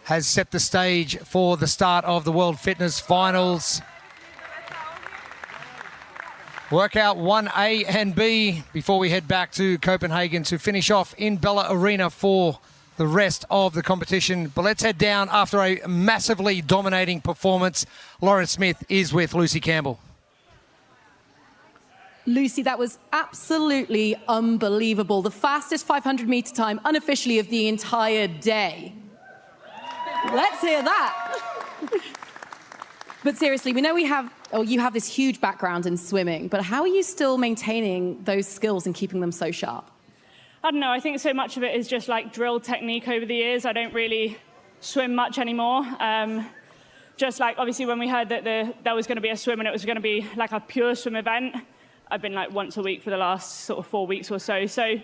has set the stage for the start of the World Fitness Finals. Workout 1A and B before we head back to Copenhagen to finish off in Bella Arena for the rest of the competition. But let's head down after a massively dominating performance. Lauren Smith is with Lucy Campbell. Lucy, that was absolutely unbelievable. The fastest 500-meter time unofficially of the entire day. Let's hear that. But seriously, we know you have this huge background in swimming, but how are you still maintaining those skills and keeping them so sharp? I don't know, I think so much of it is just like drill technique over the years. I don't really swim much anymore. Just like obviously when we heard that there was going to be a swim and it was going to be like a pure swim event, I've been like once a week for the last sort of 4 weeks or so. So,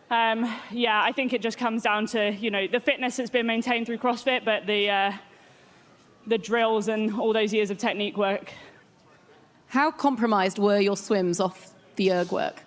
yeah, I think it just comes down to, you know, the fitness that's been maintained through CrossFit, but the drills and all those years of technique work. How compromised were your swims off the erg work?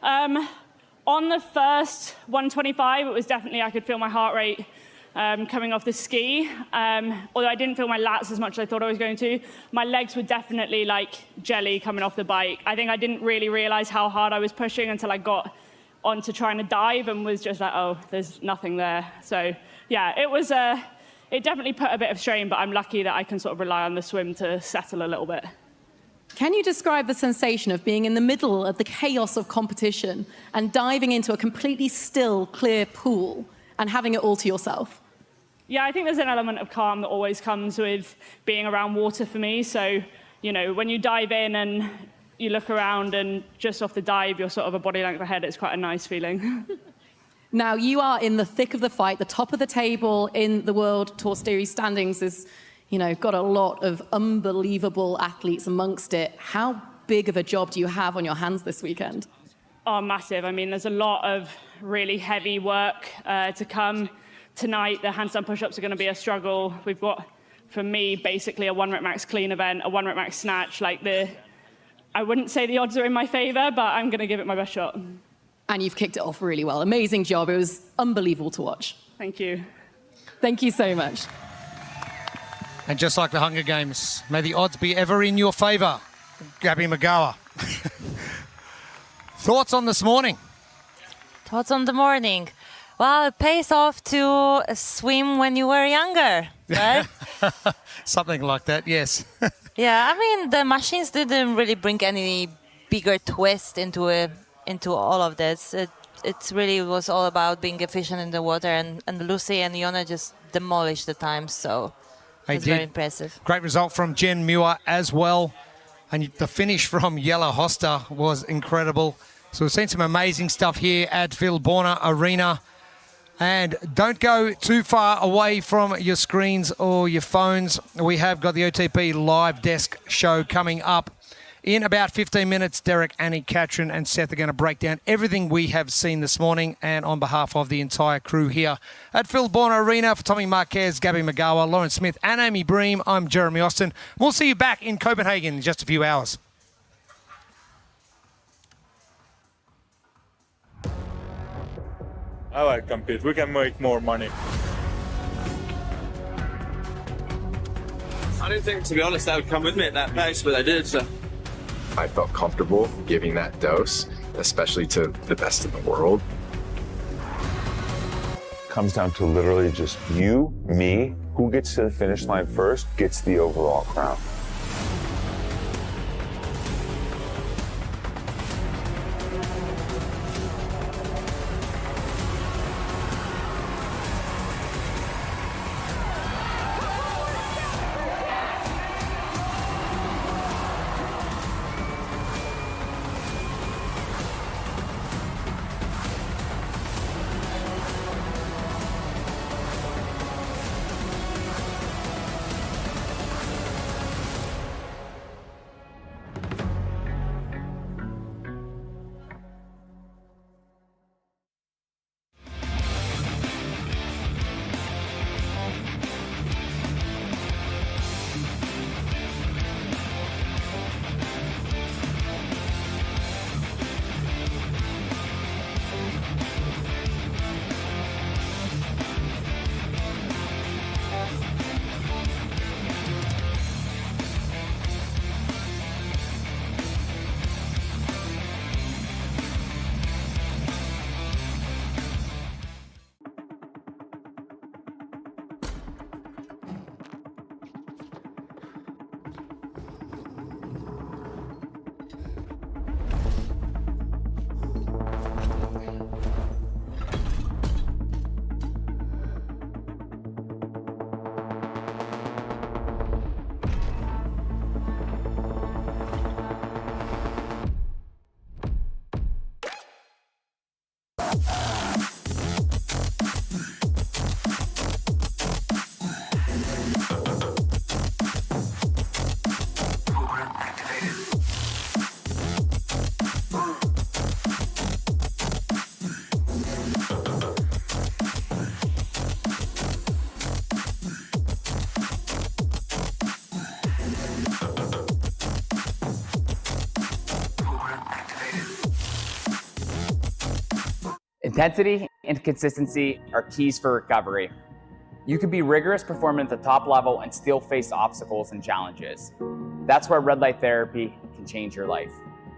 On the first 125, it was definitely, I could feel my heart rate coming off the ski. Although I didn't feel my lats as much as I thought I was going to. My legs were definitely like jelly coming off the bike. I think I didn't really realize how hard I was pushing until I got onto trying to dive and was just like, oh, there's nothing there. So yeah, it definitely put a bit of strain, but I'm lucky that I can sort of rely on the swim to settle a little bit. Can you describe the sensation of being in the middle of the chaos of competition and diving into a completely still, clear pool and having it all to yourself? Yeah, I think there's an element of calm that always comes with being around water for me. So, you know, when you dive in and you look around and just off the dive, you're sort of a body length ahead, it's quite a nice feeling. Now, you are in the thick of the fight, the top of the table in the World Tour Series standings is, you know, got a lot of unbelievable athletes amongst it. How big of a job do you have on your hands this weekend? Oh, massive. I mean, there's a lot of really heavy work to come. Tonight, the handstand push-ups are going to be a struggle. We've got, for me, basically a 1 rep max clean event, a 1 rep max snatch. I wouldn't say the odds are in my favor, but I'm going to give it my best shot. And you've kicked it off really well. Amazing job. It was unbelievable to watch. Thank you. Thank you so much. And just like the Hunger Games, may the odds be ever in your favor, Gabby McGower. Thoughts on this morning? Thoughts on the morning? Well, it pays off to swim when you were younger, right? Something like that, yes. Yeah, I mean, the machines didn't really bring any bigger twist into all of this. It really was all about being efficient in the water, and Lucy and Jonna just demolished the times, so it's very impressive. Great result from Jen Muir as well, and the finish from Jelle Hoster was incredible. So we've seen some amazing stuff here at Filborna Arena. And don't go too far away from your screens or your phones. We have got the OTP live desk show coming up in about 15 minutes. Derek, Annie, Katrin and Seth are going to break down everything we have seen this morning. And on behalf of the entire crew here at Filborna Arena, for Tommy Marquez, Gabby McGower, Lauren Smith and Amy Bream, I'm Jeremy Austin. We'll see you back in Copenhagen in just a few hours. I like compete. We can make more money. I didn't think, to be honest, they would come with me at that pace, but they did, so. I felt comfortable giving that dose, especially to the best in the world. comes down to literally just you, me, who gets to the finish line first gets the overall crown. Intensity and consistency are keys for recovery. You can be rigorous, perform at the top level, and still face obstacles and challenges. That's where red light therapy can change your life.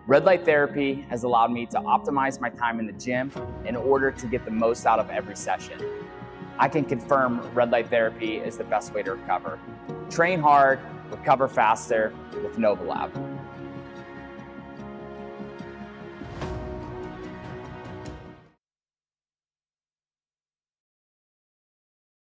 Red light therapy has allowed me to optimize my time in the gym in order to get the most out of every session. I can confirm red light therapy is the best way to recover. Train hard, recover faster with Novolab.